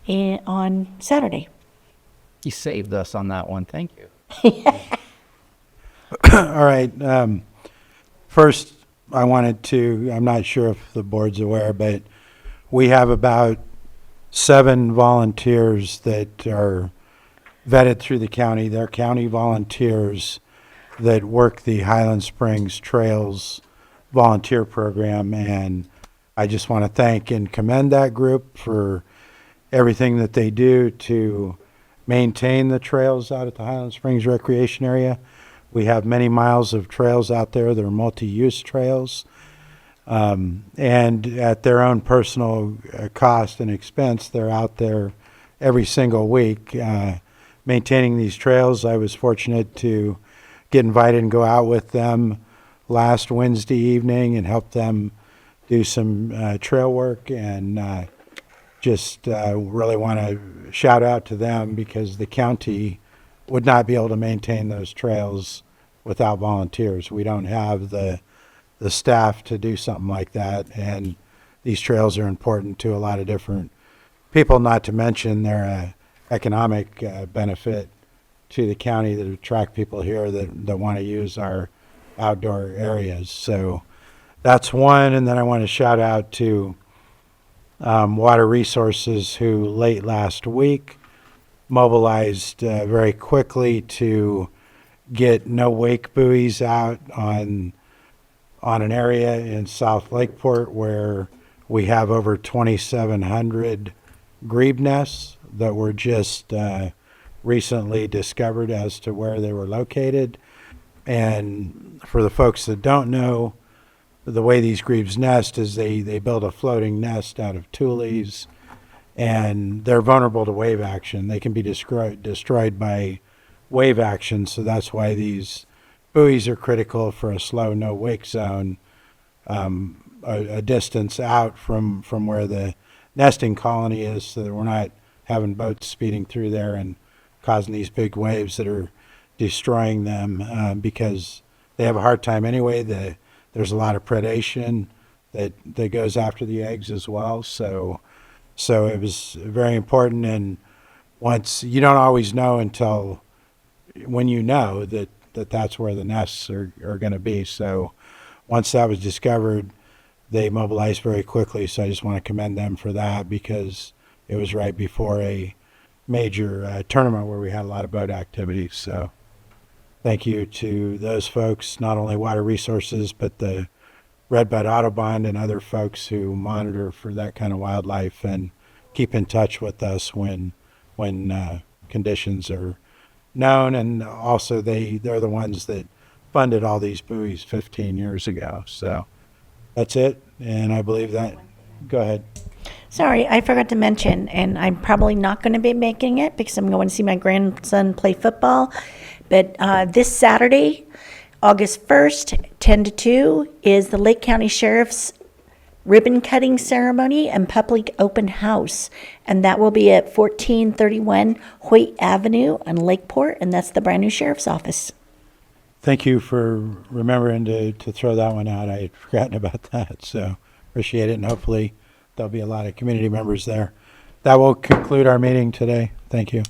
on Saturday. You saved us on that one. Thank you. All right. First, I'm not sure if the board's aware, but we have about 7 volunteers that are vetted through the county. They're county volunteers that work the Highland Springs Trails volunteer program, and I just want to thank and commend that group for everything that they do to maintain the trails out at the Highland Springs Recreation Area. We have many miles of trails out there that are multi-use trails, and at their own personal cost and expense, they're out there every single week maintaining these trails. I was fortunate to get invited and go out with them last Wednesday evening and help them do some trail work, and just really want to shout out to them because the county would not be able to maintain those trails without volunteers. We don't have the staff to do something like that, and these trails are important to a lot of different people, not to mention their economic benefit to the county that attract people here that want to use our outdoor areas. So that's one. And then I want to shout out to Water Resources, who late last week mobilized very quickly to get no wake buoys out on an area in South Lakeport where we have over 2,700 grebe nests that were just recently discovered as to where they were located. And for the folks that don't know, the way these grebes nest is they build a floating nest out of tules, and they're vulnerable to wave action. They can be destroyed by wave action, so that's why these buoys are critical for a slow no wake zone, a distance out from where the nesting colony is, so that we're not having boats speeding through there and causing these big waves that are destroying them, because they have a hard time anyway. There's a lot of predation that goes after the eggs as well. So it was very important. And once, you don't always know until when you know that's where the nests are going to be. So once that was discovered, they mobilized very quickly. So I just want to commend them for that, because it was right before a major tournament where we had a lot of boat activities. So thank you to those folks, not only Water Resources, but the Redbud Audubon and other folks who monitor for that kind of wildlife and keep in touch with us when conditions are known. And also they're the ones that funded all these buoys 15 years ago. So that's it. And I believe that, go ahead. Sorry, I forgot to mention, and I'm probably not going to be making it because I'm going to see my grandson play football. But this Saturday, August 1st, 10 to 2, is the Lake County Sheriff's ribbon cutting ceremony and public open house. And that will be at 1431 Hoyt Avenue in Lakeport, and that's the brand new sheriff's office. Thank you for remembering to throw that one out. I had forgotten about that, so appreciate it, and hopefully there'll be a lot of community members there. That will conclude our meeting today. Thank you.